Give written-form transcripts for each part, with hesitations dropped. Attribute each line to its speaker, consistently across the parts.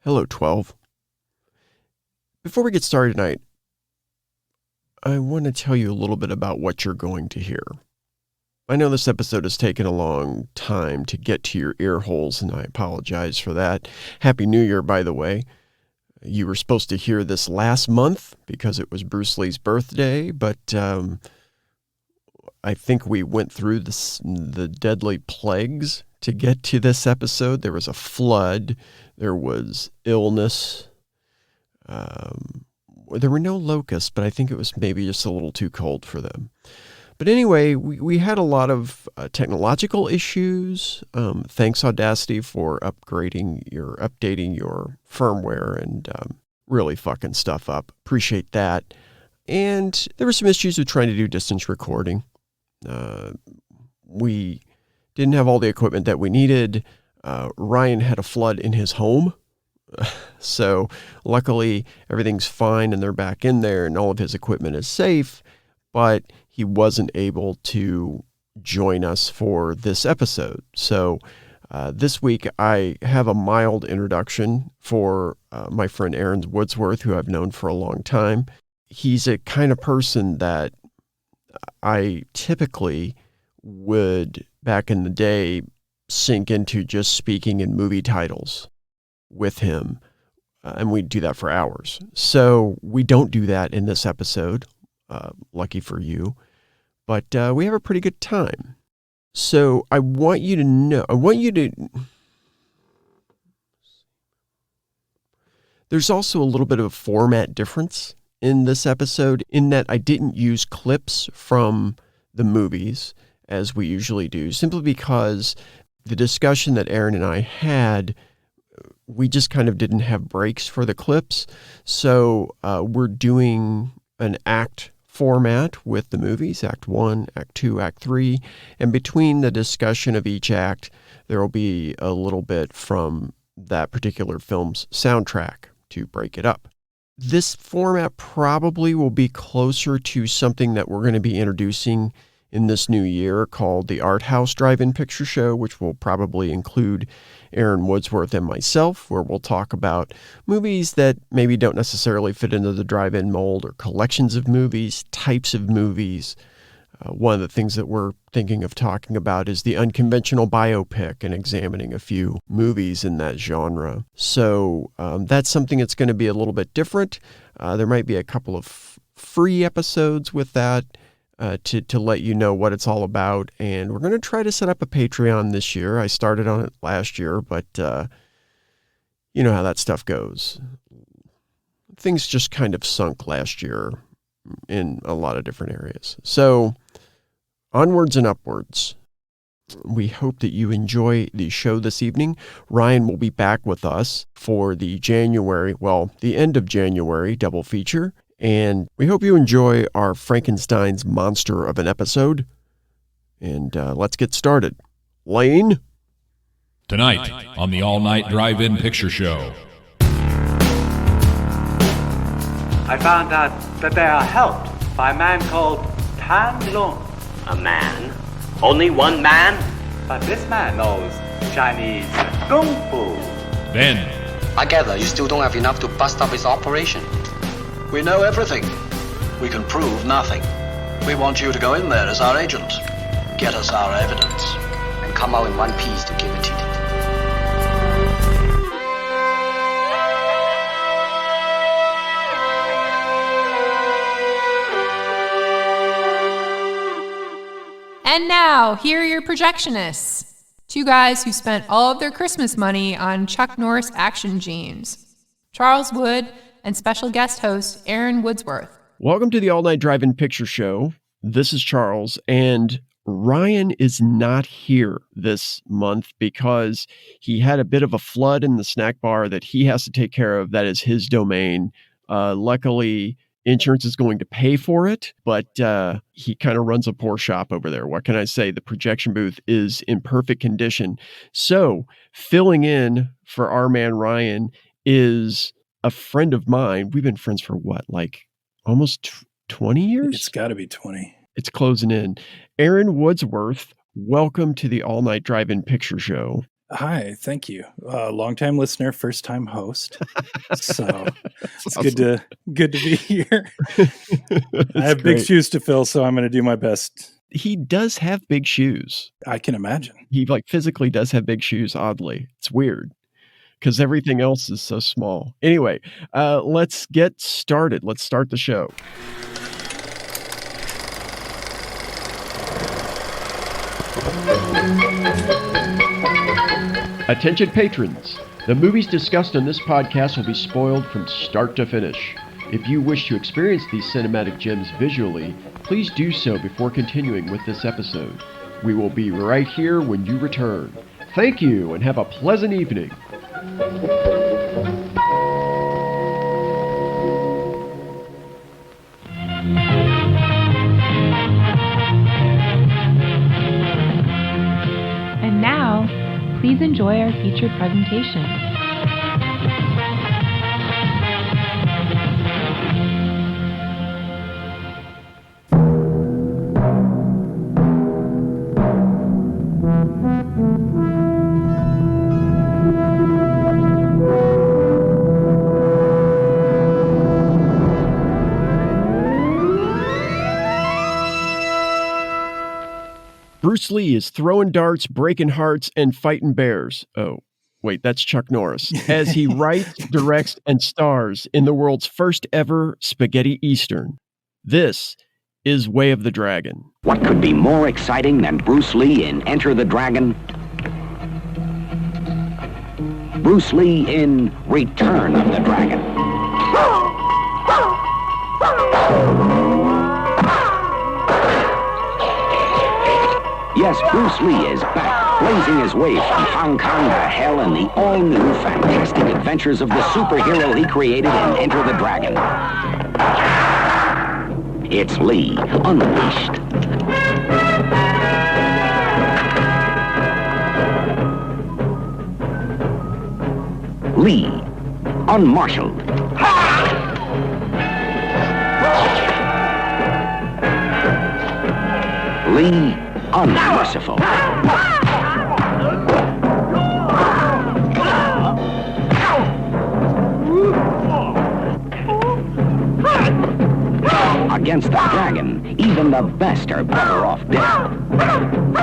Speaker 1: Hello, 12. Before we get started tonight, I want to tell you a little bit about what you're going to hear. I know this episode has taken a long time to get to your ear holes, and I apologize for that. Happy New Year, by the way. You were supposed to hear this last month because it was Bruce Lee's birthday, but I think we went through the deadly plagues to get to this episode. There was a flood. There was illness. There were no locusts, but I think it was maybe just a little too cold for them. But anyway, we had a lot of technological issues. Thanks, Audacity, for updating your firmware and really fucking stuff up. Appreciate that. And there were some issues with trying to do distance recording. We didn't have all the equipment that we needed. Ryan had a flood in his home. So luckily everything's fine and they're back in there and all of his equipment is safe, but he wasn't able to join us for this episode. So this week I have a mild introduction for my friend Aaron Woodsworth, who I've known for a long time. He's a kind of person that I typically would, back in the day, sink into just speaking in movie titles with him, and we'd do that for hours. So we don't do that in this episode, lucky for you, but we have a pretty good time. So I want you to there's also a little bit of a format difference in this episode, in that I didn't use clips from the movies as we usually do, simply because the discussion that Aaron and I had, we just kind of didn't have breaks for the clips. So we're doing an act format with the movies, Act 1, Act 2, Act 3. And between the discussion of each act, there will be a little bit from that particular film's soundtrack to break it up. This format probably will be closer to something that we're going to be introducing in this new year called the Art House Drive-In Picture Show, which will probably include Aaron Woodsworth and myself, where we'll talk about movies that maybe don't necessarily fit into the drive-in mold, or collections of movies, types of movies. One of the things that we're thinking of talking about is the unconventional biopic, and examining a few movies in that genre. So that's something that's going to be a little bit different. There might be a couple of free episodes with that, to let you know what it's all about. And we're going to try to set up a Patreon this year. I started on it last year, but you know how that stuff goes. Things just kind of sunk last year in a lot of different areas. So onwards and upwards. We hope that you enjoy the show this evening. Ryan will be back with us for the end of January double feature. And we hope you enjoy our Frankenstein's monster of an episode. And let's get started. Lane?
Speaker 2: Tonight on the All-Night Drive-In Picture Show.
Speaker 3: I found out that they are helped by a man called Tan Lung.
Speaker 4: A man? Only one man?
Speaker 3: But this man knows Chinese Kung Fu.
Speaker 2: Then,
Speaker 5: I gather you still don't have enough to bust up his operation.
Speaker 6: We know everything. We can prove nothing. We want you to go in there as our agent. Get us our evidence.
Speaker 5: And come out in one piece to give it to you.
Speaker 7: And now, here are your projectionists. Two guys who spent all of their Christmas money on Chuck Norris action jeans. Charles Wood and special guest host Aaron Woodsworth.
Speaker 1: Welcome to the All-Night Drive-In Picture Show. This is Charles, and Ryan is not here this month because he had a bit of a flood in the snack bar that he has to take care of. That is his domain. Luckily, insurance is going to pay for it, but he kind of runs a poor shop over there. What can I say? The projection booth is in perfect condition. So filling in for our man Ryan is a friend of mine. We've been friends for what, like almost 20 years?
Speaker 8: It's got to be 20.
Speaker 1: It's closing in. Aaron Woodsworth, welcome to the All-Night Drive-In Picture Show.
Speaker 8: Hi, thank you. Long-time listener, first-time host. So it's
Speaker 1: awesome.
Speaker 8: good to be here. I have
Speaker 1: great.
Speaker 8: big shoes to fill, so I'm going to do my best.
Speaker 1: He does have big shoes.
Speaker 8: I can imagine.
Speaker 1: He physically does have big shoes, oddly. It's weird because everything else is so small. Anyway, let's get started. Let's start the show. Attention patrons. The movies discussed on this podcast will be spoiled from start to finish. If you wish to experience these cinematic gems visually, please do so before continuing with this episode. We will be right here when you return. Thank you and have a pleasant evening.
Speaker 7: And now, please enjoy our featured presentation.
Speaker 1: Bruce Lee is throwing darts, breaking hearts, and fighting bears. Oh, wait, that's Chuck Norris. As he writes, directs, and stars in the world's first ever spaghetti Eastern. This is Way of the Dragon.
Speaker 9: What could be more exciting than Bruce Lee in Enter the Dragon? Bruce Lee in Return of the Dragon. Yes, Bruce Lee is back, blazing his way from Hong Kong to hell in the all-new fantastic adventures of the superhero he created in Enter the Dragon. It's Lee, Unleashed. Lee, Unmarshaled. Lee, Unmerciful. Against the dragon, even the best are better off dead.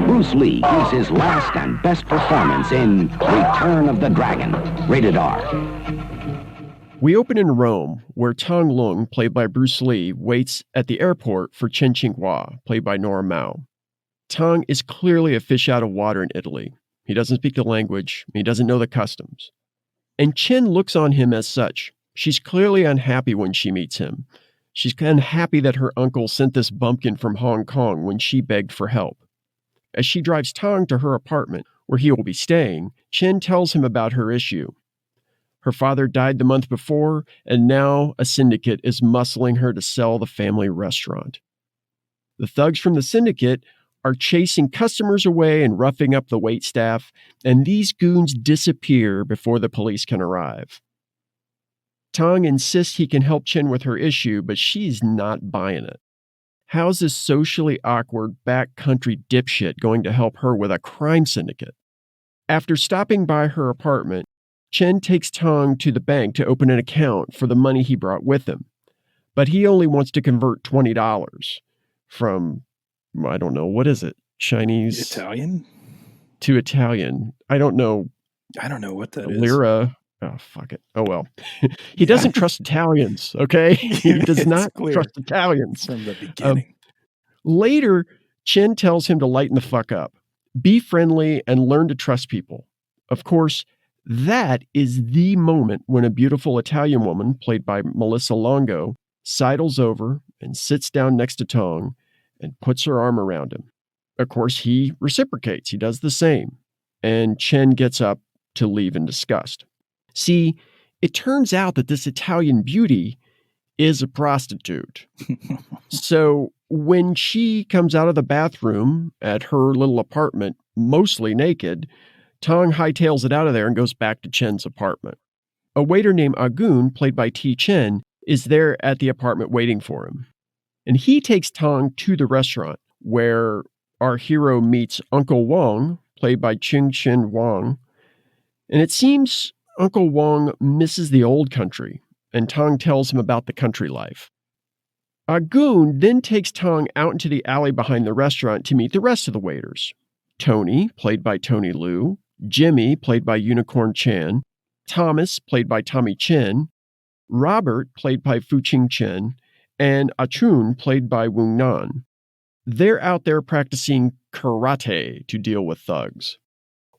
Speaker 9: Bruce Lee gives his last and best performance in Return of the Dragon, rated R.
Speaker 1: We open in Rome, where Tong Lung, played by Bruce Lee, waits at the airport for Chen Qinghua, played by Nora Mao. Tong is clearly a fish out of water in Italy. He doesn't speak the language, he doesn't know the customs. And Chen looks on him as such. She's clearly unhappy when she meets him. She's unhappy that her uncle sent this bumpkin from Hong Kong when she begged for help. As she drives Tong to her apartment, where he will be staying, Chen tells him about her issue. Her father died the month before, and now a syndicate is muscling her to sell the family restaurant. The thugs from the syndicate are chasing customers away and roughing up the waitstaff, and these goons disappear before the police can arrive. Tong insists he can help Chen with her issue, but she's not buying it. How's this socially awkward backcountry dipshit going to help her with a crime syndicate? After stopping by her apartment, Chen takes Tong to the bank to open an account for the money he brought with him. But he only wants to convert $20 from, I don't know, what is it? Chinese?
Speaker 8: Italian?
Speaker 1: To Italian. I don't know
Speaker 8: what that is.
Speaker 1: Lira. Oh, fuck it. Oh, well. He doesn't trust Italians, okay? He does not trust Italians.
Speaker 8: From the beginning.
Speaker 1: Later, Chen tells him to lighten the fuck up. Be friendly and learn to trust people. Of course, that is the moment when a beautiful Italian woman, played by Melissa Longo, sidles over and sits down next to Tong and puts her arm around him. Of course, he reciprocates. He does the same. And Chen gets up to leave in disgust. See, it turns out that this Italian beauty is a prostitute. So when she comes out of the bathroom at her little apartment, mostly naked, Tong hightails it out of there and goes back to Chen's apartment. A waiter named Agun, played by T. Chen, is there at the apartment waiting for him. And he takes Tong to the restaurant where our hero meets Uncle Wong, played by Ching-Chin Wang. And it seems Uncle Wong misses the old country, and Tong tells him about the country life. Agun then takes Tong out into the alley behind the restaurant to meet the rest of the waiters. Tony, played by Tony Liu, Jimmy, played by Unicorn Chan, Thomas, played by Tommy Chen, Robert, played by Fu Ching Chen, and Achun, played by Wung Nan. They're out there practicing karate to deal with thugs.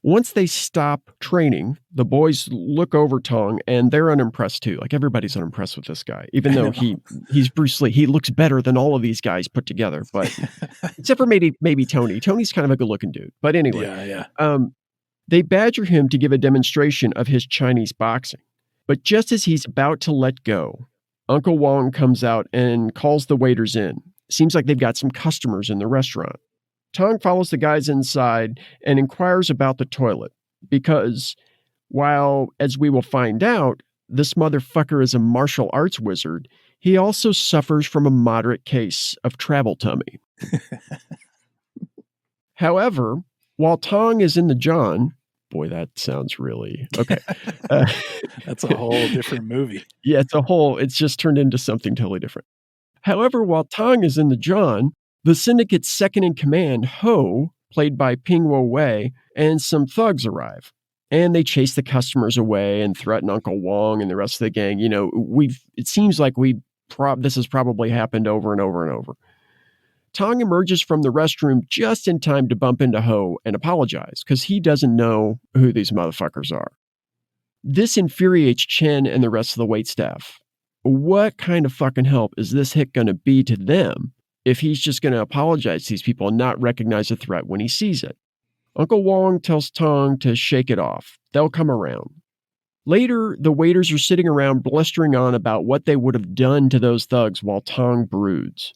Speaker 1: Once they stop training, the boys look over Tong and they're unimpressed too. Like, everybody's unimpressed with this guy, even though he's Bruce Lee. He looks better than all of these guys put together, but except for maybe Tony. Tony's kind of a good looking dude. But anyway, they badger him to give a demonstration of his Chinese boxing. But just as he's about to let go, Uncle Wong comes out and calls the waiters in. Seems like they've got some customers in the restaurant. Tong follows the guys inside and inquires about the toilet because, while, as we will find out, this motherfucker is a martial arts wizard, he also suffers from a moderate case of travel tummy. However, while Tong is in the John, boy, that sounds really okay.
Speaker 8: That's a whole different movie.
Speaker 1: Yeah, it's just turned into something totally different. However, while Tong is in the John, the syndicate's second in command, Ho, played by Ping Wo Wei, and some thugs arrive. And they chase the customers away and threaten Uncle Wong and the rest of the gang. You know, it seems like this has probably happened over and over and over. Tong emerges from the restroom just in time to bump into Ho and apologize because he doesn't know who these motherfuckers are. This infuriates Chen and the rest of the waitstaff. What kind of fucking help is this hick going to be to them if he's just going to apologize to these people and not recognize a threat when he sees it? Uncle Wong tells Tong to shake it off. They'll come around. Later, the waiters are sitting around blustering on about what they would have done to those thugs while Tong broods.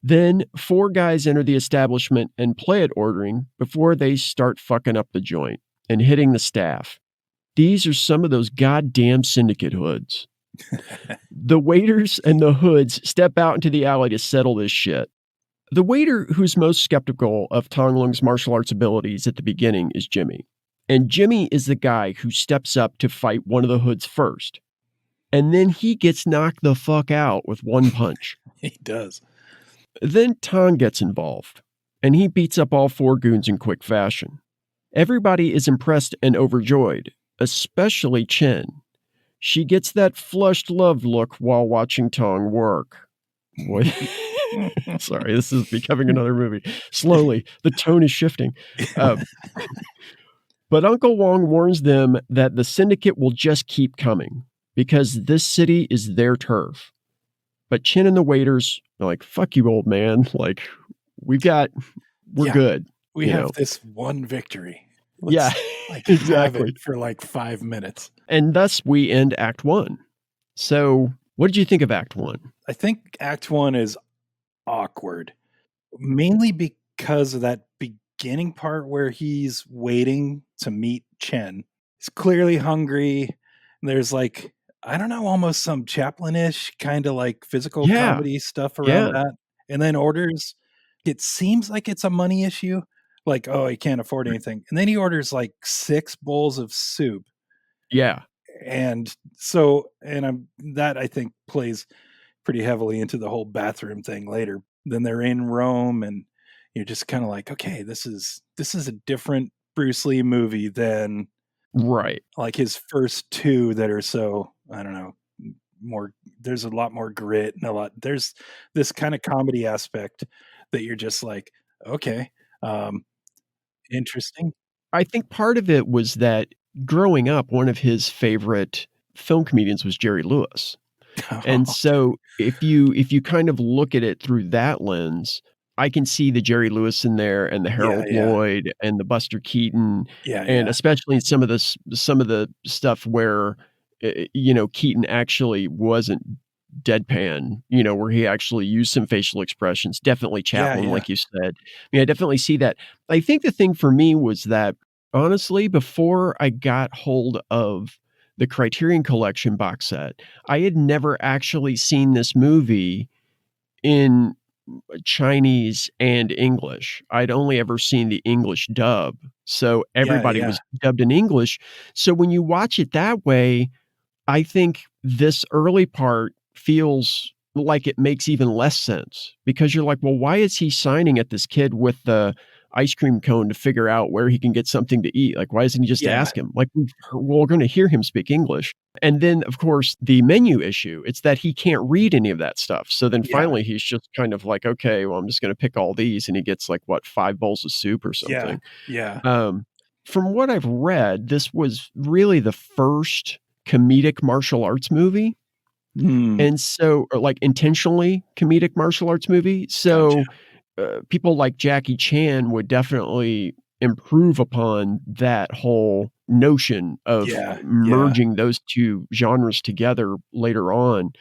Speaker 1: Then, 4 guys enter the establishment and play at ordering before they start fucking up the joint and hitting the staff. These are some of those goddamn syndicate hoods. The waiters and the hoods step out into the alley to settle this shit. The waiter who's most skeptical of Tong Lung's martial arts abilities at the beginning is Jimmy. And Jimmy is the guy who steps up to fight one of the hoods first. And then he gets knocked the fuck out with one punch.
Speaker 8: He does.
Speaker 1: Then Tong gets involved, and he beats up all 4 goons in quick fashion. Everybody is impressed and overjoyed, especially Chen. She gets that flushed love look while watching Tong work. Boy, sorry, this is becoming another movie. Slowly, the tone is shifting. But Uncle Wong warns them that the syndicate will just keep coming because this city is their turf. But Chen and the waiters are like, fuck you, old man. Like, we're good.
Speaker 8: We have this one victory. Let's,
Speaker 1: exactly.
Speaker 8: Have it for like 5 minutes.
Speaker 1: And thus we end Act 1. So what did you think of Act 1?
Speaker 8: I think Act 1 is awkward, mainly because of that beginning part where he's waiting to meet Chen. He's clearly hungry. There's like, I don't know, almost some Chaplin-ish kind of like physical comedy stuff around that. And then orders, it seems like it's a money issue. Like, oh, he can't afford anything. And then he orders like 6 bowls of soup.
Speaker 1: Yeah.
Speaker 8: And so, that I think plays pretty heavily into the whole bathroom thing later. Then they're in Rome and you're just kind of like, okay, this is a different Bruce Lee movie than like his first 2 that are so, I don't know, more, there's a lot more grit and there's this kind of comedy aspect that you're just like, okay, interesting.
Speaker 1: I think part of it was that growing up, one of his favorite film comedians was Jerry Lewis. And so if you kind of look at it through that lens, I can see the Jerry Lewis in there and the
Speaker 8: Yeah,
Speaker 1: Harold
Speaker 8: yeah.
Speaker 1: Lloyd and the Buster Keaton,
Speaker 8: Yeah,
Speaker 1: and
Speaker 8: yeah.
Speaker 1: especially in some of the stuff where, Keaton actually wasn't deadpan, where he actually used some facial expressions. Definitely
Speaker 8: Yeah,
Speaker 1: Chaplin,
Speaker 8: yeah.
Speaker 1: like you said. I definitely see that. I think the thing for me was that, honestly, before I got hold of the Criterion Collection box set, I had never actually seen this movie in Chinese and English. I'd only ever seen the English dub, so
Speaker 8: Yeah,
Speaker 1: everybody
Speaker 8: yeah.
Speaker 1: was dubbed in English. So when you watch it that way, I think this early part feels like it makes even less sense because you're like, well, why is he signing at this kid with the ice cream cone to figure out where he can get something to eat? Like, why doesn't he just
Speaker 8: Yeah.
Speaker 1: ask him? Like, we're going to hear him speak English. And then, of course, the menu issue, it's that he can't read any of that stuff. So then
Speaker 8: Yeah.
Speaker 1: finally, he's just kind of like, okay, well, I'm just going to pick all these. And he gets like, what, 5 bowls of soup or
Speaker 8: Yeah.
Speaker 1: something.
Speaker 8: Yeah.
Speaker 1: From what I've read, this was really the first comedic martial arts movie.
Speaker 8: Hmm.
Speaker 1: And so, or like intentionally comedic martial arts movie.
Speaker 8: Gotcha.
Speaker 1: So people like Jackie Chan would definitely improve upon that whole notion of
Speaker 8: Yeah. Yeah.
Speaker 1: merging those two genres together later on.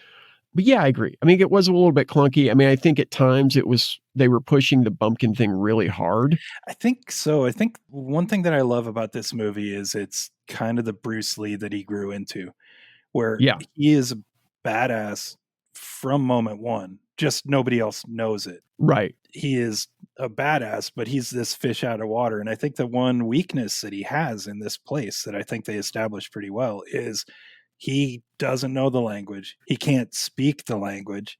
Speaker 1: But yeah, I agree. I mean, it was a little bit clunky. I mean, I think at times they were pushing the bumpkin thing really hard.
Speaker 8: I think so. I think one thing that I love about this movie is it's kind of the Bruce Lee that he grew into, where
Speaker 1: Yeah,
Speaker 8: he is a badass from moment one. Just nobody else knows it.
Speaker 1: right.
Speaker 8: He is a badass, but he's this fish out of water. And I think the one weakness that he has in this place that I think they established pretty well is he doesn't know the language. He can't speak the language.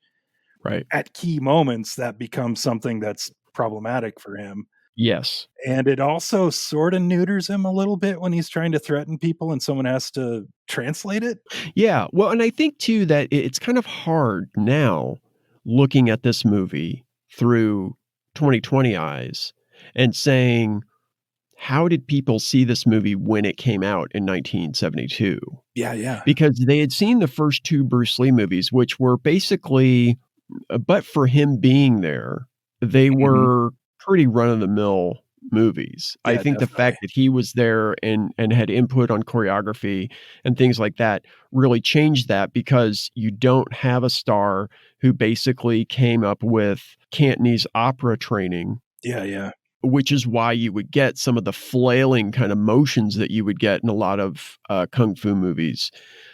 Speaker 1: Right.
Speaker 8: At key moments, that becomes something that's problematic for him.
Speaker 1: Yes.
Speaker 8: And it also sort of neuters him a little bit when he's trying to threaten people and someone has to translate it.
Speaker 1: Yeah. Well, and I think too that it's kind of hard now looking at this movie through 2020 eyes and saying, how did people see this movie when it came out in 1972?
Speaker 8: Yeah, yeah.
Speaker 1: Because they had seen the first 2 Bruce Lee movies, which were basically, but for him being there, they
Speaker 8: Mhm.
Speaker 1: were pretty run-of-the-mill movies. I
Speaker 8: Yeah,
Speaker 1: think the
Speaker 8: definitely.
Speaker 1: fact that he was there and had input on choreography and things like that really changed that because you don't have a star who basically came up with Cantonese opera training,
Speaker 8: Yeah, yeah.
Speaker 1: which is why you would get some of the flailing kind of motions that you would get in a lot of kung fu movies,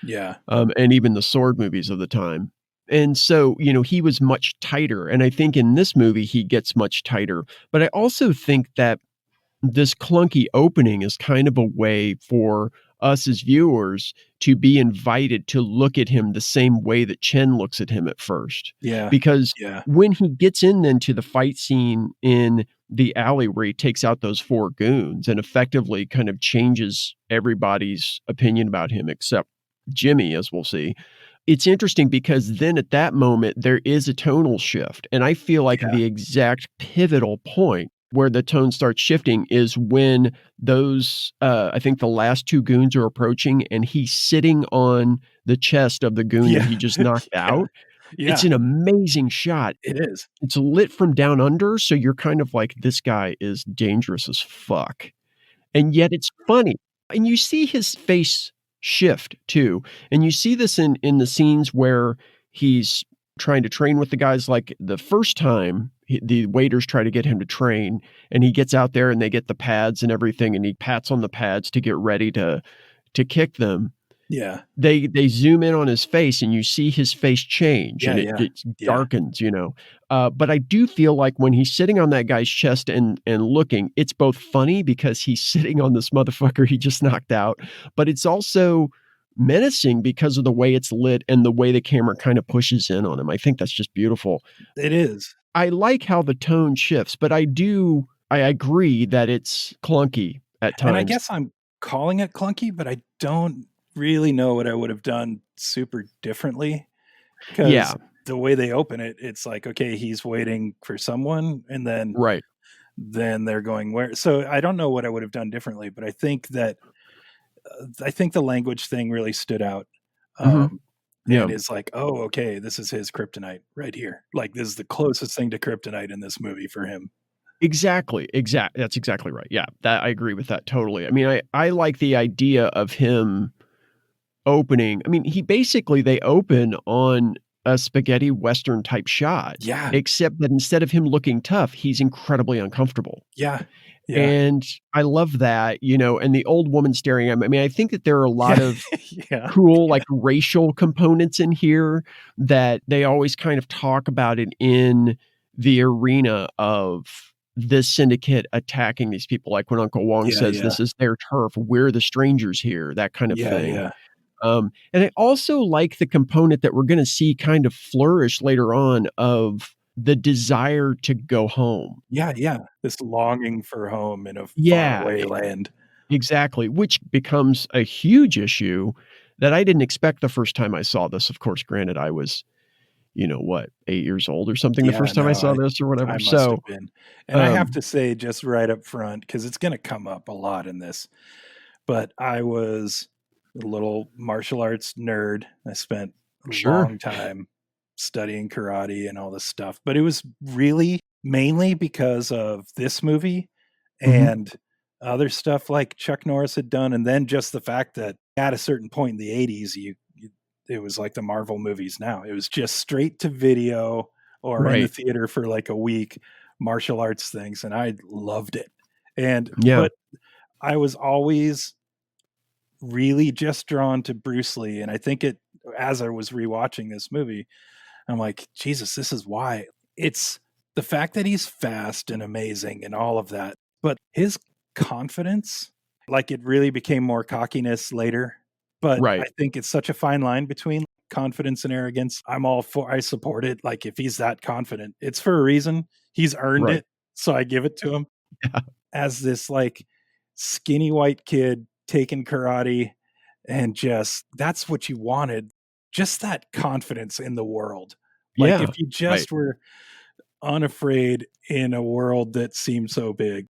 Speaker 8: Yeah.
Speaker 1: and even the sword movies of the time. And so, he was much tighter. And I think in this movie, he gets much tighter. But I also think that this clunky opening is kind of a way for us as viewers to be invited to look at him the same way that Chen looks at him at first.
Speaker 8: Yeah.
Speaker 1: Because
Speaker 8: Yeah.
Speaker 1: when he gets in then to the fight scene in the alley where he takes out those 4 goons and effectively kind of changes everybody's opinion about him except Jimmy, as we'll see. It's interesting because then at that moment, there is a tonal shift. And I feel like
Speaker 8: Yeah.
Speaker 1: the exact pivotal point where the tone starts shifting is when those, I think the last 2 goons are approaching and he's sitting on the chest of the goon that
Speaker 8: Yeah.
Speaker 1: he just knocked
Speaker 8: Yeah.
Speaker 1: out. It's
Speaker 8: Yeah.
Speaker 1: an amazing shot.
Speaker 8: It is.
Speaker 1: It's lit from down under. So you're kind of like, this guy is dangerous as fuck. And yet it's funny. And you see his face shift too. And you see this in the scenes where he's trying to train with the guys. Like the first time the waiters try to get him to train and he gets out there and they get the pads and everything and he pats on the pads to get ready to kick them.
Speaker 8: Yeah.
Speaker 1: They zoom in on his face and you see his face change
Speaker 8: Yeah,
Speaker 1: and
Speaker 8: yeah.
Speaker 1: it
Speaker 8: Yeah.
Speaker 1: darkens, but I do feel like when he's sitting on that guy's chest and looking, it's both funny because he's sitting on this motherfucker he just knocked out, but it's also menacing because of the way it's lit and the way the camera kind of pushes in on him. I think that's just beautiful.
Speaker 8: It is.
Speaker 1: I like how the tone shifts, but I agree that it's clunky at times.
Speaker 8: And I guess I'm calling it clunky, but I don't really know what I would have done super differently. Because
Speaker 1: Yeah.
Speaker 8: the way they open it, it's like, okay, he's waiting for someone, and then
Speaker 1: Right.
Speaker 8: they're going where. So I don't know what I would have done differently, but I think that I think the language thing really stood out.
Speaker 1: Mhm. Yeah.
Speaker 8: and is like, oh, okay, this is his kryptonite right here. Like, this is the closest thing to kryptonite in this movie for him.
Speaker 1: Exactly. That's exactly right. Yeah, that I agree with that totally. I mean, I like the idea of him opening. I mean, they open on a spaghetti western type shot.
Speaker 8: Yeah.
Speaker 1: Except that instead of him looking tough, he's incredibly uncomfortable.
Speaker 8: Yeah. Yeah.
Speaker 1: And I love that, and the old woman staring at him. I mean, I think that there are a lot of cool, like, racial components in here that they always kind of talk about it in the arena of this syndicate attacking these people. Like when Uncle Wong says, this is their turf, we're the strangers here, that kind of thing.
Speaker 8: Yeah.
Speaker 1: And I also like the component that we're going to see kind of flourish later on of the desire to go home.
Speaker 8: Yeah. This longing for home in a faraway land.
Speaker 1: Exactly, which becomes a huge issue that I didn't expect the first time I saw this. Of course, granted, I was, 8 years old or something the first time I saw this or whatever.
Speaker 8: I must have been. And I have to say, just right up front, because it's going to come up a lot in this, but I was a little martial arts nerd. I spent a long time studying karate and all this stuff, but it was really mainly because of this movie and other stuff like Chuck Norris had done. And then just the fact that at a certain point in the 80s, it was like the Marvel movies now. It was just straight to video or in the theater for like a week, martial arts things. And I loved it. But I was always really just drawn to Bruce Lee. And I think as I was rewatching this movie, I'm like, Jesus, this is why. It's the fact that he's fast and amazing and all of that, but his confidence, like, it really became more cockiness later. But I think it's such a fine line between confidence and arrogance. I support it. Like, if he's that confident, it's for a reason. He's earned it. So I give it to him. As this like skinny white kid taking karate, and just, that's what you wanted. Just that confidence in the world. Like, if you just were unafraid in a world that seemed so big,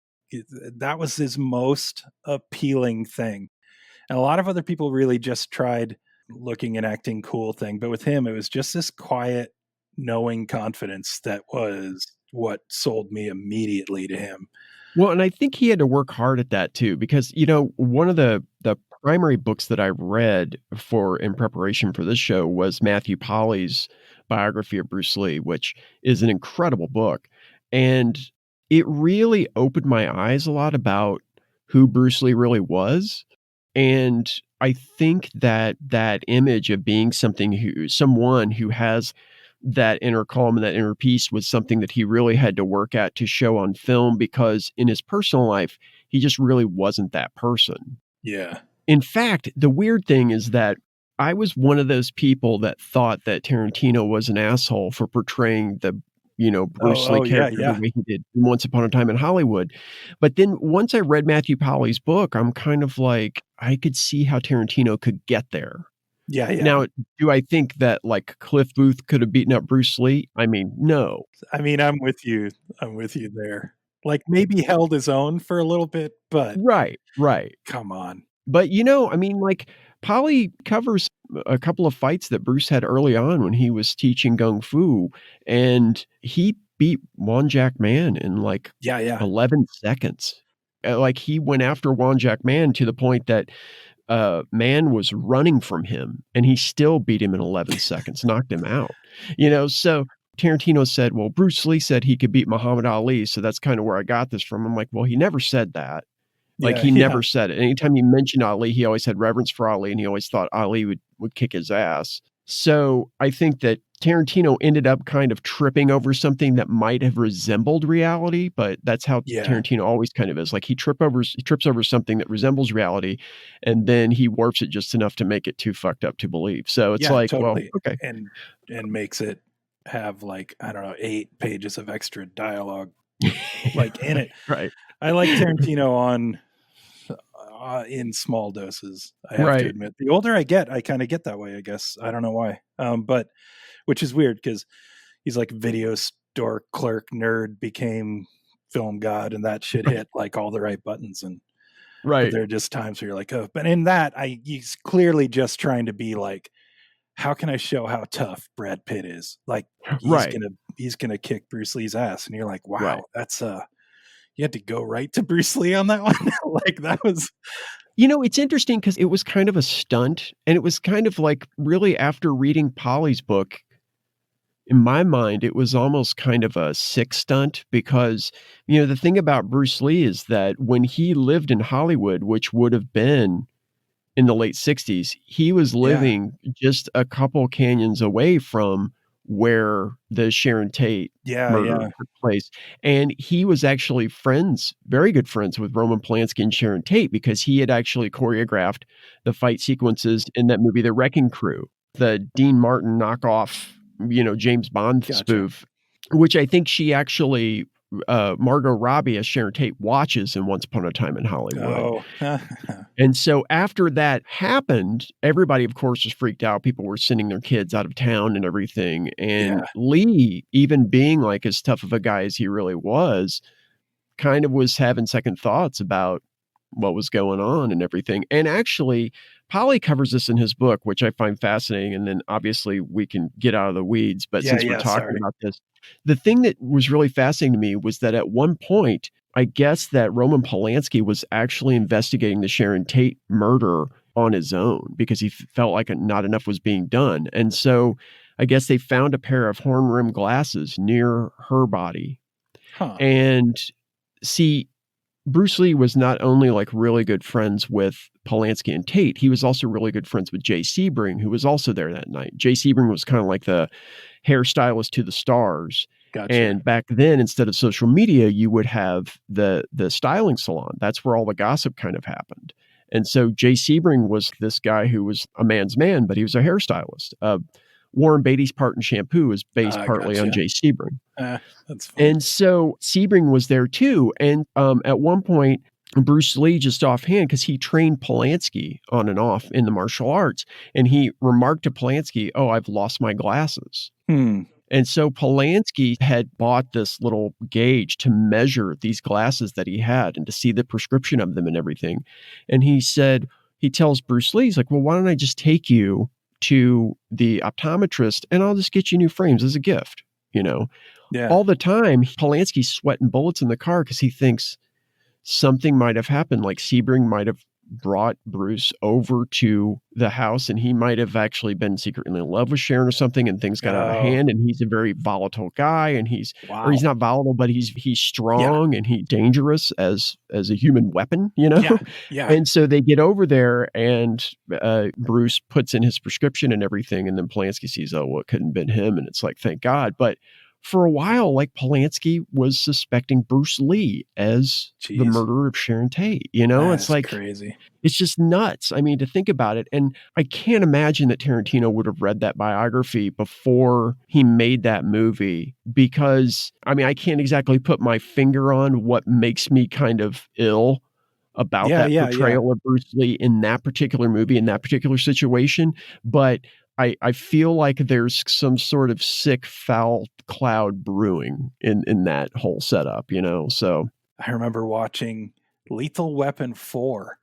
Speaker 8: that was his most appealing thing. And a lot of other people really just tried looking and acting cool thing. But with him, it was just this quiet, knowing confidence that was what sold me immediately to him.
Speaker 1: Well, and I think he had to work hard at that too, because, one of the primary books that I read in preparation for this show was Matthew Polly's biography of Bruce Lee, which is an incredible book. And it really opened my eyes a lot about who Bruce Lee really was. And I think that image of being someone who has that inner calm and that inner peace was something that he really had to work at to show on film, because in his personal life, he just really wasn't that person.
Speaker 8: Yeah.
Speaker 1: In fact, the weird thing is that I was one of those people that thought that Tarantino was an asshole for portraying the, Bruce Lee character the way he did Once Upon a Time in Hollywood. But then once I read Matthew Polly's book, I'm kind of like, I could see how Tarantino could get there.
Speaker 8: Yeah.
Speaker 1: Now, do I think that like Cliff Booth could have beaten up Bruce Lee? I mean, no.
Speaker 8: I mean, I'm with you there. Like, maybe held his own for a little bit, but
Speaker 1: Right.
Speaker 8: come on.
Speaker 1: But, I mean, like, Polly covers a couple of fights that Bruce had early on when he was teaching Kung Fu, and he beat Wan Jack Man in like 11 seconds. Like, he went after Wan Jack Man to the point that Man was running from him, and he still beat him in 11 seconds, knocked him out. So Tarantino said, well, Bruce Lee said he could beat Muhammad Ali, so that's kind of where I got this from. I'm like, well, he never said that. Like, he never said it. Anytime he mentioned Ali, he always had reverence for Ali, and he always thought Ali would kick his ass. So I think that Tarantino ended up kind of tripping over something that might have resembled reality, but that's how Tarantino always kind of is. Like, he trips over something that resembles reality, and then he warps it just enough to make it too fucked up to believe. So it's like, totally. Well, okay.
Speaker 8: And makes it have, like, I don't know, 8 pages of extra dialogue like in it.
Speaker 1: Right.
Speaker 8: I like Tarantino in small doses. I have to admit, the older I get, I kind of get that way, I guess. I don't know why. But which is weird, because he's like video store clerk nerd became film god, and that shit hit like all the right buttons. And but there are just times where you're like, oh, but in that, he's clearly just trying to be like how can I show how tough Brad Pitt is? Like
Speaker 1: Right.
Speaker 8: he's gonna kick Bruce Lee's ass, and you're like, wow,
Speaker 1: Right.
Speaker 8: that's you had to go right to Bruce Lee on that one. Like that was
Speaker 1: It's interesting because it was kind of a stunt, and it was kind of like really after reading Polly's book, in my mind, it was almost kind of a sick stunt because, the thing about Bruce Lee is that when he lived in Hollywood, which would have been in the late 60s, he was living just a couple canyons away from where the Sharon Tate murder took place. And he was actually very good friends with Roman Polanski and Sharon Tate because he had actually choreographed the fight sequences in that movie, The Wrecking Crew, the Dean Martin knockoff, James Bond spoof, which I think she actually, Margot Robbie as Sharon Tate watches in Once Upon a Time in Hollywood.
Speaker 8: Oh.
Speaker 1: And so after that happened, everybody, of course, was freaked out. People were sending their kids out of town and everything. And Lee, even being like as tough of a guy as he really was, kind of was having second thoughts about what was going on and everything. And actually, Polly covers this in his book, which I find fascinating. And then obviously we can get out of the weeds. But since we're talking about this, the thing that was really fascinating to me was that at one point, I guess that Roman Polanski was actually investigating the Sharon Tate murder on his own because he felt like not enough was being done. And so I guess they found a pair of horn-rimmed glasses near her body. And see, Bruce Lee was not only like really good friends with Polanski and Tate, he was also really good friends with Jay Sebring, who was also there that night. Jay Sebring was kind of like the hairstylist to the stars.
Speaker 8: Gotcha.
Speaker 1: And back then, instead of social media, you would have the styling salon. That's where all the gossip kind of happened. And so Jay Sebring was this guy who was a man's man, but he was a hairstylist. Warren Beatty's part in Shampoo is based partly on Jay Sebring.
Speaker 8: That's funny.
Speaker 1: And so Sebring was there too. And at one point, Bruce Lee, just offhand, because he trained Polanski on and off in the martial arts, and he remarked to Polanski, "Oh, I've lost my glasses." And so Polanski had bought this little gauge to measure these glasses that he had and to see the prescription of them and everything. And he tells Bruce Lee, he's like, "Well, why don't I just take you to the optometrist and I'll just get you new frames as a gift?" All the time, Polanski's sweating bullets in the car because he thinks something might have happened. Like Sebring might have brought Bruce over to the house and he might have actually been secretly in love with Sharon or something, and things got out of hand, and he's a very volatile guy, and he's not volatile, but he's strong and he's dangerous as a human weapon, And so they get over there and Bruce puts in his prescription and everything, and then Polanski sees, oh, well, it couldn't have been him, and it's like, thank God. But for a while, like, Polanski was suspecting Bruce Lee as the murderer of Sharon Tate. It's like
Speaker 8: crazy.
Speaker 1: It's just nuts. I mean, to think about it. And I can't imagine that Tarantino would have read that biography before he made that movie, because, I mean, I can't exactly put my finger on what makes me kind of ill about that portrayal of Bruce Lee in that particular movie, in that particular situation. But I feel like there's some sort of sick, foul cloud brewing in that whole setup, so.
Speaker 8: I remember watching Lethal Weapon 4,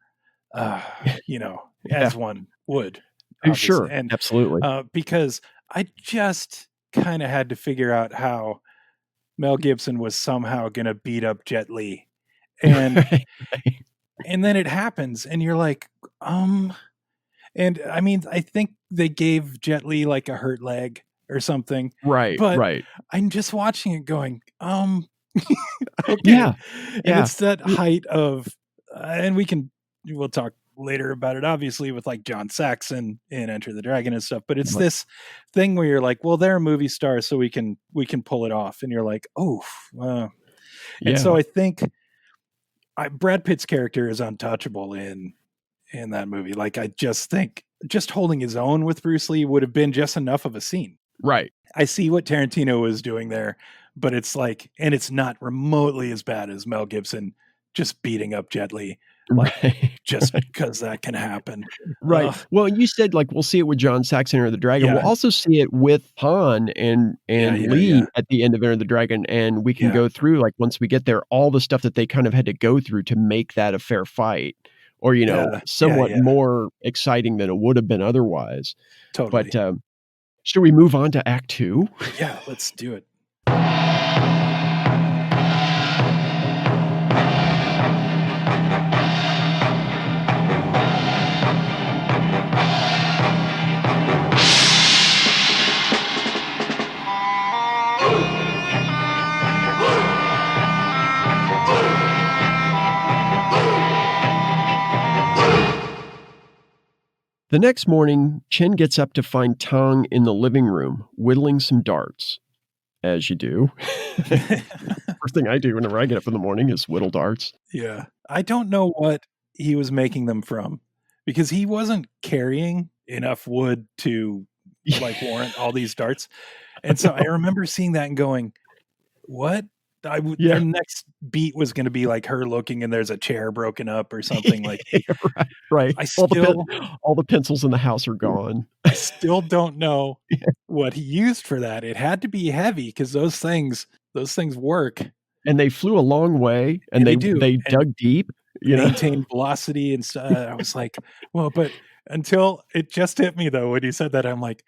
Speaker 8: as one would. Obviously.
Speaker 1: Sure,
Speaker 8: and,
Speaker 1: absolutely.
Speaker 8: Because I just kind of had to figure out how Mel Gibson was somehow going to beat up Jet Li. And, and then it happens, and you're like, And I mean, I think they gave Jet Li like a hurt leg or something.
Speaker 1: Right.
Speaker 8: But
Speaker 1: right.
Speaker 8: I'm just watching it going, okay.
Speaker 1: Yeah.
Speaker 8: And it's that height of, and we'll talk later about it, obviously, with like John Saxon in Enter the Dragon and stuff. But it's this thing where you're like, well, they're a movie star, so we can pull it off. And you're like, And so I think Brad Pitt's character is untouchable in that movie. Like, I just think just holding his own with Bruce Lee would have been just enough of a scene.
Speaker 1: Right.
Speaker 8: I see what Tarantino was doing there, but it's like, and it's not remotely as bad as Mel Gibson just beating up Jet Li. Like, just because that can happen.
Speaker 1: Right. Well, you said, like, we'll see it with John Saxon or the Dragon. We'll also see it with Han and Lee at the end of Enter the Dragon. And we can go through, like, once we get there, all the stuff that they kind of had to go through to make that a fair fight, or, somewhat more exciting than it would have been otherwise.
Speaker 8: Totally.
Speaker 1: But Should we move on to Act 2?
Speaker 8: Yeah, let's do it.
Speaker 1: The next morning, Chen gets up to find Tong in the living room, whittling some darts. As you do. First thing I do whenever I get up in the morning is whittle darts.
Speaker 8: Yeah. I don't know what he was making them from, because he wasn't carrying enough wood to warrant all these darts. And so I remember seeing that and going, what? The next beat was going to be like her looking and there's a chair broken up or something like.
Speaker 1: Right.
Speaker 8: I
Speaker 1: all the pencils in the house are gone.
Speaker 8: I still don't know what he used for that. It had to be heavy because those things work.
Speaker 1: And they flew a long way, and they dug deep.
Speaker 8: Maintained velocity and stuff. I was like, well, but until it just hit me though when you said that, I'm like,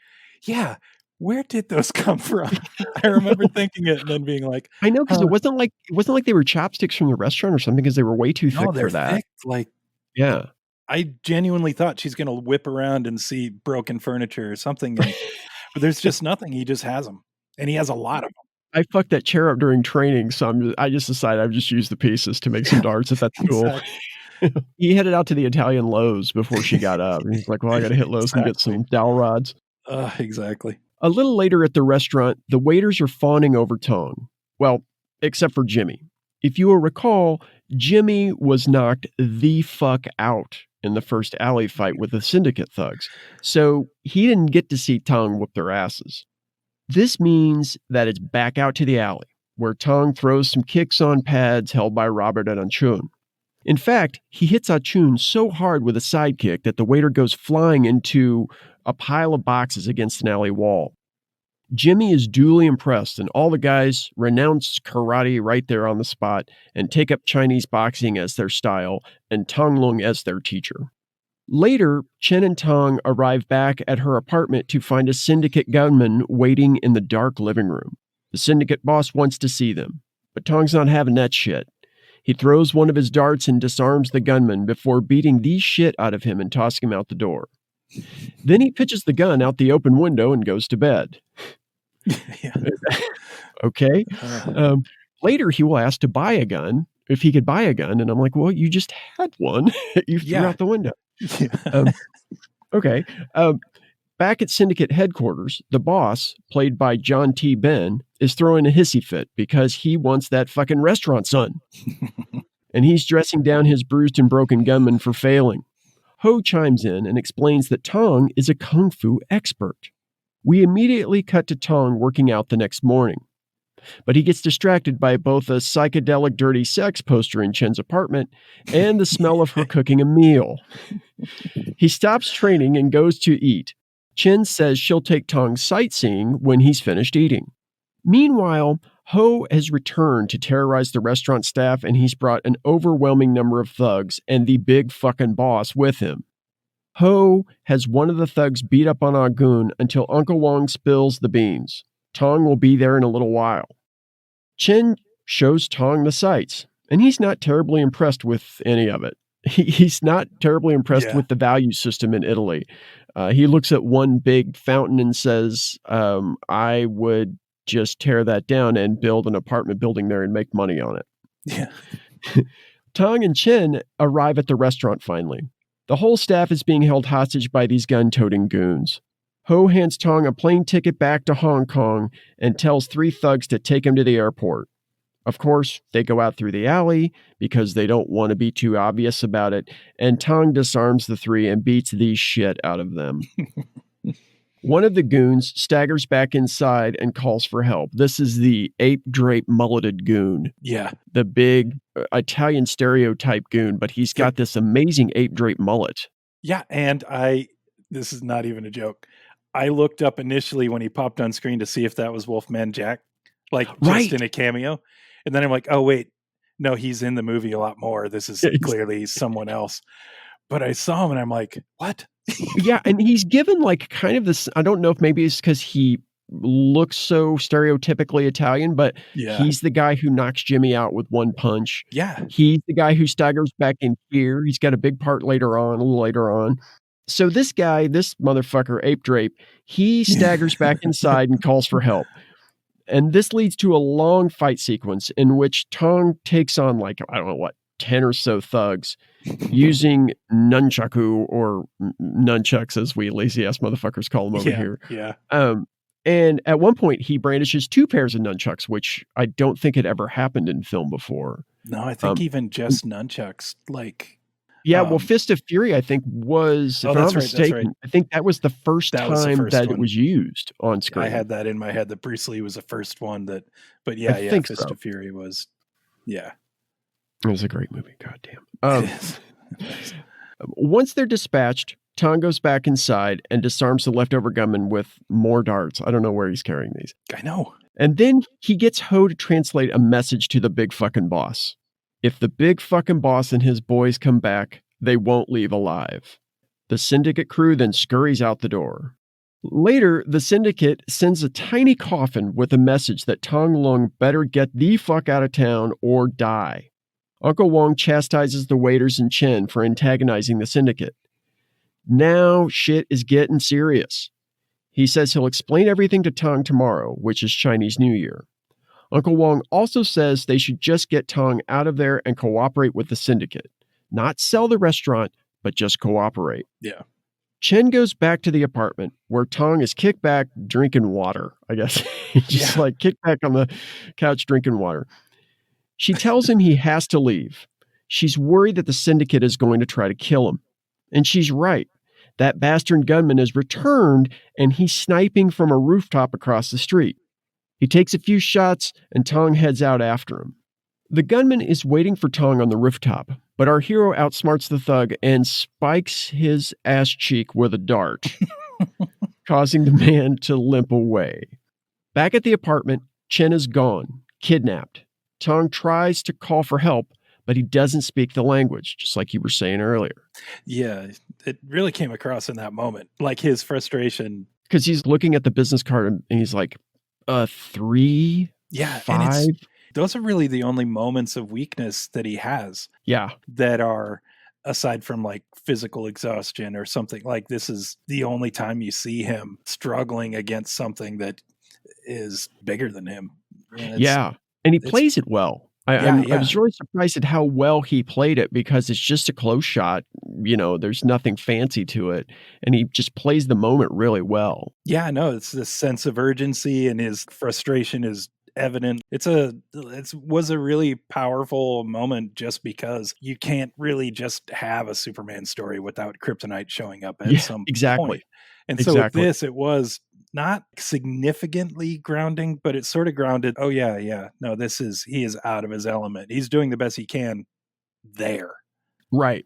Speaker 8: yeah. Where did those come from? I remember thinking it and then being like,
Speaker 1: I know, because it wasn't like they were chopsticks from the restaurant or something, because they were way too thick for that.
Speaker 8: Thick,
Speaker 1: yeah.
Speaker 8: I genuinely thought she's going to whip around and see broken furniture or something. But there's just nothing. He just has them. And he has a lot of them.
Speaker 1: I fucked that chair up during training, so I just decided I'd just use the pieces to make some darts at that school. Exactly. He headed out to the Italian Lowe's before she got up. And he's like, well, I got to hit Lowe's and get some dowel rods.
Speaker 8: Exactly.
Speaker 1: A little later at the restaurant, the waiters are fawning over Tong. Well, except for Jimmy. If you will recall, Jimmy was knocked the fuck out in the first alley fight with the syndicate thugs, so he didn't get to see Tong whoop their asses. This means that it's back out to the alley, where Tong throws some kicks on pads held by Robert and Achun. In fact, he hits Achun so hard with a sidekick that the waiter goes flying into a pile of boxes against an alley wall. Jimmy is duly impressed, and all the guys renounce karate right there on the spot and take up Chinese boxing as their style and Tong Lung as their teacher. Later, Chen and Tong arrive back at her apartment to find a syndicate gunman waiting in the dark living room. The syndicate boss wants to see them, but Tong's not having that shit. He throws one of his darts and disarms the gunman before beating the shit out of him and tossing him out the door. Then he pitches the gun out the open window and goes to bed. Okay. Later, he will ask to buy a gun, if he could buy a gun. And I'm like, well, you just had one. You threw out the window. Okay. Back at Syndicate headquarters, the boss, played by John T. Ben, is throwing a hissy fit because he wants that fucking restaurant son. And he's dressing down his bruised and broken gunman for failing. Ho chimes in and explains that Tong is a kung fu expert. We immediately cut to Tong working out the next morning. But he gets distracted by both a psychedelic dirty sex poster in Chen's apartment and the smell of her cooking a meal. He stops training and goes to eat. Chen says she'll take Tong sightseeing when he's finished eating. Meanwhile, Ho has returned to terrorize the restaurant staff, and he's brought an overwhelming number of thugs and the big fucking boss with him. Ho has one of the thugs beat up on Agun until Uncle Wong spills the beans. Tong will be there in a little while. Chen shows Tong the sights, and he's not terribly impressed with any of it. He's not terribly impressed with the value system in Italy. He looks at one big fountain and says, I would just tear that down and build an apartment building there and make money on it.
Speaker 8: Yeah.
Speaker 1: Tong and Chen arrive at the restaurant finally. The whole staff is being held hostage by these gun-toting goons. Ho hands Tong a plane ticket back to Hong Kong and tells 3 thugs to take him to the airport. Of course, they go out through the alley because they don't want to be too obvious about it, and Tong disarms the 3 and beats the shit out of them. One of the goons staggers back inside and calls for help. This is the ape-drape mulleted goon.
Speaker 8: Yeah.
Speaker 1: The big Italian stereotype goon, but he's got this amazing ape-drape mullet.
Speaker 8: Yeah, and this is not even a joke. I looked up initially when he popped on screen to see if that was Wolfman Jack, just in a cameo. And then I'm like, oh, wait, no, he's in the movie a lot more. This is clearly someone else. but I saw him and I'm like, what?
Speaker 1: Yeah, and he's given like kind of this, I don't know if maybe it's because he looks so stereotypically Italian, but
Speaker 8: Yeah.
Speaker 1: he's the guy who knocks Jimmy out with one punch.
Speaker 8: Yeah.
Speaker 1: He's the guy who staggers back in here. He's got a big part later on, a little later on. So this guy, this motherfucker, Ape Drape, he staggers back inside and calls for help. And this leads to a long fight sequence in which Tong takes on like, I don't know what, 10 or so thugs using nunchaku or nunchucks, as we lazy-ass motherfuckers call them over here.
Speaker 8: Yeah.
Speaker 1: And at one point, he brandishes 2 pairs of nunchucks, which I don't think had ever happened in film before.
Speaker 8: No, I think even just nunchucks, like...
Speaker 1: Yeah, well, Fist of Fury, I think, was, if I'm not mistaken, I think that was the first time that it was used on screen.
Speaker 8: I had that in my head that Bruce Lee was the first one that... But yeah, Fist of Fury was... Yeah.
Speaker 1: It was a great movie, goddamn. Once they're dispatched, Tong goes back inside and disarms the leftover gunman with more darts. I don't know where he's carrying these.
Speaker 8: I know.
Speaker 1: And then he gets Ho to translate a message to the big fucking boss. If the big fucking boss and his boys come back, they won't leave alive. The syndicate crew then scurries out the door. Later, the syndicate sends a tiny coffin with a message that Tong Lung better get the fuck out of town or die. Uncle Wong chastises the waiters and Chen for antagonizing the syndicate. Now shit is getting serious. He says he'll explain everything to Tong tomorrow, which is Chinese New Year. Uncle Wong also says they should just get Tong out of there and cooperate with the syndicate. Not sell the restaurant, but just cooperate.
Speaker 8: Yeah.
Speaker 1: Chen goes back to the apartment where Tong is kicked back drinking water, I guess. Just like kicked back on the couch drinking water. She tells him he has to leave. She's worried that the syndicate is going to try to kill him. And she's right. That bastard gunman is returned and he's sniping from a rooftop across the street. He takes a few shots and Tong heads out after him. The gunman is waiting for Tong on the rooftop, but our hero outsmarts the thug and spikes his ass cheek with a dart, causing the man to limp away. Back at the apartment, Chen is gone, kidnapped. Tong tries to call for help, but he doesn't speak the language, just like you were saying earlier.
Speaker 8: Yeah, it really came across in that moment, like his frustration.
Speaker 1: Because he's looking at the business card and he's like, 3, 5.
Speaker 8: Those are really the only moments of weakness that he has.
Speaker 1: Yeah.
Speaker 8: That are, aside from like physical exhaustion or something, like this is the only time you see him struggling against something that is bigger than him.
Speaker 1: Yeah. And he plays it well. I was really surprised at how well he played it because it's just a close shot. You know, there's nothing fancy to it. And he just plays the moment really well.
Speaker 8: Yeah, no, it's this sense of urgency and his frustration is evident. It was a really powerful moment just because you can't really just have a Superman story without Kryptonite showing up at some point. And so with this, it was not significantly grounding, but it's sort of grounded. Oh yeah. No, he is out of his element. He's doing the best he can there.
Speaker 1: Right.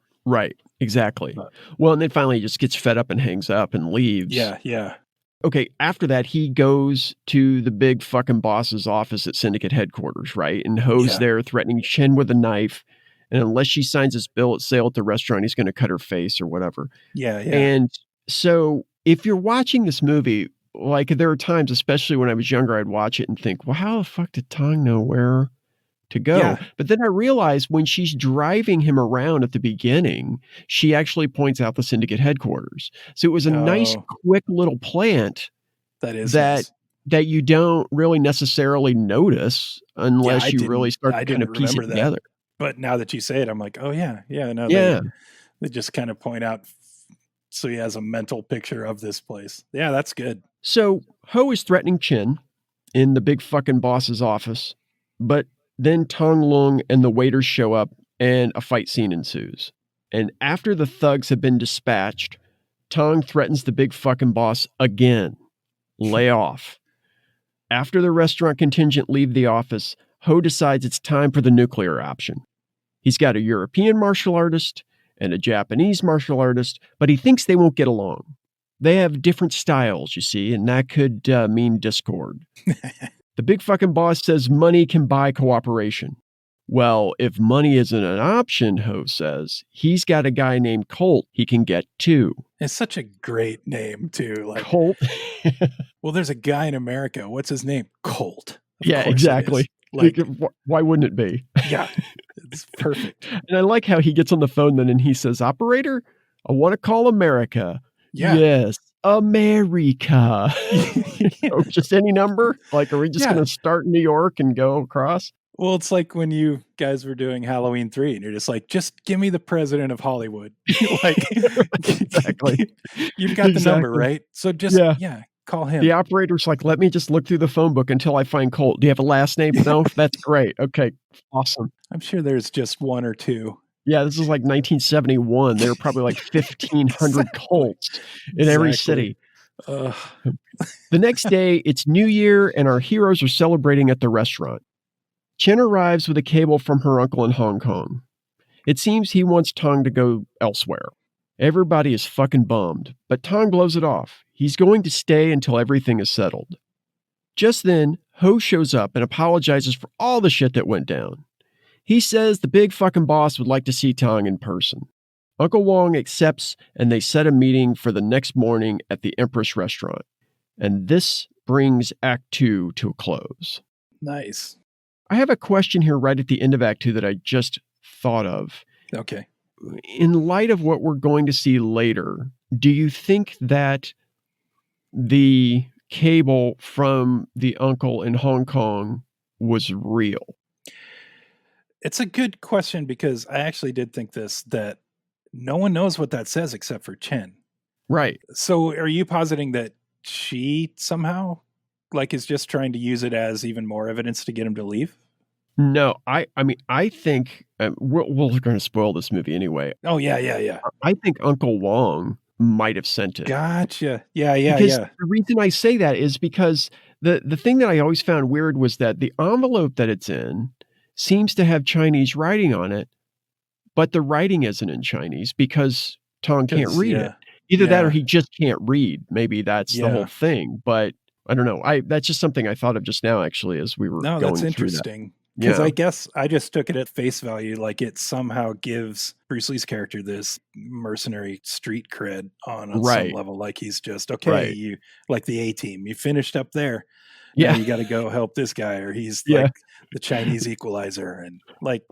Speaker 1: Exactly. Well, and then finally he just gets fed up and hangs up and leaves.
Speaker 8: Yeah.
Speaker 1: Okay, after that, he goes to the big fucking boss's office at Syndicate headquarters, right? And Ho's there threatening Chen with a knife. And unless she signs his bill of sale at the restaurant, he's going to cut her face or whatever.
Speaker 8: Yeah.
Speaker 1: And so if you're watching this movie, like there are times, especially when I was younger, I'd watch it and think, well, how the fuck did Tong know where to go?
Speaker 8: Yeah.
Speaker 1: But then I realized when she's driving him around at the beginning, she actually points out the Syndicate headquarters. So it was a nice, quick little plant that you don't really necessarily notice unless you really start to kind of piece it together.
Speaker 8: But now that you say it, I'm like, oh yeah. They just kind of point out so he has a mental picture of this place. Yeah, that's good.
Speaker 1: So Ho is threatening Chen in the big fucking boss's office, but then Tong Lung and the waiters show up and a fight scene ensues. And after the thugs have been dispatched, Tong threatens the big fucking boss again. Lay off. After the restaurant contingent leave the office, Ho decides it's time for the nuclear option. He's got a European martial artist and a Japanese martial artist, but he thinks they won't get along. They have different styles, you see, and that could mean discord. The big fucking boss says money can buy cooperation. Well, if money isn't an option, Ho says, he's got a guy named Colt he can get too.
Speaker 8: It's such a great name, too. Like,
Speaker 1: Colt?
Speaker 8: well, there's a guy in America. What's his name? Colt. Of
Speaker 1: Yeah,
Speaker 8: course
Speaker 1: exactly.
Speaker 8: Like,
Speaker 1: why wouldn't it be?
Speaker 8: Yeah, it's perfect.
Speaker 1: And I like how he gets on the phone then and he says, operator, I want to call America.
Speaker 8: Yeah.
Speaker 1: Yes, America. Oh, just any number? Like, are we just
Speaker 8: Yeah.
Speaker 1: going to start in New York and go across?
Speaker 8: Well, it's like when you guys were doing Halloween 3 and you're just like, just give me the president of Hollywood. Like,
Speaker 1: Exactly.
Speaker 8: You've got the number, right? So just, call him.
Speaker 1: The operator's like, let me just look through the phone book until I find Colt. Do you have a last name? No? That's great. Okay, awesome.
Speaker 8: I'm sure there's just one or two.
Speaker 1: Yeah, this is like 1971. There were probably like 1,500 Colts in every city. The next day, it's New Year, and our heroes are celebrating at the restaurant. Chen arrives with a cable from her uncle in Hong Kong. It seems he wants Tong to go elsewhere. Everybody is fucking bummed, but Tong blows it off. He's going to stay until everything is settled. Just then, Ho shows up and apologizes for all the shit that went down. He says the big fucking boss would like to see Tong in person. Uncle Wong accepts, and they set a meeting for the next morning at the Empress restaurant. And this brings Act 2 to a close.
Speaker 8: Nice.
Speaker 1: I have a question here right at the end of Act 2 that I just thought of.
Speaker 8: Okay.
Speaker 1: In light of what we're going to see later, do you think that the cable from the uncle in Hong Kong was real?
Speaker 8: It's a good question because I actually did think that no one knows what that says except for Chen.
Speaker 1: Right.
Speaker 8: So are you positing that she somehow is just trying to use it as even more evidence to get him to leave?
Speaker 1: No, I mean, I think we're going to spoil this movie anyway.
Speaker 8: Oh, yeah.
Speaker 1: I think Uncle Wong might have sent it.
Speaker 8: Gotcha. Yeah.
Speaker 1: Because the reason I say that is because the thing that I always found weird was that the envelope that it's in seems to have Chinese writing on it, but the writing isn't in Chinese because Tong can't read it. Either that or he just can't read. Maybe that's the whole thing, but I don't know. That's just something I thought of just now, actually, as we were going through that.
Speaker 8: No, that's interesting. Because I guess I just took it at face value, like it somehow gives Bruce Lee's character this mercenary street cred on some level. Like he's just, you like the A-team, you finished up there. Yeah. You got to go help this guy, or he's like the Chinese equalizer. And like,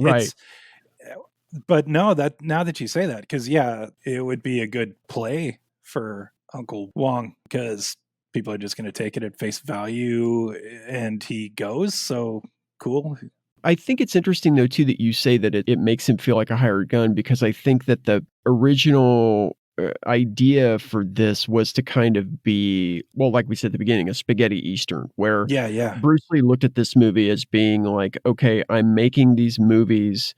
Speaker 8: but no, that now that you say that, because it would be a good play for Uncle Wong because people are just going to take it at face value and he goes. So cool.
Speaker 1: I think it's interesting, though, too, that you say that it makes him feel like a hired gun, because I think that the original idea for this was to kind of be, well, like we said at the beginning, a spaghetti Eastern, where Bruce Lee looked at this movie as being like, okay, I'm making these movies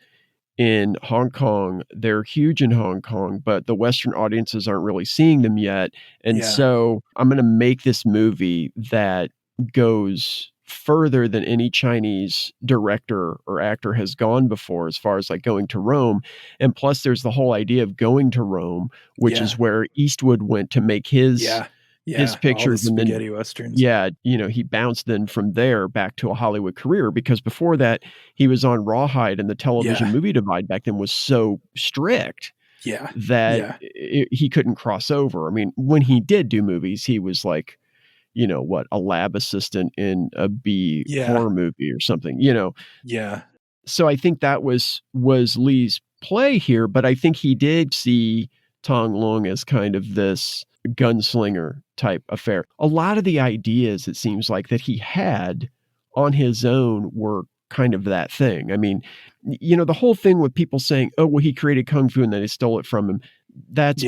Speaker 1: in Hong Kong. They're huge in Hong Kong, but the Western audiences aren't really seeing them yet. And so I'm going to make this movie that goes further than any Chinese director or actor has gone before, as far as like going to Rome. And plus there's the whole idea of going to Rome, which is where Eastwood went to make his pictures,
Speaker 8: all the spaghetti westerns.
Speaker 1: He bounced then from there back to a Hollywood career, because before that he was on Rawhide, and the television movie divide back then was so strict that he couldn't cross over. I mean, when he did do movies, he was like, a lab assistant in a B horror movie or something, So I think that was Lee's play here, but I think he did see Tong Long as kind of this gunslinger type affair. A lot of the ideas, it seems like, that he had on his own were kind of that thing. I mean, the whole thing with people saying, oh, well, he created Kung Fu and then they stole it from him. That's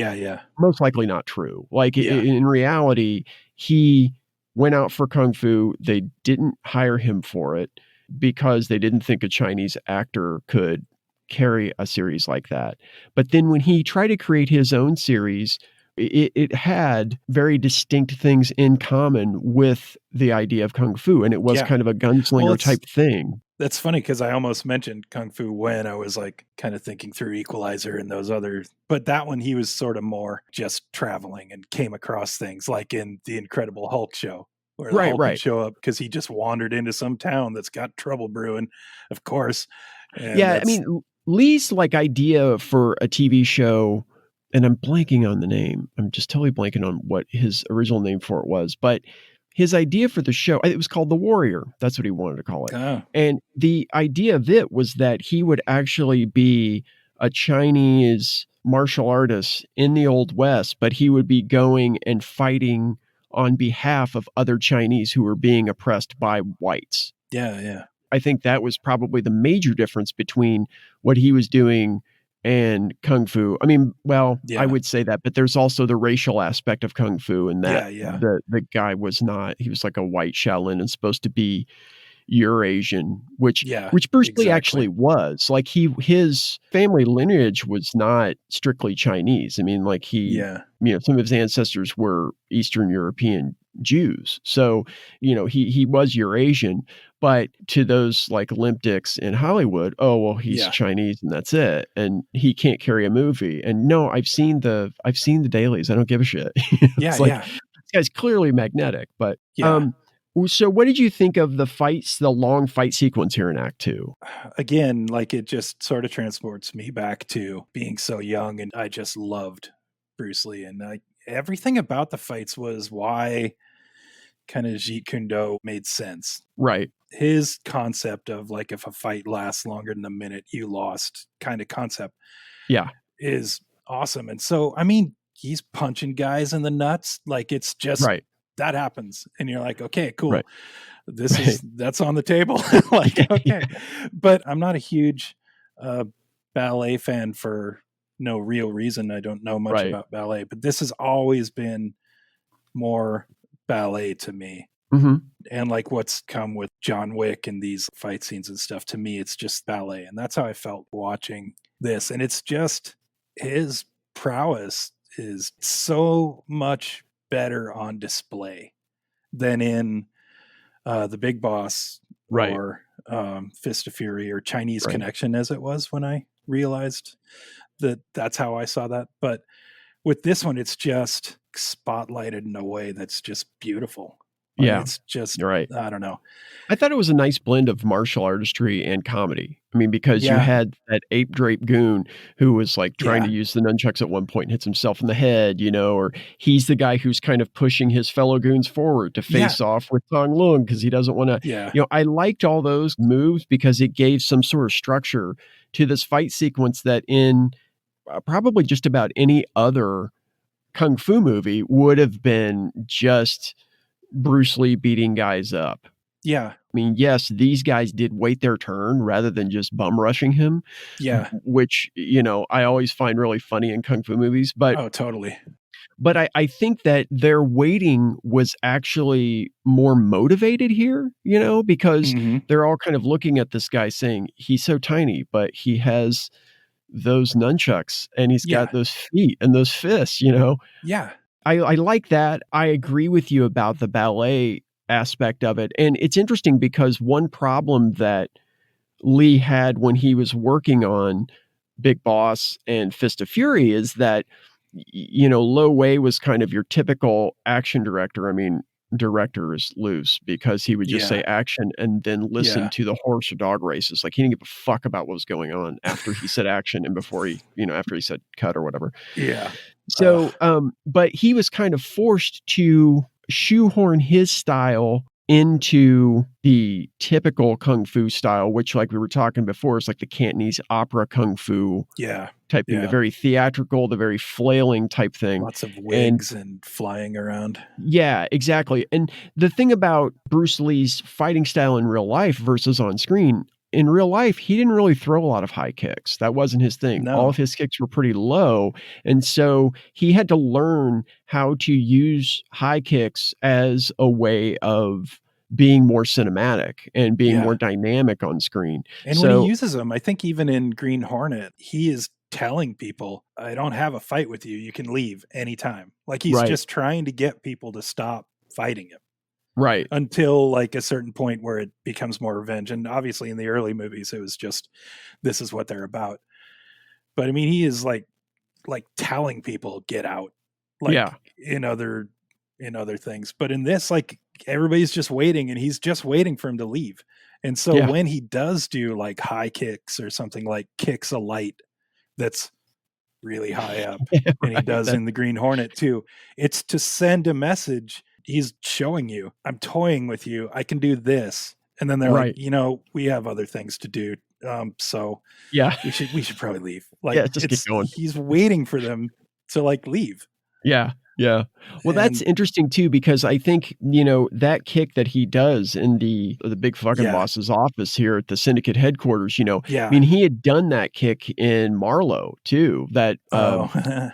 Speaker 1: most likely not true. Like in reality, he went out for Kung Fu. They didn't hire him for it because they didn't think a Chinese actor could carry a series like that. But then when he tried to create his own series, it had very distinct things in common with the idea of Kung Fu. And it was kind of a gunslinger type thing.
Speaker 8: That's funny because I almost mentioned Kung Fu when I was like kind of thinking through Equalizer and those others. But that one, he was sort of more just traveling and came across things like in the Incredible Hulk show. where the Hulk
Speaker 1: Right.
Speaker 8: would show up because he just wandered into some town that's got trouble brewing, of course. And
Speaker 1: Yeah, I mean, Lee's like idea for a TV show, and I'm blanking on the name. I'm just totally blanking on what his original name for it was, but his idea for the show, it was called The Warrior. That's what he wanted to call it.
Speaker 8: Oh.
Speaker 1: And the idea of it was that he would actually be a Chinese martial artist in the Old West, but he would be going and fighting on behalf of other Chinese who were being oppressed by whites.
Speaker 8: Yeah.
Speaker 1: I think that was probably the major difference between what he was doing and Kung Fu. I mean, well, I would say that, but there's also the racial aspect of Kung Fu, and that the guy was not, he was like a white Shaolin and supposed to be Eurasian, which Bruce Lee actually was. Like his family lineage was not strictly Chinese. I mean, like some of his ancestors were Eastern European Jews. So, he was Eurasian, but to those like limp dicks in Hollywood, oh, well, he's Chinese and that's it. And he can't carry a movie. And no, I've seen the dailies. I don't give a shit. This guy's clearly magnetic, but, so what did you think of the long fight sequence here in Act 2?
Speaker 8: Again, like it just sort of transports me back to being so young, and I just loved Bruce Lee. And everything about the fights was why kind of Jeet Kune Do made sense.
Speaker 1: Right.
Speaker 8: His concept of like, if a fight lasts longer than a minute, you lost kind of concept.
Speaker 1: Yeah.
Speaker 8: Is awesome. And so, I mean, he's punching guys in the nuts. Like it's just, that happens. And you're like, okay, cool.
Speaker 1: Right.
Speaker 8: That's on the table. Like, okay. But I'm not a huge ballet fan for no real reason. I don't know much about ballet, but this has always been more ballet to me.
Speaker 1: Mm-hmm.
Speaker 8: And like what's come with John Wick and these fight scenes and stuff, to me, it's just ballet. And that's how I felt watching this. And it's just his prowess is so much better on display than in The Big Boss or Fist of Fury or Chinese Connection, as it was when I realized that's how I saw that. But with this one, it's just spotlighted in a way that's just beautiful. It's just, I don't know.
Speaker 1: I thought it was a nice blend of martial artistry and comedy. I mean, because you had that ape drape goon who was like trying to use the nunchucks at one point and hits himself in the head, or he's the guy who's kind of pushing his fellow goons forward to face off with Tong Lung because he doesn't want to, I liked all those moves because it gave some sort of structure to this fight sequence that in probably just about any other Kung Fu movie would have been just Bruce Lee beating guys up.
Speaker 8: Yeah.
Speaker 1: I mean, yes, these guys did wait their turn rather than just bum rushing him.
Speaker 8: Yeah.
Speaker 1: Which, I always find really funny in Kung Fu movies. But
Speaker 8: oh, totally.
Speaker 1: But I think that their waiting was actually more motivated here, because they're all kind of looking at this guy saying, he's so tiny, but he has those nunchucks and he's got those feet and those fists,
Speaker 8: Yeah.
Speaker 1: I like that. I agree with you about the ballet aspect of it. And it's interesting because one problem that Lee had when he was working on Big Boss and Fist of Fury is that, Lo Wei was kind of your typical action director. I mean, director is loose because he would just say action and then listen to the horse or dog races. Like he didn't give a fuck about what was going on after he said action and before he, after he said cut or whatever.
Speaker 8: Yeah.
Speaker 1: So, but he was kind of forced to shoehorn his style into the typical Kung Fu style, which like we were talking before, is like the Cantonese opera Kung Fu type thing, the very theatrical, the very flailing type thing.
Speaker 8: Lots of wigs and flying around.
Speaker 1: Yeah, exactly. And the thing about Bruce Lee's fighting style in real life versus on screen, in real life, he didn't really throw a lot of high kicks. That wasn't his thing.
Speaker 8: No.
Speaker 1: All of his kicks were pretty low. And so he had to learn how to use high kicks as a way of being more cinematic and being more dynamic on screen.
Speaker 8: And when he uses them, I think even in Green Hornet, he is telling people, I don't have a fight with you. You can leave anytime. Like he's just trying to get people to stop fighting him.
Speaker 1: Right.
Speaker 8: Until like a certain point where it becomes more revenge. And obviously in the early movies, it was just, this is what they're about. But I mean, he is like telling people get out, like in other things. But in this, like everybody's just waiting, and he's just waiting for him to leave. And so when he does do like high kicks or something, like kicks a light that's really high up, and he does in the Green Hornet too, it's to send a message. He's showing you, I'm toying with you, I can do this. And then they're like, we have other things to do. So we should probably leave. Like,
Speaker 1: just keep going.
Speaker 8: He's waiting for them to like leave.
Speaker 1: Yeah. Yeah. Well, that's interesting too, because I think, that kick that he does in the big fucking boss's office here at the Syndicate headquarters, I mean, he had done that kick in Marlowe too, that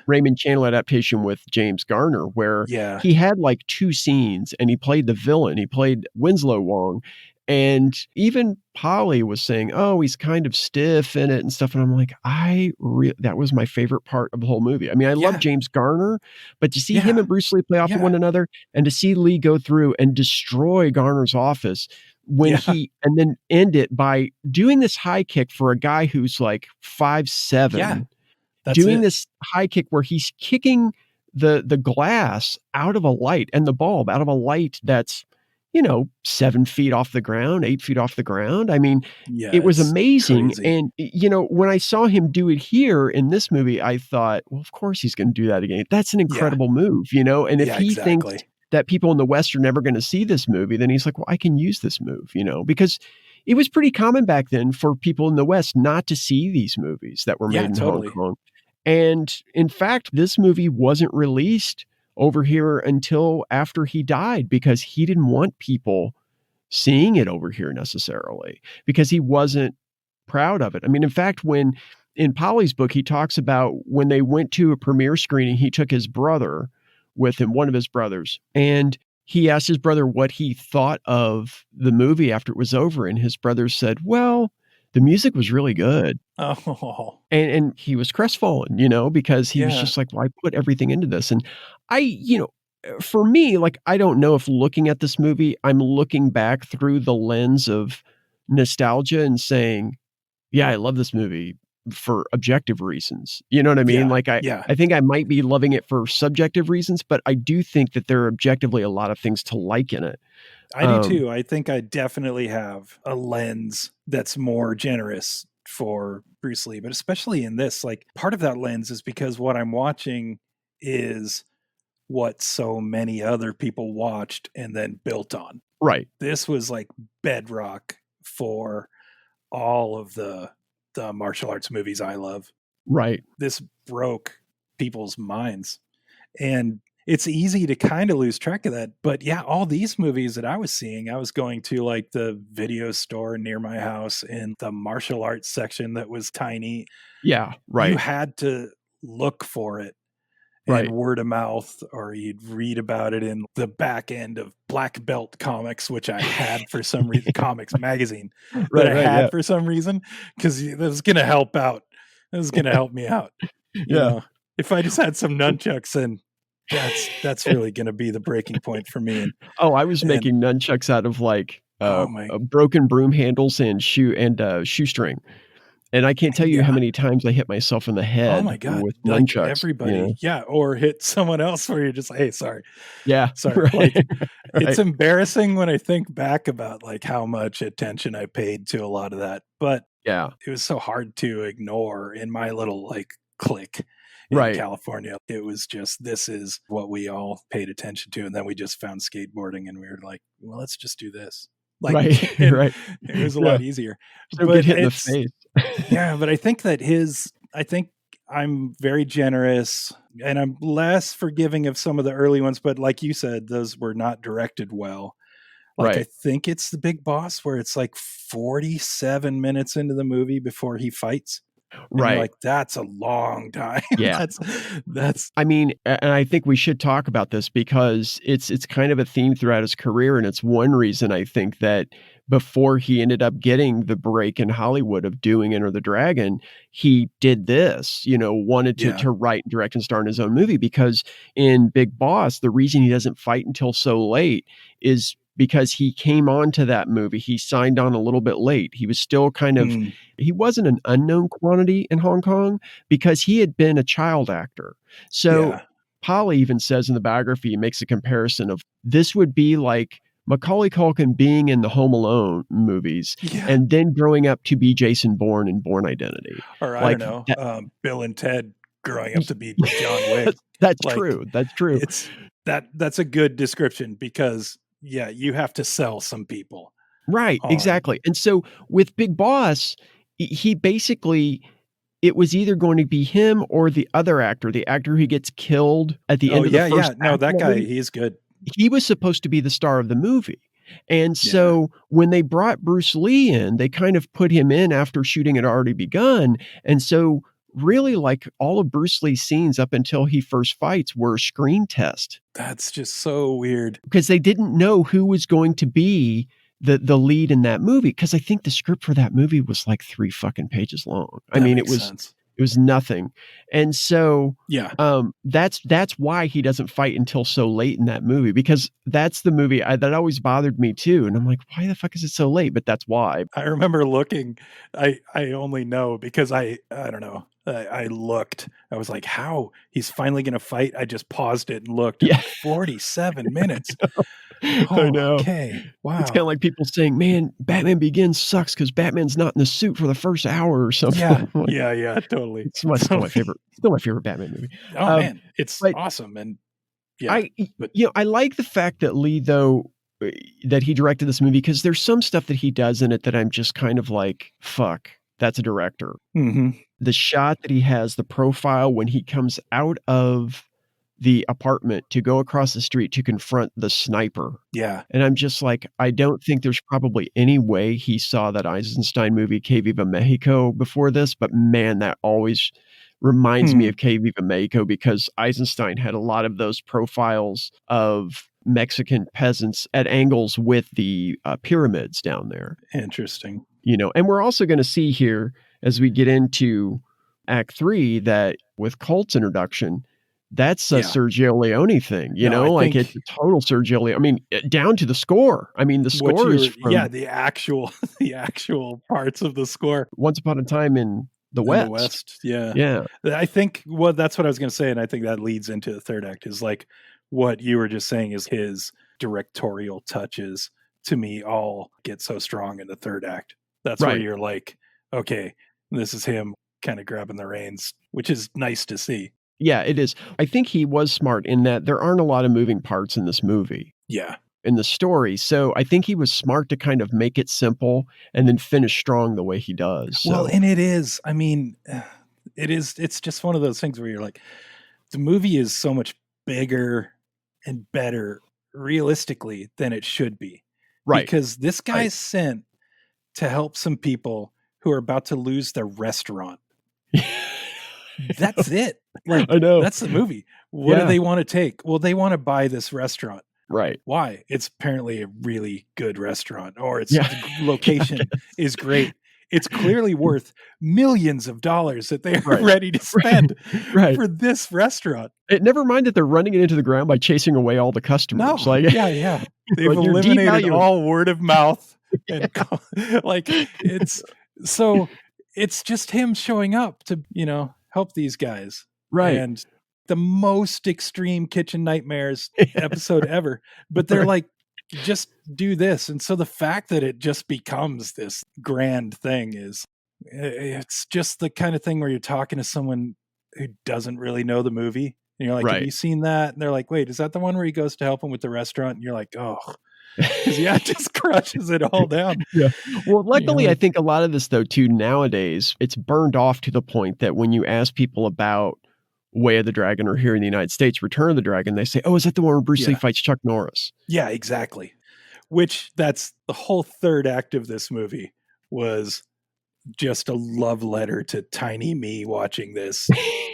Speaker 1: Raymond Chandler adaptation with James Garner, where he had like 2 scenes and he played the villain. He played Winslow Wong. And even Polly was saying, oh, he's kind of stiff in it and stuff. And I'm like, that was my favorite part of the whole movie. I mean, I love James Garner, but to see him and Bruce Lee play off of one another, and to see Lee go through and destroy Garner's office and then end it by doing this high kick for a guy who's like 5'7", doing this high kick where he's kicking the glass out of a light and the bulb out of a light that's 7 feet off the ground, 8 feet off the ground. I mean, it was amazing. Crazy. And, when I saw him do it here in this movie, I thought, well, of course he's going to do that again. That's an incredible move, and if he thinks that people in the West are never going to see this movie, then he's like, well, I can use this move, because it was pretty common back then for people in the West not to see these movies that were made in Hong Kong. And in fact, this movie wasn't released over here until after he died, because he didn't want people seeing it over here necessarily, because he wasn't proud of it. I mean, in fact, when in Polly's book, he talks about when they went to a premiere screening, he took his brother with him, one of his brothers, and he asked his brother what he thought of the movie after it was over. And his brother said, well, the music was really good.
Speaker 8: Oh.
Speaker 1: And he was crestfallen, because he was just like, well, I put everything into this. And for me, like, I don't know if looking at this movie, I'm looking back through the lens of nostalgia and saying, yeah, I love this movie for objective reasons. You know what I mean? Like, I think I might be loving it for subjective reasons, but I do think that there are objectively a lot of things to like in it.
Speaker 8: I do too. I think I definitely have a lens that's more generous for Bruce Lee, but especially in this, like, part of that lens is because what I'm watching is what so many other people watched and then built on.
Speaker 1: Right.
Speaker 8: This was like bedrock for all of the martial arts movies I love.
Speaker 1: Right.
Speaker 8: This broke people's minds. And it's easy to kind of lose track of that. But yeah, all these movies that I was seeing, I was going to like the video store near my house in the martial arts section that was tiny.
Speaker 1: Yeah, right.
Speaker 8: You had to look for it. And word of mouth, or you'd read about it in the back end of Black Belt Comics, which I had for some reason, Comics Magazine, for some reason, because it was going to help out. It was going to help me out. You know, if I just had some nunchucks, then that's really going to be the breaking point for me. And,
Speaker 1: I was making nunchucks out of like broken broom handles and shoestring. And I can't tell you how many times I hit myself in the head.
Speaker 8: Oh my God.
Speaker 1: With
Speaker 8: like
Speaker 1: nunchucks.
Speaker 8: Everybody. Yeah. Or hit someone else where you're just like, hey, sorry.
Speaker 1: Yeah.
Speaker 8: Sorry. Like, it's embarrassing when I think back about like how much attention I paid to a lot of that. But it was so hard to ignore in my little like clique in California. It was just, this is what we all paid attention to. And then we just found skateboarding and we were like, well, let's just do this. Like,
Speaker 1: It
Speaker 8: was a lot easier.
Speaker 1: So get hit in the face.
Speaker 8: Yeah, but I think that I'm very generous and I'm less forgiving of some of the early ones, but like you said, those were not directed well. Like, I think it's The Big Boss where it's like 47 minutes into the movie before he fights. And you're like, that's a long time.
Speaker 1: Yeah.
Speaker 8: that's
Speaker 1: I mean, and I think we should talk about this because it's kind of a theme throughout his career. And it's one reason I think that before he ended up getting the break in Hollywood of doing Enter the Dragon, he did this, wanted to write, direct, and star in his own movie, because in Big Boss, the reason he doesn't fight until so late is because he came on to that movie. He signed on a little bit late. He was still kind of, he wasn't an unknown quantity in Hong Kong because he had been a child actor. So Polly even says in the biography, he makes a comparison of this would be like Macaulay Culkin being in the Home Alone movies and then growing up to be Jason Bourne in Bourne Identity.
Speaker 8: Or I don't know, Bill and Ted growing up to be John Wick.
Speaker 1: That's true. That's true.
Speaker 8: That's a good description because you have to sell some people.
Speaker 1: Right, exactly. And so with Big Boss, he basically, it was either going to be him or the other actor, the actor who gets killed at the end of the first act.
Speaker 8: No, that guy, he's good.
Speaker 1: He was supposed to be the star of the movie. And so when they brought Bruce Lee in, they kind of put him in after shooting had already begun. And so really, like, all of Bruce Lee's scenes up until he first fights were a screen test.
Speaker 8: That's just so weird.
Speaker 1: Because they didn't know who was going to be the lead in that movie. Because I think the script for that movie was like 3 fucking pages long. I mean, it was nothing. And so that's why he doesn't fight until so late in that movie, because that's the movie that always bothered me too. And I'm like, why the fuck is it so late? But that's why.
Speaker 8: I remember looking, I only know because I don't know. I looked, I was like, how he's finally going to fight. I just paused it and looked. 47 minutes.
Speaker 1: I know.
Speaker 8: Okay. Wow.
Speaker 1: It's kind of like people saying, man, Batman Begins sucks because Batman's not in the suit for the first hour or something.
Speaker 8: Yeah, totally.
Speaker 1: It's still my favorite Batman movie.
Speaker 8: Oh man, it's awesome. And
Speaker 1: I like the fact that Lee, though, that he directed this movie, because there's some stuff that he does in it that I'm just kind of like, fuck, that's a director.
Speaker 8: Mm-hmm.
Speaker 1: The shot that he has, the profile when he comes out of the apartment to go across the street to confront the sniper.
Speaker 8: Yeah.
Speaker 1: And I'm just like, I don't think there's probably any way he saw that Eisenstein movie, Que Viva Mexico, before this, but man, that always reminds me of Que Viva Mexico, because Eisenstein had a lot of those profiles of Mexican peasants at angles with the pyramids down there.
Speaker 8: Interesting.
Speaker 1: And we're also going to see here as we get into Act 3 that with Colt's introduction, that's a Sergio Leone thing, it's a total Sergio Leone. I mean, down to the score. I mean, the score is from,
Speaker 8: the actual parts of the score.
Speaker 1: Once Upon a Time in the West.
Speaker 8: Yeah. I think that's what I was going to say, and I think that leads into the third act. Is like what you were just saying is his directorial touches. To me, all get so strong in the third act. That's where you're like, okay, this is him kind of grabbing the reins, which is nice to see.
Speaker 1: Yeah, it is. I think he was smart in that there aren't a lot of moving parts in this movie.
Speaker 8: Yeah.
Speaker 1: In the story. So I think he was smart to kind of make it simple and then finish strong the way he does. So.
Speaker 8: Well, and it is. I mean, it's just one of those things where you're like, the movie is so much bigger and better realistically than it should be.
Speaker 1: Right.
Speaker 8: Because this guy's sent to help some people who are about to lose their restaurant. That's it. Like,
Speaker 1: I know.
Speaker 8: That's the movie. What do they want to take? Well, they want to buy this restaurant.
Speaker 1: Right.
Speaker 8: Why? It's apparently a really good restaurant, or its location is great. It's clearly worth millions of dollars that they are ready to spend for this restaurant.
Speaker 1: Never mind that they're running it into the ground by chasing away all the customers.
Speaker 8: No. They've eliminated all word of mouth. And it's just him showing up to, help these guys.
Speaker 1: Right.
Speaker 8: And the most extreme kitchen nightmares episode ever. But they're like, just do this. And so the fact that it just becomes this grand thing it's just the kind of thing where you're talking to someone who doesn't really know the movie. And you're like, have you seen that? And they're like, wait, is that the one where he goes to help him with the restaurant? And you're like, oh, because it just crushes it all down.
Speaker 1: Yeah. Well, luckily, I think a lot of this, though, too, nowadays, it's burned off to the point that when you ask people about Way of the Dragon, or here in the United States, Return of the Dragon, they say, oh, is that the one where Bruce Lee fights Chuck Norris?
Speaker 8: Yeah, exactly. Which that's the whole third act of this movie was just a love letter to tiny me watching this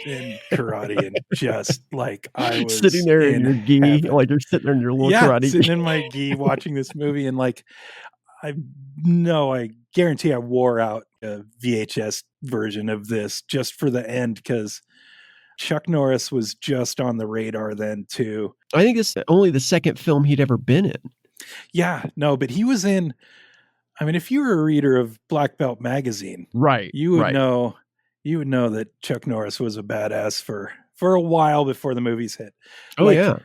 Speaker 8: in karate, and just like I was
Speaker 1: sitting there in your gi, like you're sitting there in your little karate
Speaker 8: sitting in my gi watching this movie, and like I guarantee I wore out a VHS version of this just for the end, because Chuck Norris was just on the radar then too.
Speaker 1: I think it's only the second film he'd ever been in.
Speaker 8: Yeah, no, but he was in. I mean, if you were a reader of Black Belt magazine, you would know that Chuck Norris was a badass for a while before the movies hit.
Speaker 1: Oh, yeah.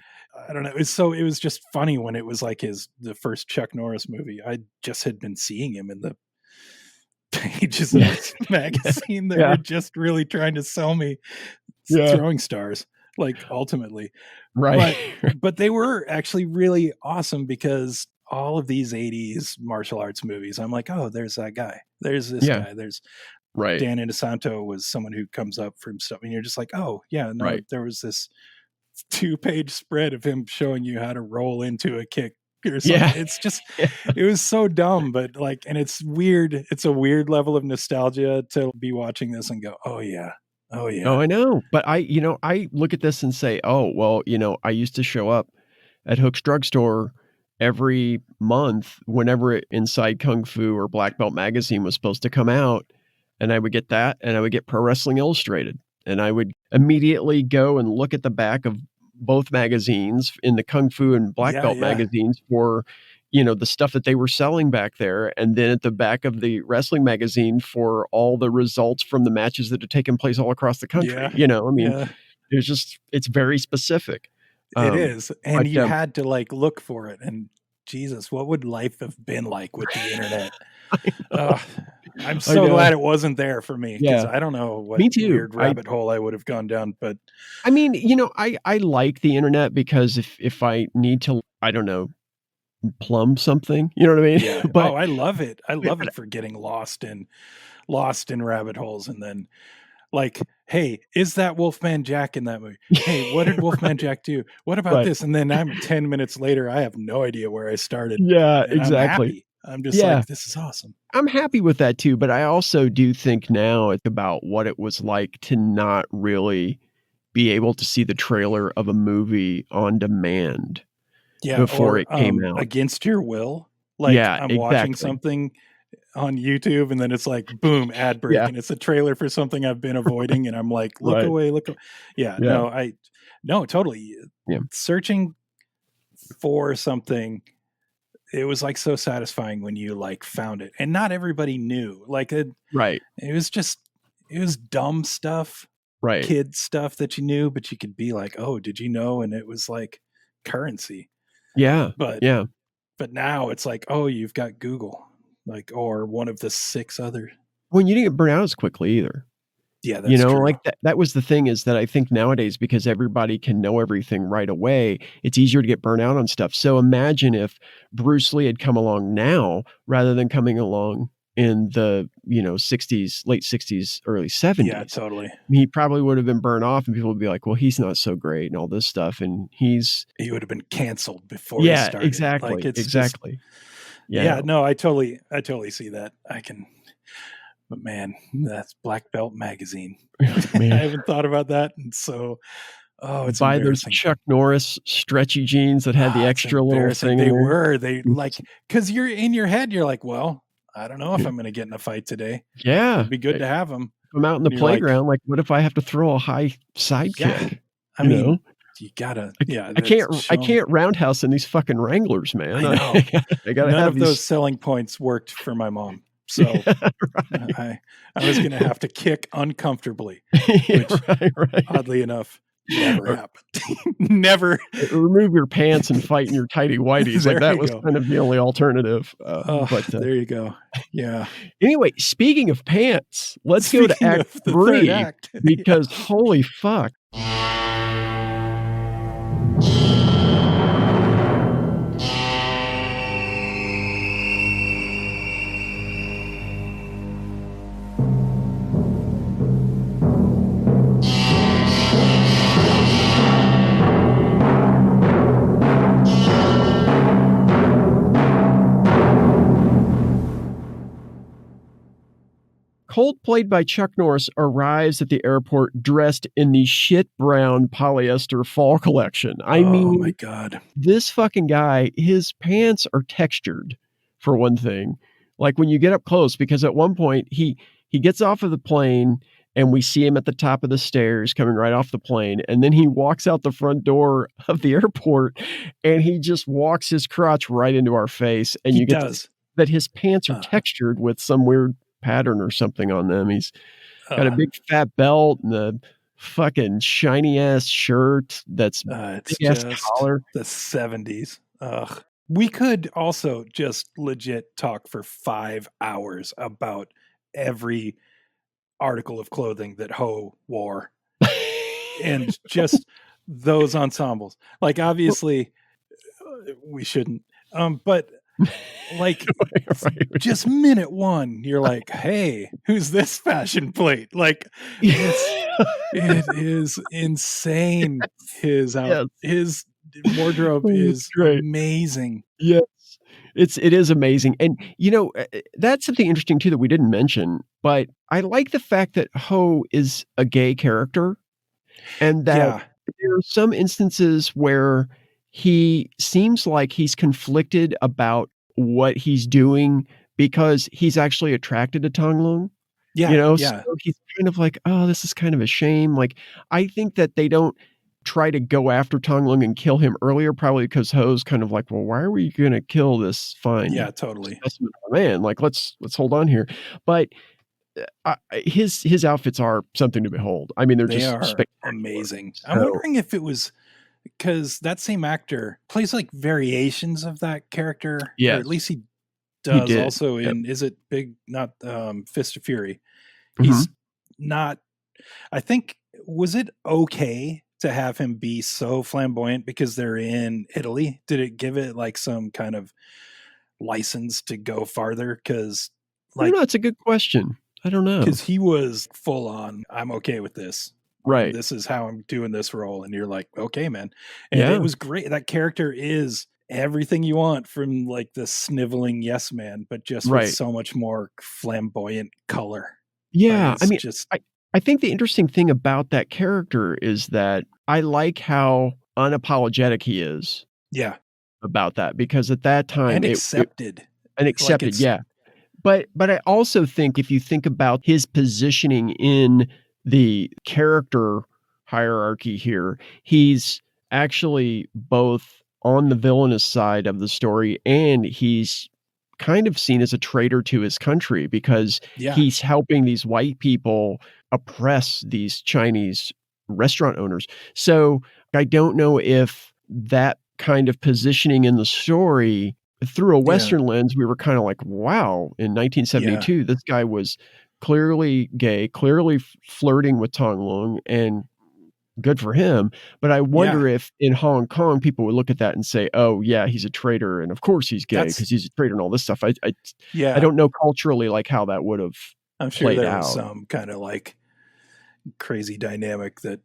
Speaker 8: I don't know. It was just funny when it was like the first Chuck Norris movie. I just had been seeing him in the pages of this magazine that were just really trying to sell me throwing stars, like ultimately.
Speaker 1: Right.
Speaker 8: But they were actually really awesome because all of these 80s martial arts movies, I'm like, oh, there's that guy. There's this guy. There's Dan Inosanto was someone who comes up from stuff. And you're just like, oh, yeah, no, there was this 2-page spread of him showing you how to roll into a kick or something. Yeah. It's just, it was so dumb, but like, and it's weird. It's a weird level of nostalgia to be watching this and go, oh yeah. Oh yeah.
Speaker 1: Oh, I know. But I look at this and say, oh, well, I used to show up at Hook's Drugstore every month whenever Inside Kung Fu or Black Belt Magazine was supposed to come out. And I would get that, and I would get Pro Wrestling Illustrated. And I would immediately go and look at the back of both magazines in the Kung Fu and Black Belt magazines for, the stuff that they were selling back there. And then at the back of the wrestling magazine for all the results from the matches that had taken place all across the country. It's very specific.
Speaker 8: It is. And you had to like look for it. And Jesus, what would life have been like with the internet? I'm so glad it wasn't there for me, because I don't know what weird rabbit hole I would have gone down. But
Speaker 1: I mean, I like the internet because if I need to, I don't know, plumb something, you know what I mean?
Speaker 8: Yeah. But I love it. I love it for getting lost in rabbit holes. And then like, hey, is that Wolfman Jack in that movie? Hey, what did Wolfman Jack do? What about this? And then I'm 10 minutes later, I have no idea where I started.
Speaker 1: Yeah, exactly.
Speaker 8: I'm just like, this is awesome.
Speaker 1: I'm happy with that too, but I also do think now it's about what it was like to not really be able to see the trailer of a movie on demand before it came out.
Speaker 8: Against your will. Like I'm watching something on YouTube and then it's like, boom, ad break. And it's a trailer for something I've been avoiding. And I'm like, look away. Yeah, no, totally.
Speaker 1: Yeah.
Speaker 8: Searching for something, it was like so satisfying when you like found it, and not everybody knew. Like it was dumb stuff, kid stuff that you knew, but you could be like, oh, did you know? And it was like currency. But now it's like, oh, you've got Google, like, or one of the 6 other.
Speaker 1: Well, you didn't get burnt out as quickly either.
Speaker 8: Yeah, that's true.
Speaker 1: Like that was the thing, is that I think nowadays, because everybody can know everything right away, it's easier to get burnt out on stuff. So imagine if Bruce Lee had come along now rather than coming along in the 60s, late 60s, early 70s.
Speaker 8: Yeah, totally.
Speaker 1: He probably would have been burnt off, and people would be like, well, he's not so great and all this stuff, and he
Speaker 8: would have been canceled before he started.
Speaker 1: Exactly.
Speaker 8: Like,
Speaker 1: exactly.
Speaker 8: No, I totally see that. But man, that's Black Belt Magazine. I haven't thought about that. And so, it's
Speaker 1: buy those Chuck Norris stretchy jeans that had the extra little thing.
Speaker 8: They like, because you're in your head, you're like, well, I don't know if I'm going to get in a fight today.
Speaker 1: Yeah.
Speaker 8: It'd be good to have them.
Speaker 1: I'm out in the playground. Like, what if I have to throw a high side kick?
Speaker 8: I mean, you gotta,
Speaker 1: I can't roundhouse in these fucking Wranglers, man.
Speaker 8: I know.
Speaker 1: I gotta
Speaker 8: None
Speaker 1: have
Speaker 8: of those selling points worked for my mom. So I was going to have to kick uncomfortably, which oddly enough, never happened. Never.
Speaker 1: Remove your pants and fight in your tighty whities. Like that was kind of the only alternative. But
Speaker 8: there you go. Yeah.
Speaker 1: Anyway, speaking of pants, let's go to Act 3 because holy fuck. Colt, played by Chuck Norris, arrives at the airport dressed in the shit brown polyester fall collection. I mean,
Speaker 8: my God,
Speaker 1: this fucking guy, his pants are textured for one thing. Like when you get up close, because at one point he gets off of the plane and we see him at the top of the stairs coming right off the plane. And then he walks out the front door of the airport and he just walks his crotch right into our face. And you get that his pants are textured with some weird pattern or something on them. He's got a big fat belt and the fucking shiny ass shirt that's
Speaker 8: It's
Speaker 1: big ass
Speaker 8: just
Speaker 1: collar.
Speaker 8: the 70s. Ugh. We could also just legit talk for 5 hours about every article of clothing that Ho wore and just those ensembles. Like, obviously, we shouldn't. But like, just minute one, you're like, hey, who's this fashion plate? Like, it is insane. His wardrobe is amazing.
Speaker 1: Yes. It is amazing. And that's something interesting too that we didn't mention, but I like the fact that Ho is a gay character and that there are some instances where he seems like he's conflicted about what he's doing because he's actually attracted to Tonglung. So he's kind of like, oh, this is kind of a shame. Like, I think that they don't try to go after Tonglung and kill him earlier, probably because Ho's kind of like, well, why are we going to kill this fine
Speaker 8: totally
Speaker 1: specimen of a man? Like, let's hold on here. But his outfits are something to behold. I mean, they just
Speaker 8: amazing.
Speaker 1: So,
Speaker 8: I'm wondering if it was because that same actor plays like variations of that character, or at least he does also in is it Big not Fist of Fury? He's not. I think was it okay to have him be so flamboyant because they're in Italy? Did it give it like some kind of license to go farther? Because like,
Speaker 1: it's a good question. I don't know.
Speaker 8: Because he was full on, I'm okay with this.
Speaker 1: Right.
Speaker 8: This is how I'm doing this role. And you're like, okay, man. And it was great. That character is everything you want from like the sniveling yes man, but just with so much more flamboyant color.
Speaker 1: Yeah. I mean, I think the interesting thing about that character is that I like how unapologetic he is.
Speaker 8: Yeah.
Speaker 1: About that, because at that time
Speaker 8: and accepted.
Speaker 1: Yeah. But I also think if you think about his positioning in the character hierarchy here, he's actually both on the villainous side of the story and he's kind of seen as a traitor to his country because he's helping these white people oppress these Chinese restaurant owners. So I don't know if that kind of positioning in the story through a Western lens, we were kind of like, wow, in 1972, this guy was clearly gay, clearly flirting with Tonglung, and good for him. But I wonder if in Hong Kong, people would look at that and say, oh, yeah, he's a traitor. And of course he's gay because he's a traitor and all this stuff. I don't know culturally like how that would have
Speaker 8: I'm sure
Speaker 1: played
Speaker 8: there
Speaker 1: out.
Speaker 8: was some kind of like crazy dynamic that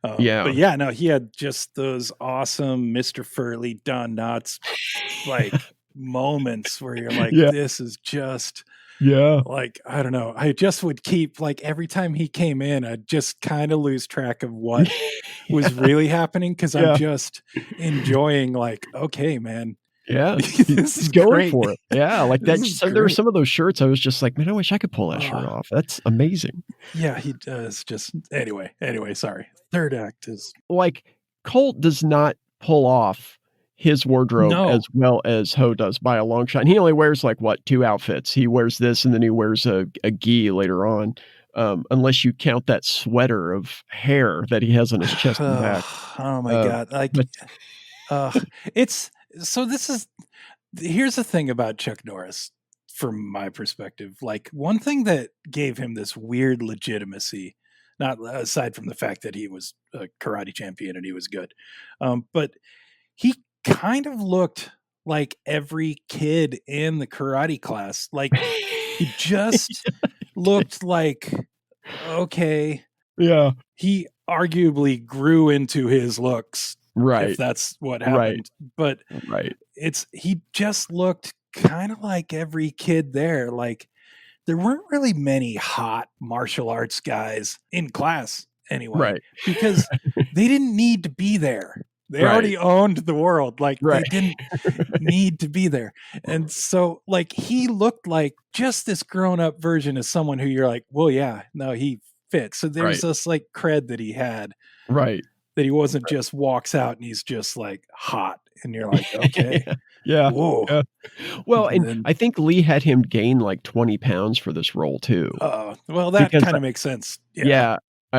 Speaker 8: but yeah, no, he had just those awesome Mr. Furley, Don Knotts like moments where you're like, this is just like, I don't know. I just would keep like every time he came in, I'd just kind of lose track of what was really happening because I'm just enjoying like, okay, man.
Speaker 1: Yeah,
Speaker 8: this is
Speaker 1: going
Speaker 8: great.
Speaker 1: for it. Yeah, like that. There were some of those shirts I was just like, man, I wish I could pull that shirt off. That's amazing.
Speaker 8: Yeah, he does. Just anyway, sorry. Third act is
Speaker 1: like Colt does not pull off his wardrobe as well as Ho does by a long shot. And he only wears like what, 2 outfits. He wears this and then he wears a gi later on. Unless you count that sweater of hair that he has on his chest and back.
Speaker 8: Oh my God. Like it's so here's the thing about Chuck Norris from my perspective. Like one thing that gave him this weird legitimacy, not aside from the fact that he was a karate champion and he was good. But he kind of looked like every kid in the karate class. Like he just looked like, okay.
Speaker 1: Yeah.
Speaker 8: He arguably grew into his looks.
Speaker 1: Right.
Speaker 8: If that's what happened. But he just looked kind of like every kid there. Like there weren't really many hot martial arts guys in class anyway.
Speaker 1: Right.
Speaker 8: Because they didn't need to be there. They already owned the world. Like they didn't need to be there. And so like he looked like just this grown up version of someone who you're like, well, yeah, no, he fits. So there's this like cred that he had.
Speaker 1: Right.
Speaker 8: That he wasn't just walks out and he's just like hot. And you're like, okay.
Speaker 1: Yeah.
Speaker 8: Whoa.
Speaker 1: Yeah. Well, and then, I think Lee had him gain like 20 pounds for this role too.
Speaker 8: Well, that kind of makes sense.
Speaker 1: Yeah.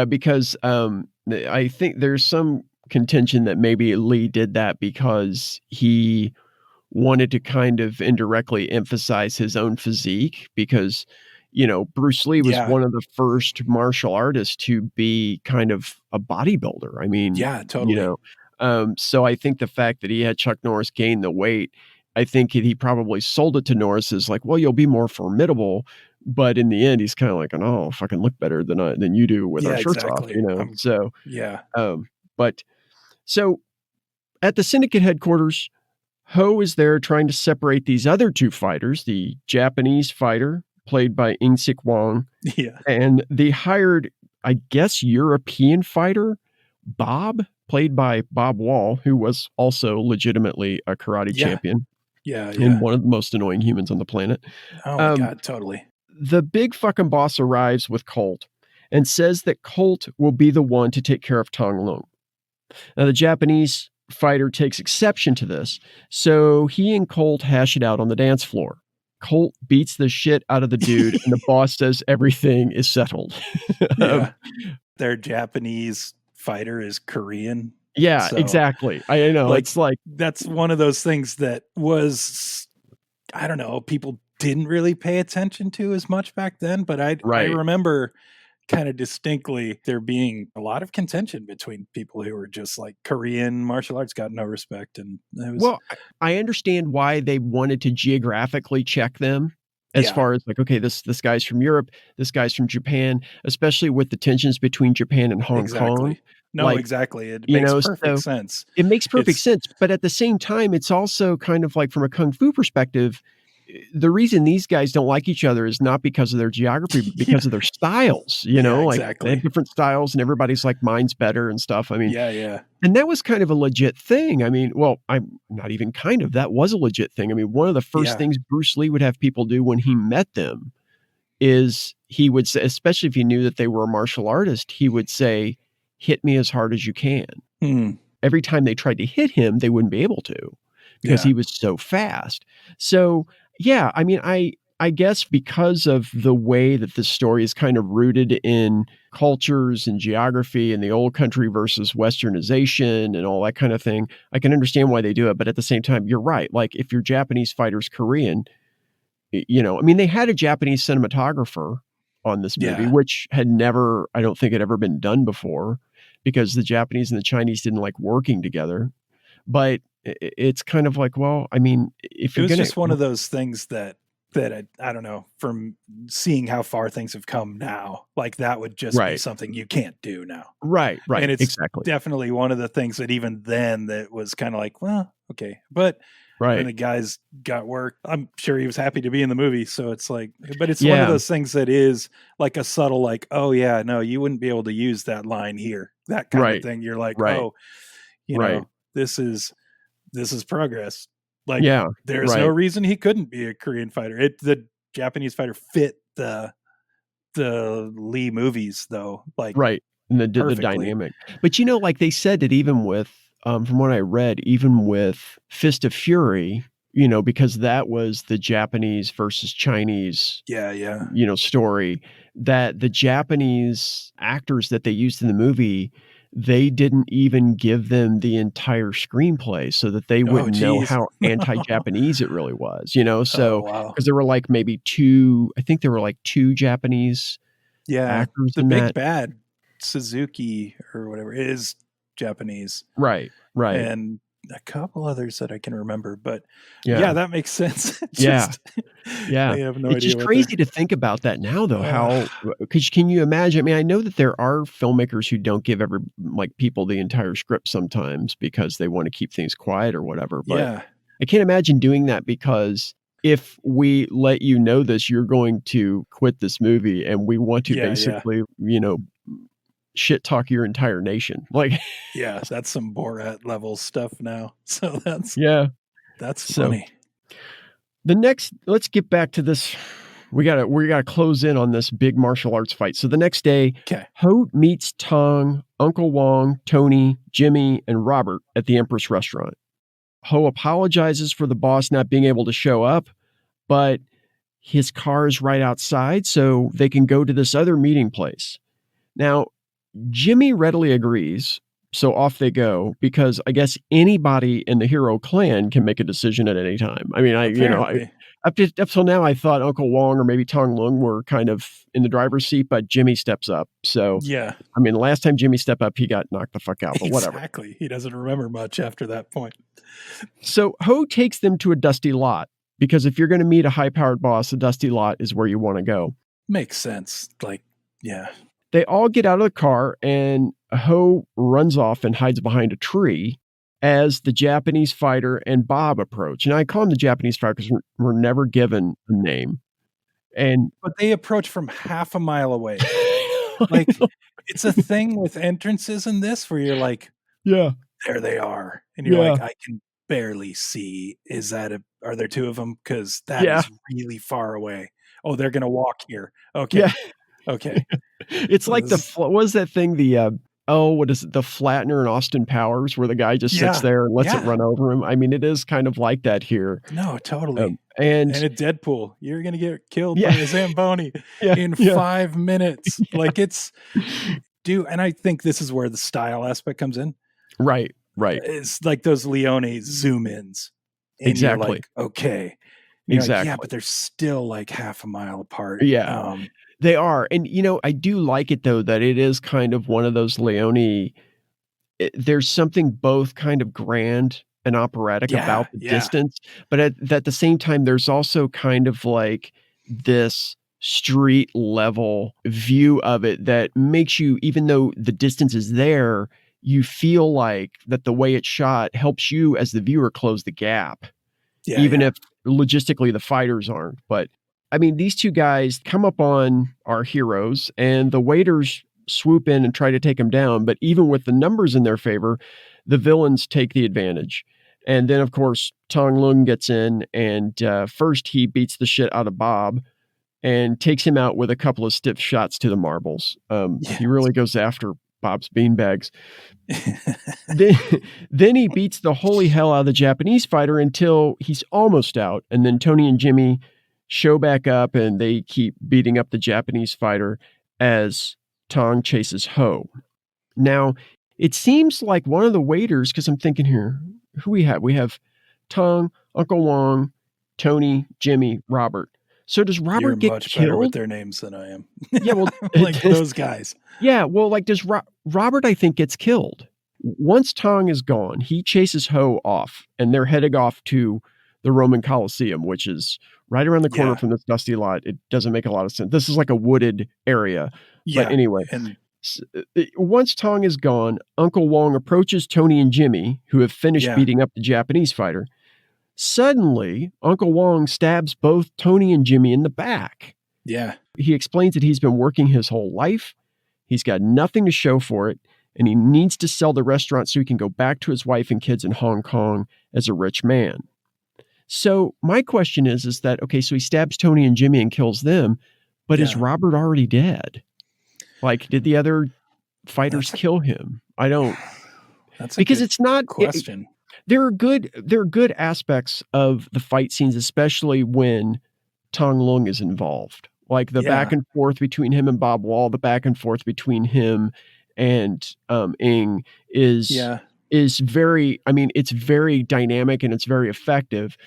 Speaker 1: because I think there's some contention that maybe Lee did that because he wanted to kind of indirectly emphasize his own physique because, Bruce Lee was one of the first martial artists to be kind of a bodybuilder. I mean,
Speaker 8: Yeah, totally.
Speaker 1: So I think the fact that he had Chuck Norris gain the weight, I think he probably sold it to Norris as like, well, you'll be more formidable. But in the end, he's kind of like, oh, if I can look better than you do with our shirts off, So,
Speaker 8: yeah.
Speaker 1: But so at the Syndicate headquarters, Ho is there trying to separate these other two fighters, the Japanese fighter played by In-Sik Wong, and the hired, I guess, European fighter, Bob, played by Bob Wall, who was also legitimately a karate champion. And one of the most annoying humans on the planet.
Speaker 8: Oh my God, totally.
Speaker 1: The big fucking boss arrives with Colt and says that Colt will be the one to take care of Tong Lung. Now, the Japanese fighter takes exception to this, so he and Colt hash it out on the dance floor. Colt beats the shit out of the dude, and the boss says everything is settled.
Speaker 8: Their Japanese fighter is Korean.
Speaker 1: Yeah, so, exactly. I know. It's like...
Speaker 8: That's one of those things that was, I don't know, people didn't really pay attention to as much back then, but I remember kind of distinctly there being a lot of contention between people who were just like Korean martial arts got no respect. And it was...
Speaker 1: Well, I understand why they wanted to geographically check them as far as like, okay, this guy's from Europe, this guy's from Japan, especially with the tensions between Japan and Hong Kong.
Speaker 8: No, exactly. It makes perfect sense.
Speaker 1: It makes perfect sense. But at the same time, it's also kind of like from a Kung Fu perspective, the reason these guys don't like each other is not because of their geography, but because of their styles, like they have different styles and everybody's like, mine's better and stuff. I mean, and that was kind of a legit thing. I mean, well, I'm not even kind of, that was a legit thing. I mean, one of the first things Bruce Lee would have people do when he met them is he would say, especially if he knew that they were a martial artist, he would say, hit me as hard as you can. Every time they tried to hit him, they wouldn't be able to because he was so fast. So, yeah, I mean, I guess because of the way that the story is kind of rooted in cultures and geography and the old country versus westernization and all that kind of thing, I can understand why they do it. But at the same time, you're right. Like if your Japanese fighter's Korean, I mean, they had a Japanese cinematographer on this movie, which had never, I don't think had ever been done before because the Japanese and the Chinese didn't like working together. But it's kind of like, well, I mean, if you're
Speaker 8: just one of those things that I don't know, from seeing how far things have come now, like that would just be something you can't do now.
Speaker 1: Right.
Speaker 8: And it's definitely one of the things that even then that was kind of like, well, okay. But when the guys got work, I'm sure he was happy to be in the movie. So it's like, but it's one of those things that is like a subtle, like, oh yeah, no, you wouldn't be able to use that line here. That kind of thing. You're like, oh, you know, this is progress. Like, there's no reason he couldn't be a Korean fighter. The Japanese fighter fit the Lee movies, though. Like,
Speaker 1: and the dynamic. But like they said that even with, from what I read, even with Fist of Fury, because that was the Japanese versus Chinese, story, that the Japanese actors that they used in the movie, they didn't even give them the entire screenplay so that they wouldn't know how anti-Japanese it really was, so because there were like maybe two Japanese actors.
Speaker 8: The big bad Suzuki or whatever is Japanese.
Speaker 1: Right.
Speaker 8: And a couple others that I can remember, but that makes sense. I have no idea.
Speaker 1: It's just crazy to think about that now, though. How? Because can you imagine? I mean, I know that there are filmmakers who don't give people the entire script sometimes because they want to keep things quiet or whatever. But I can't imagine doing that because if we let you know this, you're going to quit this movie, and we want to basically, shit talk your entire nation. Like,
Speaker 8: that's some Borat level stuff now. So that's
Speaker 1: so
Speaker 8: funny.
Speaker 1: Let's get back to this. We gotta close in on this big martial arts fight. So the next day, Ho meets Tong, Uncle Wong, Tony, Jimmy, and Robert at the Empress restaurant. Ho apologizes for the boss not being able to show up, but his car is right outside, so they can go to this other meeting place. Now, Jimmy readily agrees. So off they go, because I guess anybody in the hero clan can make a decision at any time. I mean, up till now, I thought Uncle Wong or maybe Tong Lung were kind of in the driver's seat, but Jimmy steps up. So,
Speaker 8: yeah.
Speaker 1: I mean, the last time Jimmy stepped up, he got knocked the fuck out, but whatever.
Speaker 8: Exactly. He doesn't remember much after that point.
Speaker 1: So Ho takes them to a dusty lot, because if you're going to meet a high-powered boss, a dusty lot is where you want to go.
Speaker 8: Makes sense. Like, yeah.
Speaker 1: They all get out of the car, and Ho runs off and hides behind a tree as the Japanese fighter and Bob approach. And I call them the Japanese fighter because we're never given a name.
Speaker 8: But they approach from half a mile away. Like, it's a thing with entrances in this where you're like,
Speaker 1: yeah,
Speaker 8: there they are. And you're like, I can barely see. Are there two of them? Because that is really far away. Oh, they're going to walk here. Okay.
Speaker 1: Yeah.
Speaker 8: Okay.
Speaker 1: It's like what was that thing? What is it? The Flatner and Austin Powers, where the guy just sits there and lets it run over him. I mean, it is kind of like that here.
Speaker 8: No, totally.
Speaker 1: And
Speaker 8: a Deadpool, you're going to get killed by a Zamboni in 5 minutes. Like and I think this is where the style aspect comes in.
Speaker 1: Right.
Speaker 8: It's like those Leone zoom ins.
Speaker 1: Exactly.
Speaker 8: You're like, okay.
Speaker 1: Exactly.
Speaker 8: Like, but they're still like half a mile apart.
Speaker 1: Yeah. They are. And, I do like it, though, that it is kind of one of those Leone. There's something both kind of grand and operatic about the distance. But at the same time, there's also kind of like this street level view of it that makes you, even though the distance is there, you feel like that the way it's shot helps you as the viewer close the gap. Even if logistically the fighters aren't. But I mean, these two guys come up on our heroes, and the waiters swoop in and try to take them down. But even with the numbers in their favor, the villains take the advantage. And then, of course, Tong Lung gets in, and first he beats the shit out of Bob and takes him out with a couple of stiff shots to the marbles. He really goes after Bob's beanbags. then he beats the holy hell out of the Japanese fighter until he's almost out. And then Tony and Jimmy show back up, and they keep beating up the Japanese fighter as Tong chases Ho. Now, it seems like one of the waiters, because I'm thinking here, who we have? We have Tong, Uncle Wong, Tony, Jimmy, Robert. So does Robert get
Speaker 8: much
Speaker 1: killed?
Speaker 8: Better with their names than I am.
Speaker 1: Yeah, well,
Speaker 8: like those guys.
Speaker 1: Yeah, well, like does Robert? I think gets killed once Tong is gone. He chases Ho off, and they're heading off to the Roman Colosseum, which is right around the corner from this dusty lot. It doesn't make a lot of sense. This is like a wooded area. Yeah. But anyway, once Tong is gone, Uncle Wong approaches Tony and Jimmy, who have finished beating up the Japanese fighter. Suddenly, Uncle Wong stabs both Tony and Jimmy in the back.
Speaker 8: Yeah.
Speaker 1: He explains that he's been working his whole life. He's got nothing to show for it, and he needs to sell the restaurant so he can go back to his wife and kids in Hong Kong as a rich man. So my question is that, okay, so he stabs Tony and Jimmy and kills them, but is Robert already dead? Like, did the other fighters kill him? I don't.
Speaker 8: That's
Speaker 1: because it's not
Speaker 8: question.
Speaker 1: There are good aspects of the fight scenes, especially when Tong Lung is involved. Like the back and forth between him and Bob Wall, the back and forth between him and Ing is very, I mean, it's very dynamic and it's very effective.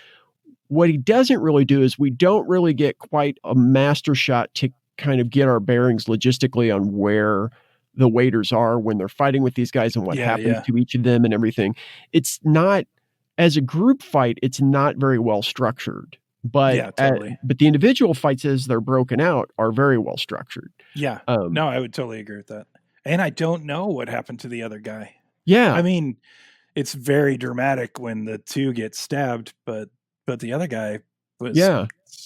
Speaker 1: What he doesn't really do is we don't really get quite a master shot to kind of get our bearings logistically on where the waiters are when they're fighting with these guys and what happens to each of them and everything. It's not, as a group fight, it's not very well structured. But but the individual fights as they're broken out are very well structured.
Speaker 8: Yeah. No, I would totally agree with that. And I don't know what happened to the other guy.
Speaker 1: Yeah.
Speaker 8: I mean, it's very dramatic when the two get stabbed, but the other guy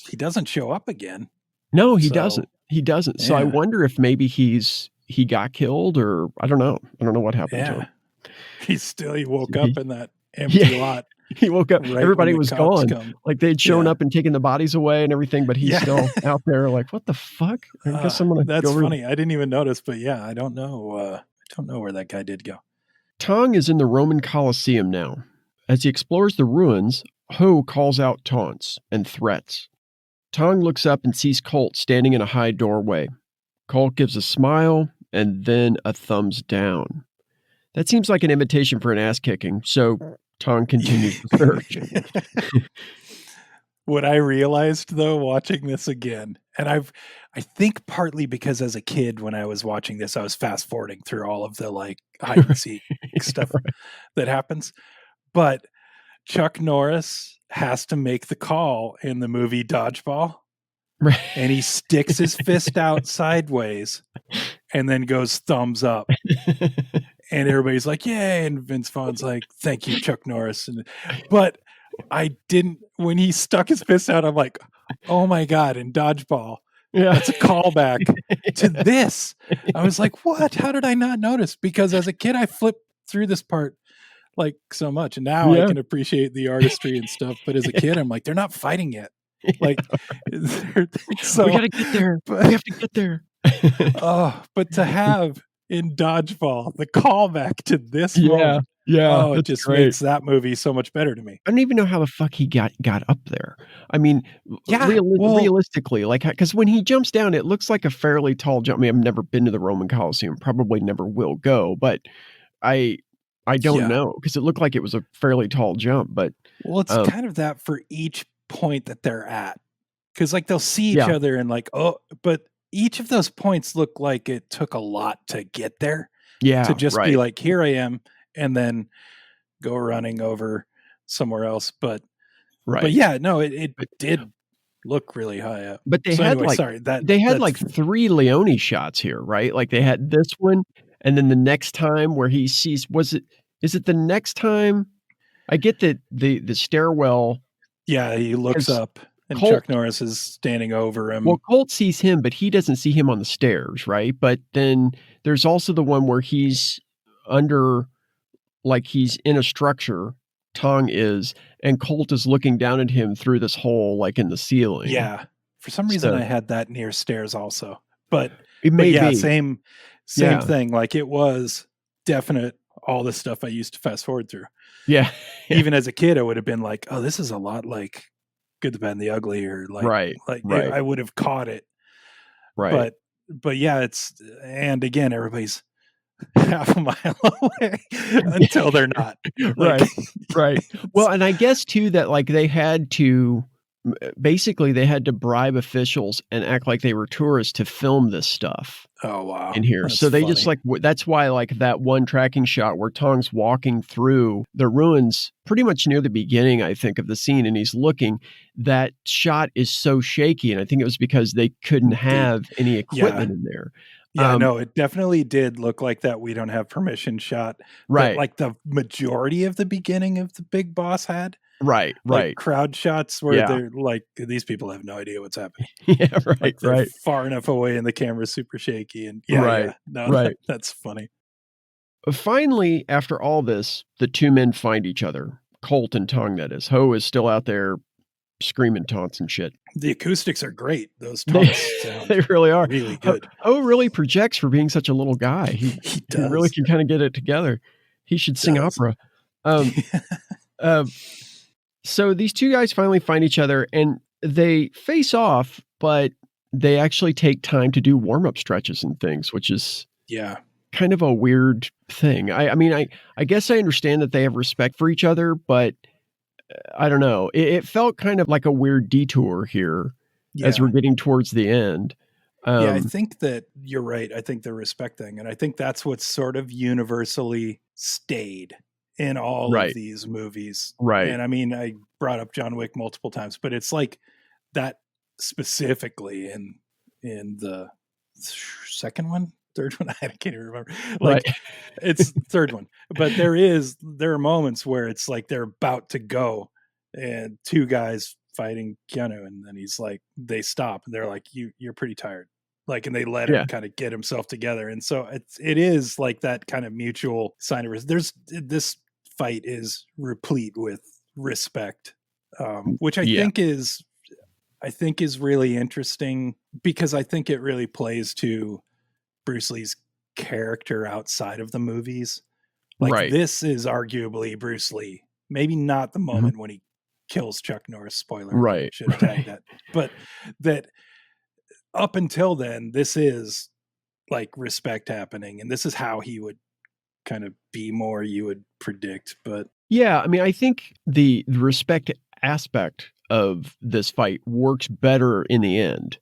Speaker 8: he doesn't show up again.
Speaker 1: No, he doesn't. He doesn't. So I wonder if maybe he got killed, or I don't know. I don't know what happened to him.
Speaker 8: He woke up in that empty lot.
Speaker 1: He woke up. Right, everybody was gone. Like they'd shown up and taken the bodies away and everything, but he's still out there. Like, what the fuck? I guess I'm gonna.
Speaker 8: That's funny. I didn't even notice, but I don't know. I don't know where that guy did go.
Speaker 1: Tong is in the Roman Colosseum now. As he explores the ruins, Ho calls out taunts and threats. Tong looks up and sees Colt standing in a high doorway. Colt gives a smile and then a thumbs down. That seems like an invitation for an ass kicking. So Tong continues the search.
Speaker 8: What I realized though, watching this again, and I think partly because as a kid when I was watching this, I was fast forwarding through all of the like hide and seek stuff that happens. But Chuck Norris has to make the call in the movie Dodgeball.
Speaker 1: Right.
Speaker 8: And he sticks his fist out sideways and then goes thumbs up. And everybody's like, yay. And Vince Vaughn's like, thank you, Chuck Norris. But I didn't, when he stuck his fist out, I'm like, oh my God, in Dodgeball.
Speaker 1: Yeah.
Speaker 8: That's a callback to this. I was like, what? How did I not notice? Because as a kid, I flipped through this part like so much. And now I can appreciate the artistry and stuff. But as a kid, I'm like, they're not fighting yet. Like, so
Speaker 1: we gotta get there. We have to get there.
Speaker 8: But to have in Dodgeball the callback to this moment, it just makes that movie so much better to me.
Speaker 1: I don't even know how the fuck he got up there. I mean, realistically, like, because when he jumps down, it looks like a fairly tall jump. I mean, I've never been to the Roman Coliseum, probably never will go, but I don't know, because it looked like it was a fairly tall jump. But
Speaker 8: it's kind of that for each point that they're at, because like they'll see each other and like, but each of those points look like it took a lot to get there. To just be like, here I am, and then go running over somewhere else. But yeah, no, it did look really high up.
Speaker 1: But they had like 3 Leone shots here, right? Like they had this one, and then the next time where he sees, is it the next time? I get that the stairwell.
Speaker 8: Yeah, he looks up and Chuck Norris is standing over him.
Speaker 1: Well, Colt sees him, but he doesn't see him on the stairs, right? But then there's also the one where he's under, like he's in a structure, Tong is, and Colt is looking down at him through this hole, like in the ceiling.
Speaker 8: Yeah. For some reason, I had that near stairs also. But
Speaker 1: it may be.
Speaker 8: Same thing. Like it was definite, all the stuff I used to fast forward through.
Speaker 1: Yeah.
Speaker 8: Even as a kid, I would have been like, oh, this is a lot like Good, the Bad, and the Ugly, or like, I would have caught it.
Speaker 1: Right.
Speaker 8: But yeah, and again, everybody's half a mile away until they're not.
Speaker 1: Right. Well, and I guess too that like they had to bribe officials and act like they were tourists to film this stuff.
Speaker 8: Oh wow!
Speaker 1: In here, so they just like that's why like that one tracking shot where Tong's walking through the ruins, pretty much near the beginning, I think, of the scene, and he's looking. That shot is so shaky, and I think it was because they couldn't have any equipment in there.
Speaker 8: Yeah, no, it definitely did look like that. We don't have permission shot,
Speaker 1: right?
Speaker 8: Like the majority of the beginning of the Big Boss had.
Speaker 1: Right.
Speaker 8: Like crowd shots where they're like, these people have no idea what's happening.
Speaker 1: Yeah, right,
Speaker 8: like they're far enough away and the camera's super shaky. And that's funny.
Speaker 1: Finally, after all this, the two men find each other. Colt and Tong, that is. Ho is still out there screaming taunts and shit.
Speaker 8: The acoustics are great. Those taunts sound
Speaker 1: they really are.
Speaker 8: Really good.
Speaker 1: Ho really projects for being such a little guy. He really can kind of get it together. He should sing opera. So these two guys finally find each other and they face off, but they actually take time to do warm-up stretches and things, which is kind of a weird thing. I mean, I guess I understand that they have respect for each other, but I don't know. It felt kind of like a weird detour here as we're getting towards the end.
Speaker 8: I think that you're right. I think the respect thing, and I think that's what's sort of universally stayed in all of these movies.
Speaker 1: Right.
Speaker 8: And I mean, I brought up John Wick multiple times, but it's like that specifically in the second one, third one, I can't even remember. Like it's third one. But there are moments where it's like they're about to go and two guys fighting Keanu, and then he's like, they stop and they're like, you're pretty tired. Like, and they let him kind of get himself together. And so it is like that kind of mutual sign of this fight is replete with respect, which I think is really interesting, because I think it really plays to Bruce Lee's character outside of the movies. Like this is arguably Bruce Lee, maybe not the moment when he kills Chuck Norris, spoiler, should have tagged that, but that up until then, this is like respect happening, and this is how he would kind of be more, you would predict. But
Speaker 1: Yeah, I mean, I think the respect aspect of this fight works better in the end.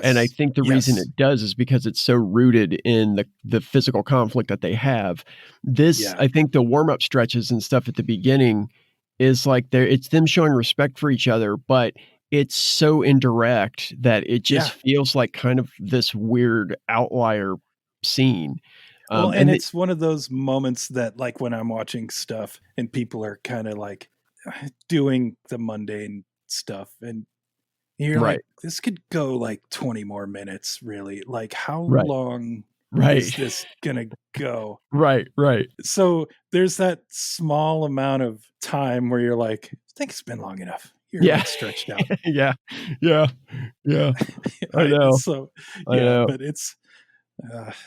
Speaker 1: And I
Speaker 8: yes,
Speaker 1: think the reason
Speaker 8: yes,
Speaker 1: it does is because it's so rooted in the physical conflict that they have. This,
Speaker 8: yeah,
Speaker 1: I think the warm-up stretches and stuff at the beginning is like it's them showing respect for each other, but it's so indirect that it just
Speaker 8: yeah.
Speaker 1: feels like kind of this weird outlier scene.
Speaker 8: Well, and
Speaker 1: And the
Speaker 8: it's one of those moments that, like, when I'm watching stuff and people are kind of like doing the mundane stuff, and you're
Speaker 1: right,
Speaker 8: like, this could go like 20 more minutes, really. Like, how
Speaker 1: right,
Speaker 8: long is
Speaker 1: right,
Speaker 8: this gonna go?
Speaker 1: right, right.
Speaker 8: So there's that small amount of time where you're like, I think it's been long enough. You're
Speaker 1: Yeah.
Speaker 8: like stretched out.
Speaker 1: Yeah. Yeah. Yeah. I know.
Speaker 8: So
Speaker 1: I
Speaker 8: yeah,
Speaker 1: know.
Speaker 8: but it's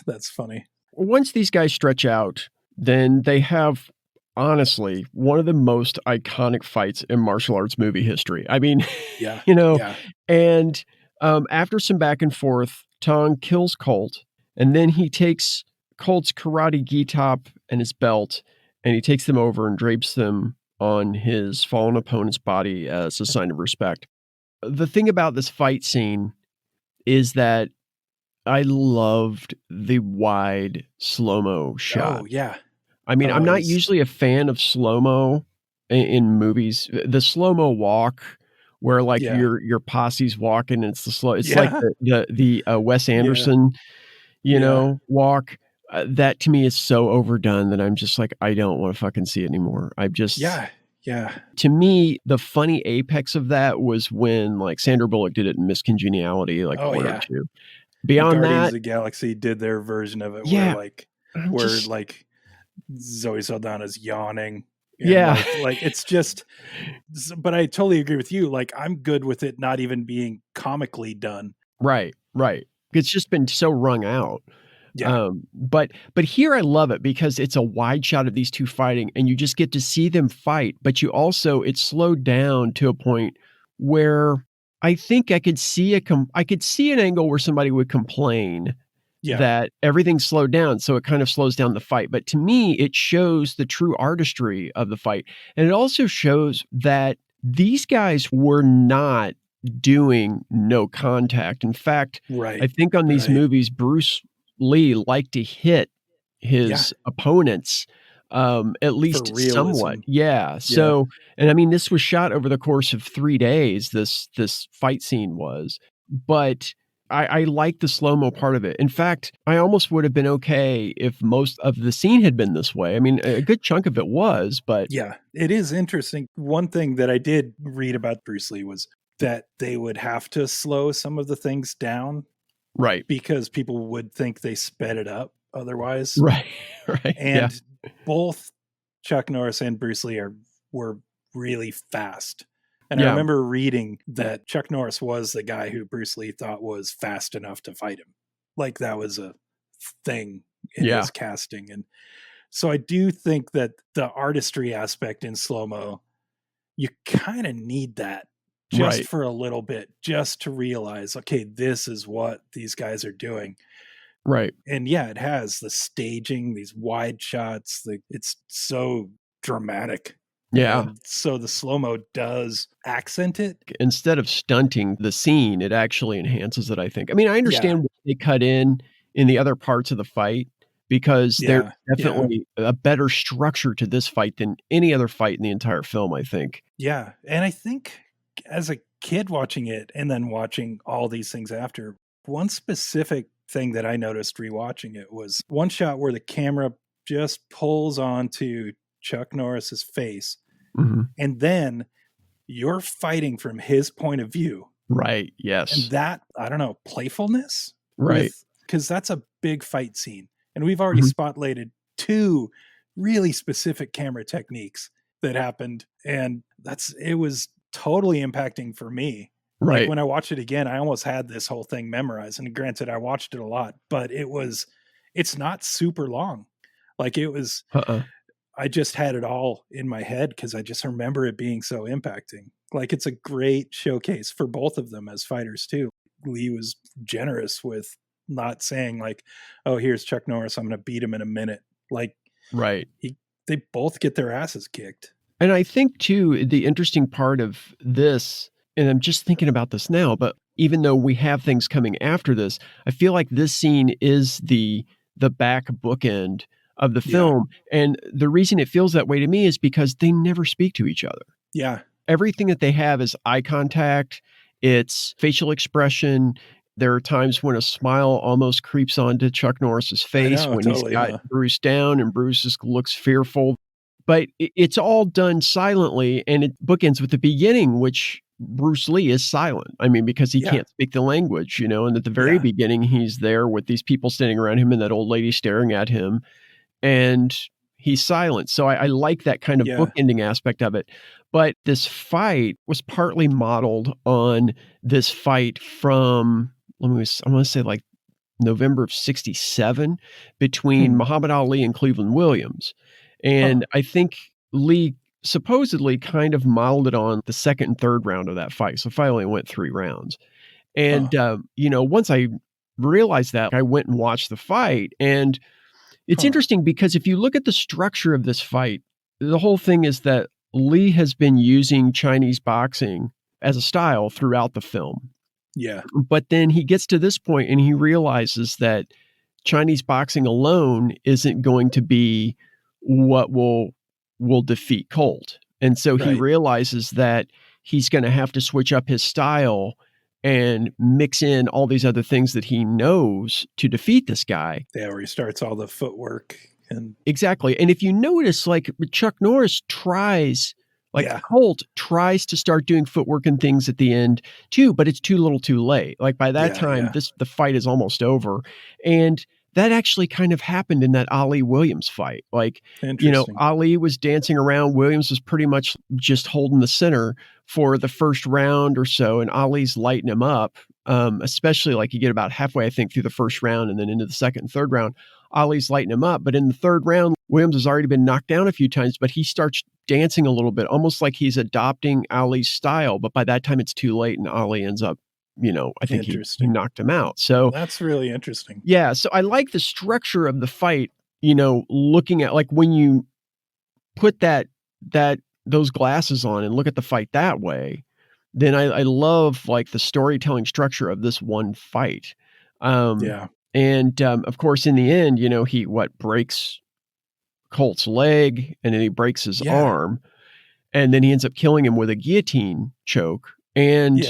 Speaker 8: that's funny.
Speaker 1: Once these guys stretch out, then they have honestly one of the most iconic fights in martial arts movie history. I mean,
Speaker 8: Yeah,
Speaker 1: you know,
Speaker 8: yeah,
Speaker 1: and after some back and forth, Tong kills Colt, and then he takes Colt's karate gi top and his belt, and he takes them over and drapes them on his fallen opponent's body as a sign of respect. The thing about this fight scene is that I loved the wide slow-mo shot.
Speaker 8: oh yeah.
Speaker 1: I mean, I'm
Speaker 8: It
Speaker 1: not
Speaker 8: was
Speaker 1: usually a fan of slow-mo in movies. The slow-mo walk where, like,
Speaker 8: yeah,
Speaker 1: your posse's walking and it's like
Speaker 8: yeah,
Speaker 1: the Wes
Speaker 8: yeah,
Speaker 1: Anderson,
Speaker 8: yeah,
Speaker 1: walk. That to me is so overdone that I'm just like, I don't wanna fucking see it anymore. I just
Speaker 8: yeah, yeah.
Speaker 1: To me, the funny apex of that was when, like, Sandra Bullock did it in Miss Congeniality, like,
Speaker 8: Oh
Speaker 1: 1 or
Speaker 8: yeah.
Speaker 1: 2.
Speaker 8: And
Speaker 1: Beyond
Speaker 8: Guardians of
Speaker 1: that,
Speaker 8: the Galaxy did their version of it
Speaker 1: yeah, I'm
Speaker 8: where
Speaker 1: just
Speaker 8: like Zoe Saldana's yawning and
Speaker 1: yeah.
Speaker 8: like it's just but I totally agree with you. Like, I'm good with it not even being comically done.
Speaker 1: Right, right. It's just been so wrung out.
Speaker 8: Yeah.
Speaker 1: But here I love it because it's a wide shot of these 2 fighting, and you just get to see them fight, but you also it's slowed down to a point where I think I could see an angle where somebody would complain
Speaker 8: Yeah.
Speaker 1: that everything's slowed down, so it kind of slows down the fight, but to me, it shows the true artistry of the fight, and it also shows that these guys were not doing no contact. In fact, I
Speaker 8: Right.
Speaker 1: think on these
Speaker 8: Right.
Speaker 1: movies, Bruce Lee liked to hit
Speaker 8: Yeah.
Speaker 1: his opponents, at
Speaker 8: For
Speaker 1: least somewhat.
Speaker 8: realism.
Speaker 1: Yeah,
Speaker 8: Yeah.
Speaker 1: so and I mean, this was shot over the course of 3 days, this fight scene was, but I like the slow-mo part of it. In fact, I almost would have been okay if most of the scene had been this way. I mean, a good chunk of it was, but
Speaker 8: Yeah. It is interesting. One thing that I did read about Bruce Lee was that they would have to slow some of the things down
Speaker 1: right.
Speaker 8: because people would think they sped it up otherwise.
Speaker 1: Right, right, yeah,
Speaker 8: And both Chuck Norris and Bruce Lee were really fast. And I
Speaker 1: yeah,
Speaker 8: remember reading that Chuck Norris was the guy who Bruce Lee thought was fast enough to fight him. Like that was a thing in
Speaker 1: yeah,
Speaker 8: his casting. And so I do think that the artistry aspect in slow-mo, you kind of need that just
Speaker 1: right,
Speaker 8: for a little bit, just to realize, okay, this is what these guys are doing.
Speaker 1: right,
Speaker 8: And yeah, it has the staging, these wide shots, it's so dramatic.
Speaker 1: yeah.
Speaker 8: And so the slow-mo does accent it.
Speaker 1: Instead of stunting the scene, it actually enhances it, I think. I mean, I
Speaker 8: Yeah.
Speaker 1: understand why they cut in the other parts of the fight because there's
Speaker 8: Yeah. Yeah.
Speaker 1: definitely a better structure to this fight than any other fight in the entire film, I think.
Speaker 8: Yeah. And I think as a kid watching it and then watching all these things after, one specific thing that I noticed rewatching it was one shot where the camera just pulls onto Chuck Norris's face,
Speaker 1: Mhm.
Speaker 8: and then you're fighting from his point of view.
Speaker 1: Right,
Speaker 8: And
Speaker 1: yes.
Speaker 8: that, I don't know, playfulness
Speaker 1: Right.
Speaker 8: because that's a big fight scene. And we've already
Speaker 1: Mhm.
Speaker 8: spotlighted 2 really specific camera techniques that happened. And it was totally impacting for me. Like
Speaker 1: Right.
Speaker 8: when I watched it again, I almost had this whole thing memorized. And granted, I watched it a lot, but it's not super long. Like
Speaker 1: Uh-uh.
Speaker 8: I just had it all in my head because I just remember it being so impacting. Like it's a great showcase for both of them as fighters too. Lee was generous with not saying like, oh, here's Chuck Norris, I'm going to beat him in a minute. Like,
Speaker 1: Right.
Speaker 8: they both get their asses kicked.
Speaker 1: And I think, too, the interesting part of this, and I'm just thinking about this now, but even though we have things coming after this, I feel like this scene is the back bookend of the film. And the reason it feels that way to me is because they never speak to each other.
Speaker 8: Yeah.
Speaker 1: Everything that they have is eye contact, it's facial expression. There are times when a smile almost creeps onto Chuck Norris's face when
Speaker 8: totally,
Speaker 1: he's got Bruce down and Bruce just looks fearful. But it's all done silently, and it bookends with the beginning, which Bruce Lee is silent. I mean, because he can't speak the language, and at the very beginning, he's there with these people standing around him and that old lady staring at him, and he's silent. So I like that kind of bookending aspect of it. But this fight was partly modeled on this fight from, I want to say like November of 1967 between Muhammad Ali and Cleveland Williams. And I think Lee supposedly kind of modeled it on the second and third round of that fight. So the fight only went 3 rounds. And, once I realized that, I went and watched the fight. And it's interesting because if you look at the structure of this fight, the whole thing is that Lee has been using Chinese boxing as a style throughout the film.
Speaker 8: Yeah.
Speaker 1: But then he gets to this point and he realizes that Chinese boxing alone isn't going to be what will defeat Colt. And so he realizes that he's going to have to switch up his style and mix in all these other things that he knows to defeat this guy.
Speaker 8: Yeah, where he starts all the footwork. And
Speaker 1: exactly. And if you notice, like Chuck Norris tries, Colt tries to start doing footwork and things at the end too, but it's too little too late. Like by that time, the fight is almost over. And that actually kind of happened in that Ali Williams fight. Like, Ali was dancing around. Williams was pretty much just holding the center for the first round or so. And Ali's lighting him up, especially like you get about halfway, I think, through the first round and then into the second and third round. Ali's lighting him up. But in the third round, Williams has already been knocked down a few times, but he starts dancing a little bit, almost like he's adopting Ali's style. But by that time, it's too late and Ali ends up, I think he knocked him out. So
Speaker 8: that's really interesting.
Speaker 1: Yeah. So I like the structure of the fight, looking at like when you put those glasses on and look at the fight that way, then I love like the storytelling structure of this one fight. And of course, in the end, he breaks Colt's leg and then he breaks his arm and then he ends up killing him with a guillotine choke. And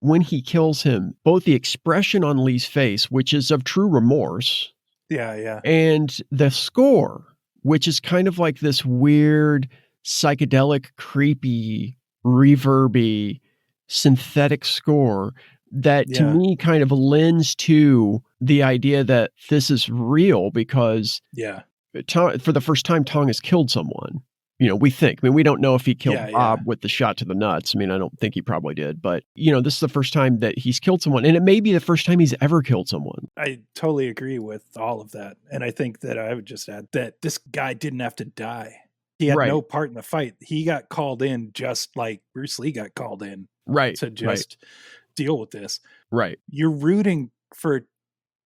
Speaker 1: when he kills him, both the expression on Lee's face, which is of true remorse, and the score, which is kind of like this weird, psychedelic, creepy, reverby, synthetic score that to me kind of lends to the idea that this is real because for the first time, Tong has killed someone. We think. I mean, we don't know if he killed Bob with the shot to the nuts. I mean, I don't think he probably did. But, this is the first time that he's killed someone. And it may be the first time he's ever killed someone.
Speaker 8: I totally agree with all of that. And I think that I would just add that this guy didn't have to die. He had no part in the fight. He got called in just like Bruce Lee got called in to just deal with this.
Speaker 1: Right.
Speaker 8: You're rooting for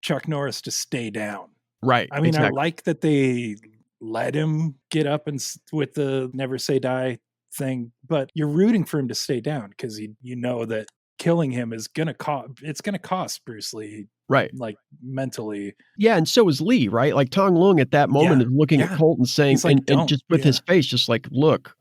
Speaker 8: Chuck Norris to stay down.
Speaker 1: Right.
Speaker 8: I mean, I like that they let him get up and with the never say die thing, but you're rooting for him to stay down because you know that killing him is gonna cost Bruce Lee, like mentally.
Speaker 1: Yeah, and so is Lee, right? Like Tong Lung at that moment is looking at Colt and saying, like, and just with his face, just like, look,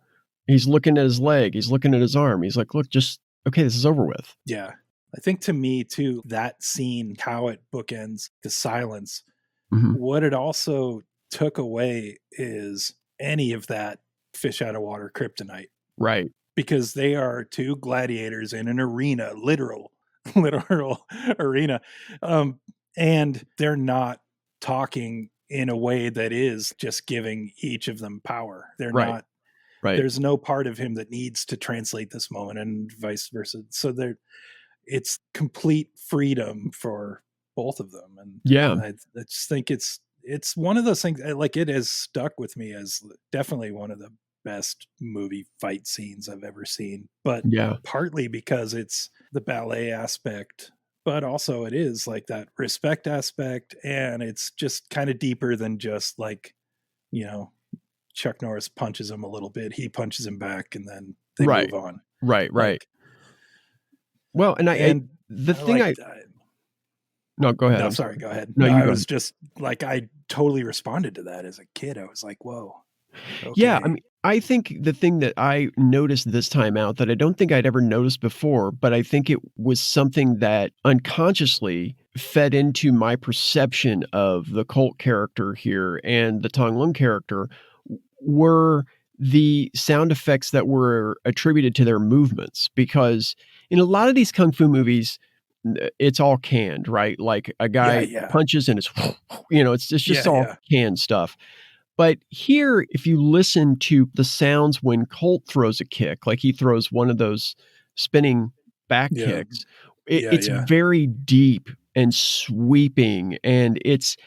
Speaker 1: he's looking at his leg, he's looking at his arm, he's like, look, just okay, this is over with.
Speaker 8: Yeah, I think to me too, that scene, how it bookends the silence, what it also took away is any of that fish out of water kryptonite.
Speaker 1: Right.
Speaker 8: Because they are two gladiators in an arena, literal arena. And they're not talking in a way that is just giving each of them power. They're not, there's no part of him that needs to translate this moment and vice versa. So it's complete freedom for both of them. And I just think it's one of those things, like it has stuck with me as definitely one of the best movie fight scenes I've ever seen, but partly because it's the ballet aspect but also it is like that respect aspect, and it's just kind of deeper than just like, Chuck Norris punches him a little bit, he punches him back, and then they
Speaker 1: Right.
Speaker 8: move on.
Speaker 1: Right.
Speaker 8: Like,
Speaker 1: well, and no, go ahead.
Speaker 8: No,
Speaker 1: I'm
Speaker 8: sorry, go ahead.
Speaker 1: No,
Speaker 8: I was just like, I totally responded to that as a kid. I was like, whoa. Okay.
Speaker 1: Yeah, I mean, I think the thing that I noticed this time out that I don't think I'd ever noticed before, but I think it was something that unconsciously fed into my perception of the Colt character here and the Tong Lung character were the sound effects that were attributed to their movements. Because in a lot of these Kung Fu movies, it's all canned, right? Like a guy punches and it's, it's just all canned stuff. But here, if you listen to the sounds when Colt throws a kick, like he throws one of those spinning back kicks, it's very deep and sweeping, and it's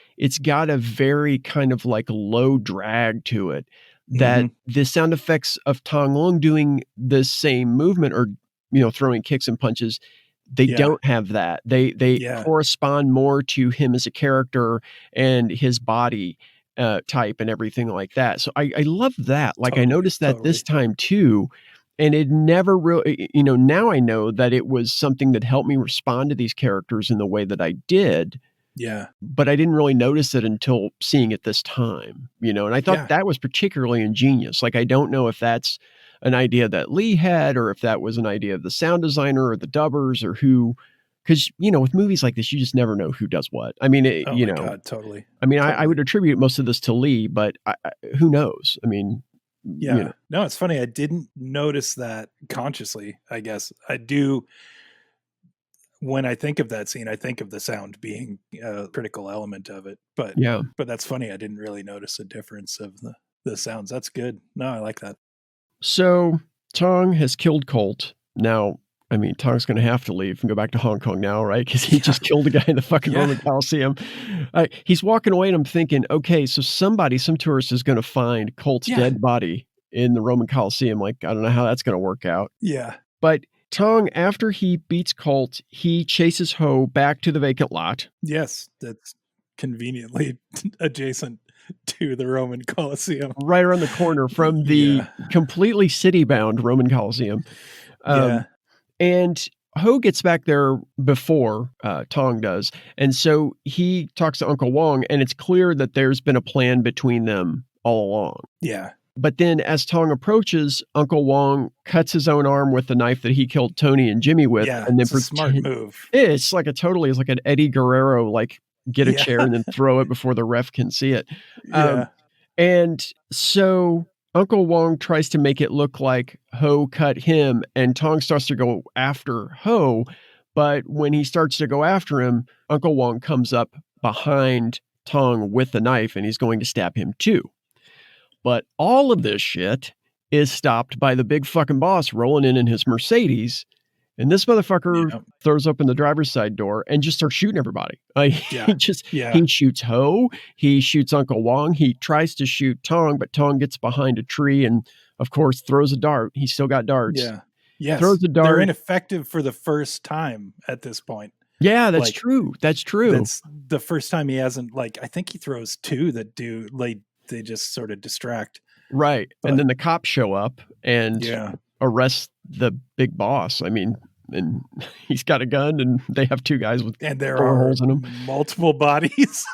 Speaker 1: got a very kind of like low drag to it that the sound effects of Tong Lung doing the same movement or, throwing kicks and punches, they don't have that. They correspond more to him as a character and his body type and everything like that. So I love that. Like I noticed that this time too, and it never really, now I know that it was something that helped me respond to these characters in the way that I did.
Speaker 8: Yeah.
Speaker 1: But I didn't really notice it until seeing it this time, and I thought that was particularly ingenious. Like, I don't know if that's an idea that Lee had, or if that was an idea of the sound designer or the dubbers or who, because, with movies like this, you just never know who does what. I mean,
Speaker 8: God, totally.
Speaker 1: I mean, I would attribute most of this to Lee, but who knows? I mean,
Speaker 8: no, it's funny. I didn't notice that consciously, I guess. I do. When I think of that scene, I think of the sound being a critical element of it. But that's funny. I didn't really notice a difference of the sounds. That's good. No, I like that.
Speaker 1: So Tong has killed Colt. Now, I mean, Tong's going to have to leave and go back to Hong Kong now, right? Because he just killed a guy in the fucking Roman Coliseum. He's walking away and I'm thinking, okay, so some tourist is going to find Colt's dead body in the Roman Coliseum. Like, I don't know how that's going to work out.
Speaker 8: Yeah.
Speaker 1: But Tong, after he beats Colt, he chases Ho back to the vacant lot.
Speaker 8: Yes, that's conveniently adjacent to the Roman Coliseum.
Speaker 1: Right around the corner from the completely city-bound Roman Coliseum. And Ho gets back there before Tong does. And so he talks to Uncle Wong, and it's clear that there's been a plan between them all along.
Speaker 8: Yeah.
Speaker 1: But then as Tong approaches, Uncle Wong cuts his own arm with the knife that he killed Tony and Jimmy with.
Speaker 8: Yeah,
Speaker 1: and then
Speaker 8: it's a smart move.
Speaker 1: It's like it's like an Eddie Guerrero, like get a chair and then throw it before the ref can see it. And so Uncle Wong tries to make it look like Ho cut him, and Tong starts to go after Ho. But when he starts to go after him, Uncle Wong comes up behind Tong with the knife, and he's going to stab him too. But all of this shit is stopped by the big fucking boss rolling in his Mercedes. And this motherfucker throws open the driver's side door and just starts shooting everybody. He shoots Ho. He shoots Uncle Wong. He tries to shoot Tong, but Tong gets behind a tree and, of course, throws a dart. He's still got darts.
Speaker 8: Yeah. Yes.
Speaker 1: Throws a dart.
Speaker 8: They're ineffective for the first time at this point.
Speaker 1: Yeah, that's true. That's true.
Speaker 8: That's the first time he hasn't, I think he throws two that do, they just sort of distract.
Speaker 1: Right. And then the cops show up and arrest the big boss. I mean, and he's got a gun and they have two guys with holes in them.
Speaker 8: Multiple bodies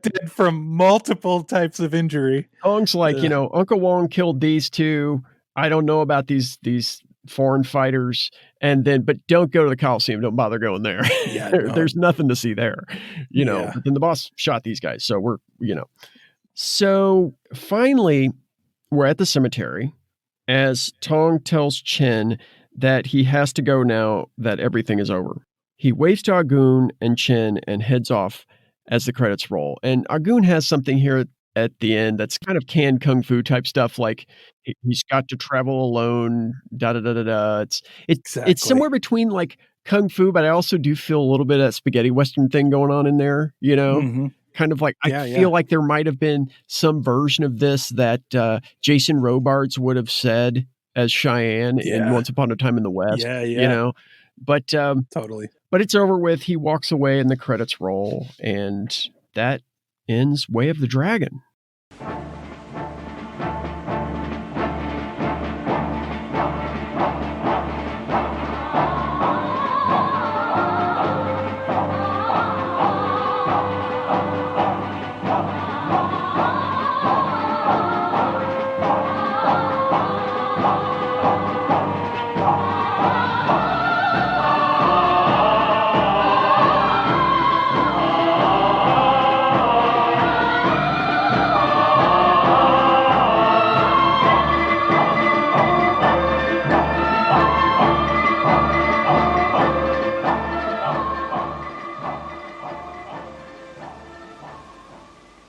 Speaker 8: dead from multiple types of injury.
Speaker 1: Tong's like, Uncle Wong killed these two. I don't know about these foreign fighters. And then, but don't go to the Coliseum. Don't bother going there.
Speaker 8: Yeah,
Speaker 1: There's nothing to see there, But then the boss shot these guys. So we're, So finally, we're at the cemetery as Tong tells Chen that he has to go now that everything is over. He waves to Agun and Chen and heads off as the credits roll. And Agun has something here at the end that's kind of canned kung fu type stuff, like he's got to travel alone, da-da-da-da-da. It's somewhere between like kung fu, but I also do feel a little bit of that spaghetti western thing going on in there,
Speaker 8: Mm-hmm.
Speaker 1: Kind of like, I feel like there might have been some version of this that Jason Robards would have said as Cheyenne in Once Upon a Time in the West. But
Speaker 8: Totally.
Speaker 1: but it's over with. He walks away and the credits roll, and that ends Way of the Dragon.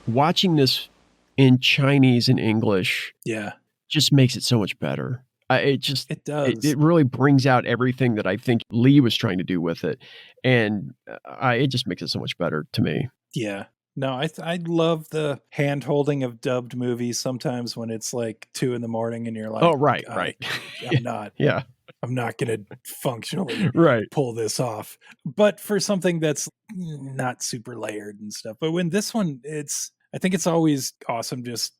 Speaker 1: Watching this in Chinese and English just makes it so much better. It
Speaker 8: does.
Speaker 1: It really brings out everything that I think Lee was trying to do with it. And it just makes it so much better to me.
Speaker 8: Yeah. No, I love the hand holding of dubbed movies sometimes when it's like 2 a.m. and you're like,
Speaker 1: oh, right.
Speaker 8: I'm not.
Speaker 1: Yeah.
Speaker 8: I'm not going to functionally pull this off. But for something that's not super layered and stuff. But when this one, I think it's always awesome just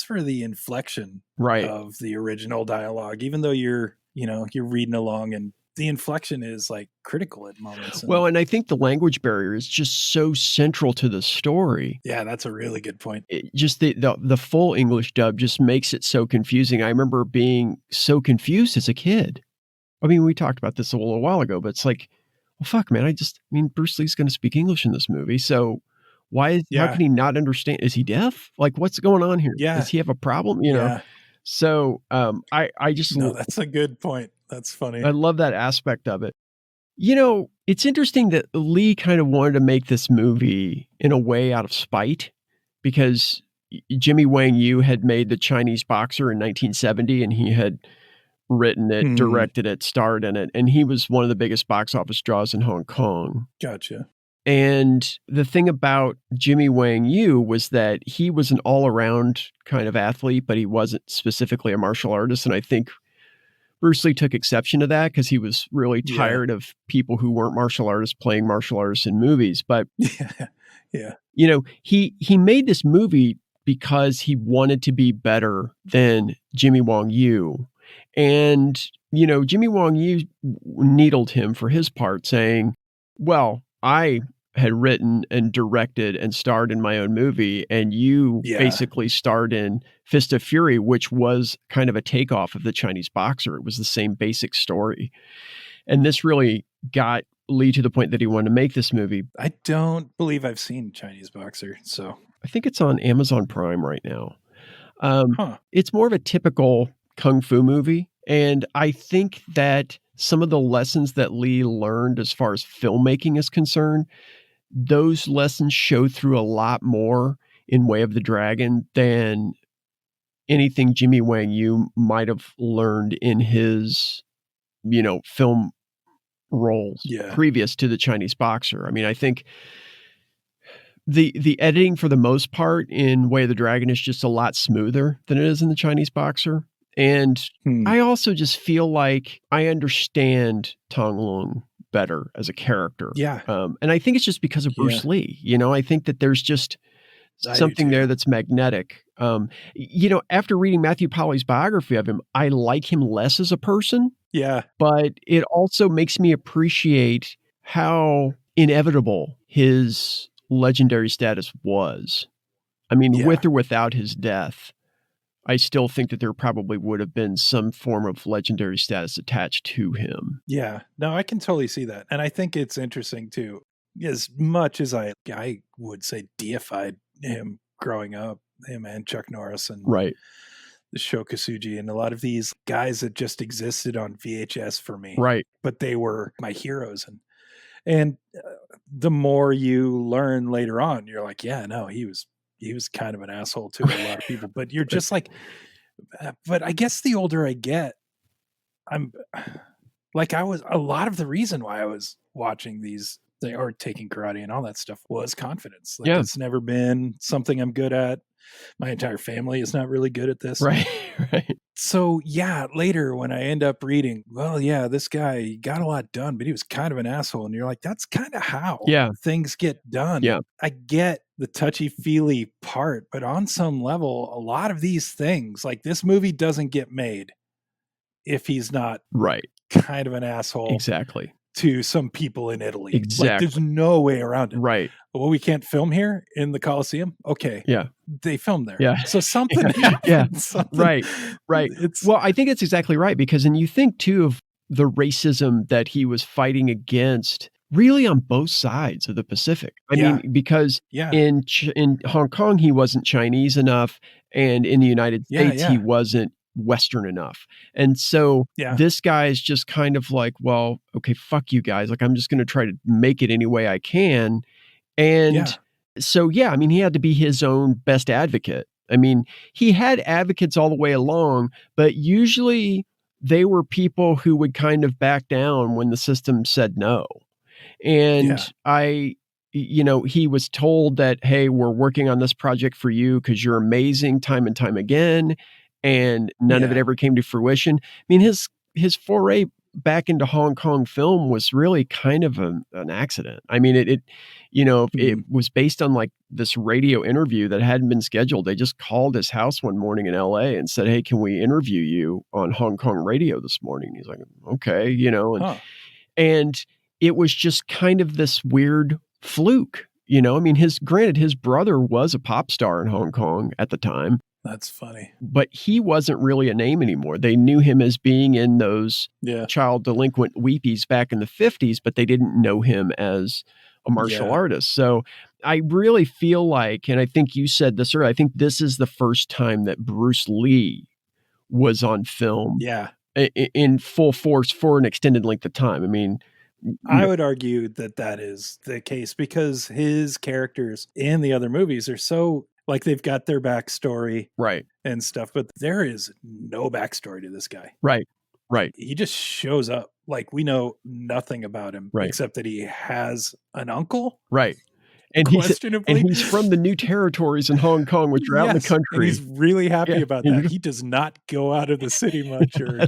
Speaker 8: for the inflection of the original dialogue, even though you're reading along and the inflection is like critical at moments.
Speaker 1: Well, and I think the language barrier is just so central to the story.
Speaker 8: Yeah, that's a really good point.
Speaker 1: Just the full English dub just makes it so confusing. I remember being so confused as a kid. I mean, we talked about this a little while ago, but it's like, well, fuck, man. Bruce Lee's going to speak English in this movie. So how can he not understand? Is he deaf? Like, what's going on here?
Speaker 8: Yeah.
Speaker 1: Does he have a problem? You know? So I just...
Speaker 8: No, that's a good point. That's funny.
Speaker 1: I love that aspect of it. You know, it's interesting that Lee kind of wanted to make this movie in a way out of spite, because Jimmy Wang Yu had made The Chinese Boxer in 1970, and he had written it, directed it, starred in it, and he was one of the biggest box office draws in Hong Kong.
Speaker 8: Gotcha.
Speaker 1: And the thing about Jimmy Wang Yu was that he was an all-around kind of athlete, but he wasn't specifically a martial artist, and I think Bruce Lee took exception to that because he was really tired of people who weren't martial artists playing martial artists in movies. But, you know, he made this movie because he wanted to be better than Jimmy Wang Yu. And, you know, Jimmy Wang Yu needled him for his part, saying, well, I had written and directed and starred in my own movie, and you basically starred in Fist of Fury, which was kind of a takeoff of The Chinese Boxer. It was the same basic story. And this really got Lee to the point that he wanted to make this movie.
Speaker 8: I don't believe I've seen Chinese Boxer, so
Speaker 1: I think it's on Amazon Prime right now. It's more of a typical kung fu movie, and I think that some of the lessons that Lee learned as far as filmmaking is concerned, those lessons show through a lot more in Way of the Dragon than anything Jimmy Wang Yu might have learned in his, you know, film roles previous to The Chinese Boxer. I mean, I think the editing for the most part in Way of the Dragon is just a lot smoother than it is in The Chinese Boxer. And I also just feel like I understand Tong Lung better as a character.
Speaker 8: Yeah.
Speaker 1: And I think it's just because of Bruce Lee. You know, I think that there's just something there that's magnetic. You know, after reading Matthew Polly's biography of him, I like him less as a person.
Speaker 8: Yeah.
Speaker 1: But it also makes me appreciate how inevitable his legendary status was. I mean, with or without his death, I still think that there probably would have been some form of legendary status attached to him.
Speaker 8: Yeah, no, I can totally see that. And I think it's interesting too, as much as I would say deified him growing up, him and Chuck Norris and the Sho Kosugi and a lot of these guys that just existed on VHS for me.
Speaker 1: Right.
Speaker 8: But they were my heroes. And the more you learn later on, you're like, yeah, no, he was kind of an asshole to a lot of people, but you're just like, but I guess the older I get, I'm like, a lot of the reason why I was watching or taking karate and all that stuff was confidence. Like, it's never been something I'm good at. my entire family is not really good at this.
Speaker 1: Right. Right.
Speaker 8: So yeah, later when I end up reading, well, yeah, this guy got a lot done, but he was kind of an asshole. And you're like, that's kind of how
Speaker 1: Yeah.
Speaker 8: things get done.
Speaker 1: Yeah.
Speaker 8: I get the touchy-feely part, but on some level, a lot of these things, like this movie doesn't get made if he's not
Speaker 1: Right.
Speaker 8: kind of an asshole
Speaker 1: Exactly.
Speaker 8: to some people in Italy.
Speaker 1: Exactly.
Speaker 8: Like there's no way around it.
Speaker 1: Right.
Speaker 8: Well, we can't film here in the Coliseum. Okay.
Speaker 1: Yeah.
Speaker 8: They filmed there.
Speaker 1: Yeah.
Speaker 8: So something
Speaker 1: Yeah.
Speaker 8: happened, something-
Speaker 1: Right. Right. Well, I think it's exactly right because, and you think too of the racism that he was fighting against really on both sides of the Pacific. I mean, because in Hong Kong, he wasn't Chinese enough. And in the United States, he wasn't Western enough. And so this guy is just kind of like, well, okay, fuck you guys. Like, I'm just going to try to make it any way I can. And so, I mean, he had to be his own best advocate. I mean, he had advocates all the way along, but usually they were people who would kind of back down when the system said no. And he was told that, hey, we're working on this project for you because you're amazing time and time again. And none of it ever came to fruition. I mean, his foray back into Hong Kong film was really kind of an accident. I mean, it was based on like this radio interview that hadn't been scheduled. They just called his house one morning in LA and said, hey, can we interview you on Hong Kong radio this morning? He's like, okay, and it was just kind of this weird fluke, I mean, his brother was a pop star in Hong Kong at the time.
Speaker 8: That's funny.
Speaker 1: But he wasn't really a name anymore. They knew him as being in those child delinquent weepies back in the 50s, but they didn't know him as a martial artist. So I really feel like, and I think you said this earlier, I think this is the first time that Bruce Lee was on film in full force for an extended length of time. I mean,
Speaker 8: I would argue that is the case because his characters in the other movies are so like they've got their backstory and stuff, but there is no backstory to this guy. Right. He just shows up. Like we know nothing about him except that he has an uncle.
Speaker 1: Right. And he's from the New Territories in Hong Kong, which are out in the country.
Speaker 8: And he's really happy about that. He does not go out of the city much or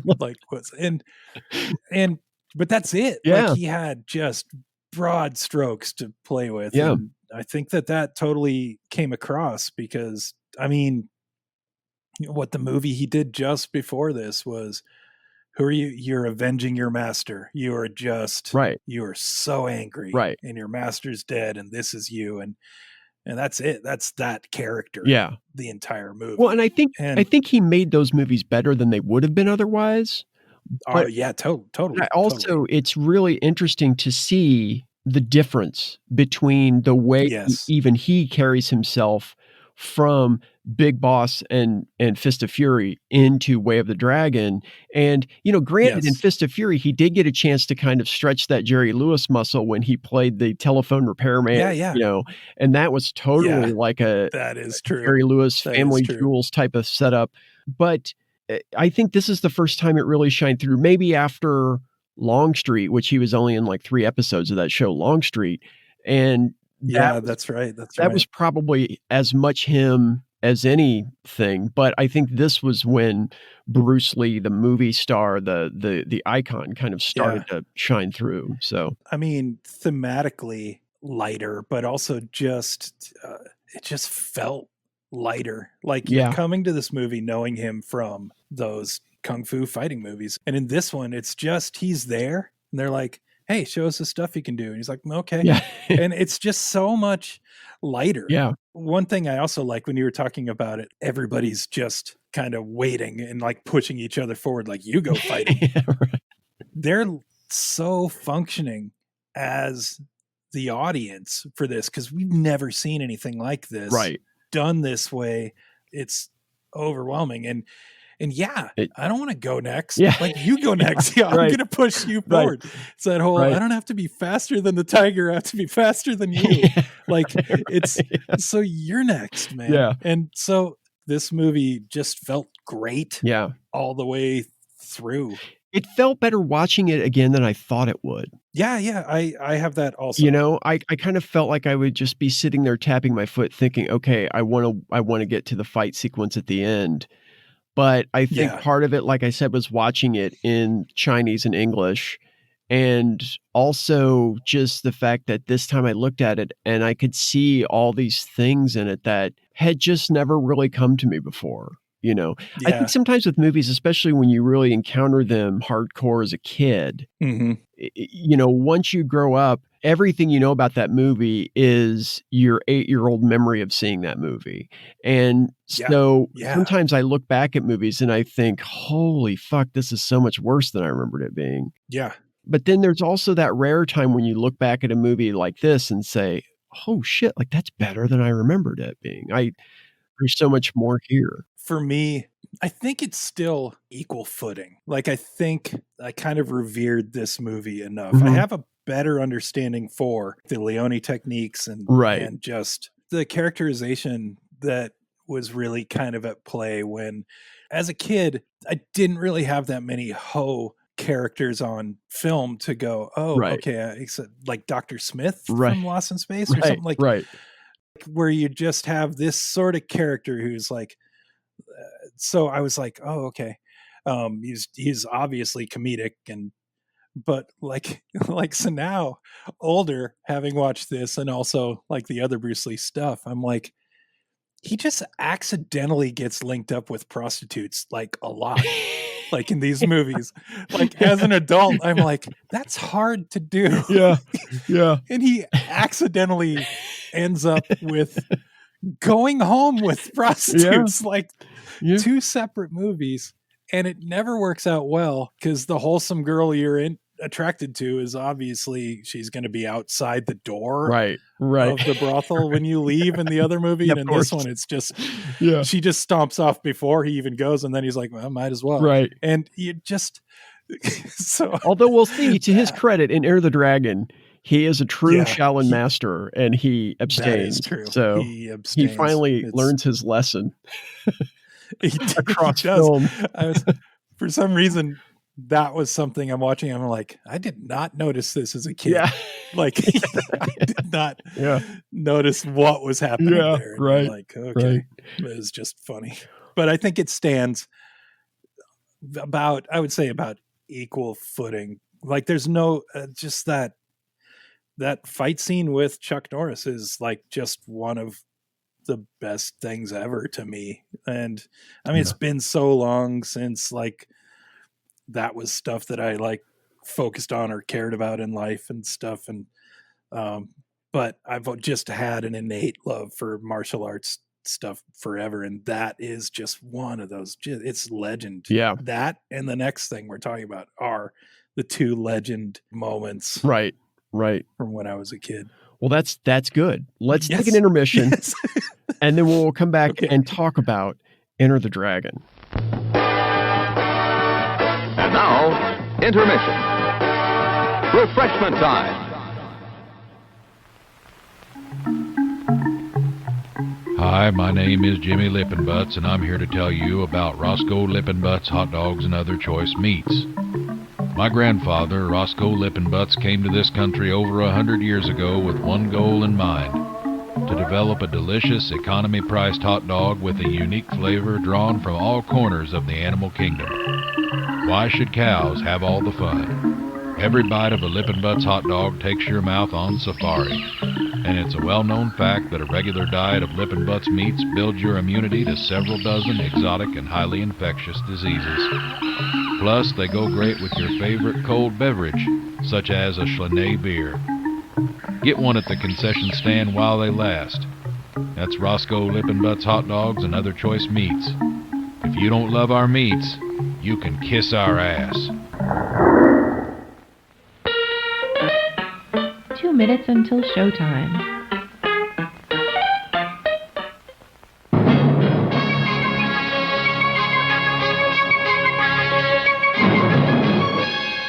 Speaker 8: but that's it.
Speaker 1: Yeah.
Speaker 8: Like he had just broad strokes to play with.
Speaker 1: Yeah.
Speaker 8: And I think that totally came across because, I mean, what the movie he did just before this was, who are you? You're avenging your master. You are just, you are so angry. And your master's dead and this is you. And that's it. That's that character.
Speaker 1: Yeah.
Speaker 8: The entire movie.
Speaker 1: Well, and I think he made those movies better than they would have been otherwise.
Speaker 8: But totally.
Speaker 1: Also, it's really interesting to see the difference between the way even he carries himself from Big Boss and Fist of Fury into Way of the Dragon. And, granted, in Fist of Fury, he did get a chance to kind of stretch that Jerry Lewis muscle when he played the telephone repairman, and that was totally like
Speaker 8: that is true.
Speaker 1: Jerry Lewis Family Jewels type of setup. But I think this is the first time it really shined through, maybe after Longstreet, which he was only in like 3 episodes of that show, Longstreet. And
Speaker 8: that's right.
Speaker 1: That was probably as much him as anything. But I think this was when Bruce Lee, the movie star, the icon, kind of started to shine through. So,
Speaker 8: I mean, thematically lighter, but also just, it just felt lighter. Like you're coming to this movie knowing him from those kung fu fighting movies. And in this one, it's just, he's there and they're like, hey, show us the stuff you can do. And he's like, okay.
Speaker 1: Yeah.
Speaker 8: And it's just so much lighter.
Speaker 1: Yeah.
Speaker 8: One thing I also like when you were talking about it, everybody's just kind of waiting and like pushing each other forward. Like you go fighting. They're so functioning as the audience for this because we've never seen anything like this done this way. It's overwhelming. And I don't want to go next. Like you go next. I'm going to push you forward. It's that whole, I don't have to be faster than the tiger. I have to be faster than you. Like it's, so you're next, man.
Speaker 1: Yeah.
Speaker 8: And so this movie just felt great.
Speaker 1: Yeah.
Speaker 8: All the way through.
Speaker 1: It felt better watching it again than I thought it would.
Speaker 8: Yeah, I have that also.
Speaker 1: You know, I kind of felt like I would just be sitting there tapping my foot thinking, "Okay, I wanna get to the fight sequence at the end." But I think
Speaker 8: Yeah.
Speaker 1: part of it, like I said, was watching it in Chinese and English, and also just the fact that this time I looked at it and I could see all these things in it that had just never really come to me before, you know? I
Speaker 8: Yeah.
Speaker 1: think sometimes with movies, especially when you really encounter them hardcore as a kid,
Speaker 8: Mhm.
Speaker 1: you know, once you grow up, everything you know about that movie is your 8-year-old memory of seeing that movie. And
Speaker 8: Yeah.
Speaker 1: so
Speaker 8: Yeah.
Speaker 1: sometimes I look back at movies and I think, holy fuck, this is so much worse than I remembered it being.
Speaker 8: Yeah.
Speaker 1: But then there's also that rare time when you look back at a movie like this and say, oh shit, like that's better than I remembered it being. There's so much more here.
Speaker 8: For me, I think it's still equal footing. Like, I think I kind of revered this movie enough. I
Speaker 1: Mhm.
Speaker 8: have a better understanding for the Leone techniques and just the characterization that was really kind of at play when, as a kid, I didn't really have that many characters on film to go, oh,
Speaker 1: Right.
Speaker 8: okay, except like Dr. Smith
Speaker 1: Right.
Speaker 8: from Lost in Space or something like
Speaker 1: Right.
Speaker 8: where you just have this sort of character who's like, so I was like, oh, okay. He's obviously comedic but like so now older, having watched this and also like the other Bruce Lee stuff, I'm like, he just accidentally gets linked up with prostitutes like a lot. Like in these movies, like as an adult, I'm like, that's hard to do.
Speaker 1: Yeah. Yeah.
Speaker 8: And he accidentally ends up with going home with prostitutes, like two separate movies. And it never works out well because the wholesome girl you're attracted to is obviously she's going to be outside the door
Speaker 1: right.
Speaker 8: of the brothel when you leave in the other movie.
Speaker 1: Yeah,
Speaker 8: and in this one, it's just, she just stomps off before he even goes. And then he's like, well, might as well.
Speaker 1: Right.
Speaker 8: And you just, so.
Speaker 1: Although we'll see, to his credit, in Enter the Dragon, he is a true Shaolin master and he abstains.
Speaker 8: That is true.
Speaker 1: So he finally learns his lesson across film.
Speaker 8: For some reason, that was something I'm watching. I'm like, I did not notice this as a kid.
Speaker 1: Yeah.
Speaker 8: Like, I did not notice what was happening there. And
Speaker 1: right.
Speaker 8: Like, okay, it was just funny. But I think it stands about, I would say, about equal footing. Like, there's no, just that fight scene with Chuck Norris is like just one of the best things ever to me. And I mean, it's been so long since like that was stuff that I like focused on or cared about in life and stuff. And, but I've just had an innate love for martial arts stuff forever. And that is just one of those, it's legend.
Speaker 1: Yeah.
Speaker 8: That and the next thing we're talking about are the two legend moments.
Speaker 1: Right. Right.
Speaker 8: From when I was a kid.
Speaker 1: Well, that's good. Let's take an intermission and then we'll come back and talk about Enter the Dragon.
Speaker 10: And now, intermission. Refreshment time.
Speaker 2: Hi, my name is Jimmy Lippenbutts, and I'm here to tell you about Roscoe Lippenbutts hot dogs and other choice meats. My grandfather, Roscoe Lippenbutts, came to this country over 100 years ago with one goal in mind: to develop a delicious, economy-priced hot dog with a unique flavor drawn from all corners of the animal kingdom. Why should cows have all the fun? Every bite of a Lippenbutts hot dog takes your mouth on safari. And it's a well-known fact that a regular diet of Lippenbutts meats builds your immunity to several dozen exotic and highly infectious diseases. Plus, they go great with your favorite cold beverage, such as a Schlenay beer. Get one at the concession stand while they last. That's Roscoe Lippenbutts hot dogs and other choice meats. If you don't love our meats, you can kiss our ass.
Speaker 11: 2 minutes until showtime.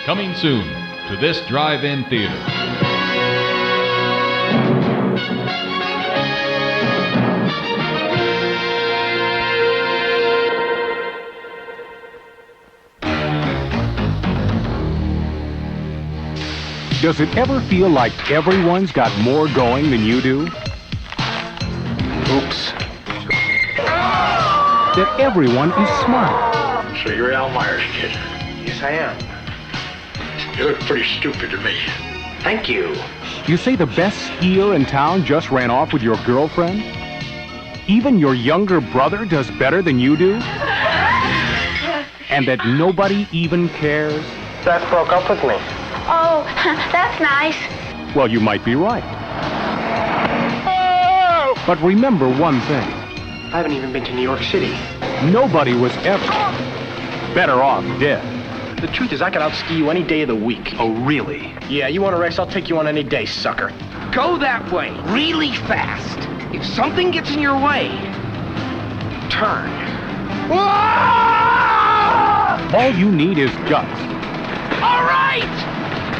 Speaker 2: Coming soon to this drive-in theater.
Speaker 9: Does it ever feel like everyone's got more going than you do?
Speaker 6: Oops.
Speaker 9: That everyone is smart?
Speaker 6: So you're Al Myers' kid?
Speaker 5: Yes, I am.
Speaker 6: You look pretty stupid to me.
Speaker 5: Thank you.
Speaker 9: You say the best skier in town just ran off with your girlfriend? Even your younger brother does better than you do? And that nobody even cares?
Speaker 5: Beth broke up with me.
Speaker 12: Oh, that's nice.
Speaker 9: Well, you might be right. But remember one thing.
Speaker 5: I haven't even been to New York City.
Speaker 9: Nobody was ever better off dead.
Speaker 5: The truth is, I could outski you any day of the week.
Speaker 9: Oh, really?
Speaker 5: Yeah, you want a race? I'll take you on any day, sucker.
Speaker 13: Go that way, really fast. If something gets in your way, turn.
Speaker 9: All you need is guts.
Speaker 13: All right!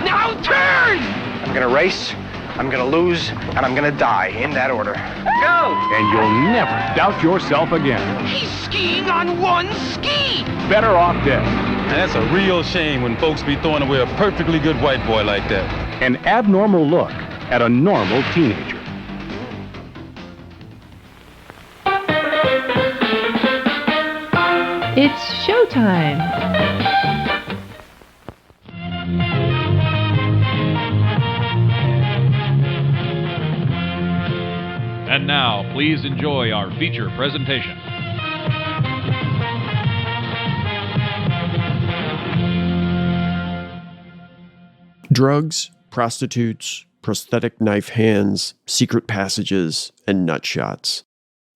Speaker 13: Now turn!
Speaker 5: I'm gonna race, I'm gonna lose, and I'm gonna die, in that order.
Speaker 13: Go!
Speaker 9: And you'll never doubt yourself again.
Speaker 13: He's skiing on one ski!
Speaker 9: Better off dead.
Speaker 14: And that's a real shame when folks be throwing away a perfectly good white boy like that.
Speaker 9: An abnormal look at a normal teenager.
Speaker 11: It's showtime.
Speaker 2: And now, please enjoy our feature presentation.
Speaker 1: Drugs, prostitutes, prosthetic knife hands, secret passages, and nutshots.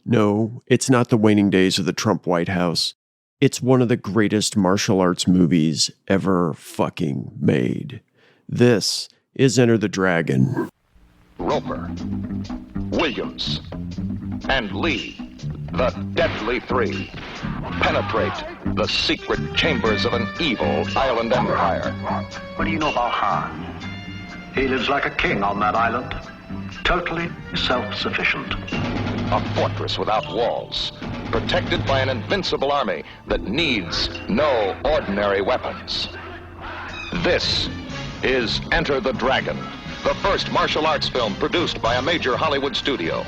Speaker 1: No, it's not the waning days of the Trump White House. It's one of the greatest martial arts movies ever fucking made. This is Enter the Dragon.
Speaker 10: Roper, Williams, and Lee, the Deadly Three, penetrate the secret chambers of an evil island empire.
Speaker 6: What do you know about Han? He lives like a king on that island. Totally self-sufficient.
Speaker 10: A fortress without walls, protected by an invincible army that needs no ordinary weapons. This is Enter the Dragon, the first martial arts film produced by a major Hollywood studio.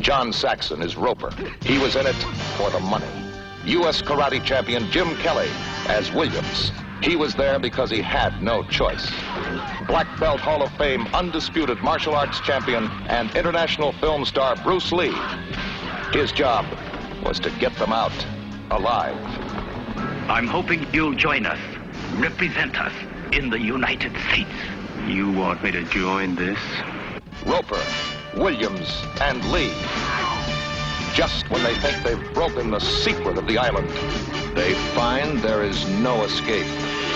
Speaker 10: John Saxon is Roper. He was in it for the money. U.S. karate champion Jim Kelly as Williams. He was there because he had no choice. Black Belt Hall of Fame undisputed martial arts champion and international film star Bruce Lee. His job was to get them out alive.
Speaker 15: I'm hoping you'll join us, represent us in the United States.
Speaker 16: You want me to join this?
Speaker 10: Roper, Williams, and Lee. Just when they think they've broken the secret of the island, they find there is no escape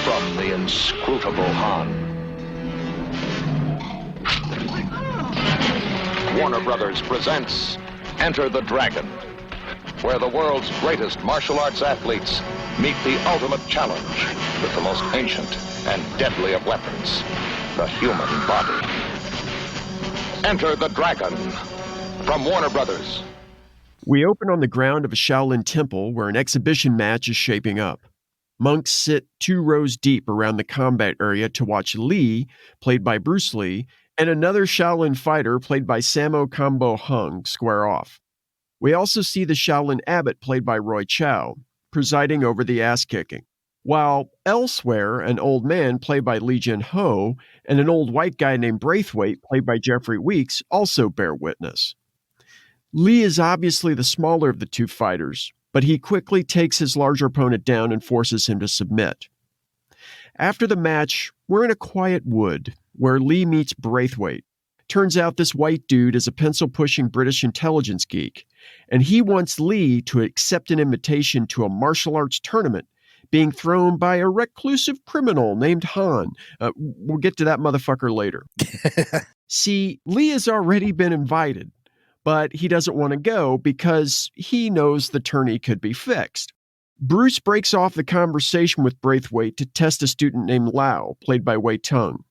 Speaker 10: from the inscrutable Han. Warner Brothers presents Enter the Dragon, where the world's greatest martial arts athletes meet the ultimate challenge with the most ancient and deadly of weapons, the human body. Enter the Dragon from Warner Brothers.
Speaker 1: We open on the ground of a Shaolin temple where an exhibition match is shaping up. Monks sit 2 rows deep around the combat area to watch Lee, played by Bruce Lee, and another Shaolin fighter, played by Sammo Kambo Hung, square off. We also see the Shaolin abbot, played by Roy Chow, presiding over the ass-kicking, while elsewhere, an old man, played by Lee Jin-ho, and an old white guy named Braithwaite, played by Jeffrey Weeks, also bear witness. Lee is obviously the smaller of the 2 fighters, but he quickly takes his larger opponent down and forces him to submit. After the match, we're in a quiet wood, where Lee meets Braithwaite. Turns out this white dude is a pencil-pushing British intelligence geek, and he wants Lee to accept an invitation to a martial arts tournament being thrown by a reclusive criminal named Han. We'll get to that motherfucker later. See, Lee has already been invited, but he doesn't want to go because he knows the tourney could be fixed. Bruce breaks off the conversation with Braithwaite to test a student named Lau, played by Wei Tung.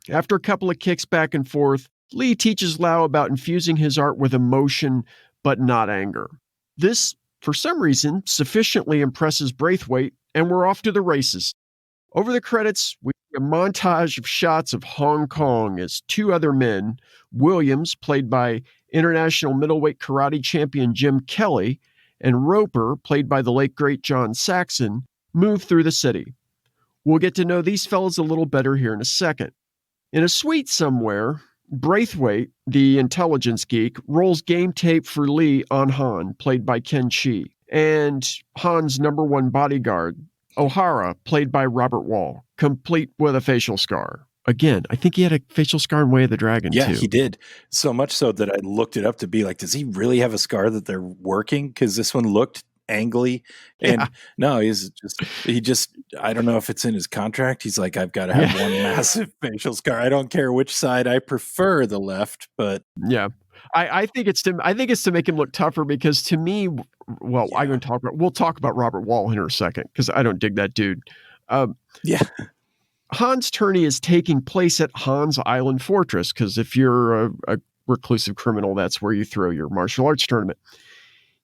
Speaker 1: After a couple of kicks back and forth, Lee teaches Lau about infusing his art with emotion, but not anger. This, for some reason, sufficiently impresses Braithwaite, and we're off to the races. Over the credits, we see a montage of shots of Hong Kong as two other men, Williams, played by international middleweight karate champion Jim Kelly, and Roper, played by the late great John Saxon, move through the city. We'll get to know these fellas a little better here in a second. In a suite somewhere, Braithwaite, the intelligence geek, rolls game tape for Lee on Han, played by Ken Chi, and Han's number one bodyguard, O'Hara, played by Robert Wall, complete with a facial scar. Again, I think he had a facial scar in Way of the Dragon, too.
Speaker 8: Yeah, he did. So much so that I looked it up to be like, does he really have a scar that they're working? Because this one looked angly. And no, he just, I don't know if it's in his contract. He's like, I've got to have one massive facial scar. I don't care which side. I prefer the left, but.
Speaker 1: Yeah. I think it's to make him look tougher because to me, well, we'll talk about Robert Wall in a second because I don't dig that dude. Han's tourney is taking place at Han's Island Fortress because if you're a reclusive criminal, that's where you throw your martial arts tournament.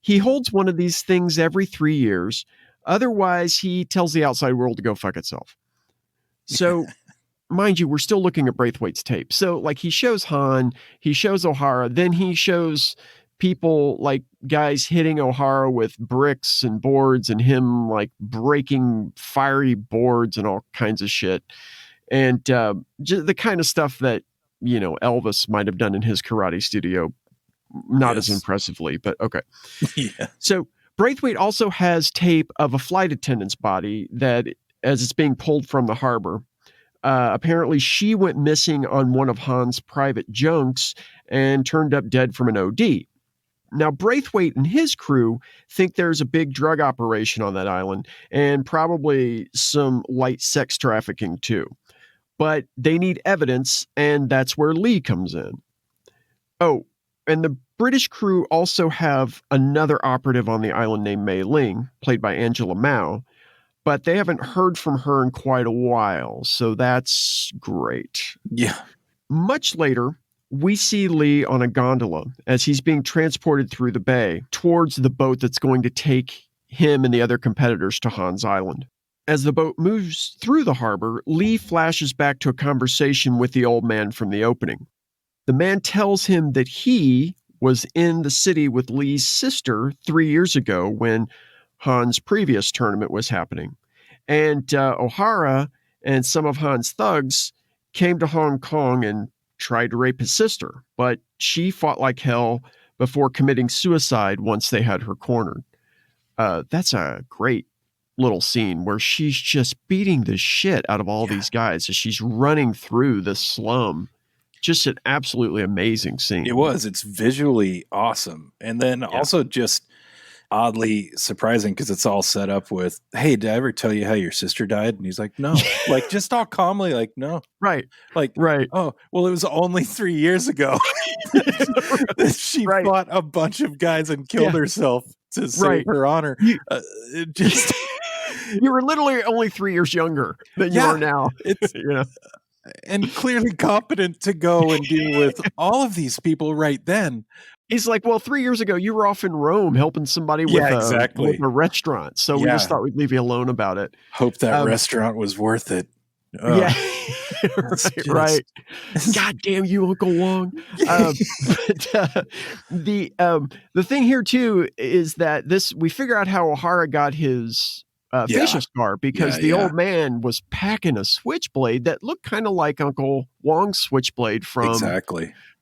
Speaker 1: He holds one of these things every 3 years. Otherwise, he tells the outside world to go fuck itself. So, mind you, we're still looking at Braithwaite's tape. So, like, he shows Han, he shows O'Hara, then he shows people, like, guys hitting O'Hara with bricks and boards and him, like, breaking fiery boards and all kinds of shit. And just the kind of stuff that, you know, Elvis might have done in his karate studio. Not as impressively, but okay. So Braithwaite also has tape of a flight attendant's body that, as it's being pulled from the harbor, apparently she went missing on one of Han's private junks and turned up dead from an OD. Now, Braithwaite and his crew think there's a big drug operation on that island and probably some light sex trafficking too. But they need evidence, and that's where Lee comes in. Oh, and the British crew also have another operative on the island named Mei Ling, played by Angela Mao, but they haven't heard from her in quite a while, so that's great.
Speaker 8: Yeah.
Speaker 1: Much later, we see Lee on a gondola as he's being transported through the bay towards the boat that's going to take him and the other competitors to Han's Island. As the boat moves through the harbor, Lee flashes back to a conversation with the old man from the opening. The man tells him that he was in the city with Lee's sister 3 years ago when Han's previous tournament was happening. And O'Hara and some of Han's thugs came to Hong Kong and tried to rape his sister, but she fought like hell before committing suicide once they had her cornered. That's a great little scene where she's just beating the shit out of all these guys as she's running through the slum. Just an absolutely amazing scene.
Speaker 8: It was. It's visually awesome. And then also just oddly surprising because it's all set up with, hey, did I ever tell you how your sister died? And he's like, no. Like, just all calmly, like, no.
Speaker 1: Right.
Speaker 8: Like, oh, well, it was only 3 years ago that she fought a bunch of guys and killed herself to save her honor.
Speaker 1: You were literally only 3 years younger than you are now.
Speaker 8: It's,
Speaker 1: you know.
Speaker 8: And clearly competent to go and deal with all of these people right then.
Speaker 1: He's like, well, 3 years ago, you were off in Rome helping somebody with, with a restaurant. So we just thought we'd leave you alone about it.
Speaker 8: Hope that restaurant was worth it.
Speaker 1: Yeah. right. God damn you, Uncle Wong. But the thing here, too, is that we figure out how O'Hara got his facial scar because the old man was packing a switchblade that looked kind of like Uncle Wong's switchblade from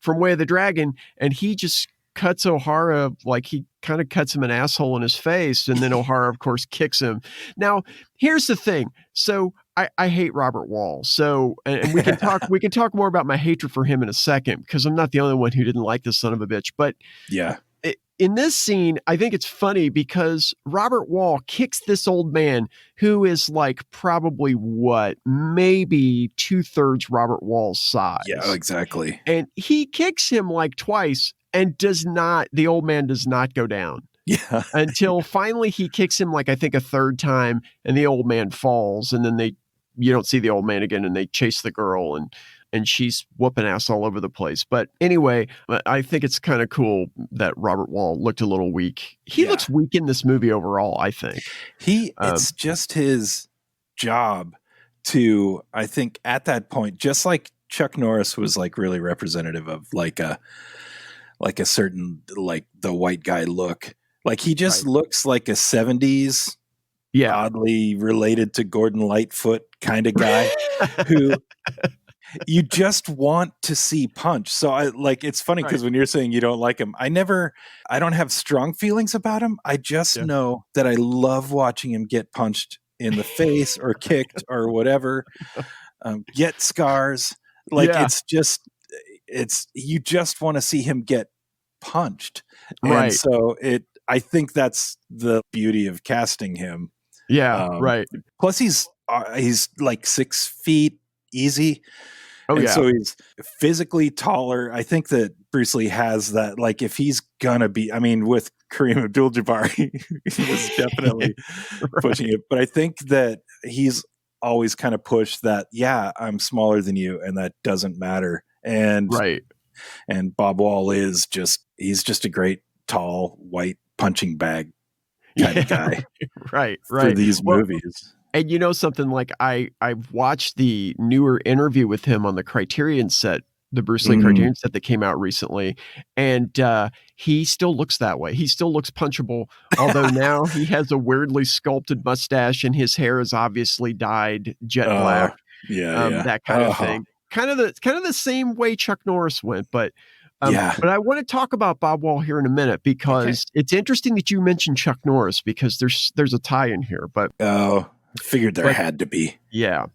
Speaker 1: Way of the Dragon, and he just cuts O'Hara, like he kind of cuts him an asshole in his face, and then O'Hara, of course, kicks him. Now, here's the thing. So I hate Robert Wall. So, and we can talk more about my hatred for him in a second because I'm not the only one who didn't like this son of a bitch. But in this scene, I think it's funny because Robert Wall kicks this old man who is like probably maybe 2/3 Robert Wall's size.
Speaker 8: Yeah, exactly.
Speaker 1: And he kicks him like twice and the old man does not go down.
Speaker 8: Yeah.
Speaker 1: Until finally he kicks him like I think a third time and the old man falls and then you don't see the old man again and they chase the girl and she's whooping ass all over the place. But anyway, I think it's kind of cool that Robert Wall looked a little weak. He looks weak in this movie overall, I think.
Speaker 8: It's just his job to, I think at that point, just like Chuck Norris was like really representative of like a certain, like the white guy look. Like he just looks like a 70s, oddly related to Gordon Lightfoot kind of guy who you just want to see punch. So I like, it's funny because when you're saying you don't like him, I don't have strong feelings about him. I just know that I love watching him get punched in the face or kicked or whatever, get scars. Like you just want to see him get punched. And so I think that's the beauty of casting him. Plus he's like 6 feet easy. So he's physically taller. I think that Bruce Lee has that, like if he's gonna be, I mean, with Kareem Abdul-Jabbar, he was definitely pushing it. But I think that he's always kind of pushed that, I'm smaller than you and that doesn't matter. And Bob Wall he's just a great, tall, white punching bag kind of guy. For these movies.
Speaker 1: And you know something, like I've watched the newer interview with him on the Criterion set, the Bruce Lee Criterion set that came out recently, and he still looks that way. He still looks punchable, although now he has a weirdly sculpted mustache and his hair is obviously dyed jet black. That kind of thing. Kind of the same way Chuck Norris went, but I want to talk about Bob Wall here in a minute because it's interesting that you mentioned Chuck Norris because there's a tie in here. But
Speaker 8: I figured there had to be.
Speaker 1: Yeah.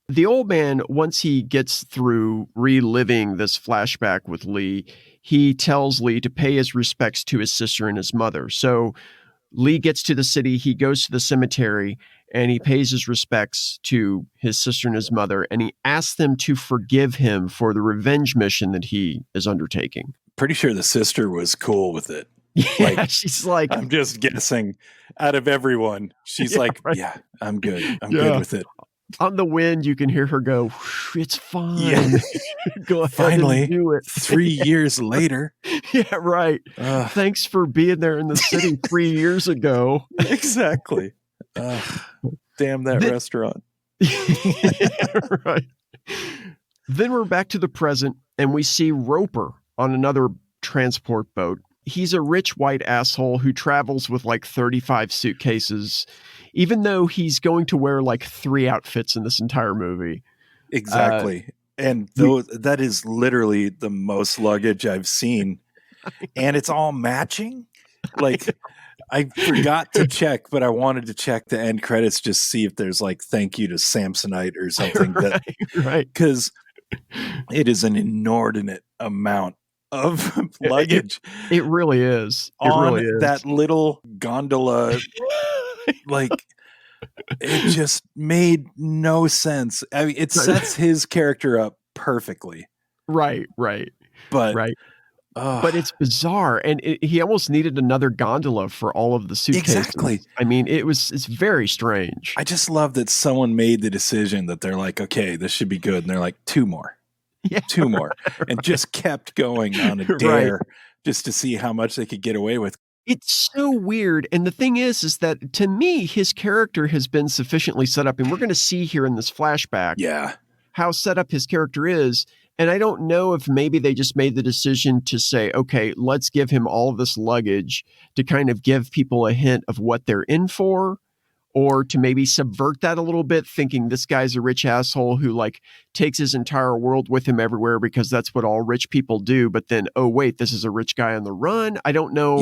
Speaker 1: The old man, once he gets through reliving this flashback with Lee, he tells Lee to pay his respects to his sister and his mother. So Lee gets to the city, he goes to the cemetery, and he pays his respects to his sister and his mother, and he asks them to forgive him for the revenge mission that he is undertaking.
Speaker 8: Pretty sure the sister was cool with it.
Speaker 1: She's like,
Speaker 8: I'm just guessing out of everyone. She's I'm good. I'm good with it.
Speaker 1: On the wind, you can hear her go, it's fine. Go ahead.
Speaker 8: Finally,
Speaker 1: and do it.
Speaker 8: 3 years later.
Speaker 1: Thanks for being there in the city 3 years ago.
Speaker 8: Exactly. Damn that restaurant.
Speaker 1: Then we're back to the present and we see Roper on another transport boat. He's a rich white asshole who travels with like 35 suitcases, even though he's going to wear like 3 outfits in this entire movie.
Speaker 8: Exactly. And that is literally the most luggage I've seen. And it's all matching. Like I forgot to check, but I wanted to check the end credits, just see if there's like thank you to Samsonite or something. Because it is an inordinate amount of luggage.
Speaker 1: It really is.
Speaker 8: That little gondola. Like it just made no sense. I mean, it sets his character up perfectly.
Speaker 1: But it's bizarre, and he almost needed another gondola for all of the suitcases.
Speaker 8: Exactly.
Speaker 1: I mean, it's very strange.
Speaker 8: I just love that someone made the decision that they're like, okay, this should be good, and they're like, 2 more. 2 more, and just kept going on a dare just to see how much they could get away with.
Speaker 1: It's so weird. And the thing is that to me, his character has been sufficiently set up, and we're going to see here in this flashback how set up his character is. And I don't know if maybe they just made the decision to say, okay, let's give him all of this luggage to kind of give people a hint of what they're in for, or to maybe subvert that a little bit, thinking this guy's a rich asshole who like takes his entire world with him everywhere because that's what all rich people do. But then, oh wait, this is a rich guy on the run. I don't know.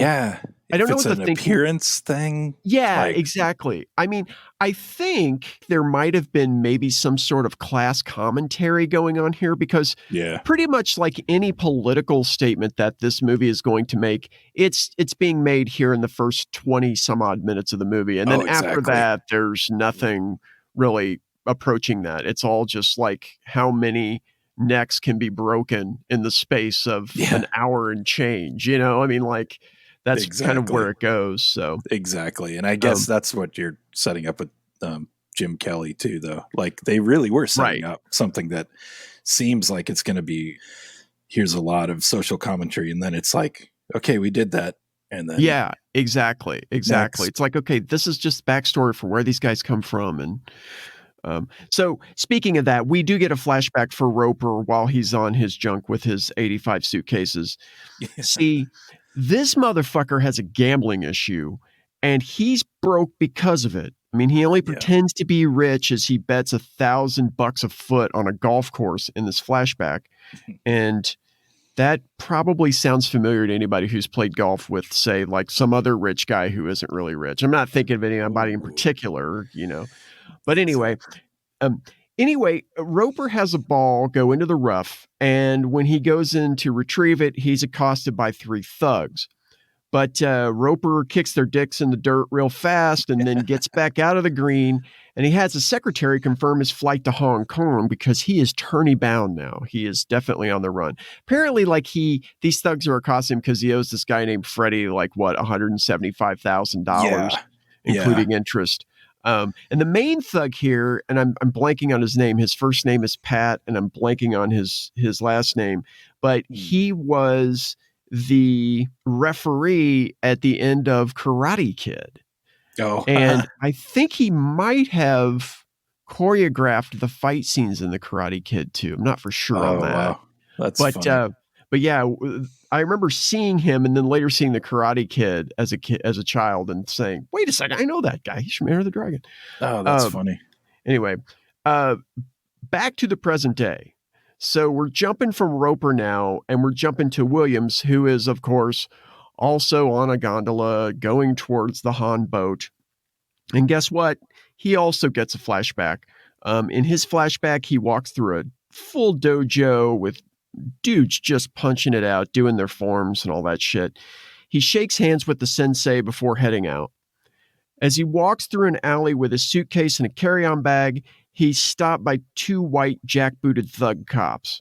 Speaker 1: I don't know what the thinking.
Speaker 8: Appearance thing.
Speaker 1: Exactly. I mean, I think there might have been maybe some sort of class commentary going on here because pretty much like any political statement that this movie is going to make, it's being made here in the first 20 some odd minutes of the movie. And then after that, there's nothing really approaching that. It's all just like how many necks can be broken in the space of an hour and change, you know? I mean, like, that's kind of where it goes. So
Speaker 8: exactly. And I guess that's what you're setting up with Jim Kelly too, though. Like they really were setting up something that seems like it's going to be, here's a lot of social commentary. And then it's like, okay, we did that. And then
Speaker 1: exactly. It's like, okay, this is just backstory for where these guys come from. And So speaking of that, we do get a flashback for Roper while he's on his junk with his 85 suitcases. See, this motherfucker has a gambling issue, and he's broke because of it. I mean, he only pretends to be rich as he bets $1,000 a foot on a golf course in this flashback. And that probably sounds familiar to anybody who's played golf with, say, like some other rich guy who isn't really rich. I'm not thinking of anybody in particular, But anyway, Roper has a ball go into the rough, and when he goes in to retrieve it, he's accosted by 3 thugs. But Roper kicks their dicks in the dirt real fast and then gets back out of the green, and he has his secretary confirm his flight to Hong Kong because he is tourney bound now. He is definitely on the run. Apparently, these thugs are accosting him because he owes this guy named Freddie $175,000, including interest. And the main thug here, and I'm blanking on his name. His first name is Pat, and I'm blanking on his last name. But he was the referee at the end of Karate Kid.
Speaker 8: Oh,
Speaker 1: and I think he might have choreographed the fight scenes in the Karate Kid too. I'm not for sure on that.
Speaker 8: Wow. That's funny.
Speaker 1: But yeah, I remember seeing him and then later seeing the Karate Kid as a child and saying, wait a second, I know that guy. He's from Enter the Dragon.
Speaker 8: Oh, that's funny.
Speaker 1: Anyway, back to the present day. So we're jumping from Roper now, and we're jumping to Williams, who is, of course, also on a gondola going towards the Han boat. And guess what? He also gets a flashback. In his flashback, he walks through a full dojo with dudes just punching it out, doing their forms and all that shit. He shakes hands with the sensei before heading out. As he walks through an alley with a suitcase and a carry-on bag, he's stopped by 2 white jackbooted thug cops.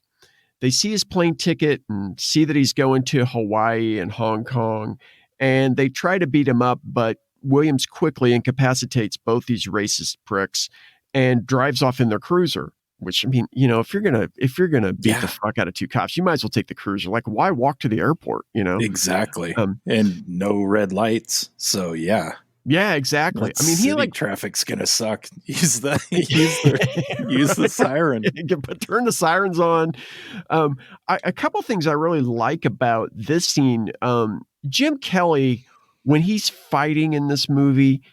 Speaker 1: They see his plane ticket and see that he's going to Hawaii and Hong Kong, and they try to beat him up, but Williams quickly incapacitates both these racist pricks and drives off in their cruiser. Which, I mean, if you're gonna beat the fuck out of 2 cops, you might as well take the cruiser. Like, why walk to the airport?
Speaker 8: Exactly. And no red lights. So yeah.
Speaker 1: Yeah, exactly. I mean,
Speaker 8: city traffic's gonna suck. Use the siren.
Speaker 1: Turn the sirens on. A couple things I really like about this scene. Jim Kelly, when he's fighting in this movie,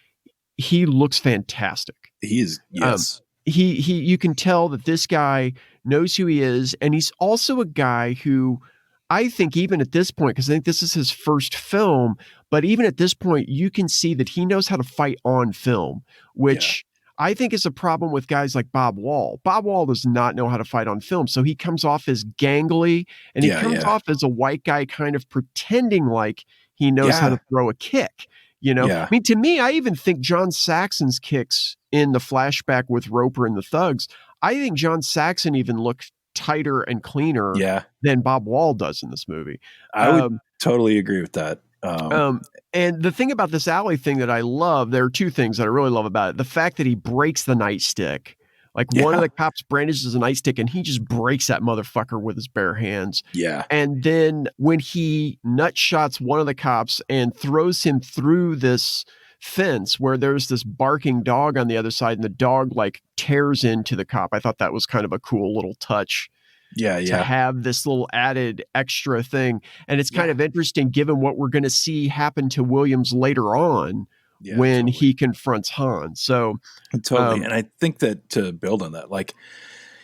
Speaker 1: he looks fantastic.
Speaker 8: He is, yes.
Speaker 1: You can tell that this guy knows who he is, and he's also a guy who I think even at this point, because I think this is his first film, but even at this point, you can see that he knows how to fight on film, which I think is a problem with guys like Bob Wall. Bob Wall does not know how to fight on film, so he comes off as gangly, and he comes off as a white guy kind of pretending like he knows how to throw a kick. I mean, to me, I even think John Saxon's kicks in the flashback with Roper and the thugs, I think John Saxon even looked tighter and cleaner than Bob Wall does in this movie.
Speaker 8: I would totally agree with that.
Speaker 1: And the thing about this alley thing that I love, there are 2 things that I really love about it. The fact that he breaks the nightstick. Like one of the cops brandishes a nightstick and he just breaks that motherfucker with his bare hands.
Speaker 8: Yeah.
Speaker 1: And then when he nut shots one of the cops and throws him through this fence where there's this barking dog on the other side and the dog like tears into the cop. I thought that was kind of a cool little touch. To have this little added extra thing. And it's kind of interesting given what we're going to see happen to Williams later on. When he confronts Han. So
Speaker 8: totally. And I think that to build on that, like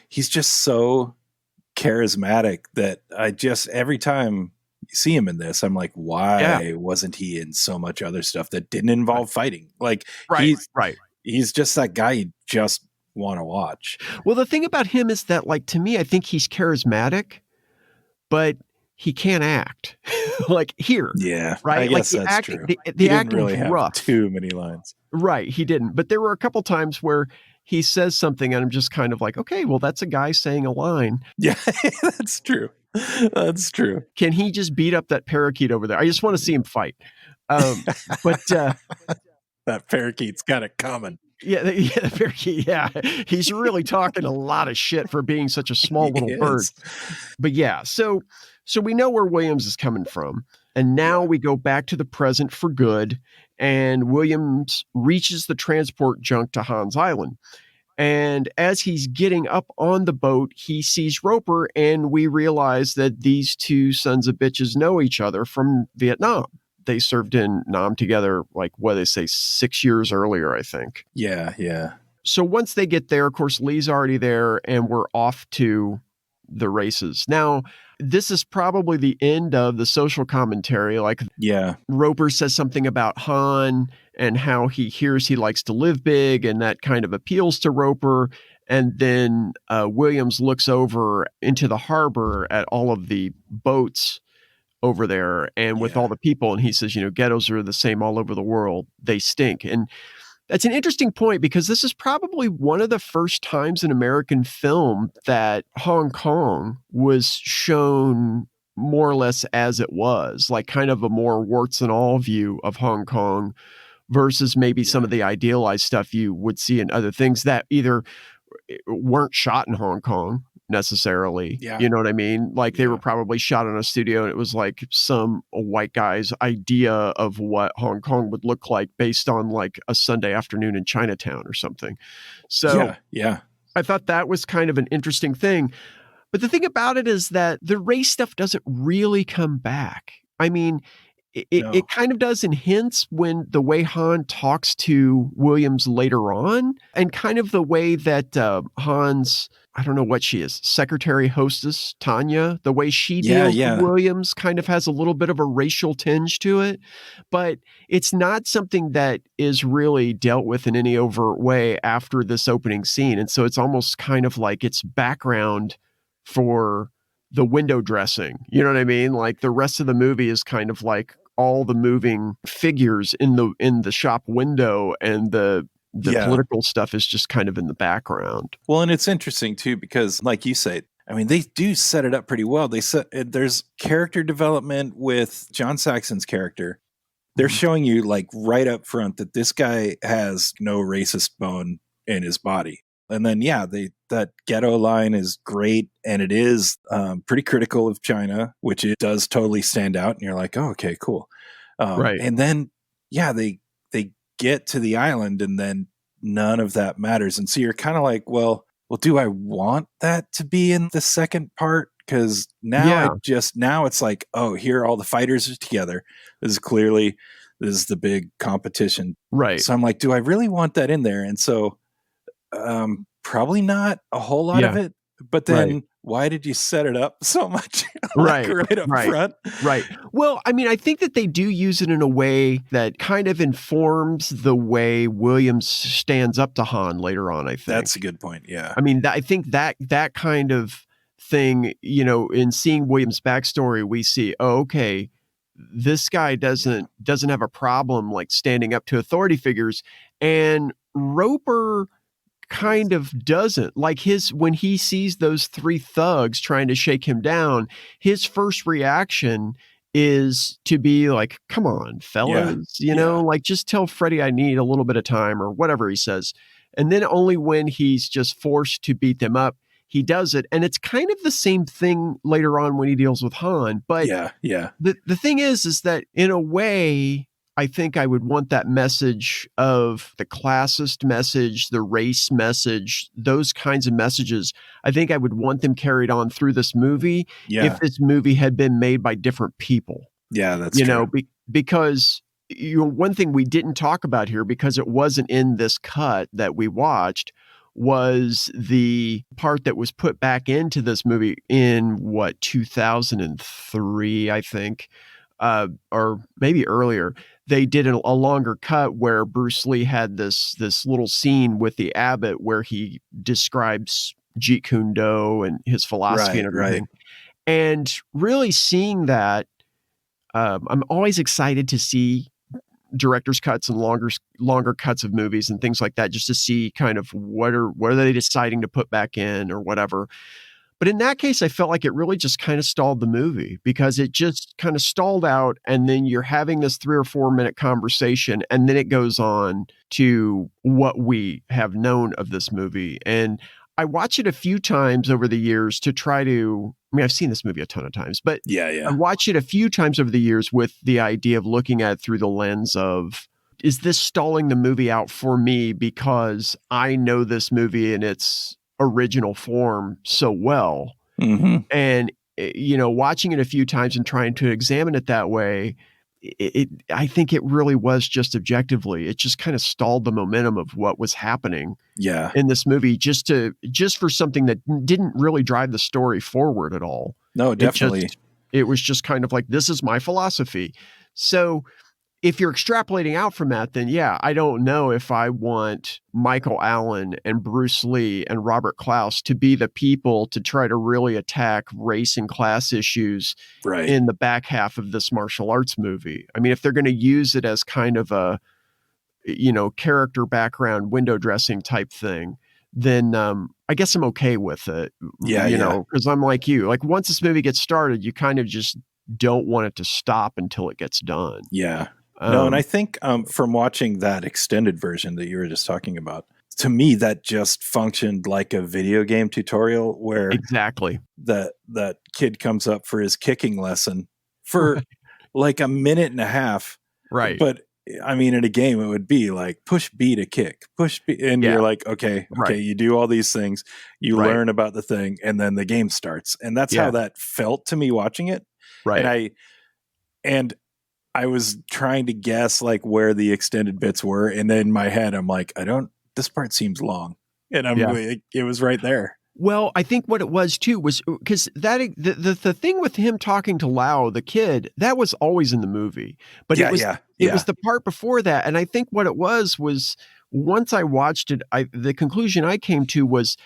Speaker 8: he's just so charismatic that every time you see him in this, I'm like, why wasn't he in so much other stuff that didn't involve fighting? Like he's just that guy you just want to watch.
Speaker 1: Well, the thing about him is that, like, to me, I think he's charismatic, but he can't act. Like here.
Speaker 8: Yeah.
Speaker 1: Right.
Speaker 8: I guess
Speaker 1: like
Speaker 8: that's true.
Speaker 1: The acting really was rough.
Speaker 8: Too many lines.
Speaker 1: Right. He didn't. But there were a couple times where he says something and I'm just kind of like, okay, well, that's a guy saying a line.
Speaker 8: Yeah, that's true. That's true.
Speaker 1: Can he just beat up that parakeet over there? I just want to see him fight. But
Speaker 8: that parakeet's got it coming.
Speaker 1: The parakeet. Yeah. He's really talking a lot of shit for being such a small little bird. But yeah, so we know where Williams is coming from. And now we go back to the present for good. And Williams reaches the transport junk to Han's Island. And as he's getting up on the boat, he sees Roper, and we realize that these two sons of bitches know each other from Vietnam. They served in Nam together, like, what they say, 6 years earlier, I think.
Speaker 8: Yeah, yeah.
Speaker 1: So once they get there, of course, Lee's already there, and we're off to the races. Now, this is probably the end of the social commentary. Like,
Speaker 8: yeah,
Speaker 1: Roper says something about Han and how he hears he likes to live big, and that kind of appeals to Roper. And then Williams looks over into the harbor at all of the boats over there and with all the people, and he says, ghettos are the same all over the world. They stink. And that's an interesting point, because this is probably one of the first times in American film that Hong Kong was shown more or less as it was, like kind of a more warts and all view of Hong Kong versus maybe some of the idealized stuff you would see in other things that either weren't shot in Hong Kong necessarily.
Speaker 8: Yeah.
Speaker 1: You know what I mean? Like they were probably shot in a studio, and it was like some white guy's idea of what Hong Kong would look like based on like a Sunday afternoon in Chinatown or something. So
Speaker 8: yeah.
Speaker 1: I thought that was kind of an interesting thing. But the thing about it is that the race stuff doesn't really come back. I mean, it kind of does in hints when the way Han talks to Williams later on, and kind of the way that Han's, I don't know what she is, secretary hostess, Tanya, the way she deals with Williams kind of has a little bit of a racial tinge to it, but it's not something that is really dealt with in any overt way after this opening scene. And so it's almost kind of like it's background for the window dressing. You know what I mean? Like the rest of the movie is kind of like all the moving figures in the shop window, and the political stuff is just kind of in the background.
Speaker 8: Well, and it's interesting too, because like you say, I mean, they do set it up pretty well. There's character development with John Saxon's character. They're showing you like right up front that this guy has no racist bone in his body. And then, that ghetto line is great. And it is pretty critical of China, which it does totally stand out. And you're like, oh, okay, cool.
Speaker 1: Right.
Speaker 8: And then, they get to the island, and then none of that matters. And so you're kind of like, well, do I want that to be in the second part? Because now now it's like, oh, here all the fighters are together. This is the big competition.
Speaker 1: Right.
Speaker 8: So I'm like, do I really want that in there? And so probably not a whole lot of it. But then why did you set it up so much right up front?
Speaker 1: Right. Well, I mean, I think that they do use it in a way that kind of informs the way Williams stands up to Han later on, I think.
Speaker 8: That's a good point, yeah.
Speaker 1: I mean, I think that kind of thing, in seeing Williams' backstory, we see, oh, okay, this guy doesn't have a problem like standing up to authority figures, and Roper kind of doesn't. Like when he sees those three thugs trying to shake him down, his first reaction is to be like, come on, fellas, like just tell Freddie I need a little bit of time, or whatever he says. And then only when he's just forced to beat them up, he does it. And it's kind of the same thing later on when he deals with Han. But the thing is that in a way, I think I would want that message of the classist message, the race message, those kinds of messages. I think I would want them carried on through this movie if this movie had been made by different people.
Speaker 8: Yeah, that's true.
Speaker 1: Because one thing we didn't talk about here, because it wasn't in this cut that we watched, was the part that was put back into this movie in 2003, I think, or maybe earlier. They did a longer cut where Bruce Lee had this little scene with the abbot where he describes Jeet Kune Do and his philosophy and everything. And really seeing that, I'm always excited to see director's cuts and longer cuts of movies and things like that, just to see kind of what are they deciding to put back in or whatever. But in that case, I felt like it really just kind of stalled the movie, because it just kind of stalled out, and then you're having this 3 or 4 minute conversation, and then it goes on to what we have known of this movie. And I watch it a few times over the years to try to, I mean, I've seen this movie a ton of times, but I watch it a few times over the years with the idea of looking at it through the lens of, is this stalling the movie out for me because I know this movie in its original form so well?
Speaker 8: Mm-hmm.
Speaker 1: And, watching it a few times and trying to examine it that way, I think it really was just objectively, it just kind of stalled the momentum of what was happening in this movie just for something that didn't really drive the story forward at all.
Speaker 8: No, definitely.
Speaker 1: It was just kind of like, this is my philosophy. So if you're extrapolating out from that, then yeah, I don't know if I want Michael Allen and Bruce Lee and Robert Klaus to be the people to try to really attack race and class issues in the back half of this martial arts movie. I mean, if they're going to use it as kind of a, character background window dressing type thing, then I guess I'm okay with it. Because I'm like you. Like, once this movie gets started, you kind of just don't want it to stop until it gets done.
Speaker 8: Yeah. No, and I think from watching that extended version that you were just talking about, to me, that just functioned like a video game tutorial where
Speaker 1: exactly
Speaker 8: that kid comes up for his kicking lesson for like a minute and a half.
Speaker 1: Right.
Speaker 8: But I mean, in a game, it would be like push B to kick, push B. And you're like, okay, you do all these things, you learn about the thing, and then the game starts. And that's how that felt to me watching it.
Speaker 1: Right.
Speaker 8: And I was trying to guess like where the extended bits were. And then in my head, I'm like, this part seems long. And it was right there.
Speaker 1: Well, I think what it was too was because the thing with him talking to Lau, the kid, that was always in the movie, but it was the part before that. And I think what it was once I watched it, the conclusion I came to was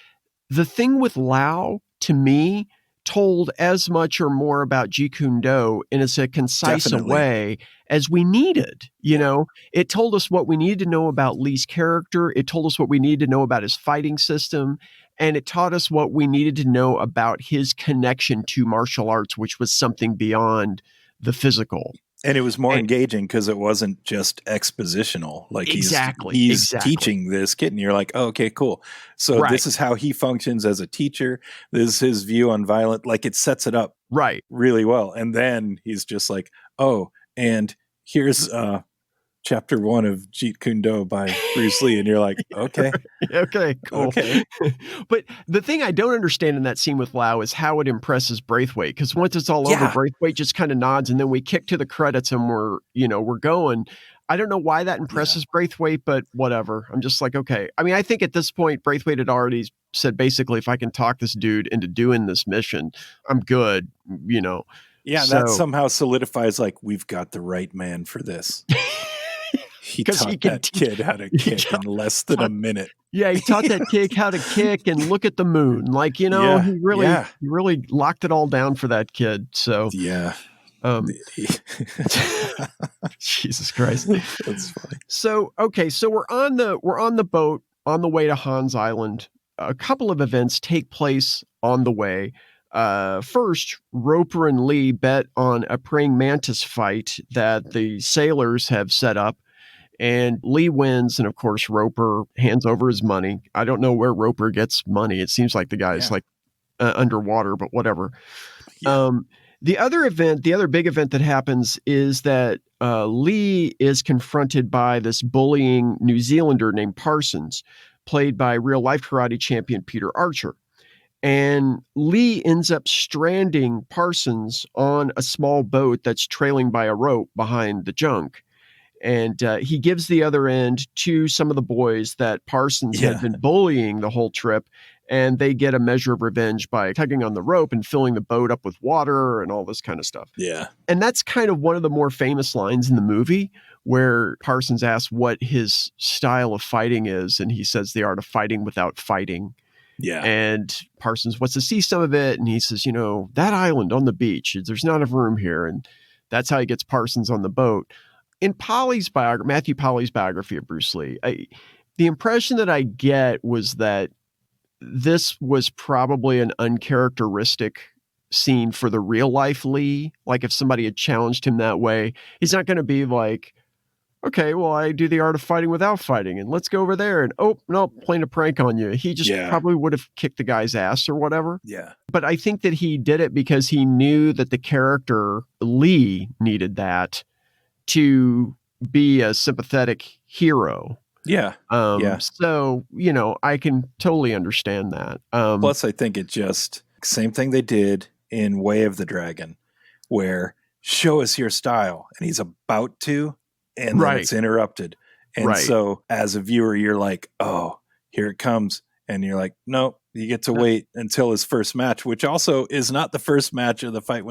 Speaker 1: the thing with Lau, to me, told as much or more about Jeet Kune Do in as a concise a way as we needed. It told us what we needed to know about Lee's character. It told us what we needed to know about his fighting system. And it taught us what we needed to know about his connection to martial arts, which was something beyond the physical.
Speaker 8: And it was more engaging because it wasn't just expositional. Like he's teaching this kid and you're like, oh, okay, cool. So this is how he functions as a teacher. This is his view on violence. Like it sets it up really well. And then he's just like, oh, and here's chapter 1 of Jeet Kune Do by Bruce Lee. And you're like, okay.
Speaker 1: Okay, cool.
Speaker 8: Okay.
Speaker 1: But the thing I don't understand in that scene with Lau is how it impresses Braithwaite. Because once it's all over, Braithwaite just kind of nods and then we kick to the credits and we're going. I don't know why that impresses Braithwaite, but whatever. I'm just like, okay. I mean, I think at this point, Braithwaite had already said basically, if I can talk this dude into doing this mission, I'm good,
Speaker 8: Yeah, so, that somehow solidifies like, we've got the right man for this. He taught that kid how to kick in less than a minute.
Speaker 1: Yeah, he taught that kid how to kick and look at the moon. Like, he really locked it all down for that kid. So Jesus Christ.
Speaker 8: That's funny.
Speaker 1: So, okay, so we're on the boat on the way to Hans Island. A couple of events take place on the way. First, Roper and Lee bet on a praying mantis fight that the sailors have set up. And Lee wins, and of course, Roper hands over his money. I don't know where Roper gets money. It seems like the guy's underwater, but whatever. Yeah. The other big event that happens is that Lee is confronted by this bullying New Zealander named Parsons, played by real-life karate champion Peter Archer. And Lee ends up stranding Parsons on a small boat that's trailing by a rope behind the junk. And he gives the other end to some of the boys that Parsons had been bullying the whole trip. And they get a measure of revenge by tugging on the rope and filling the boat up with water and all this kind of stuff.
Speaker 8: Yeah.
Speaker 1: And that's kind of one of the more famous lines in the movie where Parsons asks what his style of fighting is. And he says the art of fighting without fighting.
Speaker 8: Yeah.
Speaker 1: And Parsons wants to see some of it. And he says, that island on the beach, there's not enough room here. And that's how he gets Parsons on the boat. In Matthew Polly's biography of Bruce Lee, the impression that I get was that this was probably an uncharacteristic scene for the real life Lee. Like if somebody had challenged him that way, he's not going to be like, okay, well, I do the art of fighting without fighting and let's go over there. And oh, no, playing a prank on you. He just probably would have kicked the guy's ass or whatever.
Speaker 8: Yeah.
Speaker 1: But I think that he did it because he knew that the character Lee needed that to be a sympathetic hero.
Speaker 8: Yeah. Yeah.
Speaker 1: So, I can totally understand that.
Speaker 8: Plus, I think it just same thing they did in Way of the Dragon, where show us your style, and he's about to, and then it's interrupted. And so as a viewer, you're like, oh, here it comes. And you're like, no, you get to wait until his first match, which also is not the first match of the fight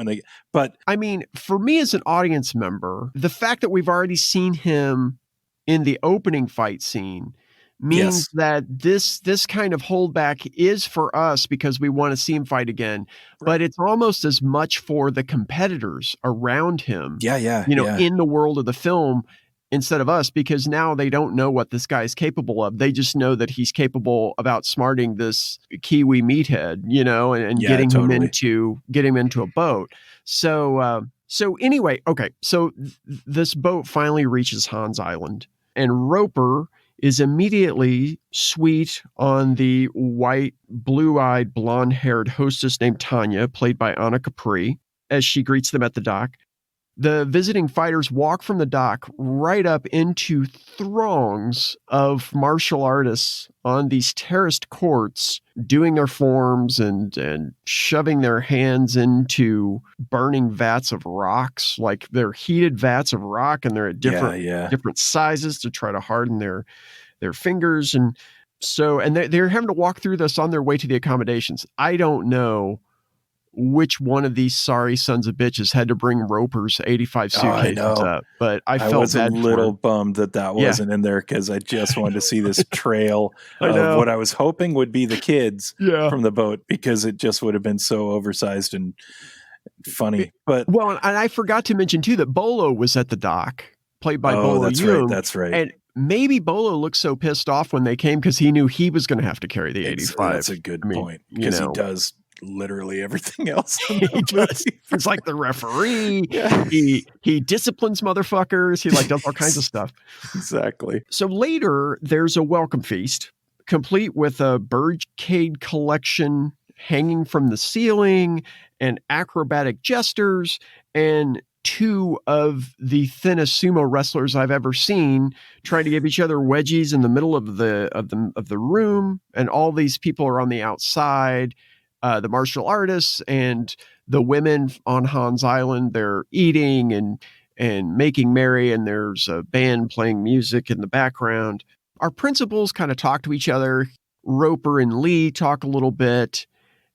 Speaker 8: but
Speaker 1: I mean, for me as an audience member, the fact that we've already seen him in the opening fight scene means that this kind of holdback is for us because we want to see him fight again. But it's almost as much for the competitors around him. In the world of the film instead of us, because now they don't know what this guy is capable of. They just know that he's capable of outsmarting this Kiwi meathead, and getting him into a boat. So anyway, okay. So this boat finally reaches Hans Island, and Roper is immediately sweet on the white, blue-eyed, blonde-haired hostess named Tanya, played by Anna Capri, as she greets them at the dock. The visiting fighters walk from the dock right up into throngs of martial artists on these terraced courts, doing their forms and shoving their hands into burning vats of rocks, like they're heated vats of rock, and they're at different sizes to try to harden their fingers. And they're having to walk through this on their way to the accommodations. I don't know which one of these sorry sons of bitches had to bring Roper's 85 suitcases up, but I was
Speaker 8: a little bummed that wasn't in there, because I just wanted to see this trail of what I was hoping would be the kids from the boat, because it just would have been so oversized and funny. But
Speaker 1: and I forgot to mention too that Bolo was at the dock, played by Bolo Yoon.
Speaker 8: That's right.
Speaker 1: And maybe Bolo looked so pissed off when they came because he knew he was going to have to carry the 85.
Speaker 8: That's a good point, because he does literally everything else.
Speaker 1: He does. He's like the referee. He disciplines motherfuckers. He does all kinds of stuff.
Speaker 8: Exactly.
Speaker 1: So later there's a welcome feast, complete with a birdcage collection hanging from the ceiling and acrobatic jesters, and two of the thinnest sumo wrestlers I've ever seen trying to give each other wedgies in the middle of the room, and all these people are on the outside. The martial artists and the women on Hans Island, they're eating and making merry, and there's a band playing music in the background. Our principals kind of talk to each other. Roper and Lee talk a little bit,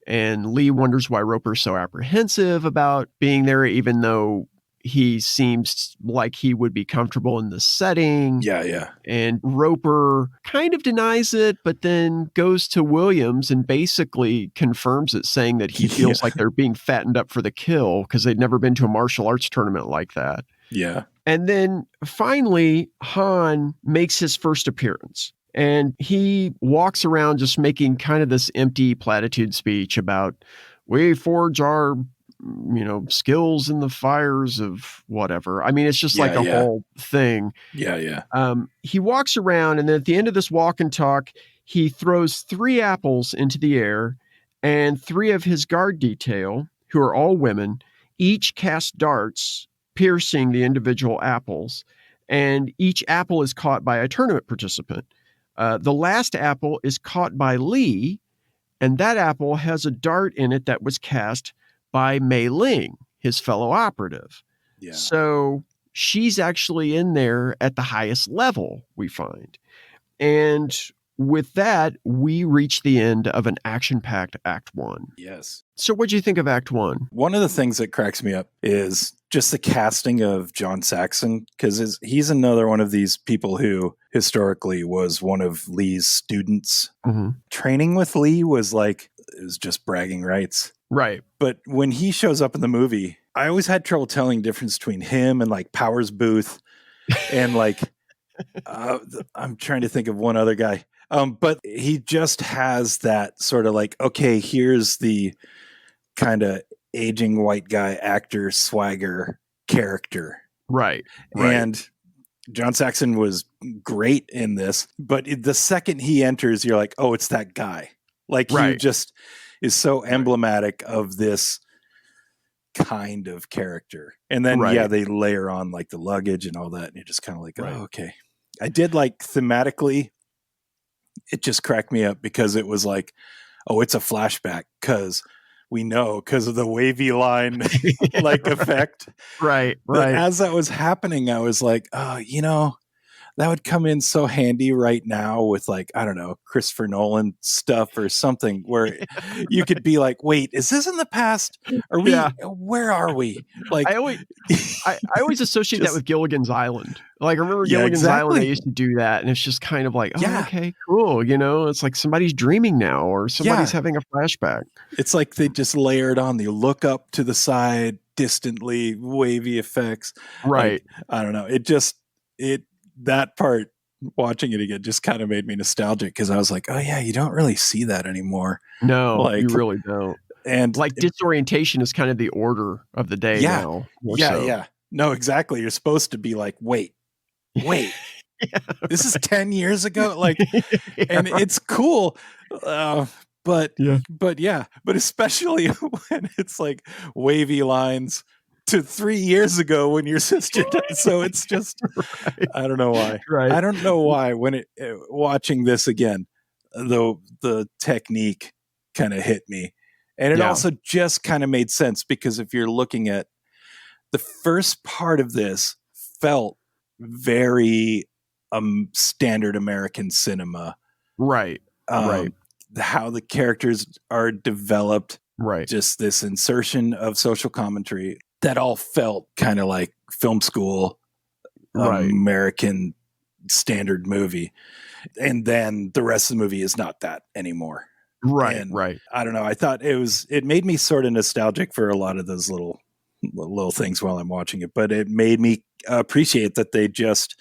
Speaker 1: and Lee wonders why Roper's so apprehensive about being there, even though he seems like he would be comfortable in the setting.
Speaker 8: Yeah.
Speaker 1: And Roper kind of denies it, but then goes to Williams and basically confirms it, saying that he feels like they're being fattened up for the kill because they'd never been to a martial arts tournament like that.
Speaker 8: Yeah.
Speaker 1: And then finally, Han makes his first appearance. And he walks around just making kind of this empty platitude speech about, we forge our skills in the fires of whatever. I mean, it's just like a whole thing.
Speaker 8: Yeah.
Speaker 1: He walks around, and then at the end of this walk and talk, he throws 3 apples into the air, and 3 of his guard detail, who are all women, each cast darts, piercing the individual apples, and each apple is caught by a tournament participant. The last apple is caught by Lee, and that apple has a dart in it that was cast by Mei Ling, his fellow operative.
Speaker 8: Yeah.
Speaker 1: So she's actually in there at the highest level, we find. And with that, we reach the end of an action-packed Act 1.
Speaker 8: Yes.
Speaker 1: So what'd you think of Act 1?
Speaker 8: One of the things that cracks me up is just the casting of John Saxon, because he's another one of these people who historically was one of Lee's students.
Speaker 1: Mm-hmm.
Speaker 8: Training with Lee was just bragging rights.
Speaker 1: Right.
Speaker 8: But when he shows up in the movie, I always had trouble telling the difference between him and Powers Booth and I'm trying to think of one other guy. But he just has that sort of okay, here's the kind of aging white guy actor swagger character.
Speaker 1: Right.
Speaker 8: And John Saxon was great in this, but the second he enters, you're like, oh, it's that guy. He just is so emblematic of this kind of character. And then,
Speaker 1: Right.
Speaker 8: they layer on like the luggage and all that. And you're just kind of like,
Speaker 1: Right.
Speaker 8: oh, okay. I did like thematically, it just cracked me up because it was like, oh, it's a flashback because we know because of the wavy line like effect.
Speaker 1: Right.
Speaker 8: But as that was happening, I was like, oh, that would come in so handy right now with like, I don't know, Christopher Nolan stuff or something where you could be like, wait, is this in the past? Are we, where are we? Like,
Speaker 1: I always associate that with Gilligan's Island. Like, I remember
Speaker 8: Yeah,
Speaker 1: Gilligan's Island, they
Speaker 8: exactly.
Speaker 1: used to do that. And it's just kind of like, oh, okay, cool. It's like somebody's dreaming now or somebody's having a flashback.
Speaker 8: It's like they just layered on the look up to the side, distantly wavy effects.
Speaker 1: Right.
Speaker 8: Like, I don't know. That part, watching it again, just kind of made me nostalgic because I was like, oh yeah, you don't really see that anymore.
Speaker 1: No, you really don't.
Speaker 8: And
Speaker 1: like disorientation is kind of the order of the day now.
Speaker 8: Yeah. No, exactly. You're supposed to be like, wait, this is 10 years ago. Like, and it's cool. But especially when it's like wavy lines to 3 years ago when your sister died. So it's just, I don't know why.
Speaker 1: Right.
Speaker 8: I don't know why when watching this again, though the technique kind of hit me. And it also just kind of made sense because if you're looking at the first part of this felt very standard American cinema.
Speaker 1: Right.
Speaker 8: How the characters are developed.
Speaker 1: Right.
Speaker 8: Just this insertion of social commentary that all felt kind of like film school American standard movie. And then the rest of the movie is not that anymore.
Speaker 1: Right.
Speaker 8: And
Speaker 1: right.
Speaker 8: I don't know. I thought it made me sort of nostalgic for a lot of those little things while I'm watching it, but it made me appreciate that they just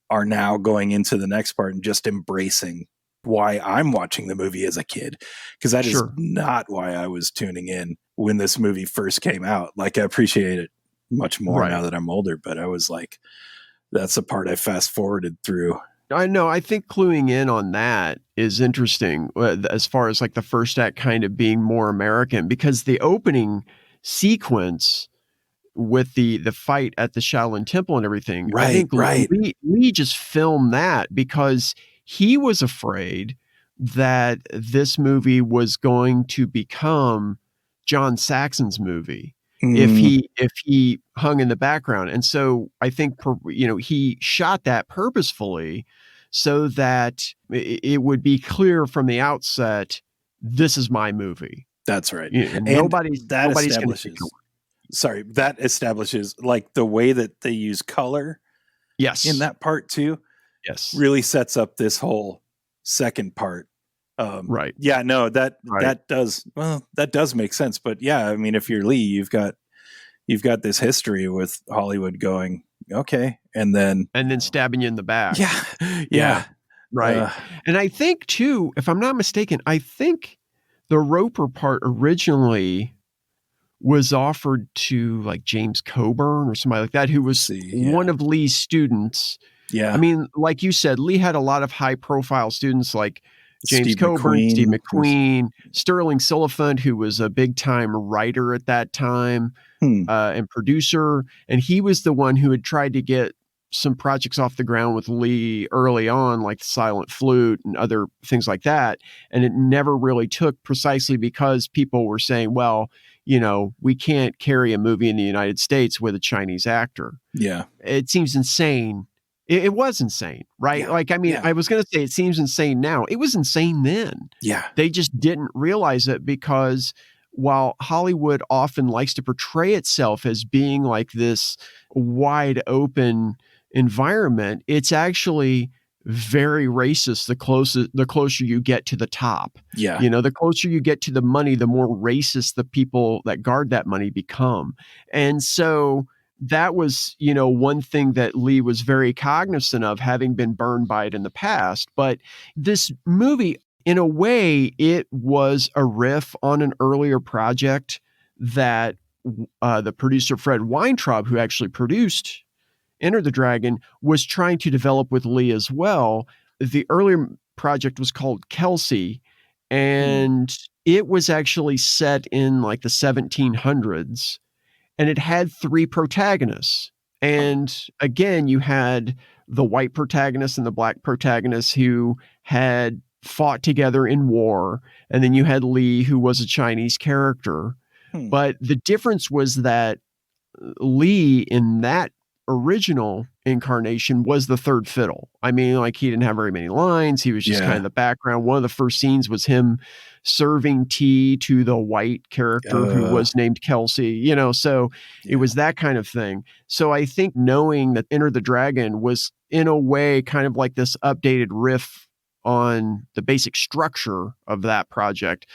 Speaker 8: are now going into the next part and just embracing why I'm watching the movie as a kid. Because that is not why I was tuning in when this movie first came out. Like, I appreciate it much more now that I'm older, but I was like, that's the part I fast forwarded through.
Speaker 1: I know. I think cluing in on that is interesting as far as like the first act kind of being more American, because the opening sequence with the fight at the Shaolin Temple and everything, I think Lee just filmed that because he was afraid that this movie was going to become John Saxon's movie if he hung in the background. And so I think, he shot that purposefully so that it would be clear from the outset, this is my movie.
Speaker 8: That's right.
Speaker 1: And nobody's
Speaker 8: that establishes like the way that they use color.
Speaker 1: Yes.
Speaker 8: In that part too.
Speaker 1: Yes.
Speaker 8: Really sets up this whole second part.
Speaker 1: Right.
Speaker 8: Yeah, no, that does make sense. But yeah, I mean, if you're Lee, you've got this history with Hollywood going, okay. And then
Speaker 1: stabbing you in the back.
Speaker 8: Yeah.
Speaker 1: Right. And I think too, if I'm not mistaken, I think the Roper part originally was offered to like James Coburn or somebody like that, who was one of Lee's students.
Speaker 8: Yeah.
Speaker 1: I mean, like you said, Lee had a lot of high profile students like James Coburn, Steve McQueen, Sterling Silliphant, who was a big time writer at that time and producer. And he was the one who had tried to get some projects off the ground with Lee early on, like the Silent Flute and other things like that. And it never really took, precisely because people were saying, well, we can't carry a movie in the United States with a Chinese actor.
Speaker 8: Yeah.
Speaker 1: It seems insane. It was insane, right?
Speaker 8: Yeah.
Speaker 1: Like, I mean, I was going to say it seems insane now. It was insane then.
Speaker 8: Yeah.
Speaker 1: They just didn't realize it because while Hollywood often likes to portray itself as being like this wide open environment, it's actually very racist the closer you get to the top.
Speaker 8: Yeah.
Speaker 1: The closer you get to the money, the more racist the people that guard that money become. And so that was, one thing that Lee was very cognizant of, having been burned by it in the past. But this movie, in a way, it was a riff on an earlier project that the producer Fred Weintraub, who actually produced Enter the Dragon, was trying to develop with Lee as well. The earlier project was called Kelsey, and it was actually set in like the 1700s. and it had 3 protagonists. And again, you had the white protagonist and the black protagonist who had fought together in war. And then you had Lee, who was a Chinese character. But the difference was that Lee in that original incarnation was the third fiddle. I mean, like, he didn't have very many lines. He was just kind of the background. One of the first scenes was him serving tea to the white character who was named Kelsey, you know, so it was that kind of thing. So I think knowing that Enter the Dragon was in a way kind of like this updated riff on the basic structure of that project,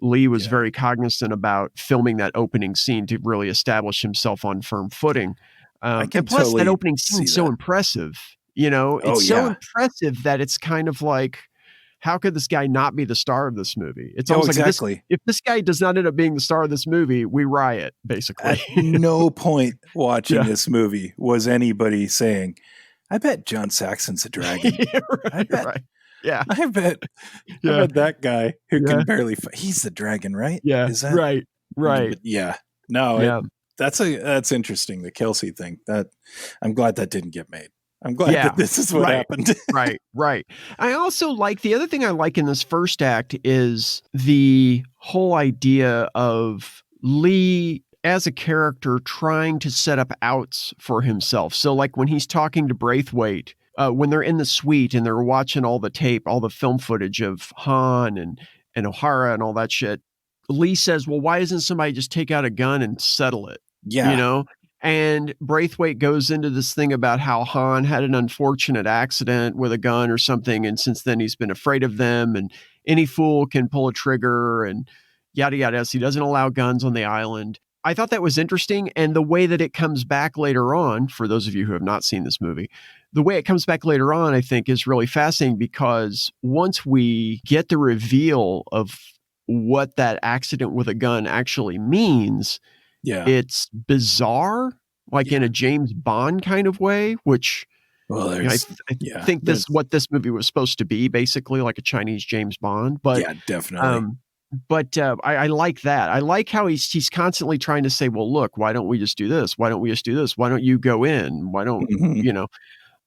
Speaker 1: Lee was very cognizant about filming that opening scene to really establish himself on firm footing. And plus,
Speaker 8: totally
Speaker 1: that opening scene is so impressive. You know, it's so impressive that it's kind of like, how could this guy not be the star of this movie? It's almost like if this guy does not end up being the star of this movie, we riot, basically.
Speaker 8: At no point watching this movie was anybody saying, I bet John Saxon's a dragon. I bet.
Speaker 1: Yeah.
Speaker 8: I bet that guy who can barely he's the dragon, right?
Speaker 1: Yeah.
Speaker 8: Is that
Speaker 1: right.
Speaker 8: Yeah. No, that's interesting, the Kelsey thing. That I'm glad that didn't get made. I'm glad that this is what happened.
Speaker 1: Right. I also like, the other thing I like in this first act is the whole idea of Lee as a character trying to set up outs for himself. So like when he's talking to Braithwaite, when they're in the suite and they're watching all the tape, all the film footage of Han and O'Hara and all that shit, Lee says, well, why doesn't somebody just take out a gun and settle it?
Speaker 8: Yeah.
Speaker 1: You know? And Braithwaite goes into this thing about how Han had an unfortunate accident with a gun or something, and since then he's been afraid of them, and any fool can pull a trigger and yada, yada. So he doesn't allow guns on the island. I thought that was interesting, and the way that it comes back later on, for those of you who have not seen this movie, the way it comes back later on, I think, is really fascinating, because once we get the reveal of what that accident with a gun actually means, it's bizarre, like in a James Bond kind of way, which I think what this movie was supposed to be, basically like a Chinese James Bond. But
Speaker 8: yeah, definitely.
Speaker 1: I like that. I like how he's constantly trying to say, well, look, why don't we just do this? Why don't we just do this? Why don't you go in? Why don't, you know?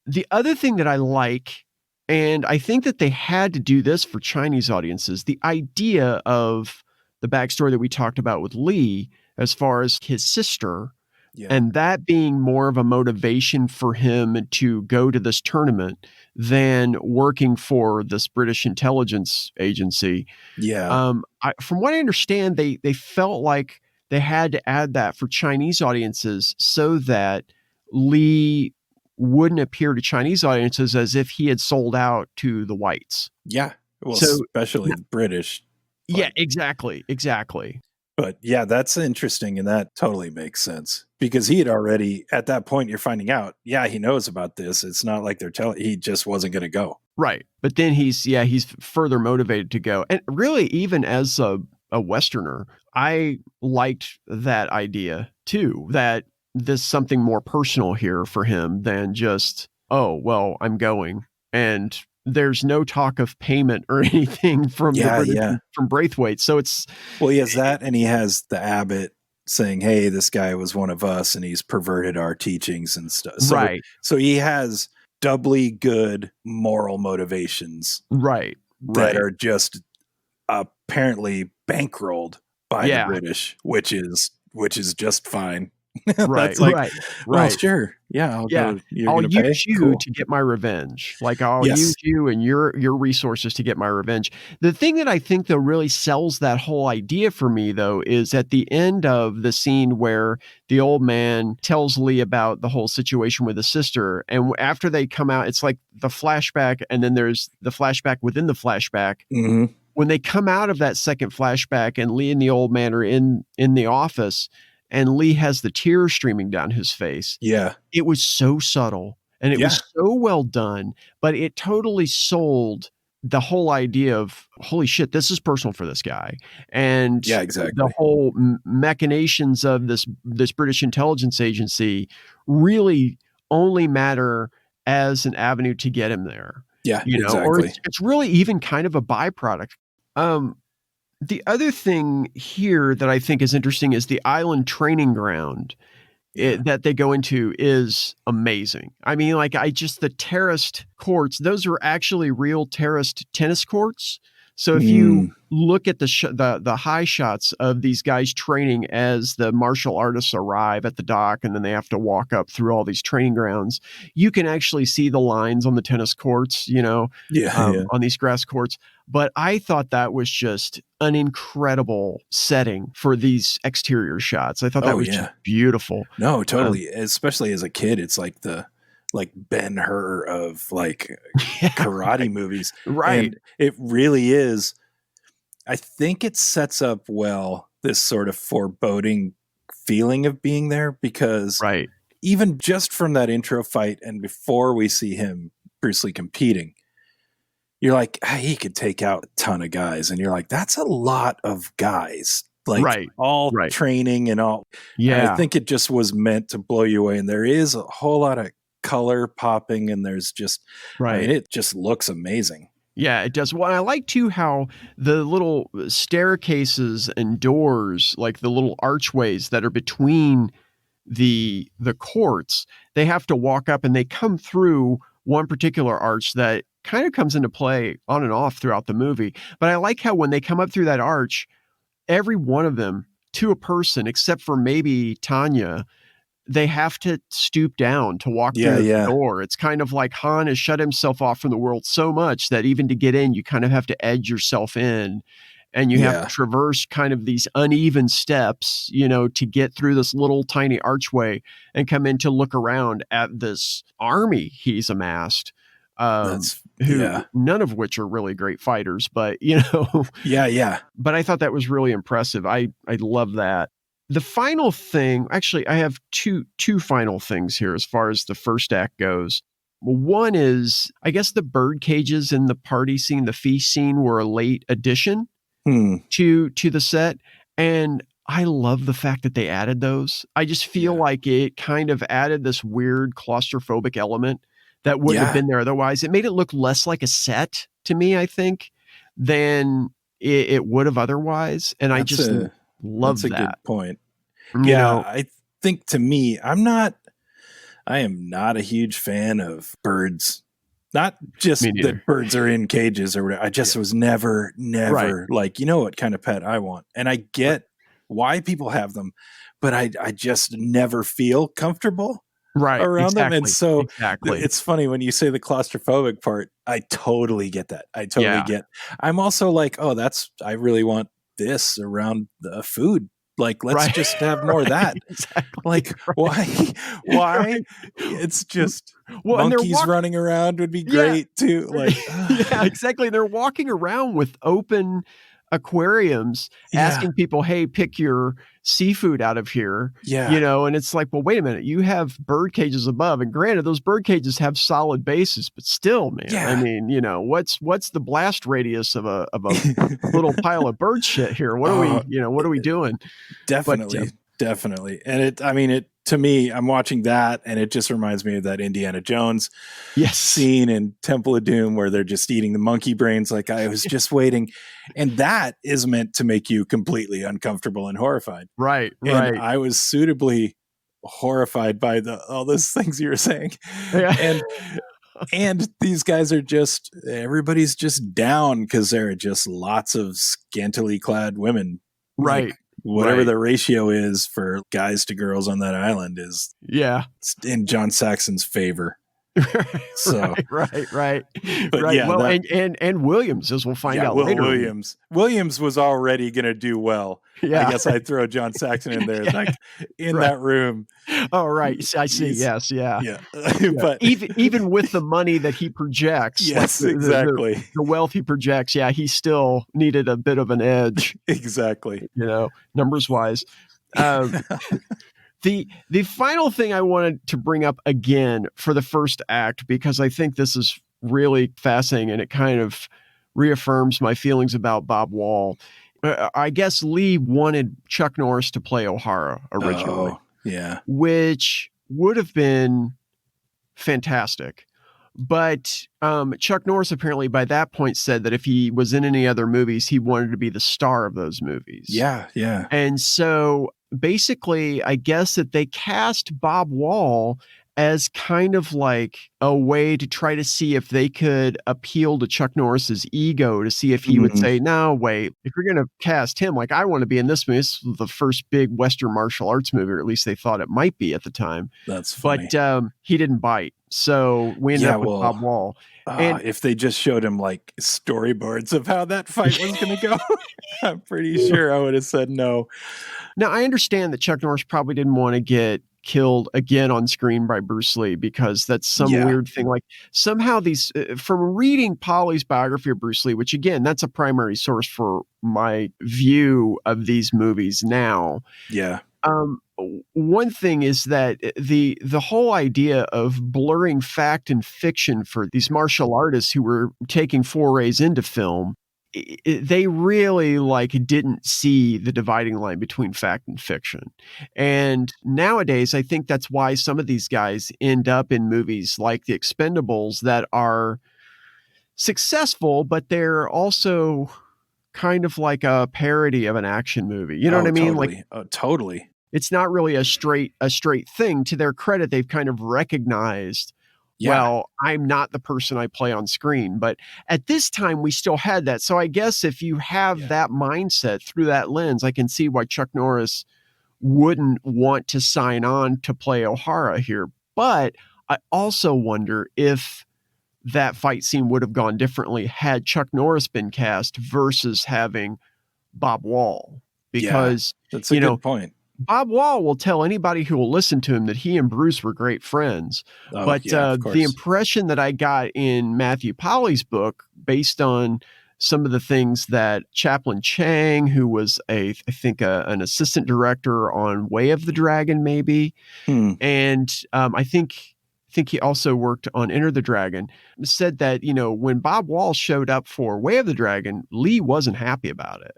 Speaker 1: The other thing that I like, and I think that they had to do this for Chinese audiences, the idea of the backstory that we talked about with Lee, as far as his sister, and that being more of a motivation for him to go to this tournament than working for this British intelligence agency. From what I understand, they felt like they had to add that for Chinese audiences so that Lee wouldn't appear to Chinese audiences as if he had sold out to the whites.
Speaker 8: Yeah. Well, especially the British.
Speaker 1: Yeah, exactly.
Speaker 8: But yeah, that's interesting. And that totally makes sense, because he had already, at that point, you're finding out, he knows about this. It's not like they're telling, he just wasn't going to go.
Speaker 1: Right. But then he's further motivated to go. And really, even as a Westerner, I liked that idea too, that there's something more personal here for him than just, oh, well, I'm going. And there's no talk of payment or anything from from Braithwaite. So it's,
Speaker 8: well, he has that, and he has the abbot saying, hey, this guy was one of us and he's perverted our teachings and stuff. So, so he has doubly good moral motivations. That are just apparently bankrolled by the British, which is just fine. Well, sure. Yeah.
Speaker 1: I'll use you to get my revenge. Like I'll use you and your resources to get my revenge. The thing that I think though really sells that whole idea for me though, is at the end of the scene where the old man tells Lee about the whole situation with his sister. And after they come out, it's like the flashback, and then there's the flashback within the flashback.
Speaker 8: Mm-hmm.
Speaker 1: When they come out of that second flashback and Lee and the old man are in the office, and Lee has the tears streaming down his face.
Speaker 8: Yeah.
Speaker 1: It was so subtle and it was so well done, but it totally sold the whole idea of, holy shit, this is personal for this guy. And the whole machinations of this British intelligence agency really only matter as an avenue to get him there.
Speaker 8: Yeah.
Speaker 1: Or it's really even kind of a byproduct. The other thing here that I think is interesting is the island training ground that they go into is amazing. I mean, like the terraced courts, those were actually real terraced tennis courts. So if you look at the high shots of these guys training as the martial artists arrive at the dock and then they have to walk up through all these training grounds, you can actually see the lines on the tennis courts, on these grass courts. But I thought that was just an incredible setting for these exterior shots. I thought that was just beautiful.
Speaker 8: No, totally. Especially as a kid, it's like the Ben-Hur of karate movies.
Speaker 1: Right.
Speaker 8: And it really is. I think it sets up well this sort of foreboding feeling of being there because even just from that intro fight and before we see him, Bruce Lee, competing, you're like, he could take out a ton of guys. And you're like, that's a lot of guys. All training and all. Yeah. I think it just was meant to blow you away. And there is a whole lot of color popping and there's just, it just looks amazing.
Speaker 1: Yeah, it does. Well, I like too how the little staircases and doors, like the little archways that are between the courts, they have to walk up and they come through one particular arch that kind of comes into play on and off throughout the movie. But I like how when they come up through that arch, every one of them to a person, except for maybe Tanya, they have to stoop down to walk through the door. It's kind of like Han has shut himself off from the world so much that even to get in, you kind of have to edge yourself in and you have to traverse kind of these uneven steps, to get through this little tiny archway and come in to look around at this army he's amassed. None of which are really great fighters, but But I thought that was really impressive. I love that. The final thing, actually, I have two final things here as far as the first act goes. One is, I guess the bird cages in the party scene, the feast scene, were a late addition to the set. And I love the fact that they added those. I just feel like it kind of added this weird claustrophobic element that wouldn't have been there otherwise. It made it look less like a set to me, I think, than it would have otherwise. And I just love that.
Speaker 8: That's a good point. I think to me, I am not a huge fan of birds. Not just that birds are in cages or whatever. I just was never like, what kind of pet I want. And I get why people have them, but I just never feel comfortable around them. And so it's funny when you say the claustrophobic part, I totally get that. I totally get. I'm also like, I really want this around the food. Like, let's just have more of that. Like, why? It's just monkeys running around would be great too. Like,
Speaker 1: exactly. They're walking around with open aquariums asking people, hey, pick your seafood out of here. And it's like, well, wait a minute, you have bird cages above, and granted those bird cages have solid bases, but still, man, I mean, what's the blast radius of a little pile of bird shit here? What are we doing?
Speaker 8: Definitely. And to me, I'm watching that and it just reminds me of that Indiana Jones scene in Temple of Doom where they're just eating the monkey brains. Like I was just waiting. And that is meant to make you completely uncomfortable and horrified.
Speaker 1: Right.
Speaker 8: And I was suitably horrified by all those things you were saying. And these guys are everybody's just down because there are just lots of scantily clad women.
Speaker 1: Right.
Speaker 8: Whatever the ratio is for guys to girls on that island is in John Saxon's favor. So
Speaker 1: right.
Speaker 8: But
Speaker 1: well, and Williams, as we'll find out later.
Speaker 8: Williams was already going to do well. I guess I'd throw John Saxon in there, like in that room.
Speaker 1: Oh, right. I see. Yes.
Speaker 8: But
Speaker 1: even with the money that he projects,
Speaker 8: exactly,
Speaker 1: the wealth he projects, he still needed a bit of an edge.
Speaker 8: Exactly.
Speaker 1: Numbers wise. The final thing I wanted to bring up again for the first act, because I think this is really fascinating and it kind of reaffirms my feelings about Bob Wall. I guess Lee wanted Chuck Norris to play O'Hara originally,
Speaker 8: which
Speaker 1: would have been fantastic. But Chuck Norris apparently by that point said that if he was in any other movies, he wanted to be the star of those movies.
Speaker 8: Yeah, yeah.
Speaker 1: And so basically, I guess that they cast Bob Wall as kind of like a way to try to see if they could appeal to Chuck Norris's ego, to see if he would say, no, wait, if you're going to cast him, like I want to be in this movie. This was the first big Western martial arts movie, or at least they thought it might be at the time.
Speaker 8: That's funny.
Speaker 1: But he didn't bite. So we ended up with Bob Wall.
Speaker 8: And if they just showed him like storyboards of how that fight was going to go, I'm pretty sure I would have said no.
Speaker 1: Now, I understand that Chuck Norris probably didn't want to get killed again on screen by Bruce Lee, because that's some weird thing. Like somehow these, from reading Polly's biography of Bruce Lee, which again, that's a primary source for my view of these movies now.
Speaker 8: Yeah.
Speaker 1: One thing is that the whole idea of blurring fact and fiction for these martial artists who were taking forays into film, they really like didn't see the dividing line between fact and fiction. And nowadays, I think that's why some of these guys end up in movies like The Expendables that are successful, but they're also kind of like a parody of an action movie. You know what I mean?
Speaker 8: Totally. Totally.
Speaker 1: It's not really a straight thing. To their credit, they've kind of recognized, well, I'm not the person I play on screen. But at this time, we still had that. So I guess if you have that mindset through that lens, I can see why Chuck Norris wouldn't want to sign on to play O'Hara here. But I also wonder if that fight scene would have gone differently had Chuck Norris been cast versus having Bob Wall. Because,
Speaker 8: that's a good point.
Speaker 1: Bob Wall will tell anybody who will listen to him that he and Bruce were great friends. The impression that I got in Matthew Polly's book, based on some of the things that Chaplin Chang, who was I think an assistant director on Way of the Dragon, maybe, and I think he also worked on Enter the Dragon, said that, when Bob Wall showed up for Way of the Dragon, Lee wasn't happy about it.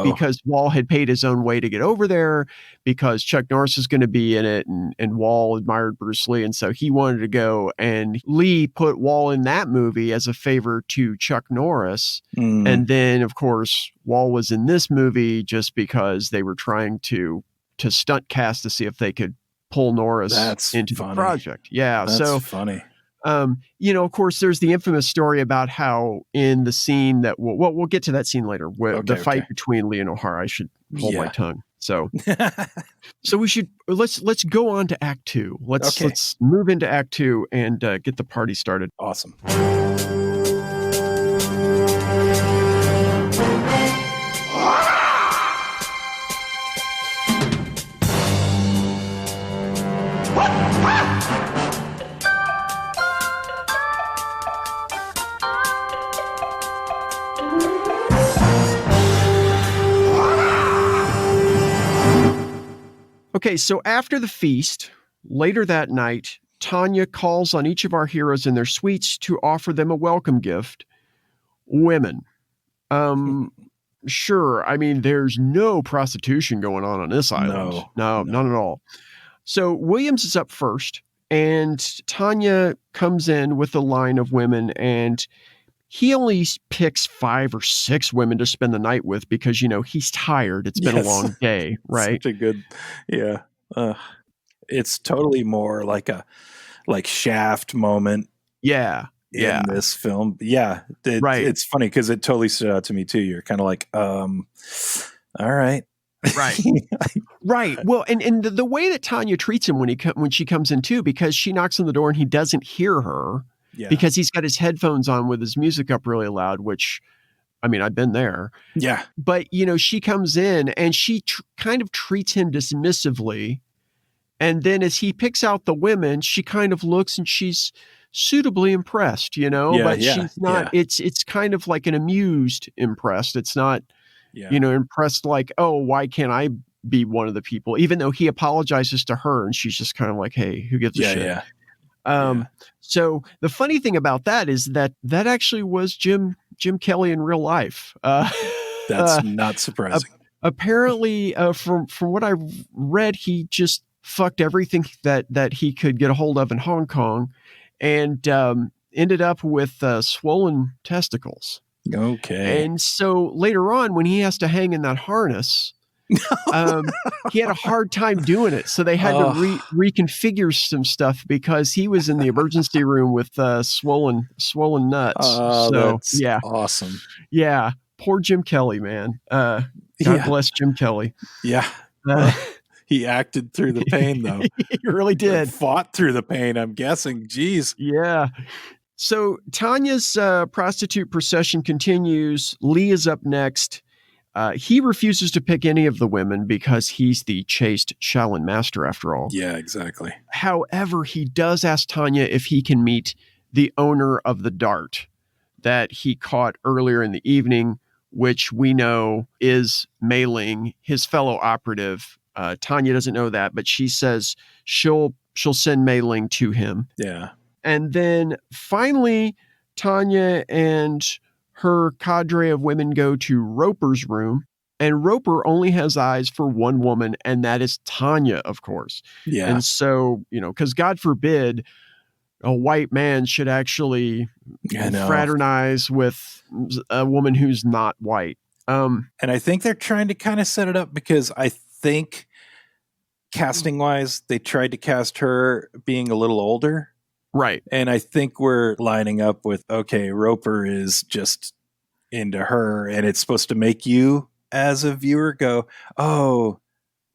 Speaker 1: Because Wall had paid his own way to get over there, because Chuck Norris was going to be in it, and Wall admired Bruce Lee, and so he wanted to go. And Lee put Wall in that movie as a favor to Chuck Norris. And then, of course, Wall was in this movie just because they were trying to stunt cast to see if they could pull Norris into the project. Yeah,
Speaker 8: that's funny.
Speaker 1: Of course, there's the infamous story about how in the scene that we'll get to that scene later, where the fight between Lee and O'Hara. I should hold my tongue. So, let's go on to Act 2. Let's move into Act 2 and get the party started.
Speaker 8: Awesome.
Speaker 1: Okay, so after the feast, later that night, Tanya calls on each of our heroes in their suites to offer them a welcome gift. Women. Sure. I mean, there's no prostitution going on this island. No, none at all. So Williams is up first, and Tanya comes in with a line of women, and he only picks 5 or 6 women to spend the night with because, he's tired. It's been a long day, right?
Speaker 8: Such a good, it's totally more like a Shaft moment.
Speaker 1: Yeah.
Speaker 8: In this film. Yeah.
Speaker 1: Right.
Speaker 8: It's funny because it totally stood out to me too. You're kind of like, all right.
Speaker 1: Right. Right. Well, and the way that Tanya treats him when she comes in too, because she knocks on the door and he doesn't hear her. Yeah. Because he's got his headphones on with his music up really loud, which, I mean, I've been there.
Speaker 8: Yeah.
Speaker 1: But, she comes in and she kind of treats him dismissively. And then as he picks out the women, she kind of looks and she's suitably impressed, but she's not, it's kind of like an amused impressed. It's not, impressed like, oh, why can't I be one of the people? Even though he apologizes to her and she's just kind of like, hey, who gives a shit?
Speaker 8: Yeah.
Speaker 1: So the funny thing about that is that actually was Jim Kelly in real life.
Speaker 8: That's not surprising.
Speaker 1: Apparently, from what I read, he just fucked everything that he could get a hold of in Hong Kong. And ended up with swollen testicles.
Speaker 8: Okay.
Speaker 1: And so later on, when he has to hang in that harness, he had a hard time doing it. So they had to reconfigure some stuff because he was in the emergency room with swollen nuts.
Speaker 8: Oh,
Speaker 1: so
Speaker 8: that's awesome.
Speaker 1: Yeah. Poor Jim Kelly, man. God bless Jim Kelly.
Speaker 8: Yeah. He acted through the pain, though.
Speaker 1: He really did.
Speaker 8: Fought through the pain, I'm guessing. Jeez.
Speaker 1: Yeah. So Tanya's prostitute procession continues. Lee is up next. He refuses to pick any of the women because he's the chaste Shaolin master, after all.
Speaker 8: Yeah, exactly.
Speaker 1: However, he does ask Tanya if he can meet the owner of the dart that he caught earlier in the evening, which we know is Mei Ling, his fellow operative. Tanya doesn't know that, but she says she'll send Mei Ling to him.
Speaker 8: Yeah.
Speaker 1: And then finally, Tanya and her cadre of women go to Roper's room, and Roper only has eyes for one woman, and that is Tanya, of course.
Speaker 8: Yeah.
Speaker 1: And so, because God forbid a white man should actually fraternize with a woman who's not white.
Speaker 8: And I think they're trying to kind of set it up because I think casting wise, they tried to cast her being a little older.
Speaker 1: Right.
Speaker 8: And I think we're lining up with, okay, Roper is just into her, and it's supposed to make you as a viewer go, oh,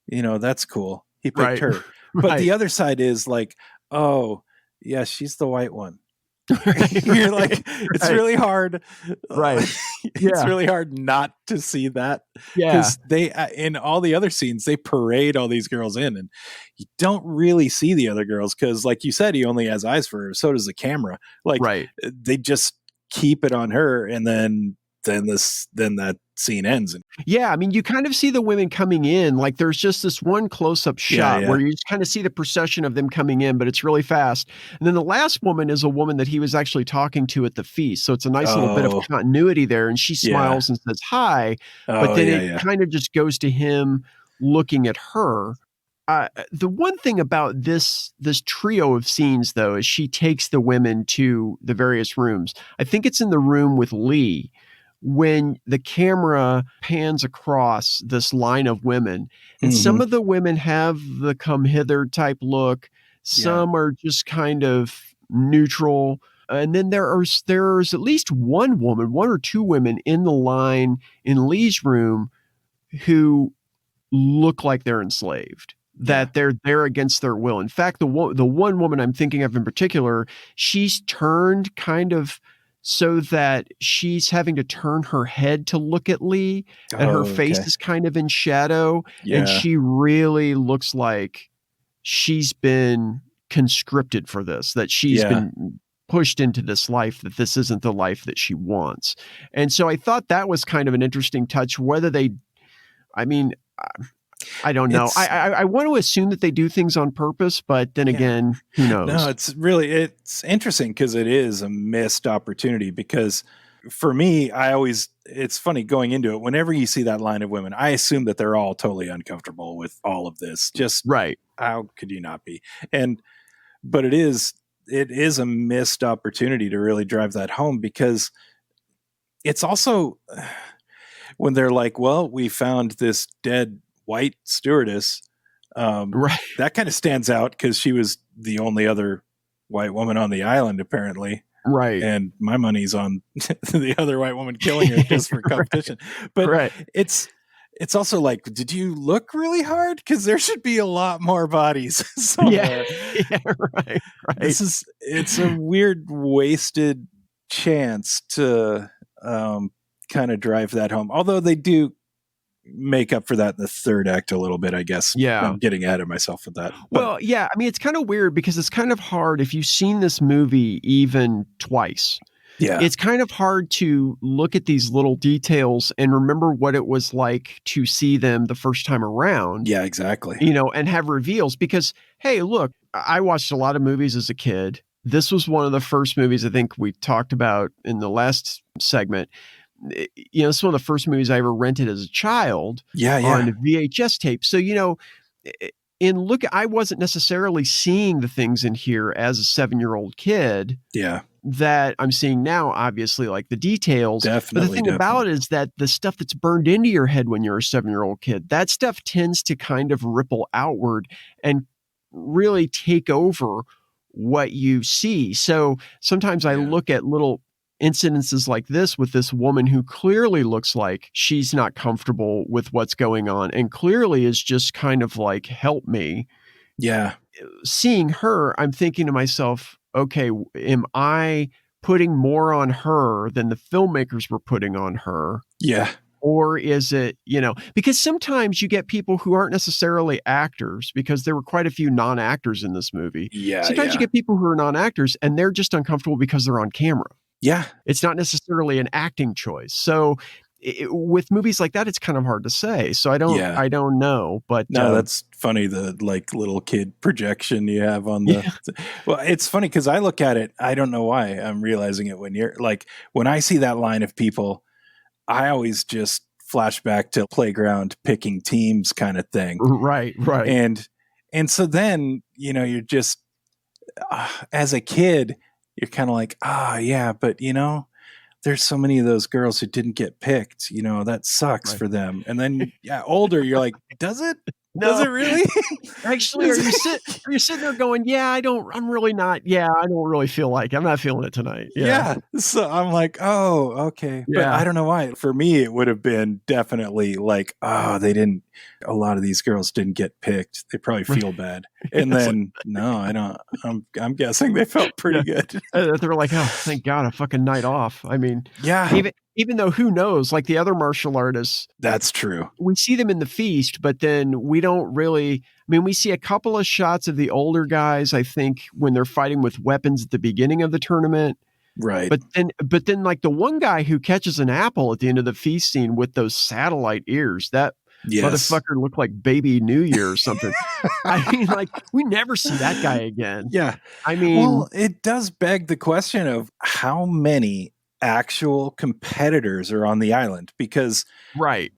Speaker 8: that's cool. He picked her. But the other side is like, oh, yeah, she's the white one. You're like, it's really hard.
Speaker 1: Right.
Speaker 8: It's really hard not to see that.
Speaker 1: Yeah.
Speaker 8: Because they, in all the other scenes, they parade all these girls in, and you don't really see the other girls because, like you said, he only has eyes for her. So does the camera. Like, they just keep it on her, and then that scene ends.
Speaker 1: Yeah, I mean, you kind of see the women coming in. Like, there's just this one close-up shot where you just kind of see the procession of them coming in, but it's really fast. And then the last woman is a woman that he was actually talking to at the feast. So it's a nice little bit of continuity there. And she smiles and says hi, but then it kind of just goes to him looking at her. The one thing about this trio of scenes, though, is she takes the women to the various rooms. I think it's in the room with Lee, when the camera pans across this line of women, and some of the women have the come hither type look. Some are just kind of neutral. And then there's at least one or two women in the line in Lee's room who look like they're enslaved, that they're there against their will. In fact, the one woman I'm thinking of in particular, she's turned kind of so that she's having to turn her head to look at Lee, and her face is kind of in shadow. Yeah. And she really looks like she's been conscripted for this, that she's been pushed into this life, that this isn't the life that she wants. And so I thought that was kind of an interesting touch. I don't know. I want to assume that they do things on purpose, but then again, who knows?
Speaker 8: No, it's interesting because it is a missed opportunity. Because for me, it's funny going into it. Whenever you see that line of women, I assume that they're all totally uncomfortable with all of this. Just how could you not be? But it is a missed opportunity to really drive that home, because it's also when they're like, well, we found this dead white stewardess, that kind of stands out because she was the only other white woman on the island, apparently.
Speaker 1: Right.
Speaker 8: And my money's on the other white woman killing her just for competition. But it's also like, did you look really hard? Because there should be a lot more bodies somewhere.
Speaker 1: Right.
Speaker 8: It's a weird wasted chance to kind of drive that home. Although they do make up for that in the third act a little bit, I guess.
Speaker 1: Yeah.
Speaker 8: I'm getting ahead of myself with that.
Speaker 1: Well, yeah. I mean, it's kind of weird because it's kind of hard if you've seen this movie even twice.
Speaker 8: Yeah.
Speaker 1: It's kind of hard to look at these little details and remember what it was like to see them the first time around.
Speaker 8: Yeah, exactly.
Speaker 1: And have reveals because, hey, look, I watched a lot of movies as a kid. This was one of the first movies I think we talked about in the last segment. This is one of the first movies I ever rented as a child on VHS tape. So, I wasn't necessarily seeing the things in here as a 7-year-old kid.
Speaker 8: Yeah.
Speaker 1: that I'm seeing now, obviously, like the details.
Speaker 8: Definitely.
Speaker 1: But the thing about it is that the stuff that's burned into your head when you're a 7-year-old kid, that stuff tends to kind of ripple outward and really take over what you see. So sometimes I look at little incidences like this with this woman who clearly looks like she's not comfortable with what's going on and clearly is just kind of like, help me.
Speaker 8: Yeah.
Speaker 1: Seeing her, I'm thinking to myself, okay, am I putting more on her than the filmmakers were putting on her?
Speaker 8: Yeah.
Speaker 1: Or is it, because sometimes you get people who aren't necessarily actors, because there were quite a few non-actors in this movie.
Speaker 8: Yeah.
Speaker 1: Sometimes you get people who are non-actors and they're just uncomfortable because they're on camera.
Speaker 8: Yeah.
Speaker 1: It's not necessarily an acting choice. So with movies like that, it's kind of hard to say. So I don't know, but
Speaker 8: no, that's funny. The like little kid projection you have on the, well, it's funny because I look at it. I don't know why I'm realizing it when I see that line of people, I always just flash back to playground picking teams kind of thing.
Speaker 1: Right.
Speaker 8: And so then, you're just, as a kid, you're kind of like, yeah, but there's so many of those girls who didn't get picked, that sucks for them. And then older, you're like, does it?
Speaker 1: No.
Speaker 8: Does it really?
Speaker 1: Actually, are you sitting there going, I don't really feel like, I'm not feeling it tonight.
Speaker 8: Yeah. So I'm like, oh, okay. But I don't know why. For me, it would have been definitely like, a lot of these girls didn't get picked. They probably feel bad. And then, no, I don't. I'm guessing they felt pretty good.
Speaker 1: They were like, oh, thank God, a fucking night off. I mean, even though who knows, like the other martial artists.
Speaker 8: That's true.
Speaker 1: We see them in the feast, but then we don't really, we see a couple of shots of the older guys, I think, when they're fighting with weapons at the beginning of the tournament.
Speaker 8: Right.
Speaker 1: But then like the one guy who catches an apple at the end of the feast scene with those satellite ears, that motherfucker looked like Baby New Year or something. I mean, like, we never see that guy again.
Speaker 8: Yeah.
Speaker 1: I mean,
Speaker 8: well, it does beg the question of how many actual competitors are on the island, because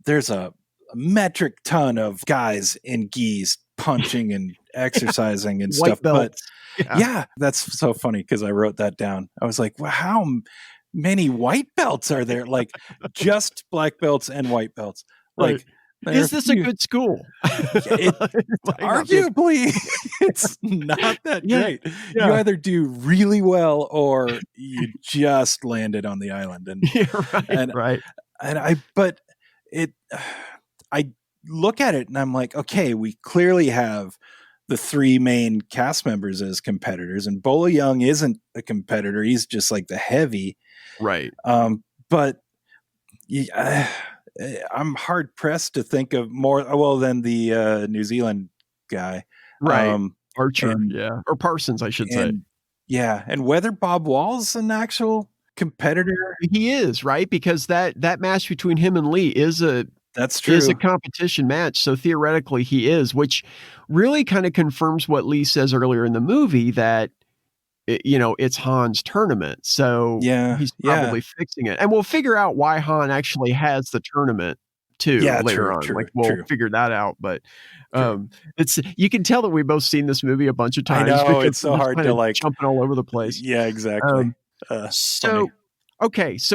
Speaker 8: there's a metric ton of guys in gis punching and exercising and stuff.
Speaker 1: Belts.
Speaker 8: But that's so funny because I wrote that down. I was like, well, how many white belts are there? Like just black belts and white belts. Like,
Speaker 1: is this a good school?
Speaker 8: Arguably, it's not that great. You either do really well or you just landed on the island. And I look at it and I'm like, okay, we clearly have the three main cast members as competitors, and Bola Young isn't a competitor. He's just like the heavy.
Speaker 1: Right.
Speaker 8: But I'm hard pressed to think of more than the New Zealand guy,
Speaker 1: right? Archer, or Parsons, I should say.
Speaker 8: And whether Bob Wall's an actual competitor,
Speaker 1: he is, right? Because that match between him and Lee is a competition match. So theoretically, he is, which really kind of confirms what Lee says earlier in the movie that. It's Han's tournament. So he's probably fixing it. And we'll figure out why Han actually has the tournament too later on. We'll figure that out. But you can tell that we've both seen this movie a bunch of times.
Speaker 8: I know, it's so hard to like
Speaker 1: jumping all over the place.
Speaker 8: Yeah, exactly.
Speaker 1: So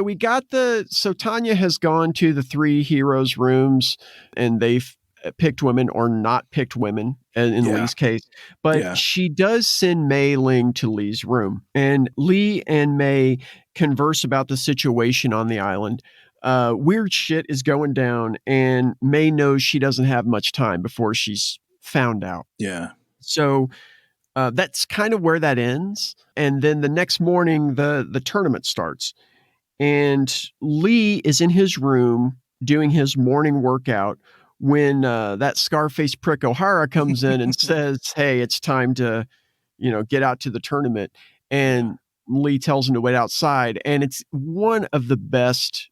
Speaker 1: we got so Tanya has gone to the three heroes' rooms and they've picked women or not picked women in Lee's case, but she does send Mei Ling to Lee's room, and Lee and Mei converse about the situation on the island. Weird shit is going down, and Mei knows she doesn't have much time before she's found out.
Speaker 8: Yeah.
Speaker 1: So that's kind of where that ends. And then the next morning, the tournament starts, and Lee is in his room doing his morning workout when that Scarface prick O'Hara comes in and says, hey, it's time to, get out to the tournament. And Lee tells him to wait outside. And it's one of the best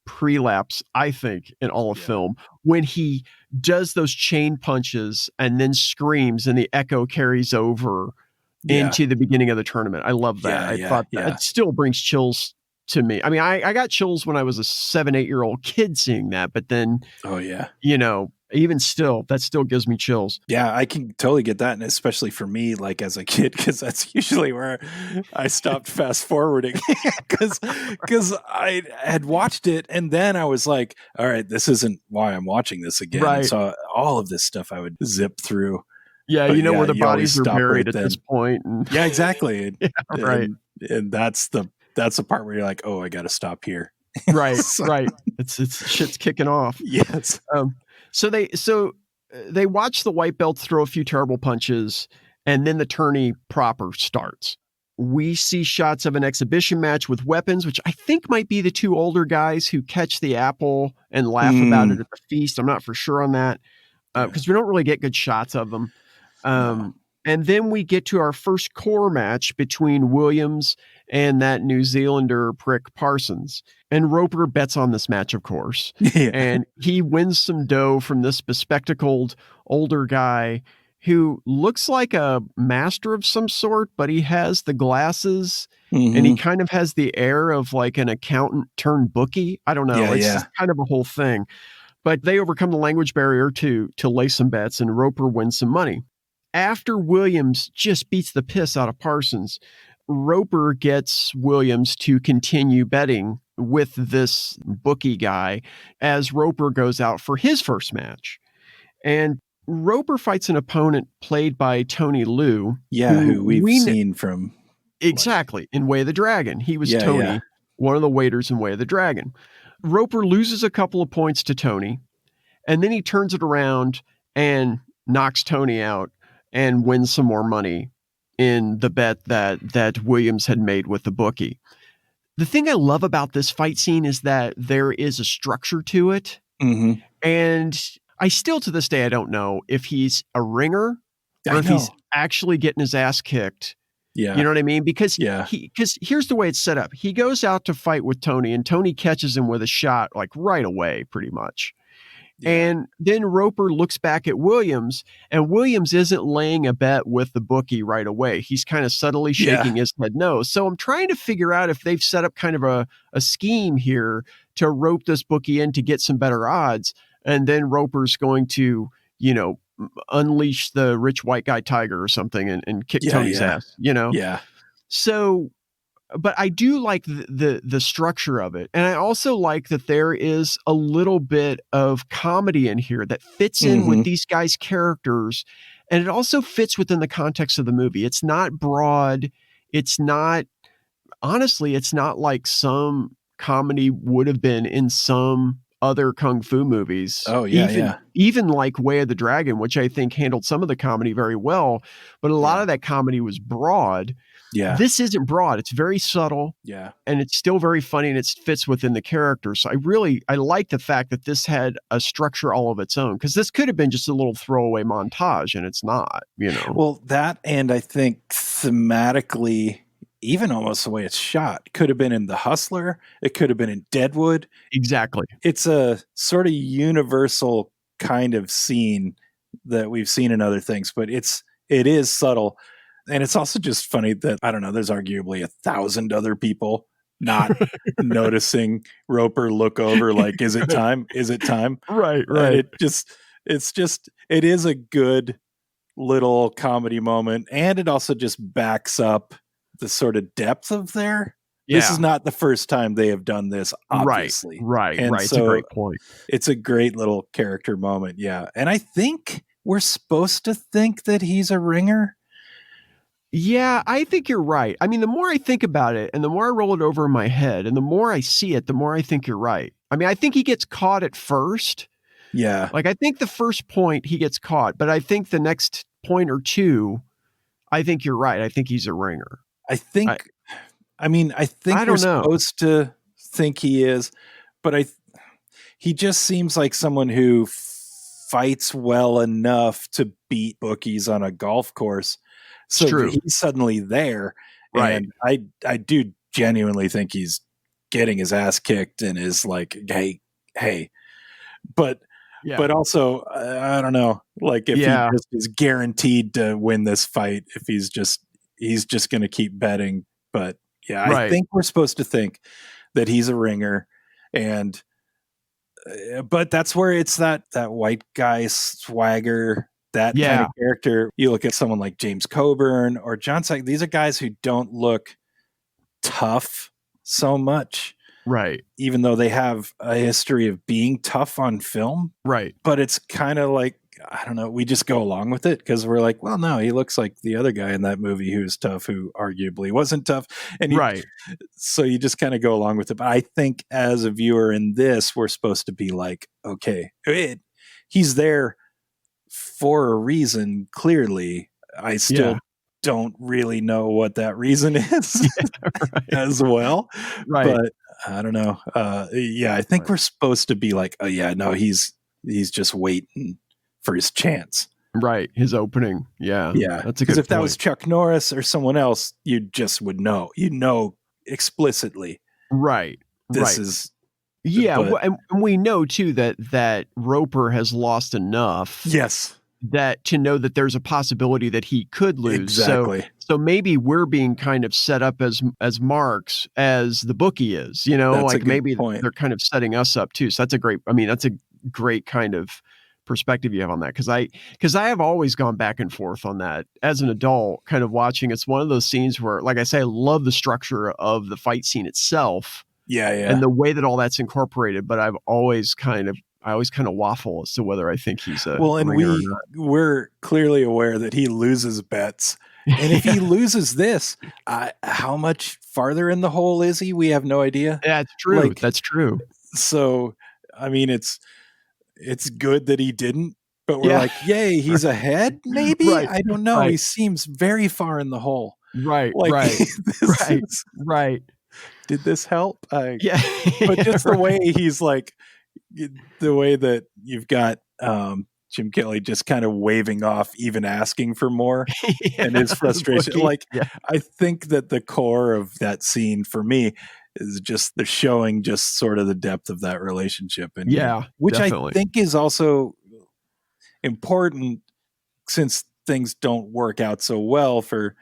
Speaker 1: prelaps, I think, in all of film, when he does those chain punches and then screams and the echo carries over into the beginning of the tournament. I love that. I thought that it still brings chills to me. I mean, I got chills when I was a 7-8-year-old kid seeing that, but then,
Speaker 8: oh yeah,
Speaker 1: even still, that still gives me chills.
Speaker 8: Yeah, I can totally get that, and especially for me, like as a kid, because that's usually where I stopped fast forwarding, because I had watched it, and then I was like, all right, this isn't why I'm watching this again.
Speaker 1: Right.
Speaker 8: And so all of this stuff I would zip through.
Speaker 1: Yeah,
Speaker 8: But
Speaker 1: where the
Speaker 8: you always
Speaker 1: bodies are
Speaker 8: stop
Speaker 1: buried
Speaker 8: right
Speaker 1: at this
Speaker 8: then.
Speaker 1: point. And
Speaker 8: Yeah, exactly.
Speaker 1: right.
Speaker 8: And that's the part where you're like, oh, I got to stop here.
Speaker 1: Right, right. It's shit's kicking off.
Speaker 8: Yes.
Speaker 1: So they watch the white belts throw a few terrible punches, and then the tourney proper starts. We see shots of an exhibition match with weapons, which I think might be the two older guys who catch the apple and laugh about it at the feast. I'm not for sure on that because we don't really get good shots of them. And then we get to our first core match between Williams and that New Zealander prick Parsons. And Roper bets on this match, of course.
Speaker 8: Yeah.
Speaker 1: And he wins some dough from this bespectacled older guy who looks like a master of some sort, but he has the glasses and he kind of has the air of like an accountant turned bookie. I don't know. It's just kind of a whole thing. But they overcome the language barrier to lay some bets, and Roper wins some money. After Williams just beats the piss out of Parsons, Roper gets Williams to continue betting with this bookie guy as Roper goes out for his first match. And Roper fights an opponent played by Tony Liu.
Speaker 8: Yeah, who we've seen from...
Speaker 1: Exactly, in Way of the Dragon. He was Tony, one of the waiters in Way of the Dragon. Roper loses a couple of points to Tony, and then he turns it around and knocks Tony out and wins some more money in the bet that Williams had made with the bookie. The thing I love about this fight scene is that there is a structure to it. And I still, to this day, I don't know if he's a ringer or if he's actually getting his ass kicked.
Speaker 8: Yeah.
Speaker 1: You know what I mean? Because here's the way it's set up. He goes out to fight with Tony, and Tony catches him with a shot like right away, pretty much. And then Roper looks back at Williams, and Williams isn't laying a bet with the bookie right away. He's kind of subtly shaking his head no. So I'm trying to figure out if they've set up kind of a scheme here to rope this bookie in to get some better odds. And then Roper's going to, unleash the rich white guy tiger or something and kick Tony's ass,
Speaker 8: Yeah.
Speaker 1: So, but I do like the structure of it. And I also like that there is a little bit of comedy in here that fits in with these guys' characters. And it also fits within the context of the movie. It's not broad. It's not like some comedy would have been in some other kung fu movies.
Speaker 8: Oh yeah.
Speaker 1: Even like Way of the Dragon, which I think handled some of the comedy very well, but a lot of that comedy was broad.
Speaker 8: Yeah.
Speaker 1: This isn't broad. It's very subtle.
Speaker 8: Yeah.
Speaker 1: And it's still very funny, and it fits within the character. So I like the fact that this had a structure all of its own, because this could have been just a little throwaway montage, and it's not,
Speaker 8: Well, that, and I think thematically, even almost the way it's shot, could have been in The Hustler. It could have been in Deadwood.
Speaker 1: Exactly.
Speaker 8: It's a sort of universal kind of scene that we've seen in other things, but it is subtle. And it's also just funny that, I don't know, there's arguably 1,000 other people not noticing Roper look over like, is it time? Is it time?
Speaker 1: Right.
Speaker 8: And it is a good little comedy moment. And it also just backs up the sort of depth of there. Yeah. This is not the first time they have done this, obviously.
Speaker 1: Right.
Speaker 8: And
Speaker 1: It's a great point.
Speaker 8: It's a great little character moment. Yeah. And I think we're supposed to think that he's a ringer.
Speaker 1: Yeah, I think you're right. I mean, the more I think about it and the more I roll it over in my head and the more I see it, the more I think you're right. I mean, I think he gets caught at first.
Speaker 8: Yeah.
Speaker 1: Like, I think the first point he gets caught, but I think the next point or two, I think you're right. I think he's a ringer.
Speaker 8: I think we're supposed to think he is, but he just seems like someone who fights well enough to beat bookies on a golf course. So
Speaker 1: true.
Speaker 8: He's suddenly there.
Speaker 1: Right.
Speaker 8: And I do genuinely think he's getting his ass kicked and is like, hey, but also, I don't know, like if he just is guaranteed to win this fight, if he's just going to keep betting. But yeah, I think we're supposed to think that he's a ringer, and but that's where it's that white guy swagger, that kind of character. You look at someone like James Coburn or John Sack, these are guys who don't look tough so much.
Speaker 1: Right.
Speaker 8: Even though they have a history of being tough on film.
Speaker 1: Right.
Speaker 8: But it's kind of like, I don't know, we just go along with it because we're like, well, no, he looks like the other guy in that movie who's tough, who arguably wasn't tough. And so you just kind of go along with it. But I think as a viewer in this, we're supposed to be like, okay, he's there for a reason, clearly. I still don't really know what that reason is as well.
Speaker 1: Right.
Speaker 8: But I don't know. I think we're supposed to be like, oh yeah, no, he's just waiting for his chance.
Speaker 1: Right. His opening. Yeah.
Speaker 8: Yeah.
Speaker 1: That's a good
Speaker 8: Because if
Speaker 1: point.
Speaker 8: that was Chuck Norris or someone else, you just would know. You know explicitly.
Speaker 1: Right.
Speaker 8: This is.
Speaker 1: Yeah. And we know too that Roper has lost enough.
Speaker 8: Yes.
Speaker 1: That to know that there's a possibility that he could lose.
Speaker 8: Exactly.
Speaker 1: So maybe we're being kind of set up as marks as the bookie is, you know,
Speaker 8: that's
Speaker 1: like maybe
Speaker 8: point.
Speaker 1: They're kind of setting us up too. So that's a great kind of perspective you have on that. Cause I have always gone back and forth on that as an adult kind of watching. It's one of those scenes where, like I say, I love the structure of the fight scene itself.
Speaker 8: Yeah.
Speaker 1: And the way that all that's incorporated, but I always kind of waffle as to whether I think he's a
Speaker 8: and
Speaker 1: ringer or not.
Speaker 8: We're clearly aware that he loses bets, and if he loses this, how much farther in the hole is he? We have no idea.
Speaker 1: Yeah, it's true. That's true.
Speaker 8: So, I mean, it's good that he didn't, but we're like, yay, he's ahead. Maybe I don't know. He seems very far in the hole.
Speaker 1: Right. Right.
Speaker 8: Did this help? But
Speaker 1: Yeah.
Speaker 8: just the way he's like. The way that you've got Jim Kelly just kind of waving off, even asking for more, and his frustration. I think that the core of that scene for me is just the showing just sort of the depth of that relationship. And which definitely. I think is also important since things don't work out so well for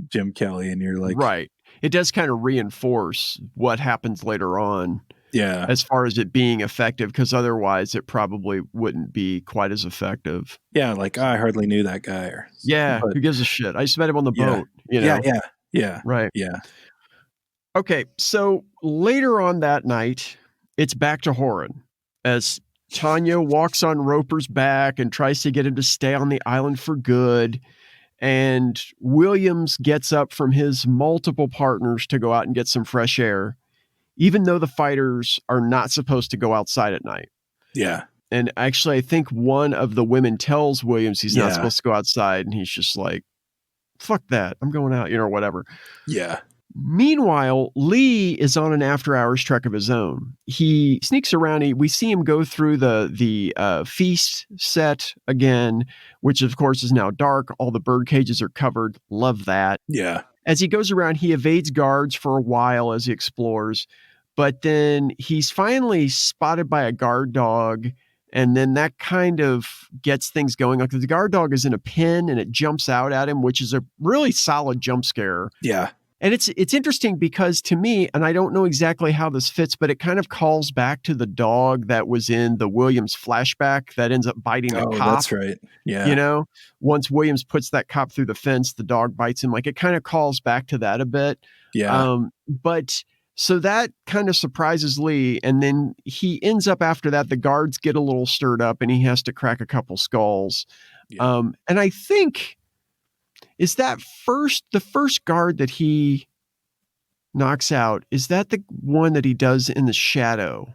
Speaker 8: Jim Kelly. And you're like,
Speaker 1: it does kind of reinforce what happens later on.
Speaker 8: Yeah.
Speaker 1: As far as it being effective, because otherwise it probably wouldn't be quite as effective.
Speaker 8: Yeah, like I hardly knew that guy.
Speaker 1: Who gives a shit? I just met him on the boat. You know?
Speaker 8: Yeah.
Speaker 1: Right.
Speaker 8: Yeah.
Speaker 1: Okay, so later on that night, it's back to Horan as Tanya walks on Roper's back and tries to get him to stay on the island for good. And Williams gets up from his multiple partners to go out and get some fresh air, even though the fighters are not supposed to go outside at night.
Speaker 8: Yeah.
Speaker 1: And actually, I think one of the women tells Williams he's not supposed to go outside, and he's just like, fuck that, I'm going out, or whatever.
Speaker 8: Yeah.
Speaker 1: Meanwhile, Lee is on an after-hours trek of his own. He sneaks around. We see him go through the feast set again, which, of course, is now dark. All the bird cages are covered. Love that.
Speaker 8: Yeah.
Speaker 1: As he goes around, he evades guards for a while as he explores, but then he's finally spotted by a guard dog, and then that kind of gets things going. Like the guard dog is in a pen, and it jumps out at him, which is a really solid jump scare.
Speaker 8: Yeah.
Speaker 1: And it's interesting because to me, and I don't know exactly how this fits, but it kind of calls back to the dog that was in the Williams flashback that ends up biting a cop.
Speaker 8: That's right. Yeah.
Speaker 1: Once Williams puts that cop through the fence, the dog bites him. Like it kind of calls back to that a bit.
Speaker 8: Yeah.
Speaker 1: But so that kind of surprises Lee. And then he ends up after that, the guards get a little stirred up and he has to crack a couple skulls. Yeah. And I think... is that the first guard that he knocks out? Is that the one that he does in the shadow?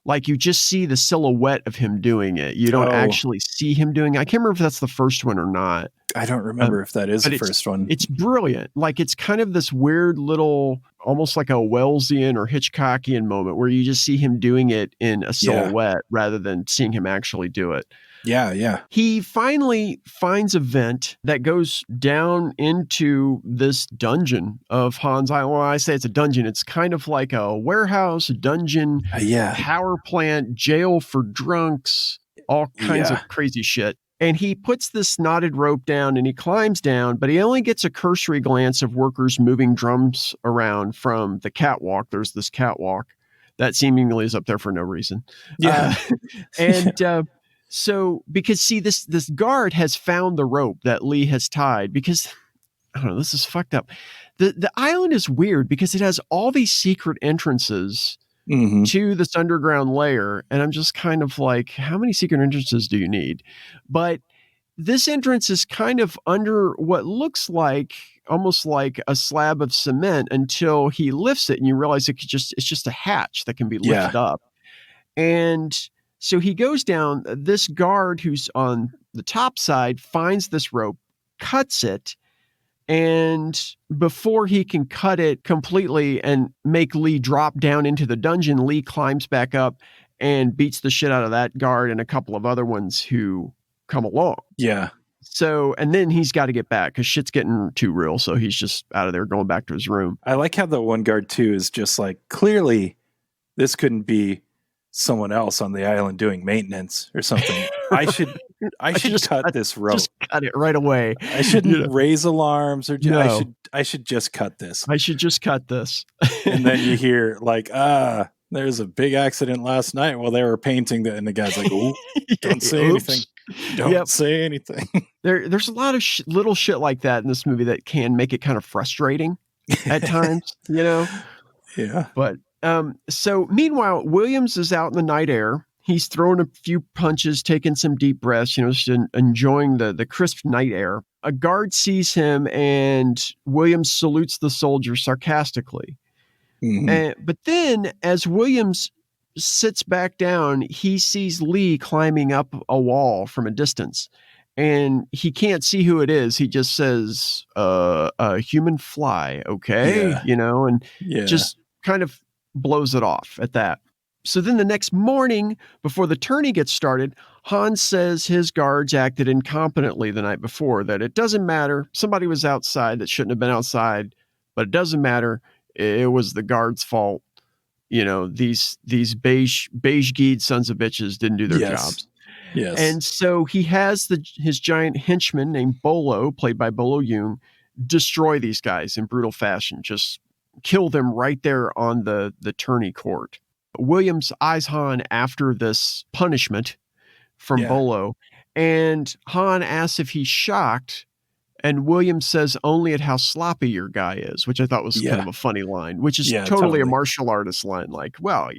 Speaker 1: Like you just see the silhouette of him doing it. You don't actually see him doing it. I can't remember if that's the first one or not.
Speaker 8: I don't remember if that is the first one.
Speaker 1: It's brilliant. Like it's kind of this weird little, almost like a Wellesian or Hitchcockian moment where you just see him doing it in a silhouette rather than seeing him actually do it.
Speaker 8: Yeah, yeah.
Speaker 1: He finally finds a vent that goes down into this dungeon of Hans Island. Well, I say it's a dungeon. It's kind of like a warehouse, dungeon, power plant, jail for drunks, all kinds of crazy shit. And he puts this knotted rope down and he climbs down, but he only gets a cursory glance of workers moving drums around from the catwalk. There's this catwalk that seemingly is up there for no reason.
Speaker 8: Yeah.
Speaker 1: So because see, this guard has found the rope that Lee has tied because, I don't know, this is fucked up. The island is weird because it has all these secret entrances to this underground layer. And I'm just kind of like, how many secret entrances do you need? But this entrance is kind of under what looks like almost like a slab of cement until he lifts it and you realize it's just a hatch that can be lifted up. And so he goes down. This guard who's on the top side finds this rope, cuts it, and before he can cut it completely and make Lee drop down into the dungeon, Lee climbs back up and beats the shit out of that guard and a couple of other ones who come along.
Speaker 8: Yeah.
Speaker 1: So, and then he's got to get back because shit's getting too real. So he's just out of there going back to his room.
Speaker 8: I like how the one guard too is just like, clearly this couldn't be someone else on the island doing maintenance or something. I should just cut this rope.
Speaker 1: Just cut it right away.
Speaker 8: I shouldn't raise alarms or I should just cut this.
Speaker 1: I should just cut this.
Speaker 8: And then you hear like, there's a big accident last night while they were painting that, and the guy's like, "Oh, don't say anything. Don't say anything."
Speaker 1: There's a lot of little shit like that in this movie that can make it kind of frustrating at times, you know?
Speaker 8: Yeah.
Speaker 1: But so meanwhile, Williams is out in the night air. He's throwing a few punches, taking some deep breaths, just enjoying the crisp night air. A guard sees him and Williams salutes the soldier sarcastically. But then as Williams sits back down, he sees Lee climbing up a wall from a distance and he can't see who it is. He just says, a human fly. Okay. And just kind of blows it off at that. So then the next morning, before the tourney gets started, Hans says his guards acted incompetently the night before, that it doesn't matter. Somebody was outside that shouldn't have been outside, but it doesn't matter. It was the guards' fault. These beige-geed sons of bitches didn't do their jobs.
Speaker 8: Yes.
Speaker 1: And so he has his giant henchman named Bolo, played by Bolo Yoon, destroy these guys in brutal fashion. Just kill them right there on the tourney court. Williams eyes Han after this punishment from Bolo, and Han asks if he's shocked, and Williams says only at how sloppy your guy is, which I thought was kind of a funny line, which is totally a martial artist line. Like, well,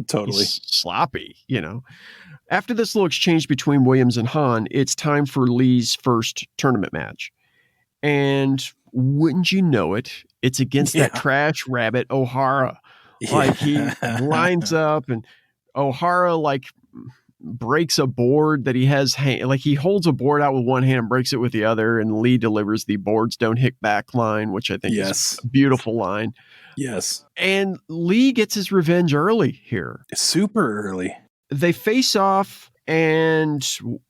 Speaker 8: totally
Speaker 1: he's sloppy, After this little exchange between Williams and Han, it's time for Lee's first tournament match. And wouldn't you know it, it's against that trash rabbit, O'Hara. Like he lines up and O'Hara breaks a board that he has. He holds a board out with one hand and breaks it with the other. And Lee delivers the boards don't hit back line, which I think is a beautiful line.
Speaker 8: Yes.
Speaker 1: And Lee gets his revenge early here.
Speaker 8: Super early.
Speaker 1: They face off. And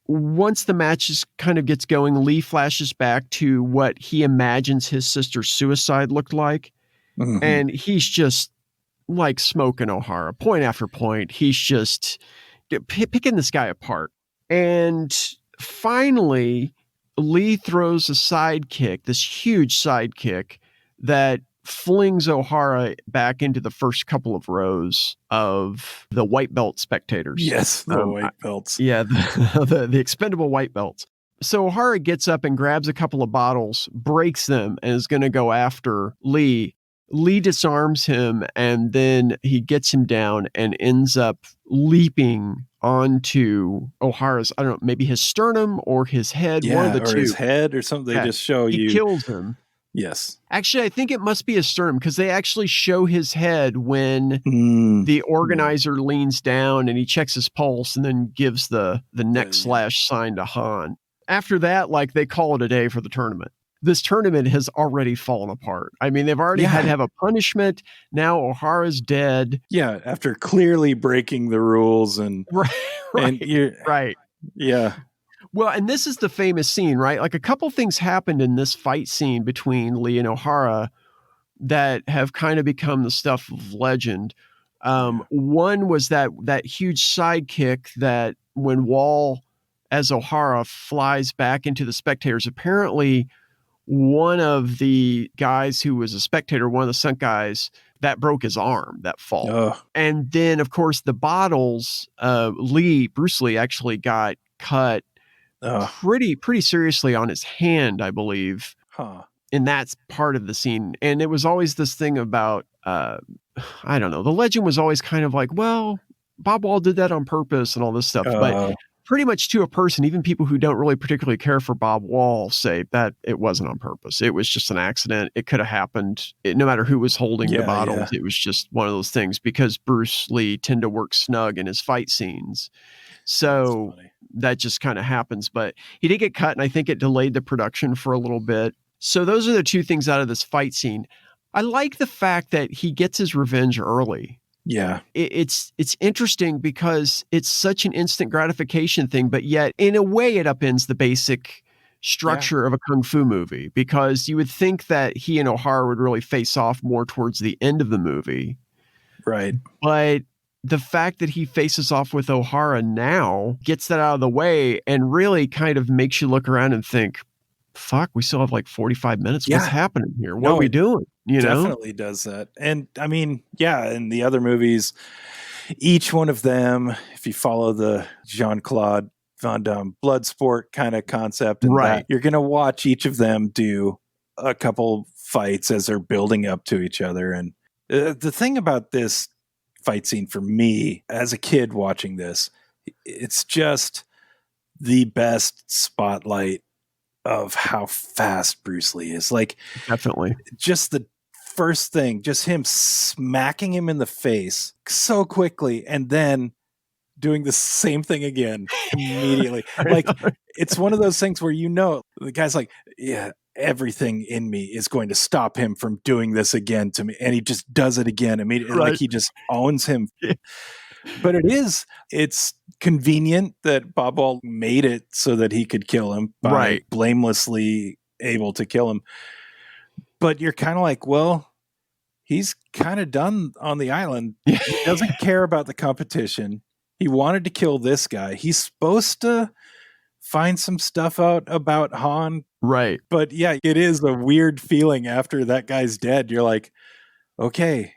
Speaker 1: once the match kind of gets going, Lee flashes back to what he imagines his sister's suicide looked like. And he's just like smoking O'Hara, point after point. He's just picking this guy apart. And finally, Lee throws a sidekick, this huge sidekick that flings O'Hara back into the first couple of rows of the white belt spectators.
Speaker 8: Yes, the white belts.
Speaker 1: Yeah, the expendable white belts. So O'Hara gets up and grabs a couple of bottles, breaks them, and is going to go after Lee. Lee disarms him, and then he gets him down and ends up leaping onto O'Hara's, I don't know, maybe his sternum or his head, one of the two.
Speaker 8: His head or something. They just show
Speaker 1: he kills him.
Speaker 8: Yes.
Speaker 1: Actually, I think it must be his sternum because they actually show his head when the organizer leans down and he checks his pulse and then gives the neck slash sign to Han. After that, they call it a day for the tournament. This tournament has already fallen apart. I mean, they've already had to have a punishment. Now O'Hara's dead.
Speaker 8: Yeah, after clearly breaking the rules and
Speaker 1: right.
Speaker 8: Yeah.
Speaker 1: Well, and this is the famous scene, right? Like a couple things happened in this fight scene between Lee and O'Hara that have kind of become the stuff of legend. One was that huge sidekick that when Wall as O'Hara flies back into the spectators. Apparently, one of the guys who was a spectator, one of the stunt guys, that broke his arm, that fall.
Speaker 8: Ugh.
Speaker 1: And then, of course, the bottles, Bruce Lee actually got cut pretty seriously on his hand, I believe.
Speaker 8: Huh.
Speaker 1: And that's part of the scene. And it was always this thing about, I don't know, the legend was always kind of like, well, Bob Wall did that on purpose and all this stuff. But pretty much to a person, even people who don't really particularly care for Bob Wall say that it wasn't on purpose. It was just an accident. It could have happened. No matter who was holding the bottles, it was just one of those things because Bruce Lee tend to work snug in his fight scenes. So that just kind of happens. But he did get cut, and I think it delayed the production for a little bit. So those are the two things out of this fight scene. I like the fact that he gets his revenge early.
Speaker 8: Yeah.
Speaker 1: It's interesting because it's such an instant gratification thing, but yet in a way it upends the basic structure of a kung fu movie, because you would think that he and O'Hara would really face off more towards the end of the movie.
Speaker 8: Right.
Speaker 1: But the fact that he faces off with O'Hara now gets that out of the way and really kind of makes you look around and think, fuck, we still have like 45 minutes. What's happening here? What are we doing? You know?
Speaker 8: Definitely does that. And I mean, in the other movies, each one of them, if you follow the Jean-Claude Van Damme blood sport kind of concept, and that, you're going to watch each of them do a couple fights as they're building up to each other. And the thing about this fight scene for me as a kid watching this, it's just the best spotlight of how fast Bruce Lee is. Like,
Speaker 1: definitely
Speaker 8: just the first thing, just him smacking him in the face so quickly and then doing the same thing again immediately. Like, it's one of those things where, the guy's like, yeah, everything in me is going to stop him from doing this again to me. And he just does it again immediately. Like, he just owns him. But it's convenient that Bob Wall made it so that he could kill him by blamelessly able to kill him. But you're kind of like, well, he's kind of done on the island. He doesn't care about the competition. He wanted to kill this guy. He's supposed to find some stuff out about Han.
Speaker 1: Right.
Speaker 8: But yeah, it is a weird feeling after that guy's dead. You're like, okay,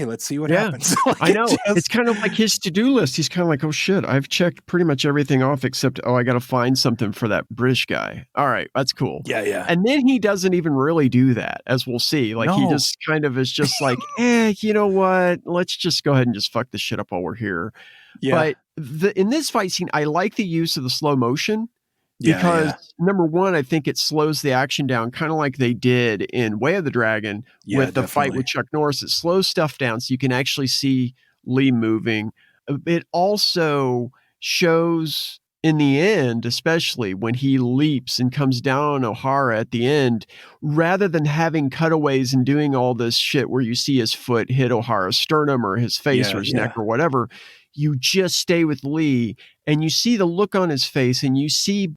Speaker 8: let's see what happens. Like,
Speaker 1: I know. It's kind of like his to-do list. He's kind of like, oh shit, I've checked pretty much everything off except, I got to find something for that British guy. All right, that's cool.
Speaker 8: Yeah.
Speaker 1: And then he doesn't even really do that, as we'll see. Like, he just kind of is just like, you know what? Let's just go ahead and just fuck this shit up while we're here. Yeah. But in this fight scene, I like the use of the slow motion. Because number one, I think it slows the action down, kind of like they did in Way of the Dragon with the fight with Chuck Norris. It slows stuff down so you can actually see Lee moving. It also shows in the end, especially when he leaps and comes down on O'Hara at the end, rather than having cutaways and doing all this shit where you see his foot hit O'Hara's sternum or his face or his neck or whatever, you just stay with Lee and you see the look on his face and you see,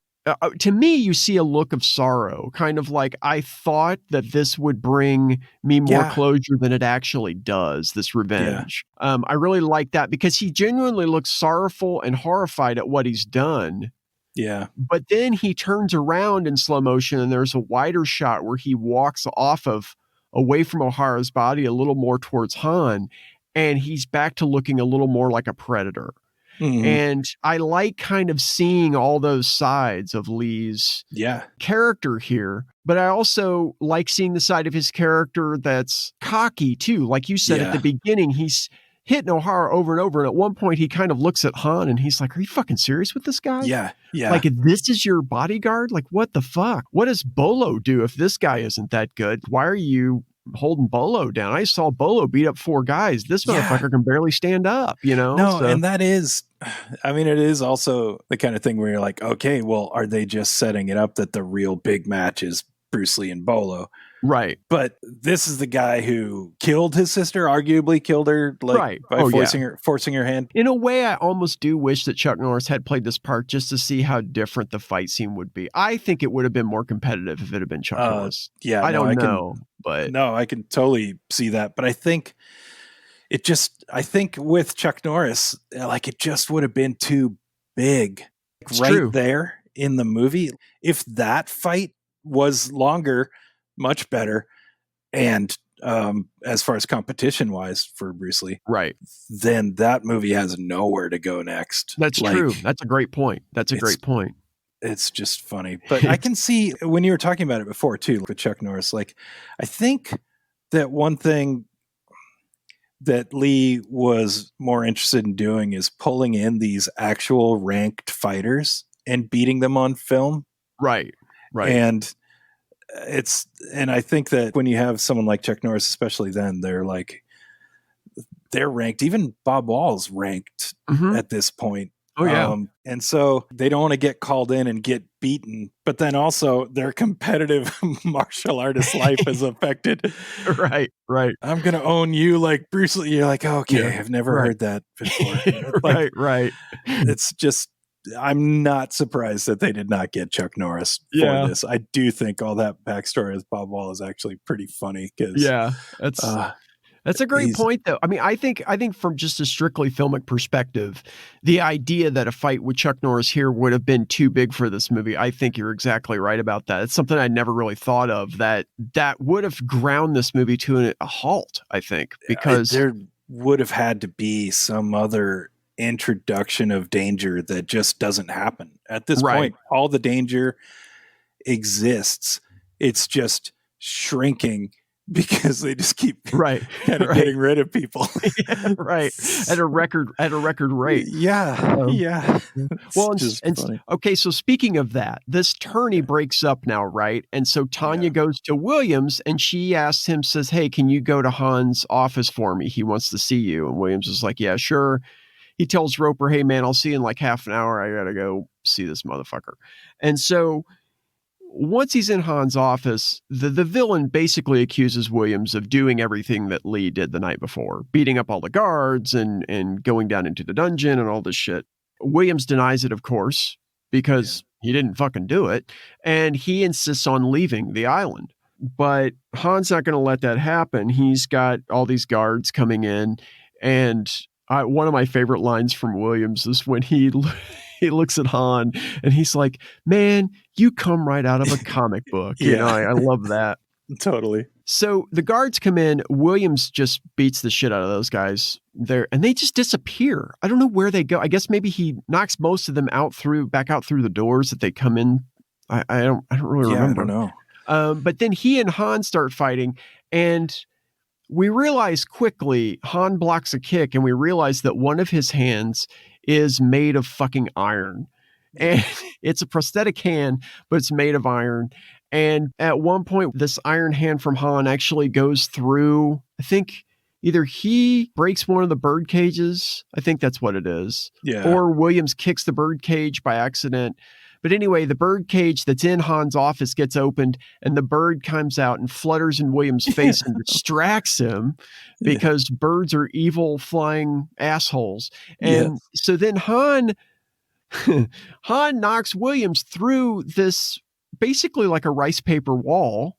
Speaker 1: to me, you see a look of sorrow, kind of like, I thought that this would bring me more closure than it actually does, this revenge. I really like that because he genuinely looks sorrowful and horrified at what he's done.
Speaker 8: Yeah.
Speaker 1: But then he turns around in slow motion and there's a wider shot where he walks away from O'Hara's body a little more towards Han, and he's back to looking a little more like a predator. Mm-hmm. And I like kind of seeing all those sides of Lee's character here, but I also like seeing the side of his character that's cocky too. Like you said at the beginning, he's hitting O'Hara over and over. And at one point he kind of looks at Han and he's like, are you fucking serious with this guy?
Speaker 8: Yeah.
Speaker 1: Like, this is your bodyguard? Like, what the fuck? What does Bolo do if this guy isn't that good? Why are you holding Bolo down? I saw Bolo beat up 4 guys. This motherfucker can barely stand up,
Speaker 8: No, and that is, I mean, it is also the kind of thing where you're like, okay, well, are they just setting it up that the real big match is Bruce Lee and Bolo?
Speaker 1: Right.
Speaker 8: But this is the guy who killed his sister, arguably killed her, by forcing her hand.
Speaker 1: In a way, I almost do wish that Chuck Norris had played this part just to see how different the fight scene would be. I think it would have been more competitive if it had been Chuck Norris.
Speaker 8: Yeah,
Speaker 1: I don't know. But
Speaker 8: no, I can totally see that. But I think with Chuck Norris, like, it just would have been too big
Speaker 1: It's
Speaker 8: right
Speaker 1: true.
Speaker 8: there in the movie. If that fight was longer, much better, and as far as competition wise for Bruce Lee,
Speaker 1: right,
Speaker 8: then that movie has nowhere to go next.
Speaker 1: That's true. That's a great point. That's a great point.
Speaker 8: It's just funny. But I can see when you were talking about it before too, with Chuck Norris, like I think that one thing that Lee was more interested in doing is pulling in these actual ranked fighters and beating them on film.
Speaker 1: Right.
Speaker 8: And I think that when you have someone like Chuck Norris, especially then, they're ranked. Even Bob Wall's ranked at this point.
Speaker 1: Oh, yeah.
Speaker 8: And so they don't want to get called in and get beaten, but then also their competitive martial artist life is affected.
Speaker 1: Right.
Speaker 8: I'm going to own you like Bruce Lee. You're like, okay, I've never heard that before.
Speaker 1: Right.
Speaker 8: It's just, I'm not surprised that they did not get Chuck Norris for this. I do think all that backstory with Bob Wall is actually pretty funny.
Speaker 1: That's a great point, though. I mean, I think from just a strictly filmic perspective, the idea that a fight with Chuck Norris here would have been too big for this movie, I think you're exactly right about that. It's something I never really thought of, that would have ground this movie to a halt, I think, because
Speaker 8: there would have had to be some other introduction of danger that just doesn't happen. At this point, all the danger exists. It's just shrinking because they just keep kind of getting rid of people.
Speaker 1: At a record rate.
Speaker 8: Well,
Speaker 1: okay, so speaking of that, this tourney breaks up now, right? And so Tanya goes to Williams and she asks him, says, hey, can you go to Han's office for me? He wants to see you. And Williams is like, yeah, sure. He tells Roper, hey man, I'll see you in like half an hour. I gotta go see this motherfucker. And so once he's in Han's office, the villain basically accuses Williams of doing everything that Lee did the night before, beating up all the guards and going down into the dungeon and all this shit. Williams denies it, of course, because he didn't fucking do it. And he insists on leaving the island. But Han's not going to let that happen. He's got all these guards coming in. And one of my favorite lines from Williams is when he looks at Han and he's like, man, you come right out of a comic book. You know, I love that.
Speaker 8: Totally.
Speaker 1: So the guards come in. Williams just beats the shit out of those guys there and they just disappear. I don't know where they go. I guess maybe he knocks most of them back out through the doors that they come in. I don't really remember.
Speaker 8: I don't know.
Speaker 1: But then he and Han start fighting and we realize quickly Han blocks a kick and we realize that one of his hands is made of fucking iron. And it's a prosthetic hand, but it's made of iron. And at one point, this iron hand from Han actually goes through, I think either he breaks one of the bird cages. I think that's what it is.
Speaker 8: Yeah.
Speaker 1: Or Williams kicks the bird cage by accident. But anyway, the bird cage that's in Han's office gets opened and the bird comes out and flutters in Williams' face and distracts him because birds are evil flying assholes. And so then Han knocks Williams through this basically like a rice paper wall,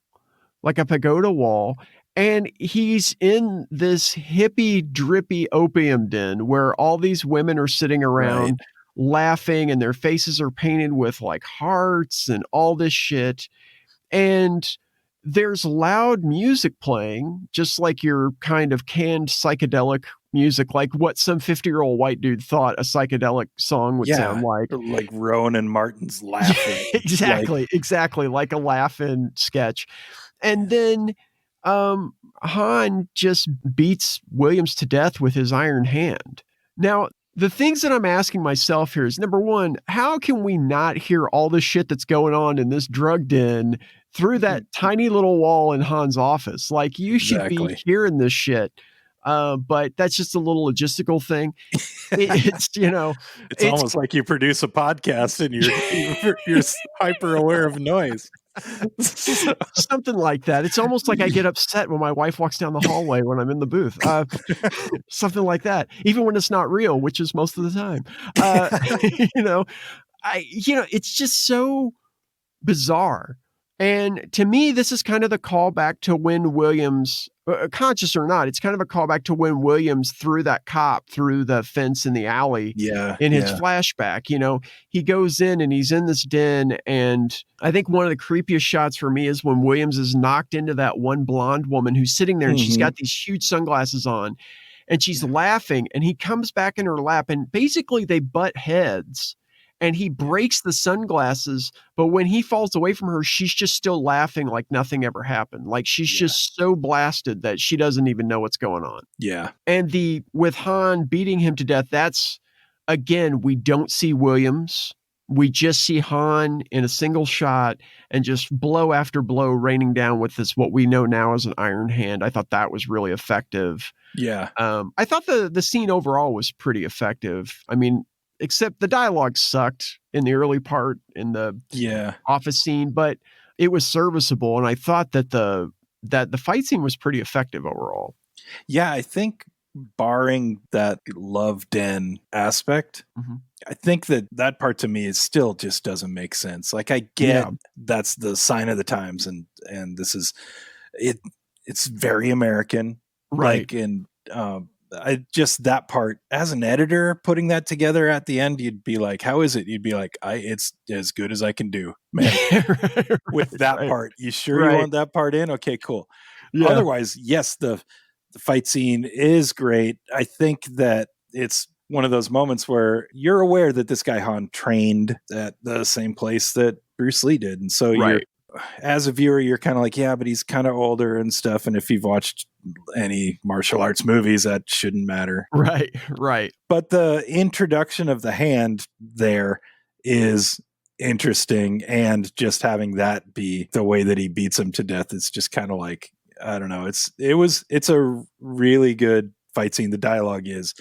Speaker 1: like a pagoda wall. And he's in this hippie drippy opium den where all these women are sitting around laughing and their faces are painted with like hearts and all this shit. And there's loud music playing, just like your kind of canned psychedelic music, like what some 50-year-old white dude thought a psychedelic song would sound like.
Speaker 8: Like Rowan and Martin's laughing.
Speaker 1: Exactly. Like a laughing sketch. And then Han just beats Williams to death with his iron hand. Now, the things that I'm asking myself here is, number one, how can we not hear all the shit that's going on in this drug den through that tiny little wall in Han's office? Like, you should be hearing this shit. But that's just a little logistical thing. It's
Speaker 8: almost like you produce a podcast and you're hyper aware of noise.
Speaker 1: Something like that. It's almost like I get upset when my wife walks down the hallway when I'm in the booth. Something like that, even when it's not real, which is most of the time. It's just so bizarre. And to me, this is kind of the callback to when Williams conscious or not, it's kind of a callback to when Williams threw that cop through the fence in the alley in his flashback. You know, he goes in and he's in this den. And I think one of the creepiest shots for me is when Williams is knocked into that one blonde woman who's sitting there and she's got these huge sunglasses on and she's laughing and he comes back in her lap and basically they butt heads. And he breaks the sunglasses, but when he falls away from her, she's just still laughing like nothing ever happened. Like she's just so blasted that she doesn't even know what's going on.
Speaker 8: Yeah.
Speaker 1: And with Han beating him to death, that's, again, we don't see Williams. We just see Han in a single shot and just blow after blow raining down with this, what we know now as an iron hand. I thought that was really effective.
Speaker 8: Yeah.
Speaker 1: I thought the scene overall was pretty effective. I mean, except the dialogue sucked in the early part in the office scene, but it was serviceable. And I thought that the fight scene was pretty effective overall.
Speaker 8: Yeah, I think barring that love den aspect, I think that part to me is still just doesn't make sense. Like I get that's the sign of the times and this is it's very American.
Speaker 1: Right.
Speaker 8: Like, and I just that part as an editor putting that together at the end, you'd be like, how is it? You'd be like, it's as good as I can do, man. With that part, you sure you want that part in? Okay, cool. Yeah. Otherwise, yes, the fight scene is great. I think that it's one of those moments where you're aware that this guy Han trained at the same place that Bruce Lee did. And so you're, as a viewer, you're kind of like, yeah, but he's kind of older and stuff. And if you've watched any martial arts movies, that shouldn't matter.
Speaker 1: Right.
Speaker 8: But the introduction of the hand there is interesting. And just having that be the way that he beats him to death, it's just kind of like, I don't know. It's a really good fight scene. The dialogue is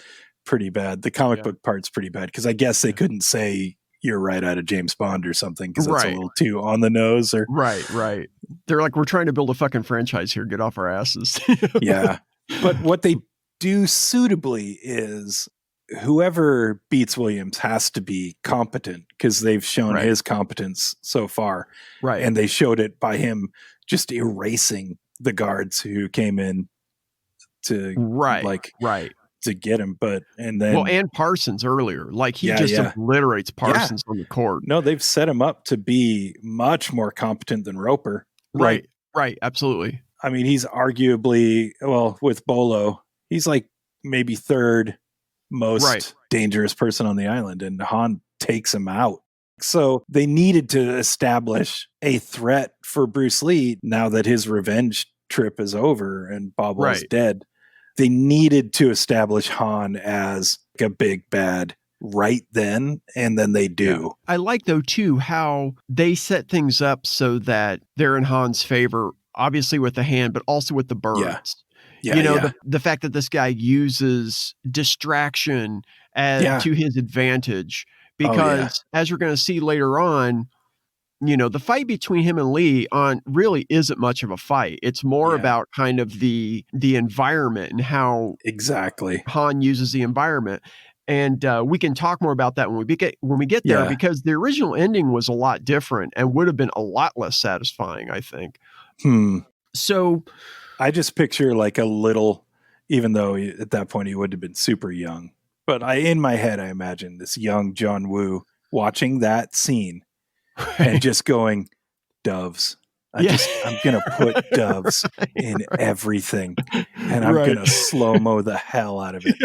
Speaker 8: pretty bad. The comic book part's pretty bad because I guess they couldn't say you're right out of James Bond or something because that's a little too on the nose. Or
Speaker 1: right. They're like, we're trying to build a fucking franchise here. Get off our asses.
Speaker 8: Yeah. But what they do suitably is whoever beats Williams has to be competent because they've shown his competence so far.
Speaker 1: Right.
Speaker 8: And they showed it by him just erasing the guards who came in to to get him. But
Speaker 1: and Parsons earlier, like he obliterates Parsons on the court.
Speaker 8: No, they've set him up to be much more competent than Roper.
Speaker 1: Right. Absolutely.
Speaker 8: I mean, he's arguably, with Bolo, he's like maybe third most dangerous person on the island, and Han takes him out. So they needed to establish a threat for Bruce Lee now that his revenge trip is over and Bob was dead. They needed to establish Han as a big bad right then, and then they do.
Speaker 1: Yeah. I like, though, too, how they set things up so that they're in Han's favor, obviously with the hand, but also with the birds. The fact that this guy uses distraction to his advantage, because as we're going to see later on, the fight between him and Lee really isn't much of a fight. It's more about kind of the environment and how Han uses the environment. And we can talk more about that when we get there, because the original ending was a lot different and would have been a lot less satisfying, I think. So
Speaker 8: I just picture like a little, even though at that point he would have been super young, but in my head, I imagine this young John Woo watching that scene and just going, doves. I'm going to put doves in everything, and I'm going to slow-mo the hell out of it.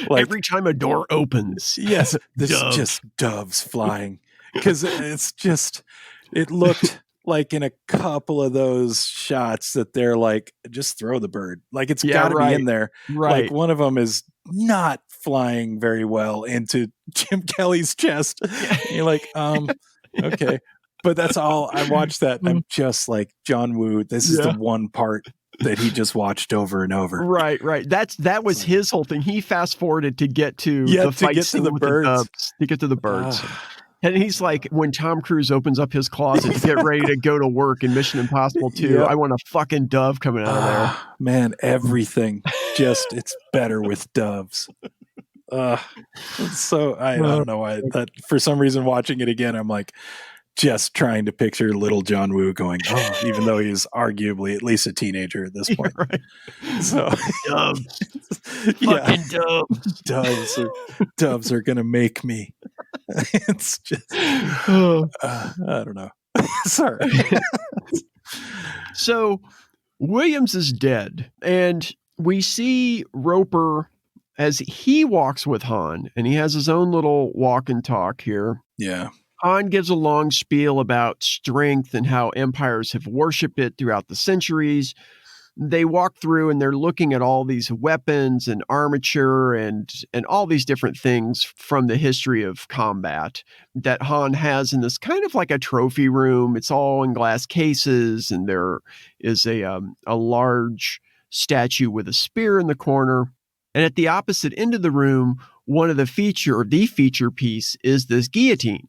Speaker 1: Like, every time a door opens.
Speaker 8: Yes, there's just doves flying. Because it looked like in a couple of those shots that they're like, just throw the bird. Like, it's got to be in there.
Speaker 1: Right.
Speaker 8: Like, one of them is not flying very well into Jim Kelly's chest. And you're like, okay. But that's all. I watched that and I'm just like, John Woo, this is the one part that he just watched over and over.
Speaker 1: Right. That was his whole thing. He fast forwarded to get to the fight scene with the birds. To get to the birds. And he's like, when Tom Cruise opens up his closet to get ready to go to work in Mission Impossible 2, I want a fucking dove coming out of there.
Speaker 8: Man, everything it's better with doves. So I don't know why that, for some reason, watching it again, I'm like, just trying to picture little John Woo going, oh, even though he's arguably at least a teenager at this point.
Speaker 1: Right.
Speaker 8: So,
Speaker 1: Dubs.
Speaker 8: yeah,
Speaker 1: Fucking dubs.
Speaker 8: Dubs are going to make me. It's just, I don't know. Sorry.
Speaker 1: So Williams is dead, and we see Roper as he walks with Han, and he has his own little walk and talk here.
Speaker 8: Yeah.
Speaker 1: Han gives a long spiel about strength and how empires have worshipped it throughout the centuries. They walk through and they're looking at all these weapons and armature and all these different things from the history of combat that Han has in this kind of like a trophy room. It's all in glass cases, and there is a large statue with a spear in the corner. And at the opposite end of the room, the feature piece is this guillotine.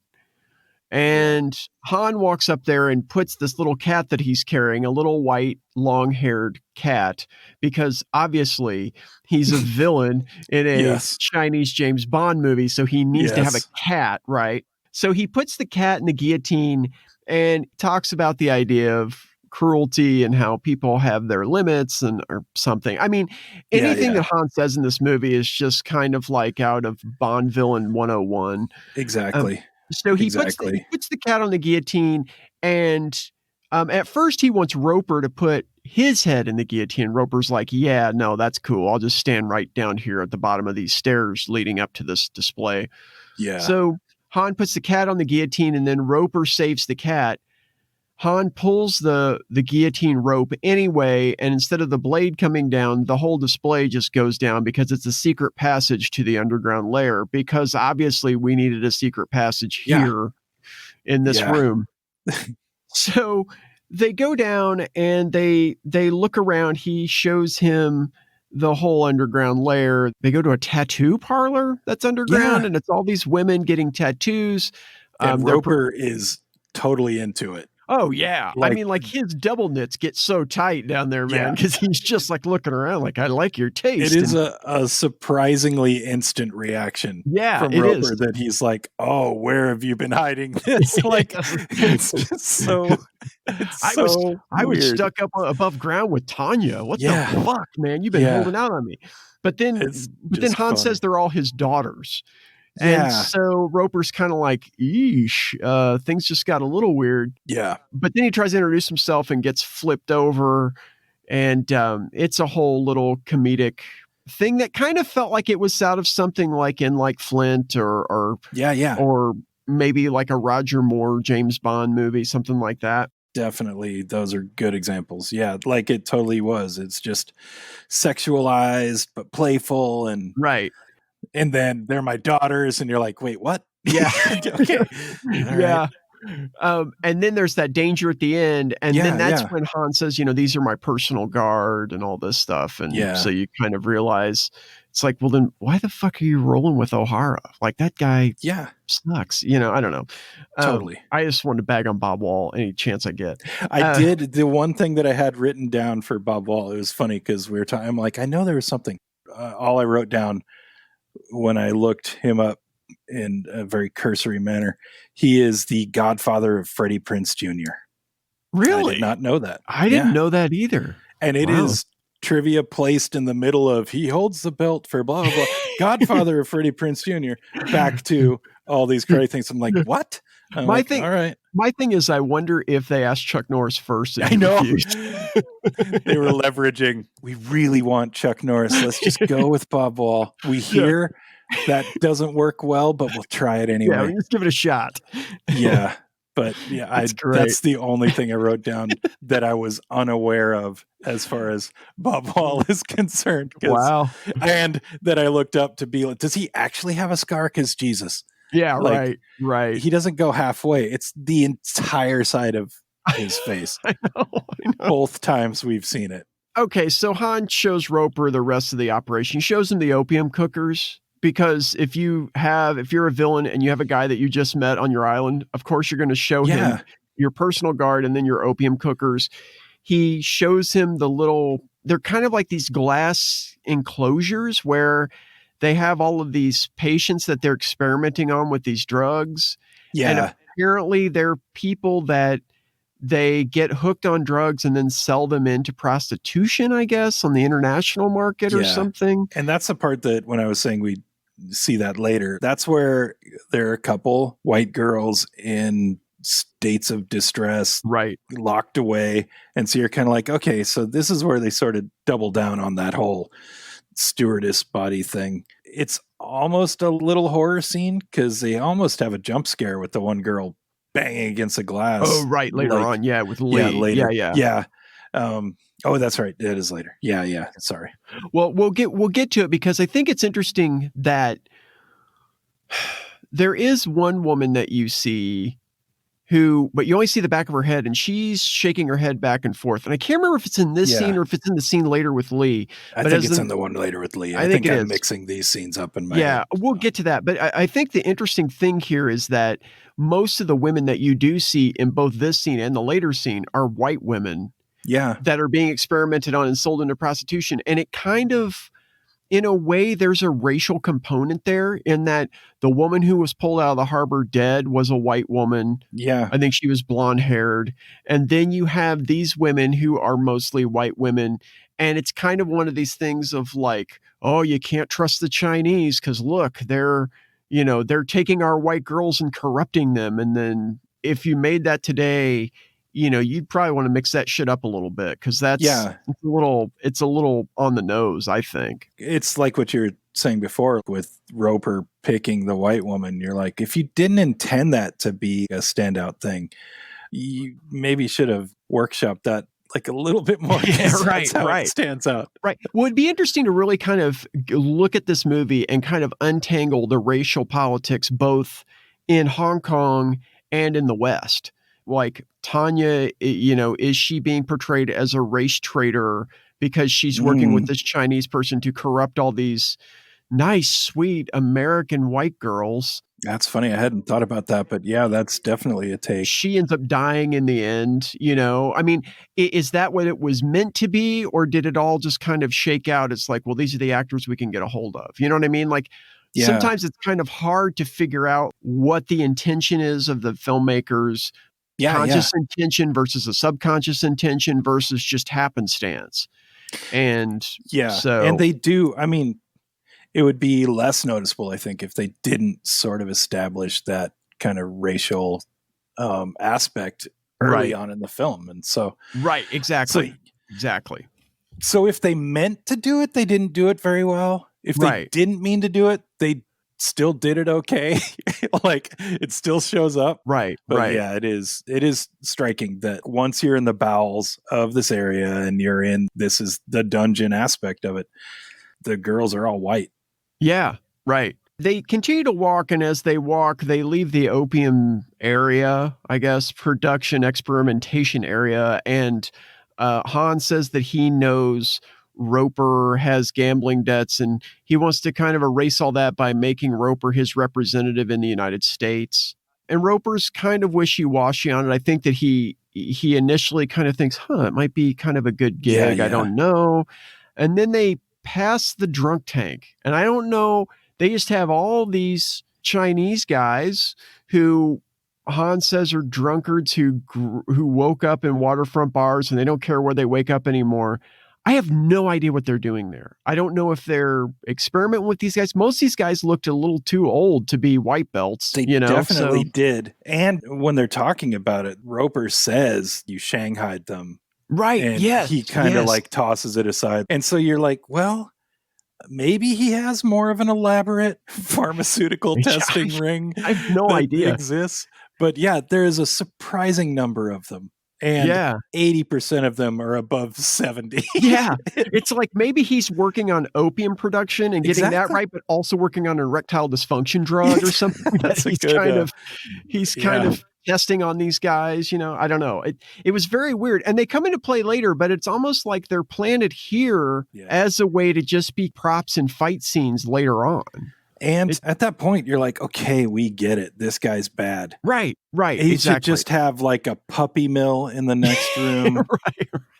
Speaker 1: And Han walks up there and puts this little cat that he's carrying, a little white, long-haired cat, because obviously he's a villain in a Chinese James Bond movie, so he needs to have a cat, right? So he puts the cat in the guillotine and talks about the idea of cruelty and how people have their limits or something. I mean, anything that Han says in this movie is just kind of like out of Bond villain 101.
Speaker 8: Exactly.
Speaker 1: So he puts the cat on the guillotine, and at first he wants Roper to put his head in the guillotine. Roper's like, yeah, no, that's cool. I'll just stand right down here at the bottom of these stairs leading up to this display.
Speaker 8: Yeah.
Speaker 1: So Han puts the cat on the guillotine, and then Roper saves the cat. Han pulls the guillotine rope anyway, and instead of the blade coming down, the whole display just goes down because it's a secret passage to the underground lair, because obviously we needed a secret passage here in this room. So they go down and they look around. He shows him the whole underground lair. They go to a tattoo parlor that's underground, and it's all these women getting tattoos.
Speaker 8: And Roper is totally into it.
Speaker 1: Oh, yeah. I mean, like his double knits get so tight down there, man, because he's just like looking around like, I like your taste.
Speaker 8: It is a surprisingly instant reaction from Roper that he's like, oh, where have you been hiding this? Like, it's just so
Speaker 1: I was stuck up above ground with Tanya. What the fuck, man? You've been holding out on me. But then Han says they're all his daughters. And so Roper's kind of like, eesh, things just got a little weird.
Speaker 8: Yeah.
Speaker 1: But then he tries to introduce himself and gets flipped over. And it's a whole little comedic thing that kind of felt like it was out of something like in like Flint or maybe like a Roger Moore James Bond movie, something like that.
Speaker 8: Definitely. Those are good examples. Yeah. Like it totally was. It's just sexualized, but playful and
Speaker 1: right.
Speaker 8: And then they're my daughters, and you're like, wait, what?
Speaker 1: Yeah.
Speaker 8: Okay.
Speaker 1: Yeah. And then there's that danger at the end. And then that's when Han says, these are my personal guard and all this stuff. And so you kind of realize it's like, well, then why the fuck are you rolling with O'Hara? Like that guy sucks. I don't know.
Speaker 8: Totally.
Speaker 1: I just wanted to bag on Bob Wall any chance I get.
Speaker 8: I did. The one thing that I had written down for Bob Wall, it was funny because we were talking, I'm like, I know there was something. All I wrote down when I looked him up in a very cursory manner, he is the godfather of Freddie Prinze Jr.
Speaker 1: Really?
Speaker 8: I did not know that.
Speaker 1: I didn't know that either.
Speaker 8: And it is trivia placed in the middle of he holds the belt for blah, blah, blah. Godfather of Freddie Prinze Jr. back to all these great things. I'm like, what? All right.
Speaker 1: My thing is, I wonder if they asked Chuck Norris first.
Speaker 8: I know. They were leveraging, we really want Chuck Norris. Let's just go with Bob Wall. We hear that doesn't work well, but we'll try it anyway.
Speaker 1: Yeah, let's give it a shot.
Speaker 8: Yeah. But yeah, that's the only thing I wrote down that I was unaware of as far as Bob Wall is concerned.
Speaker 1: Wow.
Speaker 8: And that I looked up to be like, does he actually have a scar? Because Jesus.
Speaker 1: Yeah, right.
Speaker 8: He doesn't go halfway. It's the entire side of his face.
Speaker 1: I know.
Speaker 8: Both times we've seen it.
Speaker 1: Okay, so Han shows Roper the rest of the operation. He shows him the opium cookers, because if you're a villain and you have a guy that you just met on your island, of course you're going to show him your personal guard and then your opium cookers. He shows him they're kind of like these glass enclosures where they have all of these patients that they're experimenting on with these drugs.
Speaker 8: Yeah.
Speaker 1: apparently they're people that they get hooked on drugs and then sell them into prostitution, I guess, on the international market or something.
Speaker 8: And that's the part that when I was saying we see that later, that's where there are a couple white girls in states of distress,
Speaker 1: right,
Speaker 8: locked away. And so you're kind of like, okay, so this is where they sort of double down on that whole stewardess body thing. It's almost a little horror scene because they almost have a jump scare with the one girl banging against the glass.
Speaker 1: Oh, right. Later on. Yeah. With Lee.
Speaker 8: Yeah, later.
Speaker 1: Yeah.
Speaker 8: Oh, that's right. It is later. Yeah. Sorry.
Speaker 1: Well, we'll get to it because I think it's interesting that there is one woman that you see but you only see the back of her head and she's shaking her head back and forth. And I can't remember if it's in this scene or if it's in the scene later with Lee.
Speaker 8: I think it's in the one later with Lee. I think I'm mixing these scenes up in my head.
Speaker 1: We'll get to that. But I think the interesting thing here is that most of the women that you do see in both this scene and the later scene are white women that are being experimented on and sold into prostitution. And it kind of, in a way, there's a racial component there in that the woman who was pulled out of the harbor dead was a white woman.
Speaker 8: Yeah.
Speaker 1: I think she was blonde haired. And then you have these women who are mostly white women. And it's kind of one of these things of like, oh, you can't trust the Chinese because look, they're taking our white girls and corrupting them. And then if you made that today, you'd probably want to mix that shit up a little bit because it's a little on the nose, I think.
Speaker 8: It's like what you're saying before with Roper picking the white woman. You're like, if you didn't intend that to be a standout thing, you maybe should have workshopped that like a little bit more.
Speaker 1: Right.
Speaker 8: It stands out.
Speaker 1: Right. Well, it'd be interesting to really kind of look at this movie and kind of untangle the racial politics both in Hong Kong and in the West. Like Tanya, is she being portrayed as a race traitor because she's working with this Chinese person to corrupt all these nice, sweet American white girls?
Speaker 8: That's funny. I hadn't thought about that, but yeah, that's definitely a take.
Speaker 1: She ends up dying in the end, I mean, is that what it was meant to be? Or did it all just kind of shake out? It's like, well, these are the actors we can get a hold of. You know what I mean? Like, sometimes it's kind of hard to figure out what the intention is of the filmmakers. Conscious intention versus a subconscious intention versus just happenstance. And
Speaker 8: and they do, I mean, it would be less noticeable, I think, if they didn't sort of establish that kind of racial aspect early on in the film. And so
Speaker 1: exactly.
Speaker 8: So if they meant to do it, they didn't do it very well. If they didn't mean to do it, they still did it okay. Like it still shows up.
Speaker 1: But
Speaker 8: yeah, it is striking that once you're in the bowels of this area and this is the dungeon aspect of it, the girls are all white.
Speaker 1: Yeah, right. They continue to walk, and as they walk, they leave the opium area, I guess, production experimentation area, and Han says that he knows Roper has gambling debts and he wants to kind of erase all that by making Roper his representative in the United States. And Roper's kind of wishy-washy on it. I think that he initially kind of thinks, it might be kind of a good gig. I don't know. And then they pass the drunk tank. And I don't know, they just have all these Chinese guys who Han says are drunkards who woke up in waterfront bars and they don't care where they wake up anymore. I have no idea what they're doing there. I don't know if they're experimenting with these guys. Most of these guys looked a little too old to be white belts.
Speaker 8: They definitely did. And when they're talking about it, Roper says you shanghaied them.
Speaker 1: Right.
Speaker 8: And he kind of like tosses it aside. And so you're like, well, maybe he has more of an elaborate pharmaceutical testing ring.
Speaker 1: I have no idea.
Speaker 8: Exists. But yeah, there is a surprising number of them. And 80% of them are above 70.
Speaker 1: Yeah. It's like maybe he's working on opium production and getting that right, but also working on an erectile dysfunction drug or something. He's kind of testing on these guys, I don't know. It was very weird. And they come into play later, but it's almost like they're planted here as a way to just be props in fight scenes later on.
Speaker 8: And at that point, you're like, okay, we get it. This guy's bad.
Speaker 1: Right.
Speaker 8: He should just have like a puppy mill in the next room.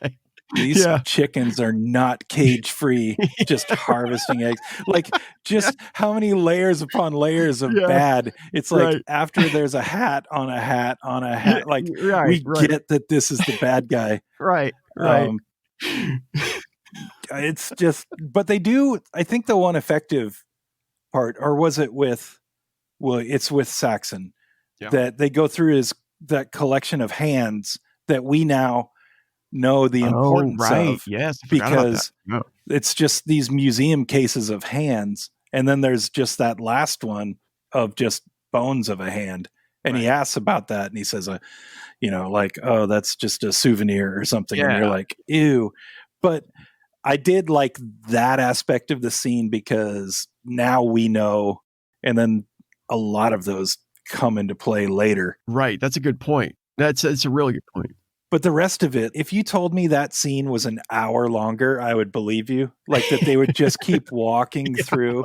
Speaker 1: Right.
Speaker 8: these chickens are not cage free, just harvesting eggs. Like, just how many layers upon layers of bad. It's like after there's a hat on a hat on a hat, like we get that this is the bad guy.
Speaker 1: Right.
Speaker 8: It's just, but they do, I think the one effective part, or was it with, well, it's with Saxon, that they go through that collection of hands that we now know the importance of.
Speaker 1: Yes,
Speaker 8: because it's just these museum cases of hands, and then there's just that last one of just bones of a hand, and he asks about that, and he says, like, oh, that's just a souvenir or something, and you're like, ew. But I did like that aspect of the scene because now we know, and then a lot of those come into play later.
Speaker 1: Right, that's a good point. That's a really good point.
Speaker 8: But the rest of it, if you told me that scene was an hour longer, I would believe you. Like that they would just keep walking through,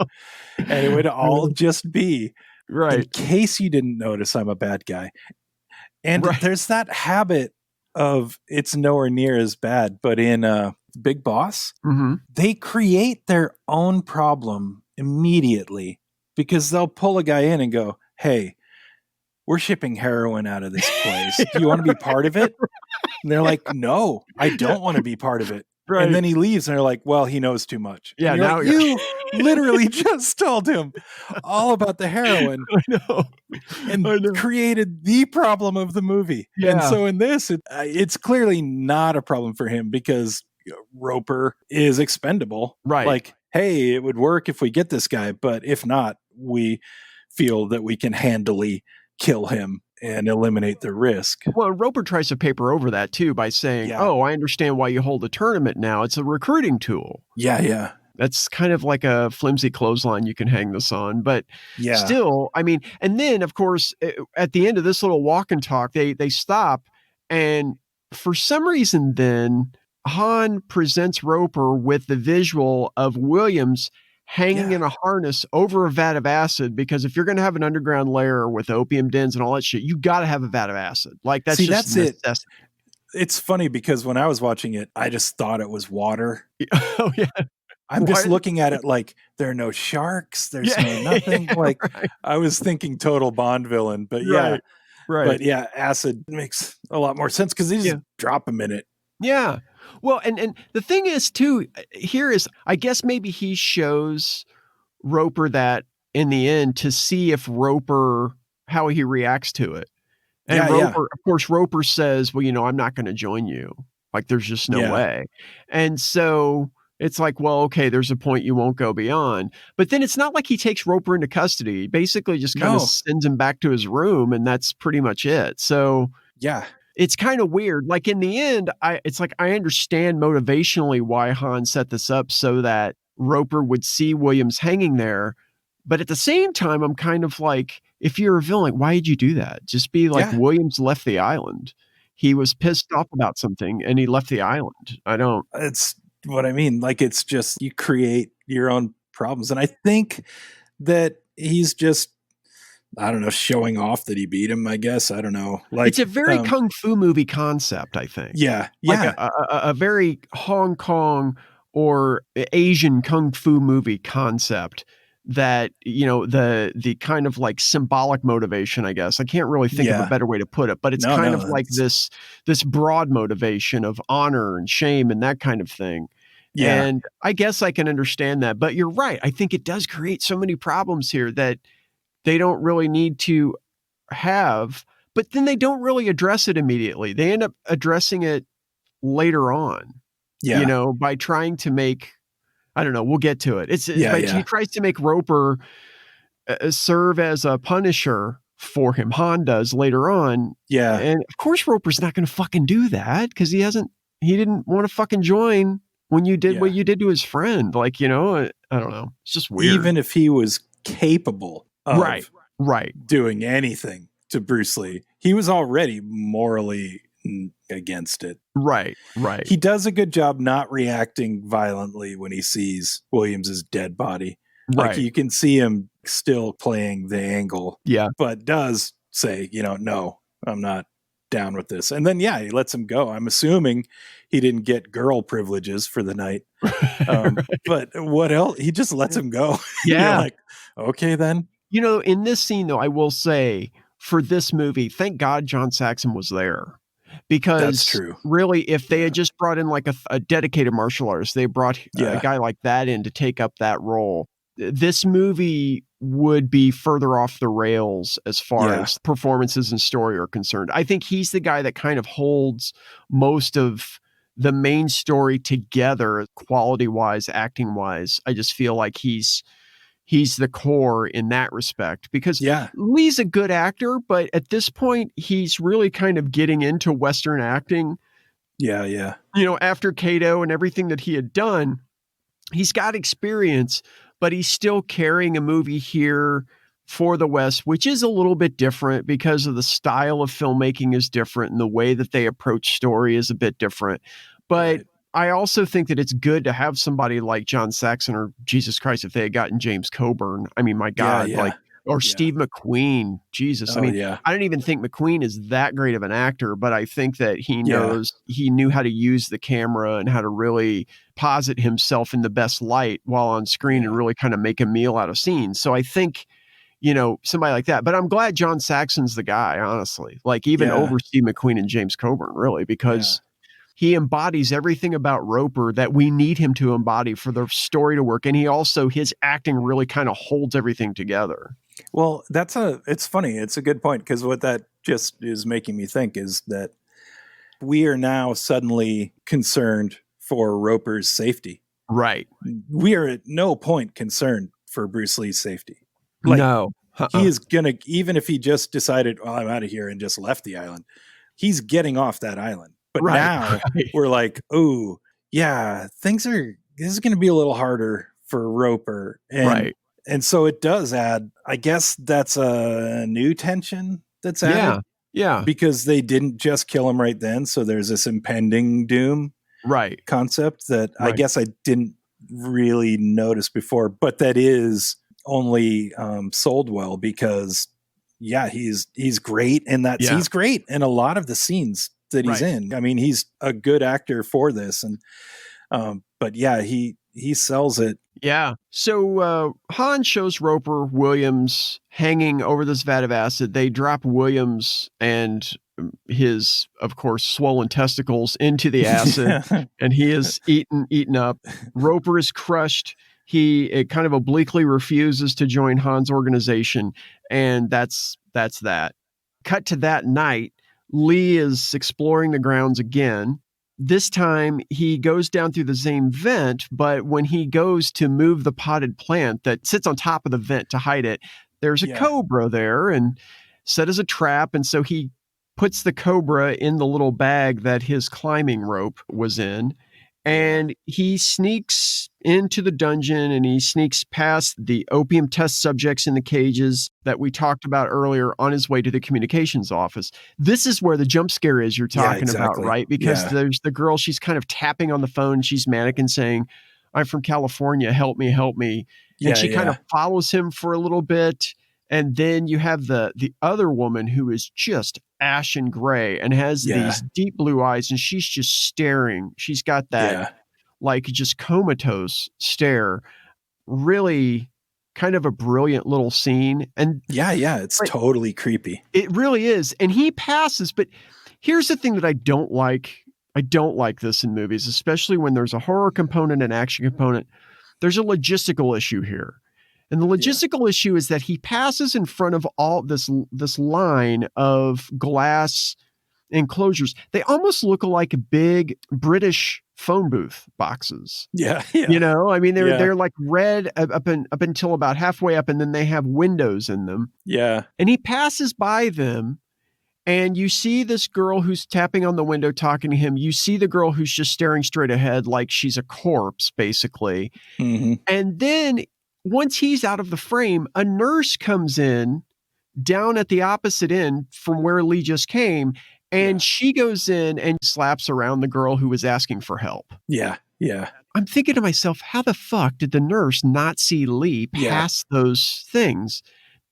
Speaker 8: and it would all just be, in case you didn't notice, I'm a bad guy. And there's that habit of it's nowhere near as bad, but in Big Boss, they create their own problem immediately because they'll pull a guy in and go, hey, we're shipping heroin out of this place. Do you want to be part of it? And they're like, no, I don't want to be part of it. Right. And then he leaves and they're like, well, he knows too much.
Speaker 1: Yeah,
Speaker 8: now like, you literally just told him all about the heroin.
Speaker 1: I know.
Speaker 8: And created the problem of the movie. Yeah. And so in this, it's clearly not a problem for him because Roper is expendable.
Speaker 1: Right.
Speaker 8: Like, hey, it would work if we get this guy, but if not, we feel that we can handily kill him and eliminate the risk.
Speaker 1: Well, Roper tries to paper over that too by saying, oh, I understand why you hold a tournament now. It's a recruiting tool.
Speaker 8: Yeah.
Speaker 1: That's kind of like a flimsy clothesline you can hang this on. But still, I mean, and then, of course, at the end of this little walk and talk, they stop. And for some reason, then Han presents Roper with the visual of Williams hanging in a harness over a vat of acid, because if you're going to have an underground lair with opium dens and all that shit, you got to have a vat of acid. Like that's just
Speaker 8: it. It's funny because when I was watching it, I just thought it was water.
Speaker 1: Oh yeah.
Speaker 8: I'm just looking at it like there are no sharks. There's no nothing. Like I was thinking total Bond villain, but but acid makes a lot more sense because they just drop him in it.
Speaker 1: Yeah. Well, and the thing is too, here is, I guess maybe he shows Roper that in the end to see if Roper, how he reacts to it. And Roper, of course, Roper says, well, I'm not going to join you. Like, there's just no way. And so it's like, well, okay, there's a point you won't go beyond. But then it's not like he takes Roper into custody. He basically just kind of sends him back to his room, and that's pretty much it. So it's kind of weird. Like in the end, it's like I understand motivationally why Han set this up so that Roper would see Williams hanging there. But at the same time, I'm kind of like, if you're a villain, why did you do that? Just be like, Williams left the island. He was pissed off about something and he left the island.
Speaker 8: It's what I mean. Like, it's just, you create your own problems. And I think that he's just, I don't know, showing off that he beat him, I guess. I don't know. Like,
Speaker 1: it's a very Kung Fu movie concept, I think.
Speaker 8: Yeah.
Speaker 1: Like a very Hong Kong or Asian Kung Fu movie concept that, the kind of like symbolic motivation, I guess. I can't really think of a better way to put it, but it's kind of like this broad motivation of honor and shame and that kind of thing. Yeah. And I guess I can understand that, but you're right. I think it does create so many problems here that they don't really need to have, but then they don't really address it immediately. They end up addressing it later on, by trying to make, I don't know, we'll get to it. He tries to make Roper serve as a punisher for him. Han does later on. Yeah. And of course, Roper's not going to fucking do that because he didn't want to fucking join when you did what you did to his friend. Like, I don't know. It's just weird.
Speaker 8: Even if he was capable of
Speaker 1: right
Speaker 8: doing anything to Bruce Lee, he was already morally against it.
Speaker 1: Right.
Speaker 8: He does a good job not reacting violently when he sees Williams's dead body. Like, you can see him still playing the angle.
Speaker 1: Yeah.
Speaker 8: But does say, no, I'm not down with this. And then, he lets him go. I'm assuming he didn't get girl privileges for the night. But what else? He just lets him go.
Speaker 1: Yeah.
Speaker 8: You're like, okay, then.
Speaker 1: In this scene, though, I will say for this movie, thank God John Saxon was there. Because
Speaker 8: that's true.
Speaker 1: Really, if they had just brought in like a dedicated martial artist, they brought a guy like that in to take up that role, this movie would be further off the rails as far as performances and story are concerned. I think he's the guy that kind of holds most of the main story together, quality-wise, acting-wise. I just feel like he's the core in that respect, because Lee's a good actor, but at this point, he's really kind of getting into Western acting.
Speaker 8: Yeah.
Speaker 1: After Kato and everything that he had done, he's got experience, but he's still carrying a movie here for the West, which is a little bit different because of the style of filmmaking is different and the way that they approach story is a bit different. But I also think that it's good to have somebody like John Saxon, or Jesus Christ, if they had gotten James Coburn. I mean, my God, or Steve McQueen. Jesus. I don't even think McQueen is that great of an actor, but I think that he knew how to use the camera and how to really posit himself in the best light while on screen and really kind of make a meal out of scenes. So I think, somebody like that. But I'm glad John Saxon's the guy, honestly, like even over Steve McQueen and James Coburn, really, because he embodies everything about Roper that we need him to embody for the story to work. And his acting really kind of holds everything together.
Speaker 8: Well, it's funny. It's a good point, because what that just is making me think is that we are now suddenly concerned for Roper's safety.
Speaker 1: Right.
Speaker 8: We are at no point concerned for Bruce Lee's safety.
Speaker 1: No.
Speaker 8: He is going to, even if he just decided, I'm out of here and just left the island, he's getting off that island. But now we're like, this is going to be a little harder for Roper. And so it does add, I guess that's a new tension that's added.
Speaker 1: Yeah.
Speaker 8: Because they didn't just kill him right then. So there's this impending doom concept that I guess I didn't really notice before, but that is only sold well because he's great in that. He's great in a lot of the scenes that he's in. I mean, he's a good actor for this, and but he sells it.
Speaker 1: Yeah. So Han shows Roper Williams hanging over this vat of acid. They drop Williams and his, of course, swollen testicles into the acid, and he is eaten up. Roper is crushed. He kind of obliquely refuses to join Han's organization, and that's that. Cut to that night. Lee is exploring the grounds again. This time he goes down through the same vent, but when he goes to move the potted plant that sits on top of the vent to hide it, there's a cobra there and set as a trap. And so he puts the cobra in the little bag that his climbing rope was in. And he sneaks into the dungeon and he sneaks past the opium test subjects in the cages that we talked about earlier on his way to the communications office. This is where the jump scare is you're talking about, right? Because there's the girl, she's kind of tapping on the phone. She's manic and saying, I'm from California. Help me, help me. And she kind of follows him for a little bit. And then you have the other woman who is just ashen gray and has these deep blue eyes, and she's just staring. She's got that like just comatose stare. Really kind of a brilliant little scene. And
Speaker 8: it's totally creepy.
Speaker 1: It really is. And he passes, but here's the thing that I don't like. I don't like this in movies, especially when there's a horror component and action component. There's a logistical issue here. And the logistical issue is that he passes in front of all this line of glass enclosures. They almost look like big British phone booth boxes. You know, I mean, they're like red up until about halfway up, and then they have windows in them.
Speaker 8: Yeah.
Speaker 1: And he passes by them, and you see this girl who's tapping on the window talking to him. You see the girl who's just staring straight ahead like she's a corpse, basically.
Speaker 8: Mm-hmm.
Speaker 1: And then once he's out of the frame, a nurse comes in down at the opposite end from where Lee just came, and she goes in and slaps around the girl who was asking for help.
Speaker 8: Yeah.
Speaker 1: I'm thinking to myself, how the fuck did the nurse not see Lee past those things?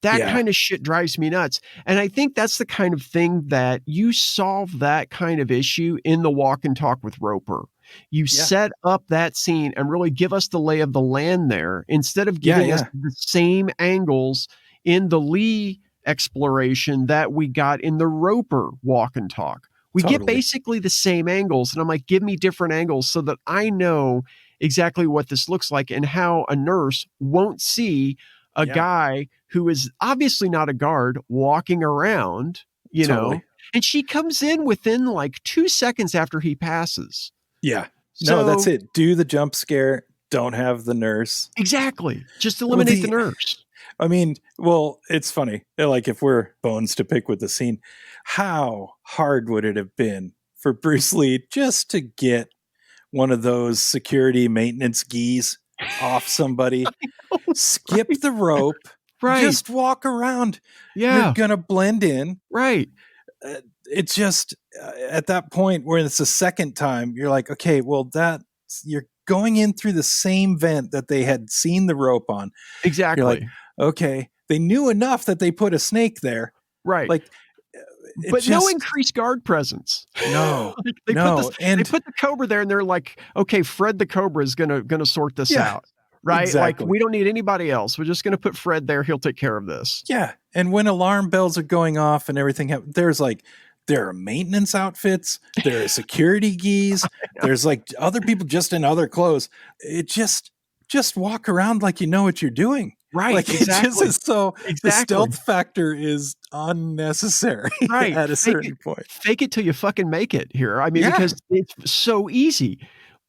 Speaker 1: That kind of shit drives me nuts. And I think that's the kind of thing that you solve that kind of issue in the walk and talk with Roper. You set up that scene and really give us the lay of the land there instead of giving us the same angles in the Lee exploration that we got in the Roper walk and talk. We get basically the same angles. And I'm like, give me different angles so that I know exactly what this looks like and how a nurse won't see a guy who is obviously not a guard walking around, you know, and she comes in within like 2 seconds after he passes.
Speaker 8: Yeah.
Speaker 1: So,
Speaker 8: no, that's it. Do the jump scare. Don't have the nurse.
Speaker 1: Exactly. Just eliminate the nurse.
Speaker 8: I mean, well, it's funny. Like if we're bones to pick with the scene, how hard would it have been for Bruce Lee just to get one of those security maintenance geese off somebody, skip the rope, just walk around. You're going to blend in.
Speaker 1: Right.
Speaker 8: It's just at that point where it's the second time, you're like, okay, well, you're going in through the same vent that they had seen the rope on.
Speaker 1: Exactly.
Speaker 8: You're like, okay, they knew enough that they put a snake there.
Speaker 1: Right.
Speaker 8: Like,
Speaker 1: but no increased guard presence.
Speaker 8: No,
Speaker 1: they put the Cobra there and they're like, okay, Fred the Cobra is gonna sort this out. Right.
Speaker 8: Exactly.
Speaker 1: Like we don't need anybody else. We're just going to put Fred there. He'll take care of this.
Speaker 8: Yeah. And when alarm bells are going off and everything, there are maintenance outfits. There are security geese. There's like other people just in other clothes. It just walk around like you know what you're doing.
Speaker 1: Right.
Speaker 8: Like
Speaker 1: exactly.
Speaker 8: It just is so the stealth factor is unnecessary at a certain point.
Speaker 1: Fake it till you fucking make it here. I mean, because it's so easy.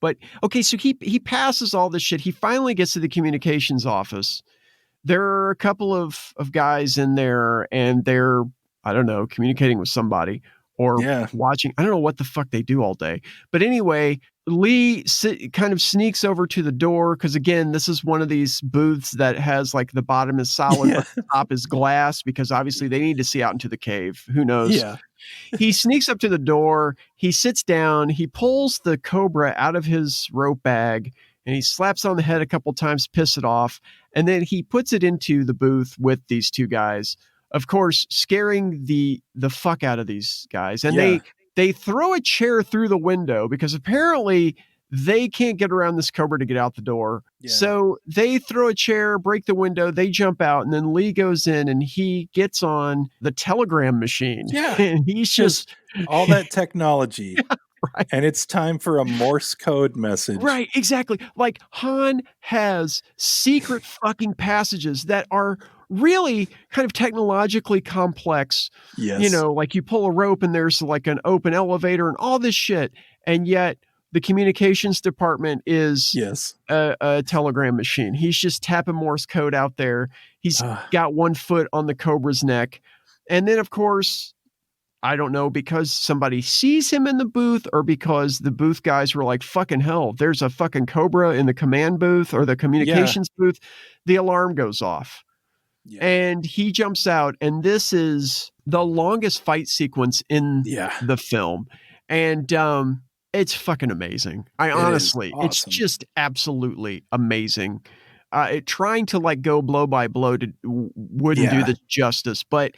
Speaker 1: But okay, so he passes all this shit. He finally gets to the communications office. There are a couple of guys in there and they're, I don't know, communicating with somebody or watching. I don't know what the fuck they do all day. But anyway, Lee kind of sneaks over to the door because, again, this is one of these booths that has like the bottom is solid, but the top is glass because obviously they need to see out into the cave. Who knows?
Speaker 8: Yeah.
Speaker 1: He sneaks up to the door. He sits down. He pulls the Cobra out of his rope bag and he slaps on the head a couple times, piss it off. And then he puts it into the booth with these two guys, of course, scaring the fuck out of these guys. And they throw a chair through the window because apparently they can't get around this Cobra to get out the door. Yeah. So they throw a chair, break the window, they jump out, and then Lee goes in and he gets on the telegram machine.
Speaker 8: Yeah.
Speaker 1: And he's just
Speaker 8: all that technology. Right. And it's time for a Morse code message.
Speaker 1: Right, exactly. Like Han has secret fucking passages that are really kind of technologically complex.
Speaker 8: Yes.
Speaker 1: You know, like you pull a rope and there's like an open elevator and all this shit. And yet the communications department is a telegram machine. He's just tapping Morse code out there. He's got one foot on the Cobra's neck. And then, of course, I don't know, because somebody sees him in the booth or because the booth guys were like, fucking hell, there's a fucking Cobra in the command booth or the communications booth. The alarm goes off. Yeah. And he jumps out. And this is the longest fight sequence in the film. And it's fucking amazing. Honestly,
Speaker 8: awesome.
Speaker 1: It's just absolutely amazing. Trying to like go blow by blow wouldn't do the justice, but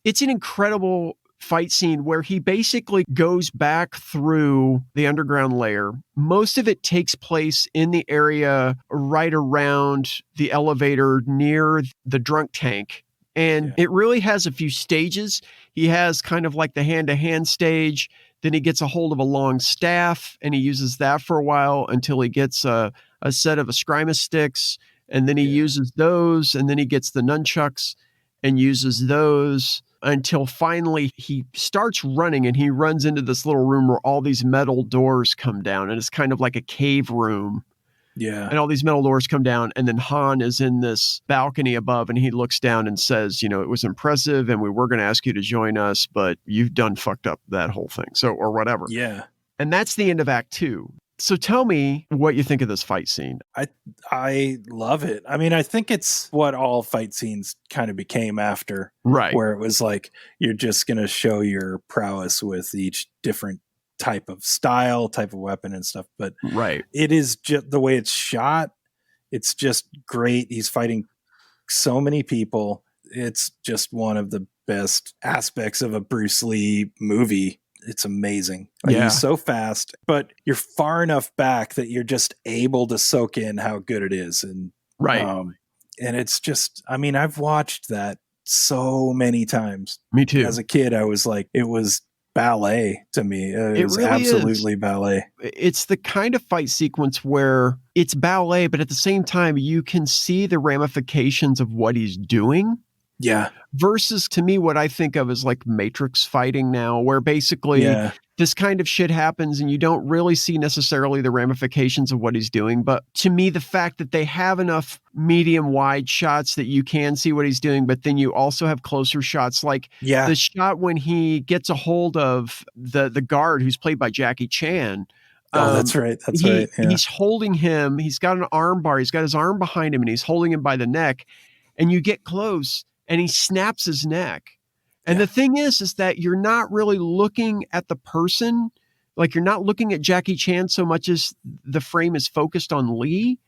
Speaker 1: it's an incredible fight scene where he basically goes back through the underground layer. Most of it takes place in the area right around the elevator near the drunk tank. And it really has a few stages. He has kind of like the hand-to-hand stage. Then he gets a hold of a long staff and he uses that for a while until he gets a set of Eskrima sticks. And then he uses those. And then he gets the nunchucks and uses those until finally he starts running and he runs into this little room where all these metal doors come down. And it's kind of like a cave room.
Speaker 8: Yeah.
Speaker 1: And all these metal doors come down. And then Han is in this balcony above and he looks down and says, you know, it was impressive and we were going to ask you to join us, but you've done fucked up that whole thing. So, or whatever.
Speaker 8: Yeah.
Speaker 1: And that's the end of Act 2. So tell me what you think of this fight scene.
Speaker 8: I love it. I mean, I think it's what all fight scenes kind of became after.
Speaker 1: Right.
Speaker 8: Where it was like, you're just going to show your prowess with each different type of style, type of weapon and stuff. But it is just the way it's shot. It's just great. He's fighting so many people. It's just one of the best aspects of a Bruce Lee movie. It's amazing. Like,
Speaker 1: Yeah.
Speaker 8: he's so fast, but you're far enough back that you're just able to soak in how good it is. And
Speaker 1: Right.
Speaker 8: And it's just, I mean, I've watched that so many times.
Speaker 1: Me too.
Speaker 8: As a kid, I was like, it was ballet to me. It was
Speaker 1: really
Speaker 8: absolutely
Speaker 1: is.
Speaker 8: ballet.
Speaker 1: It's the kind of fight sequence where it's ballet, but at the same time, you can see the ramifications of what he's doing.
Speaker 8: Yeah.
Speaker 1: Versus, to me, what I think of as like Matrix fighting now, where basically this kind of shit happens and you don't really see necessarily the ramifications of what he's doing. But to me, the fact that they have enough medium wide shots that you can see what he's doing, but then you also have closer shots, like the shot when he gets a hold of the guard who's played by Jackie Chan.
Speaker 8: Oh, that's right. That's right. Yeah.
Speaker 1: He's holding him. He's got an arm bar. He's got his arm behind him and he's holding him by the neck. And you get close and he snaps his neck. And the thing is that you're not really looking at the person. Like, you're not looking at Jackie Chan so much as the frame is focused on Lee.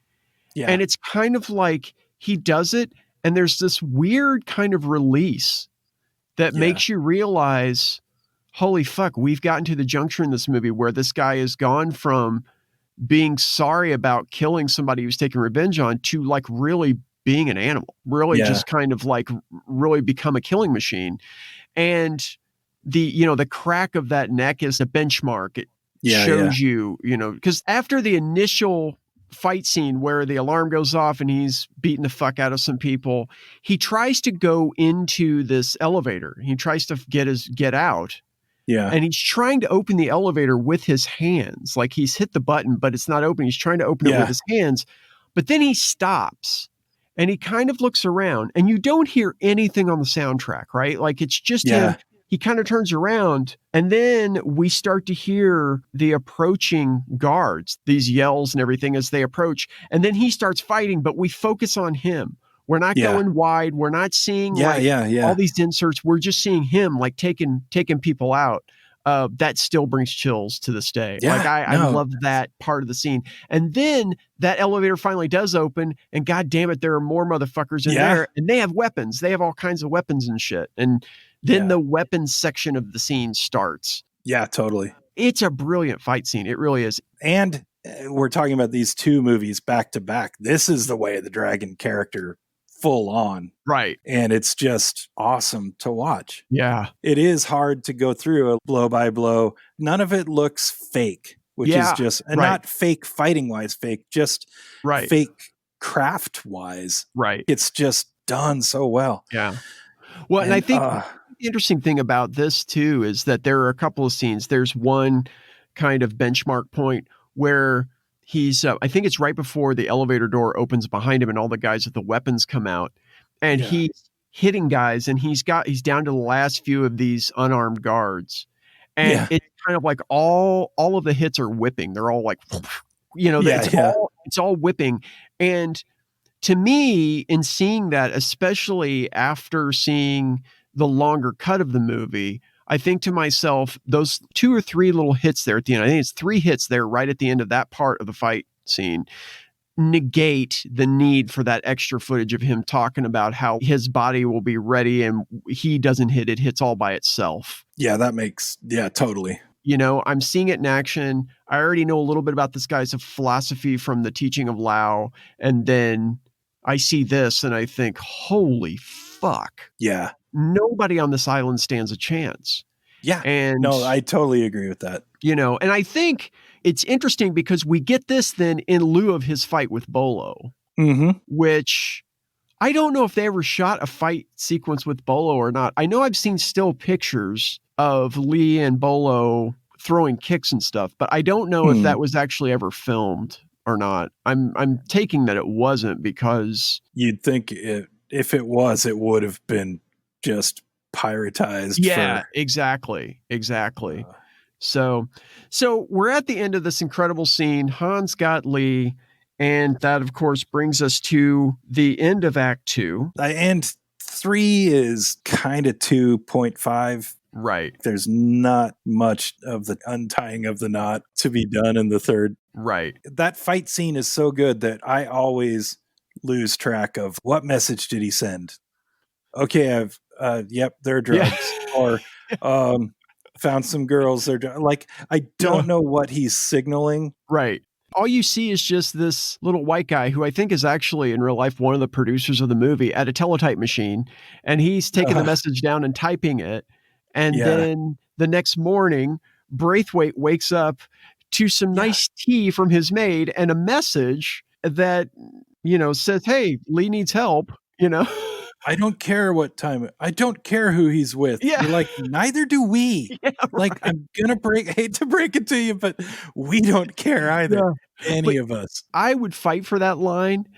Speaker 1: Yeah. And it's kind of like he does it and there's this weird kind of release that makes you realize, holy fuck, we've gotten to the juncture in this movie where this guy has gone from being sorry about killing somebody he was taking revenge on to like really being an animal, really just kind of like really become a killing machine. And the crack of that neck is a benchmark. It shows you, because after the initial fight scene where the alarm goes off and he's beating the fuck out of some people, he tries to go into this elevator. He tries to get out. Yeah. And he's trying to open the elevator with his hands. Like, he's hit the button, but it's not open. He's trying to open it with his hands, but then he stops. And he kind of looks around and you don't hear anything on the soundtrack, right? Like, it's just him. He kind of turns around and then we start to hear the approaching guards, these yells and everything as they approach. And then he starts fighting, but we focus on him. We're not going wide. We're not seeing all these inserts. We're just seeing him like taking people out. That still brings chills to this day. I love that part of the scene. And then that elevator finally does open and god damn it, there are more motherfuckers in there and they have weapons. They have all kinds of weapons and shit. And then the weapons section of the scene starts.
Speaker 8: Yeah, totally.
Speaker 1: It's a brilliant fight scene. It really is.
Speaker 8: And we're talking about these two movies back to back. This is the Way of the Dragon character full on.
Speaker 1: Right.
Speaker 8: And it's just awesome to watch.
Speaker 1: Yeah.
Speaker 8: It is hard to go through a blow by blow. None of it looks fake, which is just, and not fake fighting wise fake, just fake craft wise.
Speaker 1: Right.
Speaker 8: It's just done so well.
Speaker 1: Yeah. Well, and I think the interesting thing about this too is that there are a couple of scenes. There's one kind of benchmark point where he's, I think it's right before the elevator door opens behind him and all the guys with the weapons come out and he's hitting guys and he's down to the last few of these unarmed guards. And it's kind of like all of the hits are whipping. They're all like, it's all whipping. And to me, in seeing that, especially after seeing the longer cut of the movie, I think to myself, those 2 or 3 little hits there at the end, I think it's 3 hits there right at the end of that part of the fight scene, negate the need for that extra footage of him talking about how his body will be ready and he doesn't hit it, hits all by itself.
Speaker 8: Yeah, that makes, totally.
Speaker 1: I'm seeing it in action. I already know a little bit about this guy's philosophy from the teaching of Lao. And then I see this and I think, holy fuck.
Speaker 8: Yeah.
Speaker 1: Nobody on this island stands a chance.
Speaker 8: Yeah.
Speaker 1: And
Speaker 8: no, I totally agree with that.
Speaker 1: And I think it's interesting because we get this then in lieu of his fight with Bolo, which I don't know if they ever shot a fight sequence with Bolo or not. I know I've seen still pictures of Lee and Bolo throwing kicks and stuff, but I don't know if that was actually ever filmed or not. I'm taking that it wasn't because
Speaker 8: you'd think if it was, it would have been just piratized.
Speaker 1: Yeah, exactly. So we're at the end of this incredible scene. Han's got Lee, and that of course brings us to the end of Act 2.
Speaker 8: And 3 is kind of 2.5.
Speaker 1: Right.
Speaker 8: There's not much of the untying of the knot to be done in the third.
Speaker 1: Right.
Speaker 8: That fight scene is so good that I always lose track of what message did he send. okay, I've they're drugs, or found some girls. They're like, I don't know what he's signaling.
Speaker 1: Right. All you see is just this little white guy who I think is actually in real life one of the producers of the movie at a teletype machine, and he's taking the message down and typing it. And then the next morning, Braithwaite wakes up to some nice tea from his maid and a message that, says, hey, Lee needs help,
Speaker 8: I don't care what time. I don't care who he's with.
Speaker 1: Yeah.
Speaker 8: You're like, neither do we.
Speaker 1: Yeah,
Speaker 8: like, I'm going to hate to break it to you, but we don't care either. Any of us.
Speaker 1: I would fight for that line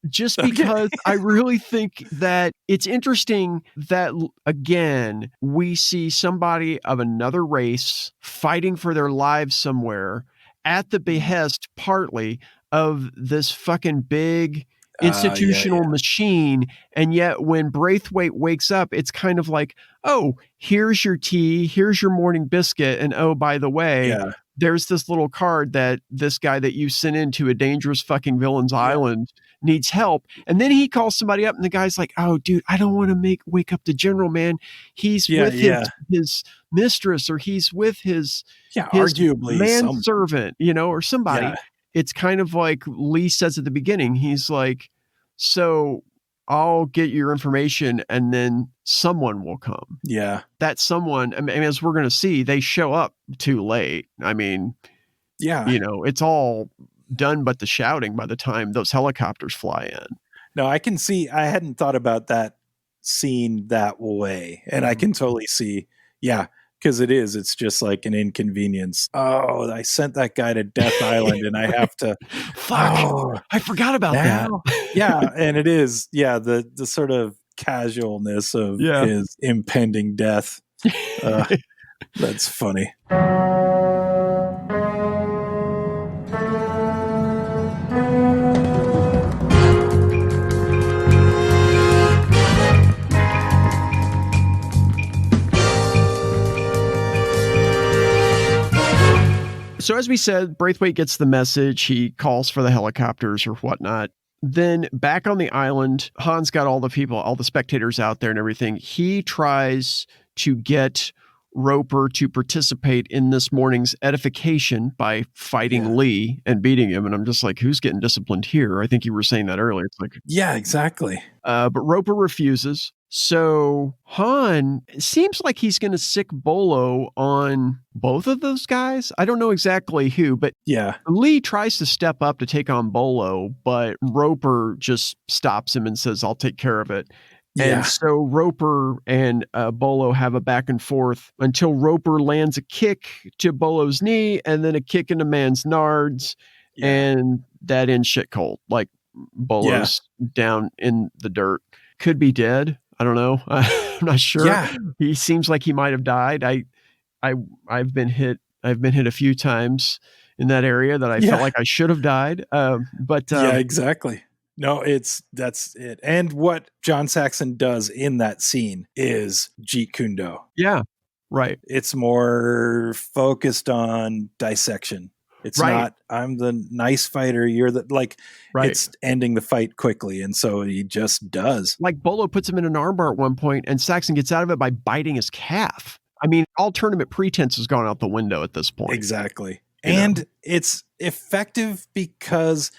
Speaker 1: just because I really think that it's interesting that, again, we see somebody of another race fighting for their lives somewhere at the behest partly of this fucking big institutional machine. And yet when Braithwaite wakes up, it's kind of like, oh, here's your tea, here's your morning biscuit. And oh, by the way, there's this little card that this guy that you sent into a dangerous fucking villain's island needs help. And then he calls somebody up and the guy's like, oh, dude, I don't want to wake up the general, man. He's with his mistress, or he's with his
Speaker 8: arguably
Speaker 1: manservant, or somebody. It's kind of like Lee says at the beginning. He's like, so I'll get your information and then someone will come.
Speaker 8: Yeah.
Speaker 1: That someone, I mean, as we're going to see, they show up too late. I mean, it's all done but the shouting by the time those helicopters fly in.
Speaker 8: No, I can see, I hadn't thought about that scene that way. And I can totally see, because it's just like an inconvenience. Oh, I sent that guy to Death Island and I have to.
Speaker 1: Fuck, I forgot about that.
Speaker 8: And it is, the sort of casualness of his impending death. That's funny.
Speaker 1: So as we said, Braithwaite gets the message. He calls for the helicopters or whatnot. Then back on the island, Han's got all the people, all the spectators out there and everything. He tries to get Roper to participate in this morning's edification by fighting Lee and beating him. And I'm just like, who's getting disciplined here? I think you were saying that earlier. It's like,
Speaker 8: yeah, exactly.
Speaker 1: But Roper refuses. So Han seems like he's going to sick Bolo on both of those guys. I don't know exactly who, but Lee tries to step up to take on Bolo, but Roper just stops him and says, I'll take care of it. And so Roper and Bolo have a back and forth until Roper lands a kick to Bolo's knee and then a kick into man's nards. And that ends shit cold. Like Bolo's down in the dirt. Could be dead. I don't know. I'm not sure. He seems like he might have died. I've been hit a few times in that area that I felt like I should have died. But
Speaker 8: exactly. No, that's it. And what John Saxon does in that scene is Jeet Kune Do.
Speaker 1: Yeah. Right.
Speaker 8: It's more focused on dissection. It's not, I'm the nice fighter. You're the, it's ending the fight quickly. And so he just does.
Speaker 1: Like Bolo puts him in an armbar at one point and Saxon gets out of it by biting his calf. I mean, all tournament pretense has gone out the window at this point.
Speaker 8: Exactly. And it's effective because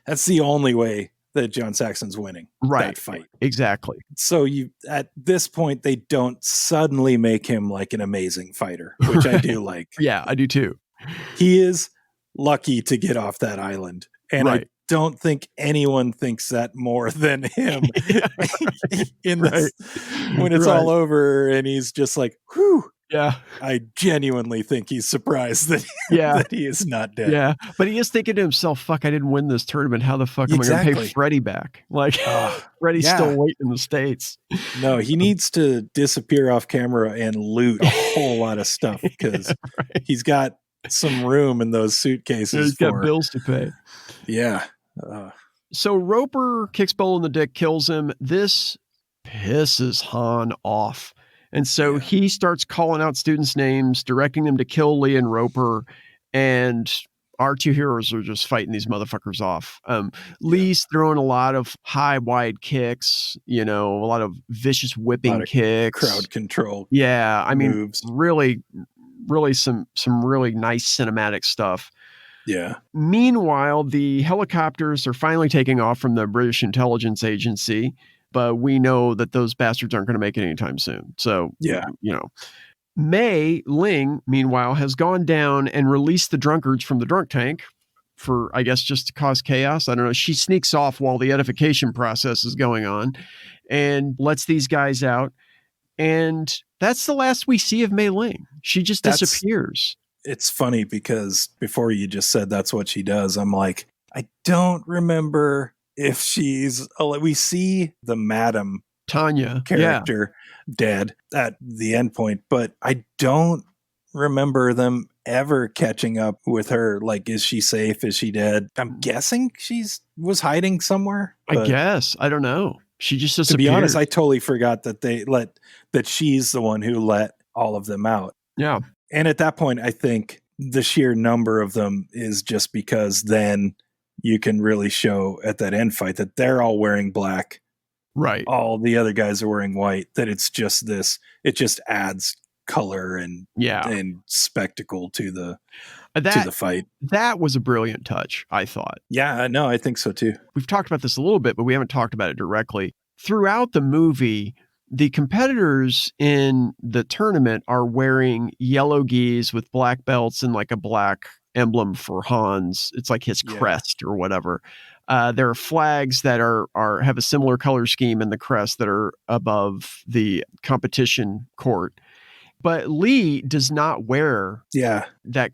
Speaker 8: that's the only way that John Saxon's winning that fight.
Speaker 1: Exactly.
Speaker 8: So at this point, they don't suddenly make him like an amazing fighter, which I do like.
Speaker 1: Yeah, I do too.
Speaker 8: He is lucky to get off that island. And I don't think anyone thinks that more than him in this, when it's all over and he's just like, whew.
Speaker 1: Yeah.
Speaker 8: I genuinely think he's surprised that, that he is not dead.
Speaker 1: Yeah. But he is thinking to himself, fuck, I didn't win this tournament. How the fuck am I going to pay Freddie back? Like, Freddie's still waiting in the States.
Speaker 8: No, he needs to disappear off camera and loot a whole lot of stuff because he's got some room in those suitcases.
Speaker 1: He's got bills to pay.
Speaker 8: Yeah.
Speaker 1: So Roper kicks Bolo in the dick, kills him. This pisses Han off. And so he starts calling out students' names, directing them to kill Lee and Roper. And our two heroes are just fighting these motherfuckers off. Lee's throwing a lot of high, wide kicks, a lot of vicious whipping kicks.
Speaker 8: Crowd control.
Speaker 1: Yeah. I mean,
Speaker 8: moves.
Speaker 1: really some really nice cinematic stuff.
Speaker 8: Yeah.
Speaker 1: Meanwhile, the helicopters are finally taking off from the British intelligence agency, but we know that those bastards aren't going to make it anytime soon. So, Mei Ling, meanwhile, has gone down and released the drunkards from the drunk tank for, I guess, just to cause chaos. I don't know. She sneaks off while the edification process is going on and lets these guys out. And that's the last we see of Mei Ling. She just disappears.
Speaker 8: It's funny because before you just said that's what she does, I'm like, I don't remember if we see the Madam
Speaker 1: Tanya
Speaker 8: character dead at the end point, but I don't remember them ever catching up with her. Like, is she safe? Is she dead? I'm guessing was hiding somewhere.
Speaker 1: I guess. I don't know. She just disappeared.
Speaker 8: To be honest, I totally forgot that that she's the one who let all of them out.
Speaker 1: Yeah.
Speaker 8: And at that point, I think the sheer number of them is just because then you can really show at that end fight that they're all wearing black.
Speaker 1: Right.
Speaker 8: All the other guys are wearing white, that it's just this, it just adds color and spectacle to the fight. That
Speaker 1: was a brilliant touch, I thought.
Speaker 8: Yeah, no, I think so too.
Speaker 1: We've talked about this a little bit, but we haven't talked about it directly. Throughout the movie, the competitors in the tournament are wearing yellow gis with black belts and like a black emblem for Hans. It's like his crest or whatever. There are flags that have a similar color scheme in the crest that are above the competition court. But Lee does not wear that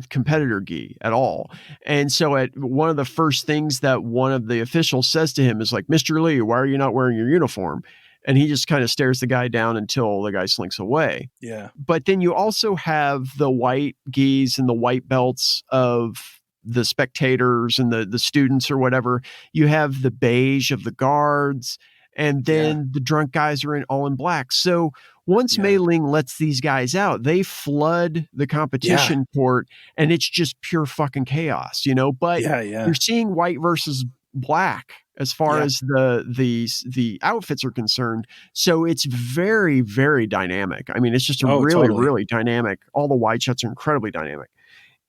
Speaker 1: competitor gi at all. And so one of the first things that one of the officials says to him is like, Mr. Lee, why are you not wearing your uniform? And he just kind of stares the guy down until the guy slinks away.
Speaker 8: Yeah.
Speaker 1: But then you also have the white gis and the white belts of the spectators and the students or whatever. You have the beige of the guards, and then the drunk guys are all in black. So once Mei Ling lets these guys out, they flood the competition court, and it's just pure fucking chaos, But you're seeing white versus black as far as the outfits are concerned. So it's very, very dynamic. I mean, it's just really dynamic. All the wide shots are incredibly dynamic.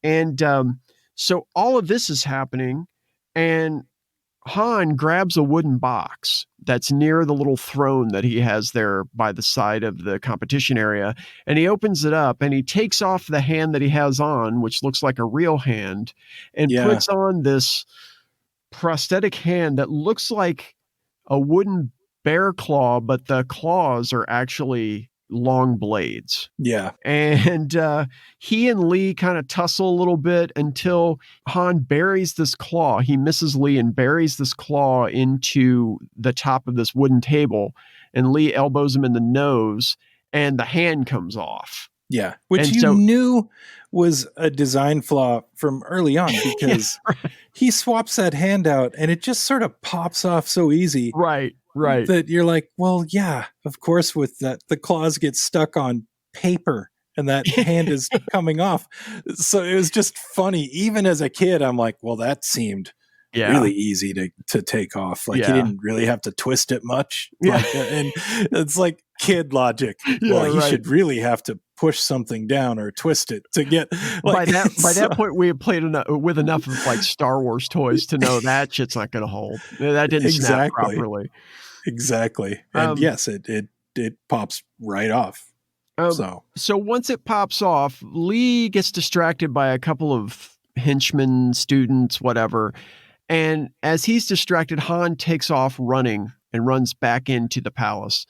Speaker 1: And so all of this is happening, and Han grabs a wooden box that's near the little throne that he has there by the side of the competition area. And he opens it up and he takes off the hand that he has on, which looks like a real hand, and puts on this prosthetic hand that looks like a wooden bear claw, but the claws are actually long blades.
Speaker 8: Yeah.
Speaker 1: And he and Lee kind of tussle a little bit until Han buries this claw. He misses Lee and buries this claw into the top of this wooden table, and Lee elbows him in the nose, and the hand comes off.
Speaker 8: Yeah. Which you knew was a design flaw from early on, because he swaps that hand out and it just sort of pops off so easy.
Speaker 1: Right.
Speaker 8: That you're like, well, yeah, of course, with that, the claws get stuck on paper and that hand is coming off. So it was just funny. Even as a kid, I'm like, well, that seemed really easy to take off. Like he didn't really have to twist it much. And it's like kid logic. He should really have to push something down or twist it to get
Speaker 1: by that point we had played with enough of like Star Wars toys to know that shit's not going to hold. That didn't snap properly.
Speaker 8: Exactly. And yes, it pops right off.
Speaker 1: So once it pops off, Lee gets distracted by a couple of henchmen, students, whatever. And as he's distracted, Han takes off running and runs back into the palace.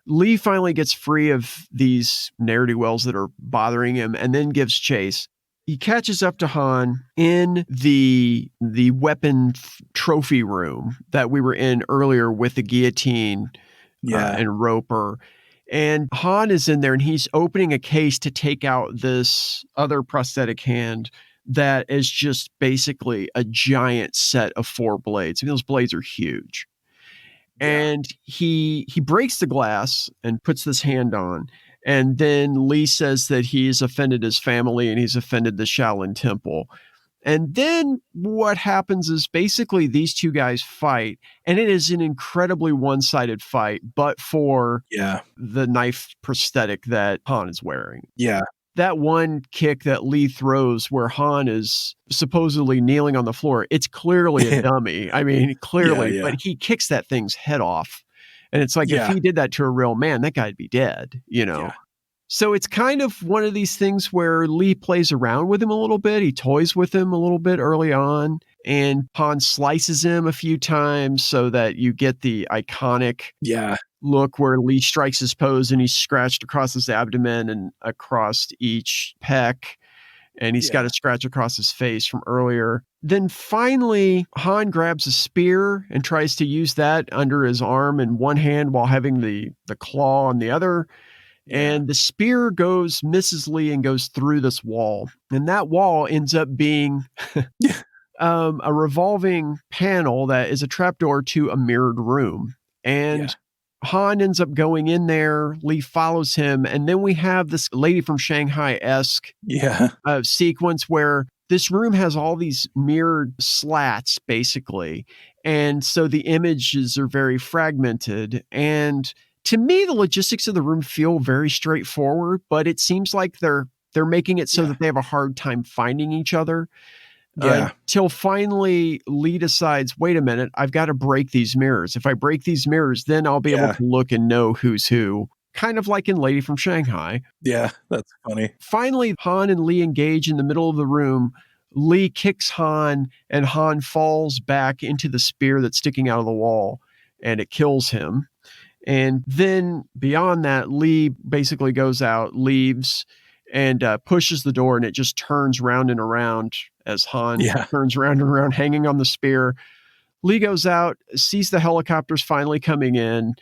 Speaker 1: Lee finally gets free of these ne'er-do-wells that are bothering him and then gives chase. He catches up to Han in the weapon trophy room that we were in earlier with the guillotine and Roper. And Han is in there and he's opening a case to take out this other prosthetic hand that is just basically a giant set of 4 blades. I mean, those blades are huge. And he breaks the glass and puts this hand on. And then Lee says that he's offended his family and he's offended the Shaolin Temple. And then what happens is basically these two guys fight, and it is an incredibly one-sided fight, but for the knife prosthetic that Han is wearing.
Speaker 8: Yeah.
Speaker 1: That one kick that Lee throws where Han is supposedly kneeling on the floor, it's clearly a dummy. I mean, clearly, but he kicks that thing's head off. And it's like, if he did that to a real man, that guy'd be dead, you know? Yeah. So it's kind of one of these things where Lee plays around with him a little bit. He toys with him a little bit early on, and Han slices him a few times so that you get the iconic look where Lee strikes his pose and he's scratched across his abdomen and across each pec. And he's got a scratch across his face from earlier. Then finally, Han grabs a spear and tries to use that under his arm in one hand while having the claw on the other. And the spear misses Lee and goes through this wall. And that wall ends up being a revolving panel that is a trapdoor to a mirrored room. And Han ends up going in there. Lee follows him. And then we have this Lady from Shanghai-esque sequence where this room has all these mirrored slats, basically. And so the images are very fragmented. And to me, the logistics of the room feel very straightforward, but it seems like they're making it so that they have a hard time finding each other. Till finally Lee decides, wait a minute, I've got to break these mirrors. If I break these mirrors, then I'll be able to look and know who's who. Kind of like in Lady from Shanghai.
Speaker 8: Yeah, that's funny.
Speaker 1: Finally, Han and Lee engage in the middle of the room. Lee kicks Han, and Han falls back into the spear that's sticking out of the wall, and it kills him. And then beyond that, Lee basically goes out, leaves, and pushes the door, and it just turns round and around as Han turns round and around, hanging on the spear. Lee goes out, sees the helicopters finally coming in.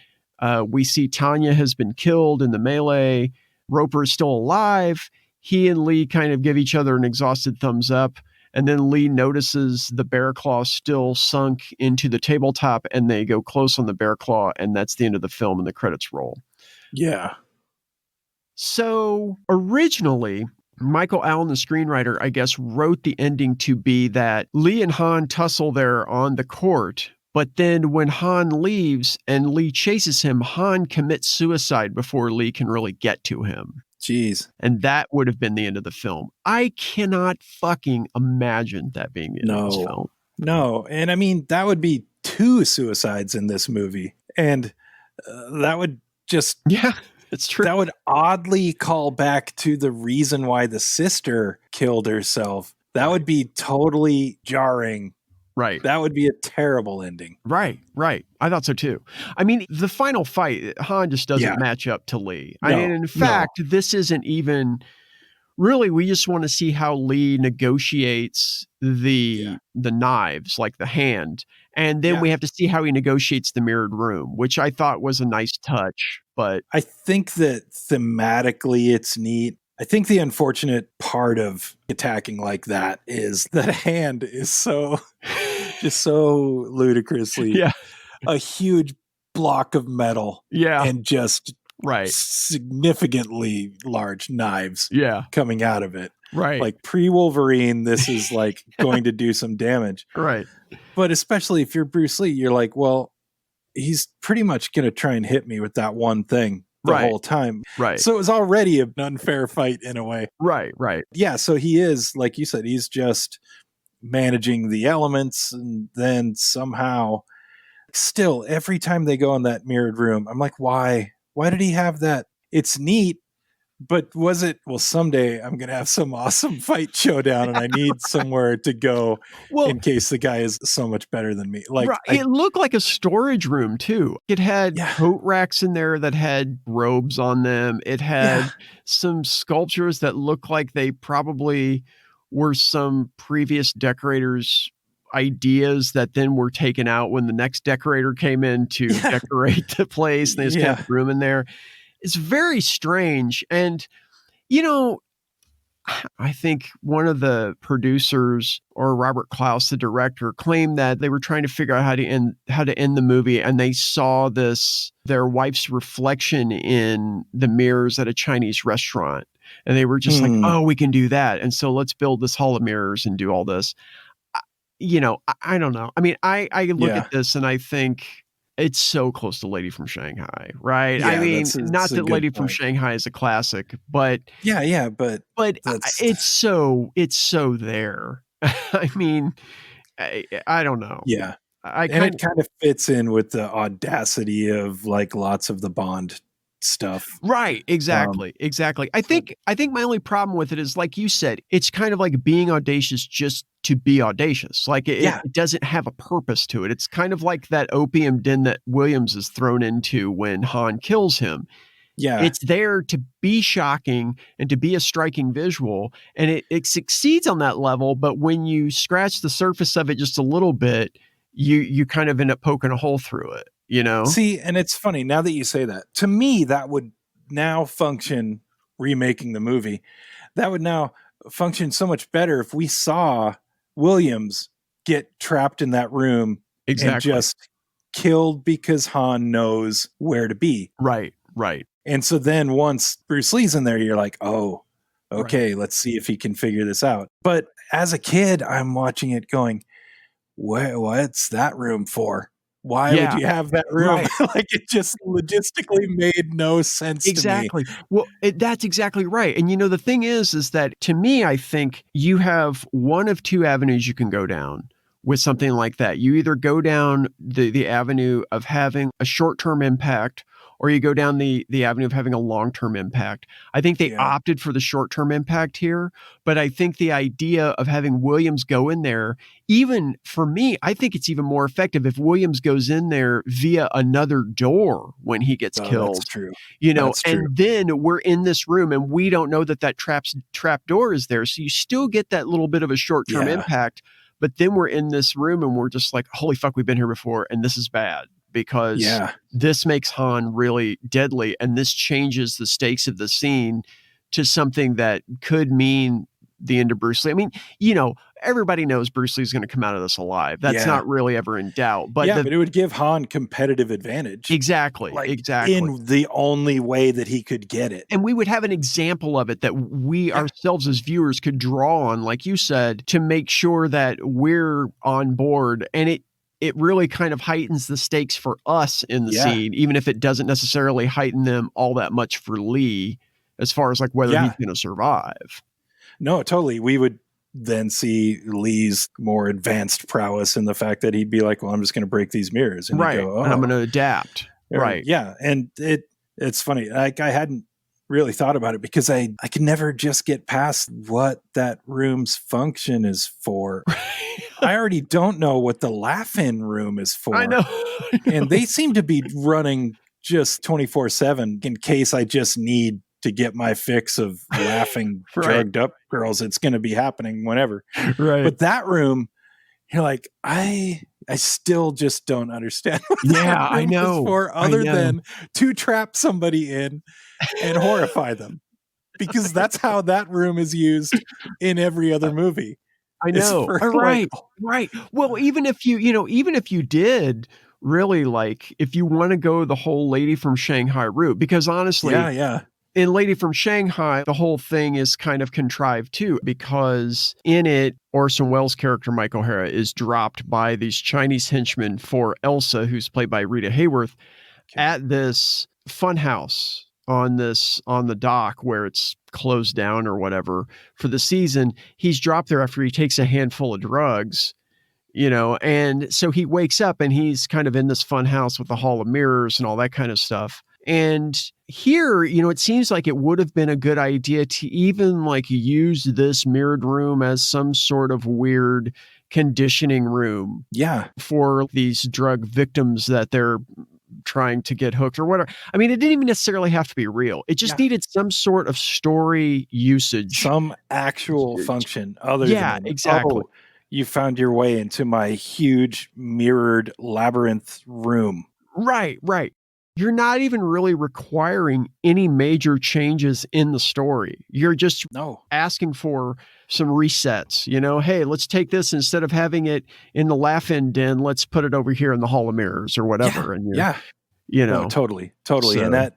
Speaker 1: We see Tanya has been killed in the melee. Roper is still alive. He and Lee kind of give each other an exhausted thumbs up. And then Lee notices the bear claw still sunk into the tabletop, and they go close on the bear claw, and that's the end of the film, and the credits roll.
Speaker 8: Yeah.
Speaker 1: So originally, Michael Allen, the screenwriter, I guess, wrote the ending to be that Lee and Han tussle there on the court, but then when Han leaves and Lee chases him, Han commits suicide before Lee can really get to him.
Speaker 8: Jeez.
Speaker 1: And that would have been the end of the film. I cannot fucking imagine that being the end of this film.
Speaker 8: No. And I mean, that would be 2 suicides in this movie. And that would just...
Speaker 1: Yeah, it's true.
Speaker 8: That would oddly call back to the reason why the sister killed herself. That would be totally jarring.
Speaker 1: Right.
Speaker 8: That would be a terrible ending.
Speaker 1: Right. I thought so too. I mean, the final fight, Han just doesn't match up to Lee. I mean, in fact, this isn't even really, we just want to see how Lee negotiates the knives, like the hand. And then we have to see how he negotiates the mirrored room, which I thought was a nice touch. But
Speaker 8: I think that thematically it's neat. I think the unfortunate part of attacking like that is that hand is just so ludicrously a huge block of metal and just significantly large knives coming out of it.
Speaker 1: Right.
Speaker 8: Like pre-Wolverine, this is like going to do some damage.
Speaker 1: Right.
Speaker 8: But especially if you're Bruce Lee, you're like, well, he's pretty much going to try and hit me with that one thing the whole time.
Speaker 1: Right.
Speaker 8: So it was already an unfair fight in a way.
Speaker 1: Right.
Speaker 8: Yeah. So he is, like you said, he's just managing the elements, and then somehow still every time they go in that mirrored room, I'm like, why did he have that? It's neat, but was it, well, someday I'm going to have some awesome fight showdown and I need somewhere to go in case the guy is so much better than me. Like
Speaker 1: it looked like a storage room too. It had coat racks in there that had robes on them. It had some sculptures that looked like they probably were some previous decorators' ideas that then were taken out when the next decorator came in to decorate the place, and they just kept room in there. It's very strange. And, you know, I think one of the producers, or Robert Klaus, the director, claimed that they were trying to figure out how to end the movie, and they saw their wife's reflection in the mirrors at a Chinese restaurant. And they were just like, oh, we can do that. And so let's build this hall of mirrors and do all this. I don't know. I mean, I look at this and I think it's so close to Lady from Shanghai, right?
Speaker 8: Yeah,
Speaker 1: I mean,
Speaker 8: that's
Speaker 1: not
Speaker 8: a
Speaker 1: that
Speaker 8: good
Speaker 1: Lady from
Speaker 8: point.
Speaker 1: Shanghai is a classic, but
Speaker 8: but
Speaker 1: it's so there. I mean, I don't know.
Speaker 8: Yeah.
Speaker 1: It
Speaker 8: kind of fits in with the audacity of like lots of the Bond stuff.
Speaker 1: Right. Exactly. I think my only problem with it is, like you said, it's kind of like being audacious just to be audacious. Like it doesn't have a purpose to it. It's kind of like that opium den that Williams is thrown into when Han kills him.
Speaker 8: Yeah.
Speaker 1: It's there to be shocking and to be a striking visual, and it succeeds on that level. But when you scratch the surface of it just a little bit, you kind of end up poking a hole through it,
Speaker 8: See, and it's funny now that you say that. To me, that would now function, remaking the movie, that would now function so much better if we saw Williams get trapped in that room and just killed because Han knows where to be.
Speaker 1: Right.
Speaker 8: And so then once Bruce Lee's in there, you're like, oh, okay, let's see if he can figure this out. But as a kid, I'm watching it going, what's that room for? Why would you have that room?
Speaker 1: Right.
Speaker 8: Like, it just logistically made no sense to me.
Speaker 1: Well, that's exactly right. And the thing is that to me, I think you have one of two avenues you can go down with something like that. You either go down the avenue of having a short-term impact, or you go down the avenue of having a long-term impact. I think they opted for the short-term impact here, but I think the idea of having Williams go in there, even for me, I think it's even more effective if Williams goes in there via another door when he gets killed.
Speaker 8: That's true.
Speaker 1: That's true. And then we're in this room and we don't know that trap door is there. So you still get that little bit of a short-term impact, but then we're in this room and we're just like, holy fuck, we've been here before and this is bad. Because this makes Han really deadly, and this changes the stakes of the scene to something that could mean the end of Bruce Lee. I mean, everybody knows Bruce Lee's going to come out of this alive. That's not really ever in doubt. But
Speaker 8: but it would give Han competitive advantage.
Speaker 1: Exactly.
Speaker 8: In the only way that he could get it.
Speaker 1: And we would have an example of it that we ourselves as viewers could draw on, like you said, to make sure that we're on board. And it really kind of heightens the stakes for us in the scene, even if it doesn't necessarily heighten them all that much for Lee, as far as like whether he's going to survive.
Speaker 8: No, totally. We would then see Lee's more advanced prowess in the fact that he'd be like, well, I'm just going to break these mirrors. And
Speaker 1: right.
Speaker 8: Go,
Speaker 1: and I'm going to adapt. Right.
Speaker 8: Yeah. And it's funny. Like, I hadn't really thought about it because I could never just get past what that room's function is for. I already don't know what the laugh-in room is for.
Speaker 1: I know.
Speaker 8: And they seem to be running just 24/7 in case I just need to get my fix of laughing drugged up girls. It's going to be happening whenever.
Speaker 1: Right.
Speaker 8: But that room, you're like, I still just don't understand what that room
Speaker 1: I know.
Speaker 8: is for, other than to trap somebody in and horrify them. Because that's how that room is used in every other movie.
Speaker 1: I know. Right. Well, even if you did really, like, if you want to go the whole Lady from Shanghai route, because honestly, in Lady from Shanghai, the whole thing is kind of contrived too, because in it, Orson Welles' character, Mike O'Hara, is dropped by these Chinese henchmen for Elsa, who's played by Rita Hayworth, at this fun house on the dock where it's closed down or whatever for the season. He's dropped there after he takes a handful of drugs, and so he wakes up and he's kind of in this fun house with the hall of mirrors and all that kind of stuff. And here, it seems like it would have been a good idea to even like use this mirrored room as some sort of weird conditioning room.
Speaker 8: Yeah.
Speaker 1: For these drug victims that they're trying to get hooked or whatever. I mean, it didn't even necessarily have to be real. It just needed some sort of story usage.
Speaker 8: Some actual function other than,
Speaker 1: exactly.
Speaker 8: Oh, you found your way into my huge mirrored labyrinth room.
Speaker 1: Right. You're not even really requiring any major changes in the story. You're just asking for some resets. Hey, let's take this, instead of having it in the laugh-in den, let's put it over here in the Hall of Mirrors or whatever.
Speaker 8: No, totally.
Speaker 1: So.
Speaker 8: And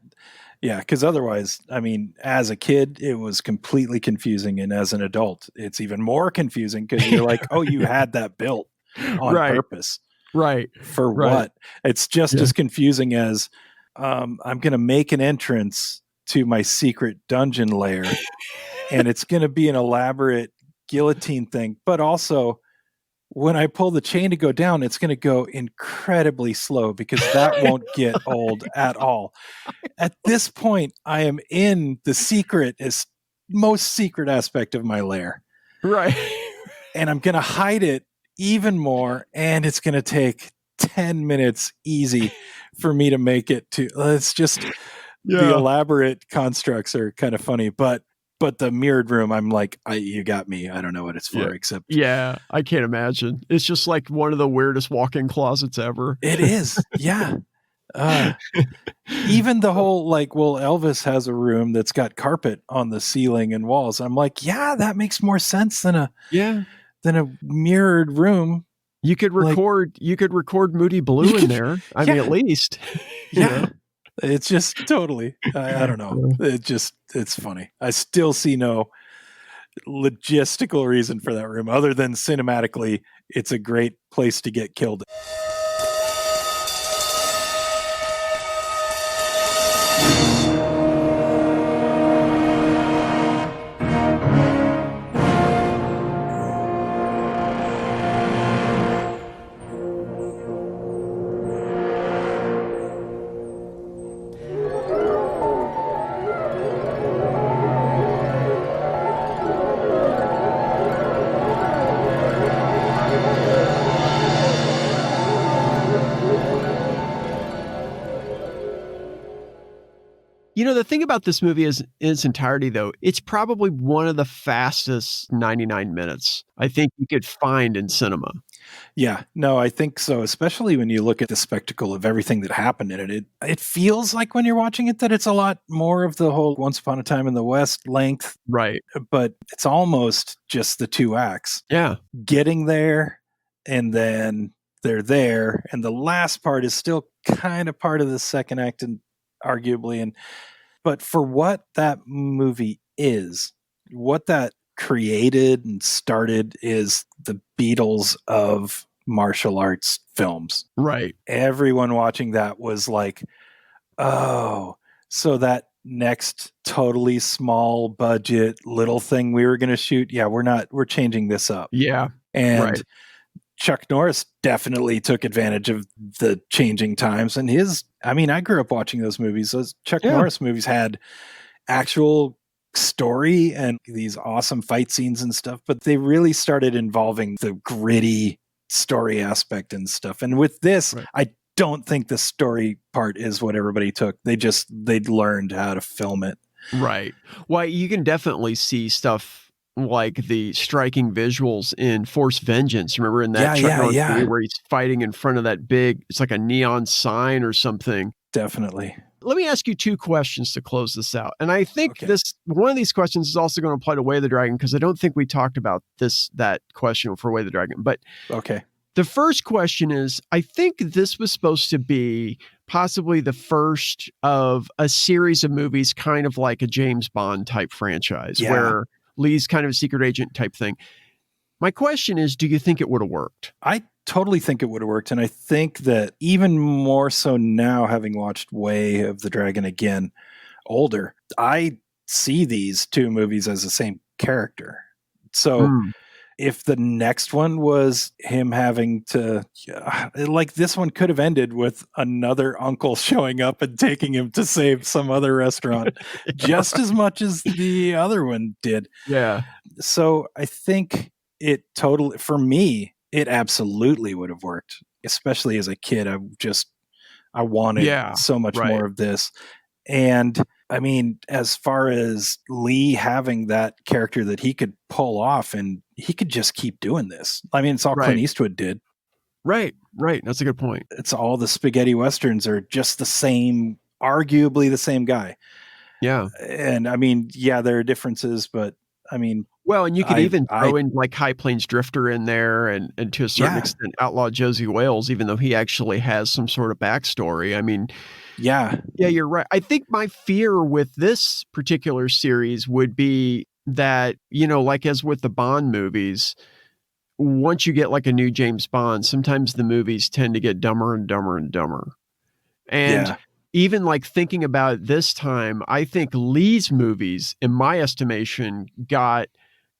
Speaker 8: Yeah, because otherwise, I mean, as a kid, it was completely confusing. And as an adult, it's even more confusing because you're like, oh, you had that built on purpose.
Speaker 1: Right.
Speaker 8: For what? It's just as confusing as I'm going to make an entrance to my secret dungeon lair and it's going to be an elaborate guillotine thing. But also, when I pull the chain to go down, it's going to go incredibly slow because that won't get old at all. At this point, I am in the most secret aspect of my lair.
Speaker 1: Right.
Speaker 8: And I'm going to hide it even more. And it's going to take 10 minutes easy for me to make it to. It's just the elaborate constructs are kind of funny, but the mirrored room, I'm like, you got me. I don't know what it's for, except.
Speaker 1: Yeah, I can't imagine. It's just like one of the weirdest walk-in closets ever.
Speaker 8: It is. Yeah. Even the whole, like, well, Elvis has a room that's got carpet on the ceiling and walls. I'm like, yeah, that makes more sense than a mirrored room.
Speaker 1: You could record Moody Blue in there. I mean, at least.
Speaker 8: Yeah. It's just totally, I don't know. It's funny. I still see no logistical reason for that room other than cinematically, it's a great place to get killed.
Speaker 1: You know, the thing about this movie is in its entirety, though, it's probably one of the fastest 99 minutes I think you could find in cinema.
Speaker 8: Yeah, no, I think so. Especially when you look at the spectacle of everything that happened in it. It feels like when you're watching it that it's a lot more of the whole Once Upon a Time in the West length.
Speaker 1: Right.
Speaker 8: But it's almost just the two acts.
Speaker 1: Yeah.
Speaker 8: Getting there and then they're there. And the last part is still kind of part of the second act and arguably. But for what that movie is, what that created and started is the Beatles of martial arts films.
Speaker 1: Right.
Speaker 8: Everyone watching that was like, oh, so that next totally small budget little thing we were going to shoot. Yeah, we're changing this up.
Speaker 1: Yeah.
Speaker 8: And Chuck Norris definitely took advantage of the changing times. And I grew up watching those movies. Those Chuck Norris movies had actual story and these awesome fight scenes and stuff, but they really started involving the gritty story aspect and stuff. And with this, I don't think the story part is what everybody took. They'd learned how to film it.
Speaker 1: Right. Well, you can definitely see stuff like the striking visuals in Force Vengeance. Remember in that Chuck Norris movie where he's fighting in front of that big, it's like a neon sign or something.
Speaker 8: Definitely.
Speaker 1: Let me ask you two questions to close this out. And I think one of these questions is also going to apply to Way of the Dragon, because I don't think we talked about that question for Way of the Dragon. But the first question is, I think this was supposed to be possibly the first of a series of movies, kind of like a James Bond type franchise, where Lee's kind of a secret agent type thing. My question is, do you think it would have worked?
Speaker 8: I totally think it would have worked. And I think that even more so now, having watched Way of the Dragon again, older, I see these two movies as the same character. So if the next one was him having to, like, this one could have ended with another uncle showing up and taking him to save some other restaurant just as much as the other one did.
Speaker 1: Yeah.
Speaker 8: So I think for me, it absolutely would have worked, especially as a kid. I wanted so much more of this. And I mean, as far as Lee having that character that he could pull off and he could just keep doing this. I mean, it's all Clint Eastwood did.
Speaker 1: Right. That's a good point.
Speaker 8: It's all the spaghetti westerns are just the same, arguably the same guy.
Speaker 1: Yeah.
Speaker 8: And I mean, there are differences, but I mean,
Speaker 1: Well, and you could even throw in like High Plains Drifter in there and to a certain extent Outlaw Josie Wales, even though he actually has some sort of backstory. I mean, yeah, you're right. I think my fear with this particular series would be that, like as with the Bond movies, once you get like a new James Bond, sometimes the movies tend to get dumber and dumber and dumber. And even like thinking about it this time, I think Lee's movies, in my estimation, got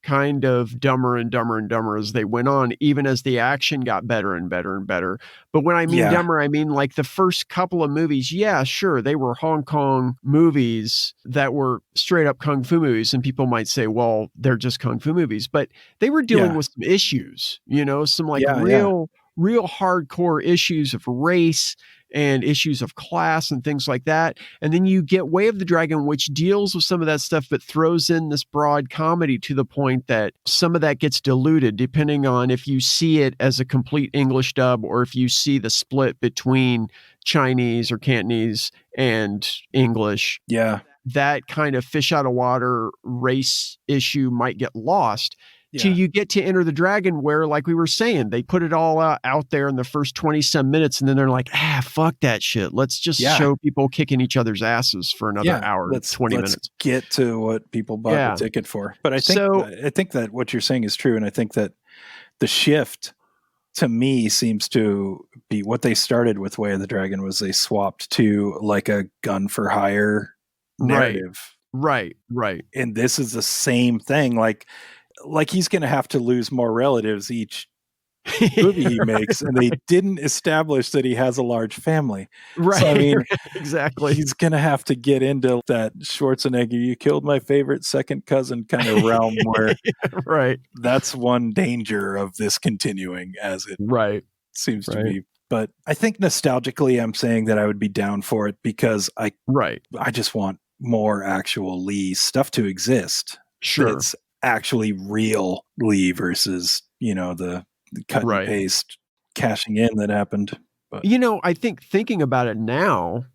Speaker 1: kind of dumber and dumber and dumber as they went on, even as the action got better and better and better. But when I mean dumber, I mean like the first couple of movies, sure, they were Hong Kong movies that were straight up Kung Fu movies. And people might say, well, they're just Kung Fu movies, but they were dealing with some issues, some like real hardcore issues of race and issues of class and things like that. And then you get Way of the Dragon, which deals with some of that stuff, but throws in this broad comedy to the point that some of that gets diluted depending on if you see it as a complete English dub or if you see the split between Chinese or Cantonese and English. Yeah. That kind of fish out of water race issue might get lost. Till you get to Enter the Dragon, where, like we were saying, they put it all out there in the first 20-some minutes, and then they're like, fuck that shit. Let's just show people kicking each other's asses for another hour, 20 minutes.
Speaker 8: Let's get to what people bought the ticket for. But I think that what you're saying is true, and I think that the shift, to me, seems to be what they started with Way of the Dragon was they swapped to like a gun for hire narrative.
Speaker 1: Right.
Speaker 8: And this is the same thing. Like he's going to have to lose more relatives each movie he makes, and they didn't establish that he has a large family.
Speaker 1: Right.
Speaker 8: So, I mean,
Speaker 1: exactly.
Speaker 8: He's going to have to get into that Schwarzenegger, you killed my favorite second cousin kind of realm where that's one danger of this continuing as it seems to be. But I think nostalgically, I'm saying that I would be down for it because I just want more actual Lee stuff to exist.
Speaker 1: Sure.
Speaker 8: It's actually real Lee versus, the cut and paste cashing in that happened. But
Speaker 1: I think thinking about it now,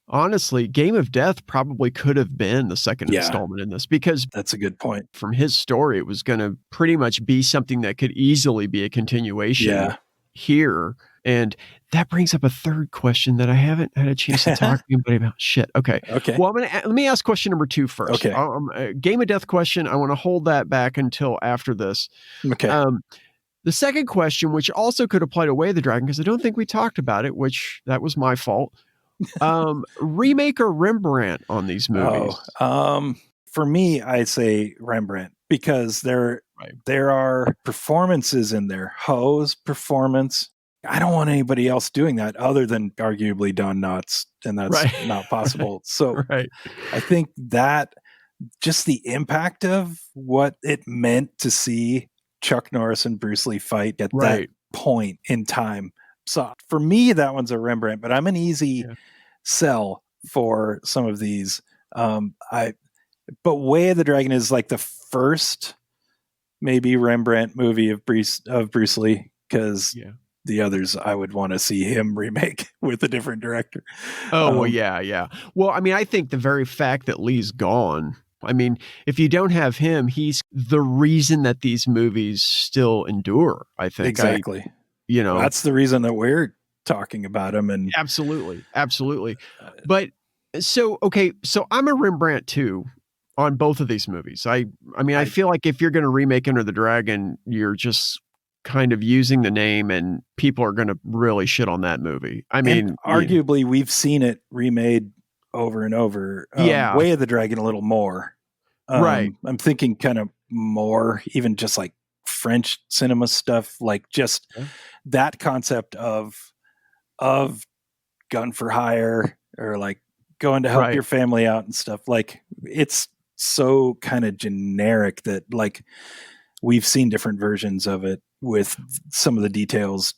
Speaker 1: honestly, Game of Death probably could have been the second installment in this, because
Speaker 8: that's a good point.
Speaker 1: From his story, it was going to pretty much be something that could easily be a continuation here. And that brings up a third question that I haven't had a chance to talk to anybody about. Shit. Okay. Well, let me ask question number 2 first.
Speaker 8: Okay.
Speaker 1: Game of Death question. I want to hold that back until after this.
Speaker 8: Okay.
Speaker 1: The second question, which also could apply to Way of the Dragon, because I don't think we talked about it, which that was my fault. Remake or Rembrandt on these movies?
Speaker 8: For me, I say Rembrandt, because there are performances in there. Ho's performance. I don't want anybody else doing that other than arguably Don Knotts, and that's not possible. So I think that just the impact of what it meant to see Chuck Norris and Bruce Lee fight at that point in time. So for me, that one's a Rembrandt, but I'm an easy sell for some of these. But Way of the Dragon is like the first maybe Rembrandt movie of Bruce Lee, because the others I would want to see him remake with a different director.
Speaker 1: Well, I mean, I think the very fact that Lee's gone, I mean, if you don't have him, he's the reason that these movies still endure, I think.
Speaker 8: Exactly. That's the reason that we're talking about him. And
Speaker 1: absolutely. But so I'm a Rembrandt too on both of these movies. I mean, I feel like if you're going to remake Enter the Dragon, you're just kind of using the name, and people are going to really shit on that movie. I mean,
Speaker 8: arguably we've seen it remade over and over. Way of the Dragon a little more. I'm thinking kind of more, even just like French cinema stuff, like just that concept of gun for hire, or like going to help your family out and stuff. Like it's so kind of generic that like we've seen different versions of it with some of the details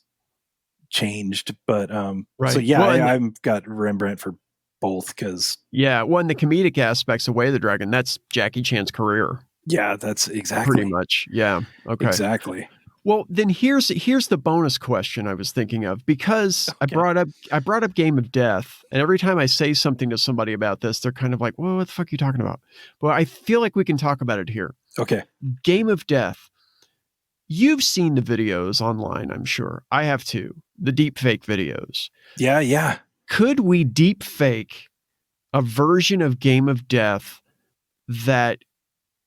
Speaker 8: changed. But I've got Rembrandt for both, because
Speaker 1: and the comedic aspects of Way of the Dragon, that's Jackie Chan's career.
Speaker 8: That's exactly
Speaker 1: pretty much. Okay,
Speaker 8: exactly.
Speaker 1: Well, then here's the bonus question I was thinking of, because I brought up Game of Death, and every time I say something to somebody about this, they're kind of like, well, what the fuck are you talking about? Well, I feel like we can talk about it here.
Speaker 8: Okay.
Speaker 1: Game of Death. You've seen the videos online, I'm sure. I have too. The deep fake videos.
Speaker 8: Yeah.
Speaker 1: Could we deep fake a version of Game of Death that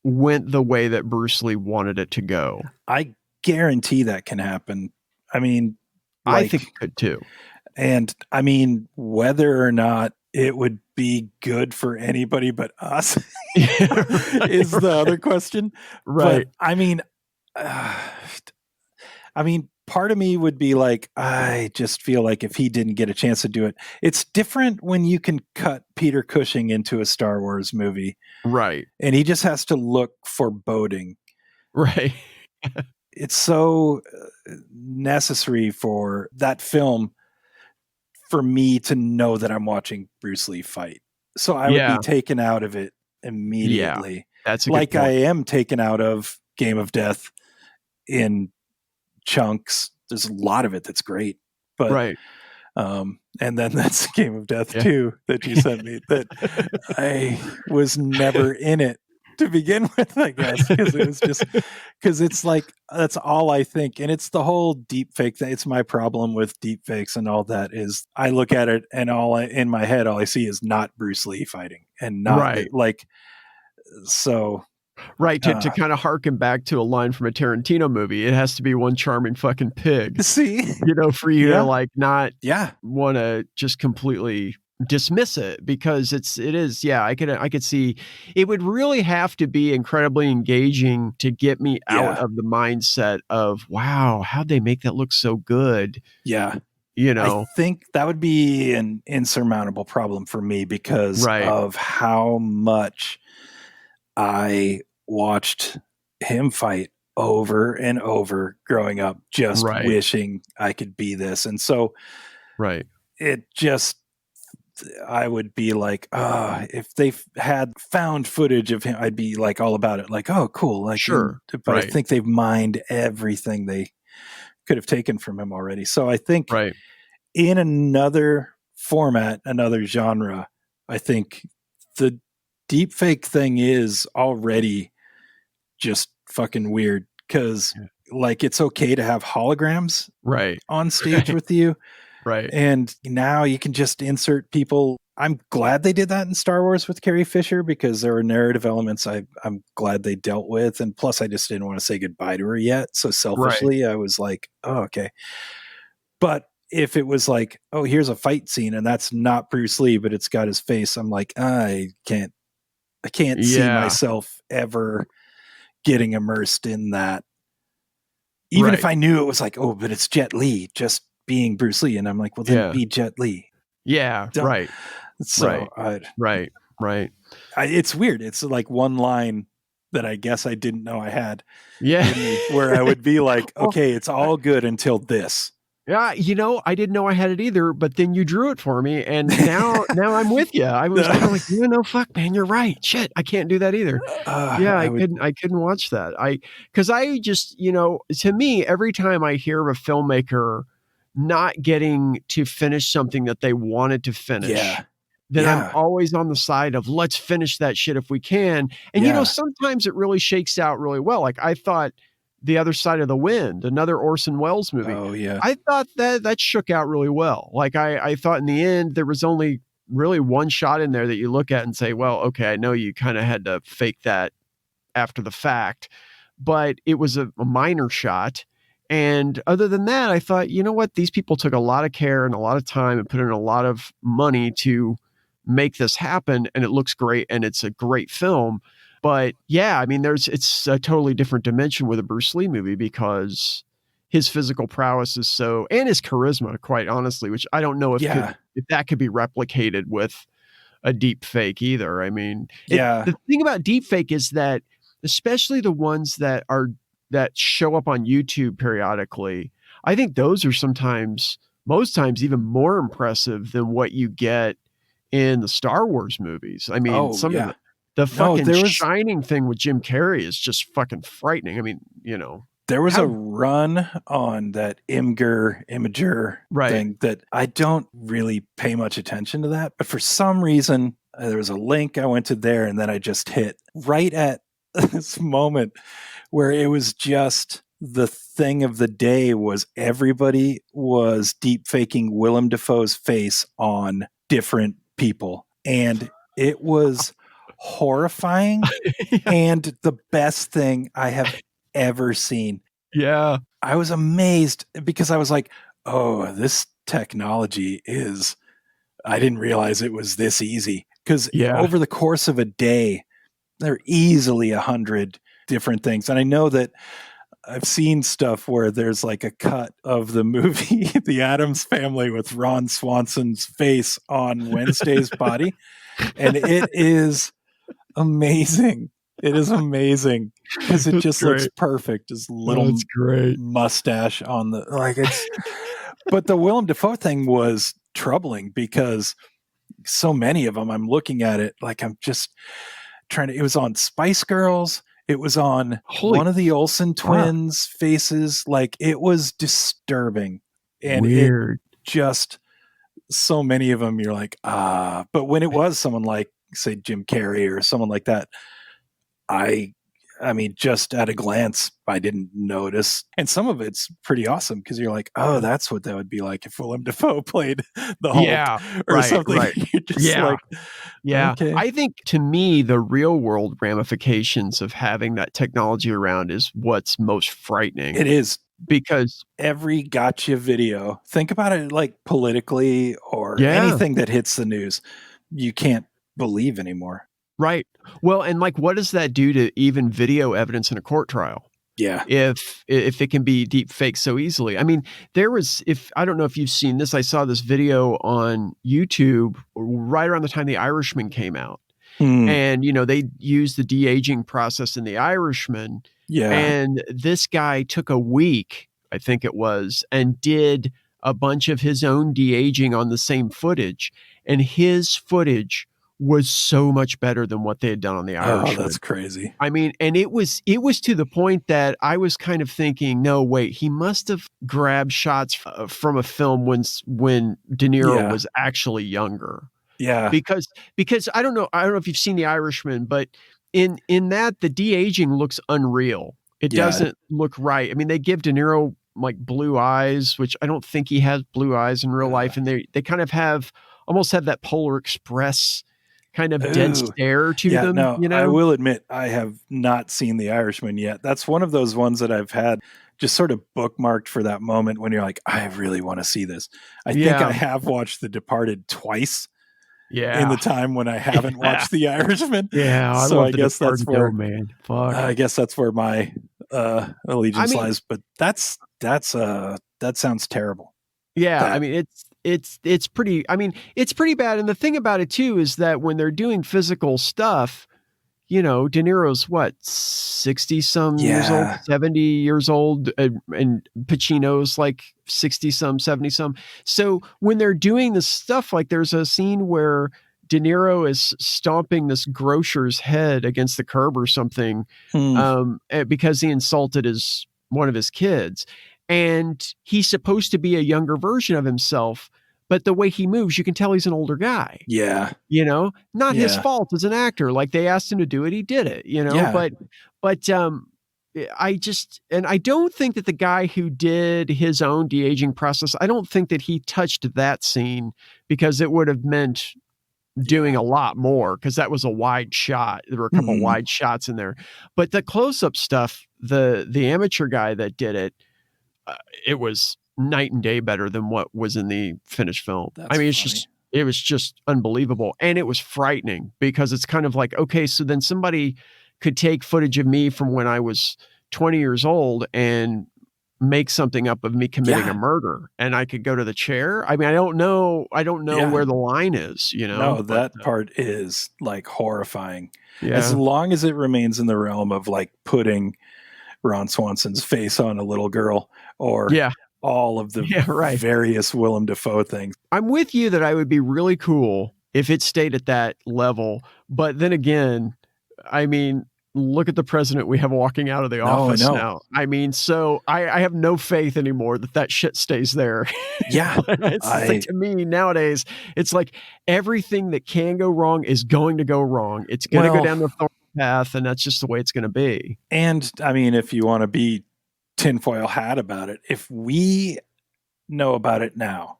Speaker 1: went the way that Bruce Lee wanted it to go?
Speaker 8: I guarantee that can happen. I mean,
Speaker 1: I think it could too.
Speaker 8: And I mean, whether or not it would be good for anybody but us is the other question.
Speaker 1: Right.
Speaker 8: But I mean, part of me would be like, I just feel like if he didn't get a chance to do it, it's different when you can cut Peter Cushing into a Star Wars movie.
Speaker 1: Right.
Speaker 8: And he just has to look foreboding.
Speaker 1: Right.
Speaker 8: It's so necessary for that film for me to know that I'm watching Bruce Lee fight. So I would be taken out of it immediately.
Speaker 1: Yeah, that's a
Speaker 8: like
Speaker 1: good point.
Speaker 8: I am taken out of Game of Death in chunks. There's a lot of it that's great. But
Speaker 1: right.
Speaker 8: And then that's Game of Death too that you sent me that I was never in it to begin with, I guess, because it was just because it's like that's all I think, and it's the whole deep fake thing. It's my problem with deep fakes and all that is I look at it and in my head all I see is not Bruce Lee fighting and not like so.
Speaker 1: Right, to kind of harken back to a line from a Tarantino movie, it has to be one charming fucking pig.
Speaker 8: See,
Speaker 1: for you to like not
Speaker 8: want
Speaker 1: to just completely dismiss it because it is. I could see it would really have to be incredibly engaging to get me out of the mindset of wow, how'd they make that look so good?
Speaker 8: Yeah. I think that would be an insurmountable problem for me because of how much I watched him fight over and over growing up, just wishing I could be this. And so it just, I would be like, if they had found footage of him, I'd be like all about it. Like, oh, cool. Like,
Speaker 1: sure.
Speaker 8: But I think they've mined everything they could have taken from him already. So I think in another format, another genre, I think the deepfake thing is already just fucking weird because like it's okay to have holograms on stage with you. And now you can just insert people. I'm glad they did that in Star Wars with Carrie Fisher because there were narrative elements I'm glad they dealt with. And plus I just didn't want to say goodbye to her yet. So selfishly I was like, oh, okay. But if it was like, oh, here's a fight scene and that's not Bruce Lee, but it's got his face. I'm like, I can't see myself ever getting immersed in that. Even if I knew it was like, oh, but it's Jet Li just being Bruce Lee. And I'm like, well, then be Jet Li.
Speaker 1: Yeah. Right.
Speaker 8: So it's weird. It's like one line that I guess I didn't know I had.
Speaker 1: Yeah.
Speaker 8: Where I would be like, okay, it's all good until this.
Speaker 1: Yeah, I didn't know I had it either, but then you drew it for me, and now I'm with you. I was kind of like, fuck, man, you're right. Shit, I can't do that either. I couldn't watch that. Because I just, to me, every time I hear of a filmmaker not getting to finish something that they wanted to finish, then I'm always on the side of let's finish that shit if we can. And sometimes it really shakes out really well. Like I thought. The Other Side of the Wind, another Orson Welles movie.
Speaker 8: Oh, yeah.
Speaker 1: I thought that shook out really well. Like I thought in the end, there was only really one shot in there that you look at and say, well, okay, I know you kind of had to fake that after the fact, but it was a minor shot. And other than that, I thought, you know what? These people took a lot of care and a lot of time and put in a lot of money to make this happen. And it looks great. And it's a great film. But yeah, I mean, it's a totally different dimension with a Bruce Lee movie because his physical prowess is and his charisma, quite honestly, which I don't know if that could be replicated with a deep fake either. I mean, the thing about deep fake is that, especially the ones that show up on YouTube periodically, I think those are most times even more impressive than what you get in the Star Wars movies. I mean, of the fucking Shining thing with Jim Carrey is just fucking frightening. I mean,
Speaker 8: there was a run on that Imager thing that I don't really pay much attention to that, but for some reason there was a link I went to there and then I just hit right at this moment where it was just the thing of the day was everybody was deep faking Willem Dafoe's face on different people. And it was horrifying and the best thing I have ever seen.
Speaker 1: Yeah.
Speaker 8: I was amazed because I was like, oh, this technology I didn't realize it was this easy. Because over the course of a day, there are easily 100 different things. And I know that I've seen stuff where there's like a cut of the movie, The Addams Family, with Ron Swanson's face on Wednesday's body. And it is amazing. It is amazing because it just looks perfect. His little mustache on but the Willem Dafoe thing was troubling because so many of them, I'm looking at it like I'm just trying to, it was on Spice Girls. It was on one of the Olsen twins' faces. Like, it was disturbing. And weird. Just so many of them, you're like, but when it was someone like, say, Jim Carrey or someone like that, I mean, just at a glance, I didn't notice. And some of it's pretty awesome because you're like, oh, that's what that would be like if Willem Dafoe played the Hulk or something. You're just like, okay.
Speaker 1: I think, to me, the real world ramifications of having that technology around is what's most frightening.
Speaker 8: It is.
Speaker 1: Because
Speaker 8: every gotcha video, think about it like politically or anything that hits the news, you can't believe anymore.
Speaker 1: Right. Well, and like, what does that do to even video evidence in a court trial?
Speaker 8: Yeah.
Speaker 1: If it can be deep fake so easily. I mean, I don't know if you've seen this, I saw this video on YouTube right around the time The Irishman came out. And, they used the de-aging process in The Irishman.
Speaker 8: Yeah.
Speaker 1: And this guy took a week, I think it was, and did a bunch of his own de-aging on the same footage. And his footage was so much better than what they had done on The Irishman.
Speaker 8: Oh, that's crazy.
Speaker 1: I mean, and it was to the point that I was kind of thinking, no, wait, he must have grabbed shots from a film when De Niro was actually younger.
Speaker 8: Yeah.
Speaker 1: Because I don't know if you've seen The Irishman, but in that the de-aging looks unreal. It doesn't look right. I mean, they give De Niro like blue eyes, which I don't think he has blue eyes in real life, and they kind of almost have that Polar Express kind of dense stare to them.
Speaker 8: No, I will admit I have not seen The Irishman yet. That's one of those ones that I've had just sort of bookmarked for that moment when you're like, I really want to see this. I think I have watched The Departed twice.
Speaker 1: Yeah.
Speaker 8: In the time when I haven't watched The Irishman.
Speaker 1: Yeah.
Speaker 8: So I guess that's where,
Speaker 1: man. Fuck.
Speaker 8: I guess that's where my allegiance lies. But that sounds terrible.
Speaker 1: Yeah. I mean, it's pretty, it's pretty bad. And the thing about it too, is that when they're doing physical stuff, De Niro's what, 60 some years old, 70 years old, and Pacino's like 60 some, 70 some. So when they're doing this stuff, like there's a scene where De Niro is stomping this grocer's head against the curb or something, because he insulted one of his kids. And he's supposed to be a younger version of himself. But the way he moves, you can tell he's an older guy.
Speaker 8: Yeah.
Speaker 1: Not his fault as an actor. Like, they asked him to do it. He did it, but I don't think that the guy who did his own de-aging process, I don't think that he touched that scene, because it would have meant doing a lot more, because that was a wide shot. There were a couple wide shots in there, but the close-up stuff, the amateur guy that did it, it was night and day better than what was in the finished film. It was just unbelievable. And it was frightening, because it's kind of like, okay, so then somebody could take footage of me from when I was 20 years old and make something up of me committing a murder, and I could go to the chair. I mean, I don't know where the line is,
Speaker 8: No, that part is like horrifying. Yeah. As long as it remains in the realm of like putting Ron Swanson's face on a little girl, or all of the various Willem Dafoe things.
Speaker 1: I'm with you that I would be really cool if it stayed at that level. But then again, I mean, look at the president we have walking out of the office now. I mean, so I have no faith anymore that shit stays there.
Speaker 8: Yeah.
Speaker 1: Like, to me nowadays, it's like everything that can go wrong is going to go wrong. It's going to go down the psychopath, and that's just the way it's going to be.
Speaker 8: And I mean, if you want to be tinfoil hat about it, if we know about it now,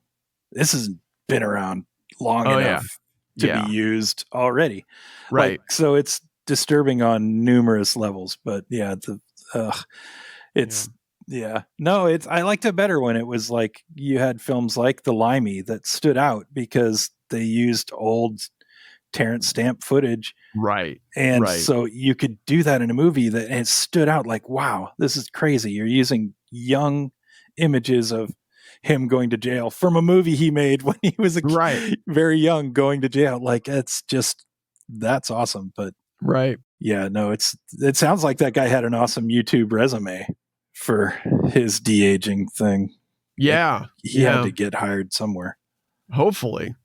Speaker 8: this has been around long enough to be used already.
Speaker 1: Right.
Speaker 8: So it's disturbing on numerous levels, but I liked it better when it was like you had films like The Limey that stood out because they used old Terrence Stamp footage.
Speaker 1: Right.
Speaker 8: And so you could do that in a movie and it stood out like, wow, this is crazy. You're using young images of him going to jail from a movie he made when he was very young, going to jail. Like, that's awesome. But yeah, no, it sounds like that guy had an awesome YouTube resume for his de-aging thing.
Speaker 1: Yeah.
Speaker 8: He had to get hired somewhere.
Speaker 1: Hopefully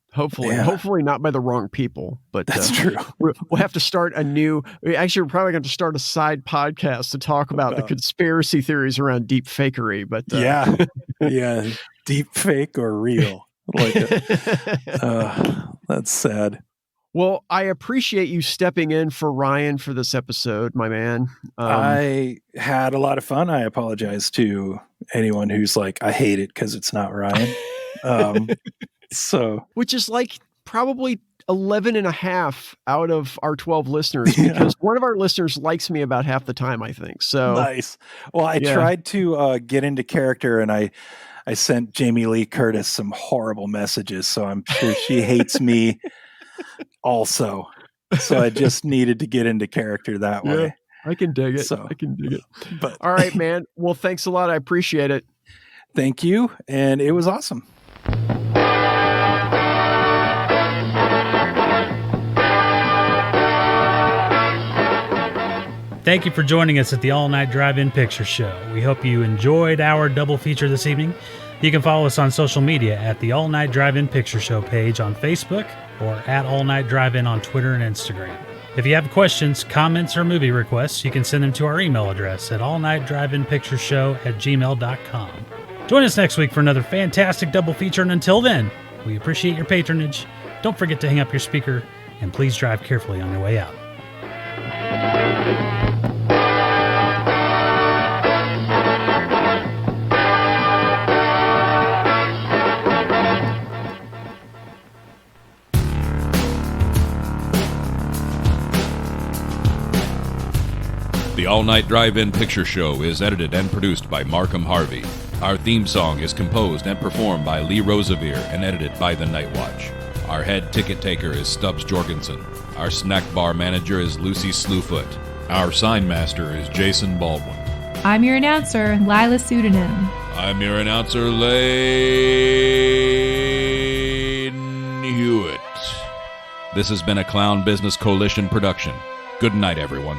Speaker 1: not by the wrong people, but
Speaker 8: that's true.
Speaker 1: We'll have to start we're probably going to start a side podcast to talk about the conspiracy theories around deep fakery, but
Speaker 8: deep fake or real. That's sad.
Speaker 1: Well, I appreciate you stepping in for Ryan for this episode, my man.
Speaker 8: I had a lot of fun. I apologize to anyone who's like, I hate it because it's not Ryan.
Speaker 1: Which is like probably 11 and a half out of our 12 listeners, because one of our listeners likes me about half the time, I think. So
Speaker 8: nice. Well, I tried to get into character, and I sent Jamie Lee Curtis some horrible messages, so I'm sure she hates me also. So I just needed to get into character that way.
Speaker 1: I can dig it. But all right, man. Well, thanks a lot. I appreciate it.
Speaker 8: Thank you. And it was awesome.
Speaker 17: Thank you for joining us at the All Night Drive-In Picture Show. We hope you enjoyed our double feature this evening. You can follow us on social media at the All Night Drive-In Picture Show page on Facebook or at All Night Drive-In on Twitter and Instagram. If you have questions, comments, or movie requests, you can send them to our email address at allnightdriveинpictureshow@gmail.com. Join us next week for another fantastic double feature, and until then, we appreciate your patronage. Don't forget to hang up your speaker, and please drive carefully on your way out.
Speaker 2: The All Night Drive-In Picture Show is edited and produced by Markham Harvey. Our theme song is composed and performed by Lee Rosevere and edited by The Night Watch. Our head ticket taker is Stubbs Jorgensen. Our snack bar manager is Lucy Slewfoot. Our sign master is Jason Baldwin.
Speaker 7: I'm your announcer, Lila Pseudonym.
Speaker 2: I'm your announcer, Lane Hewitt. This has been a Clown Business Coalition production. Good night, everyone.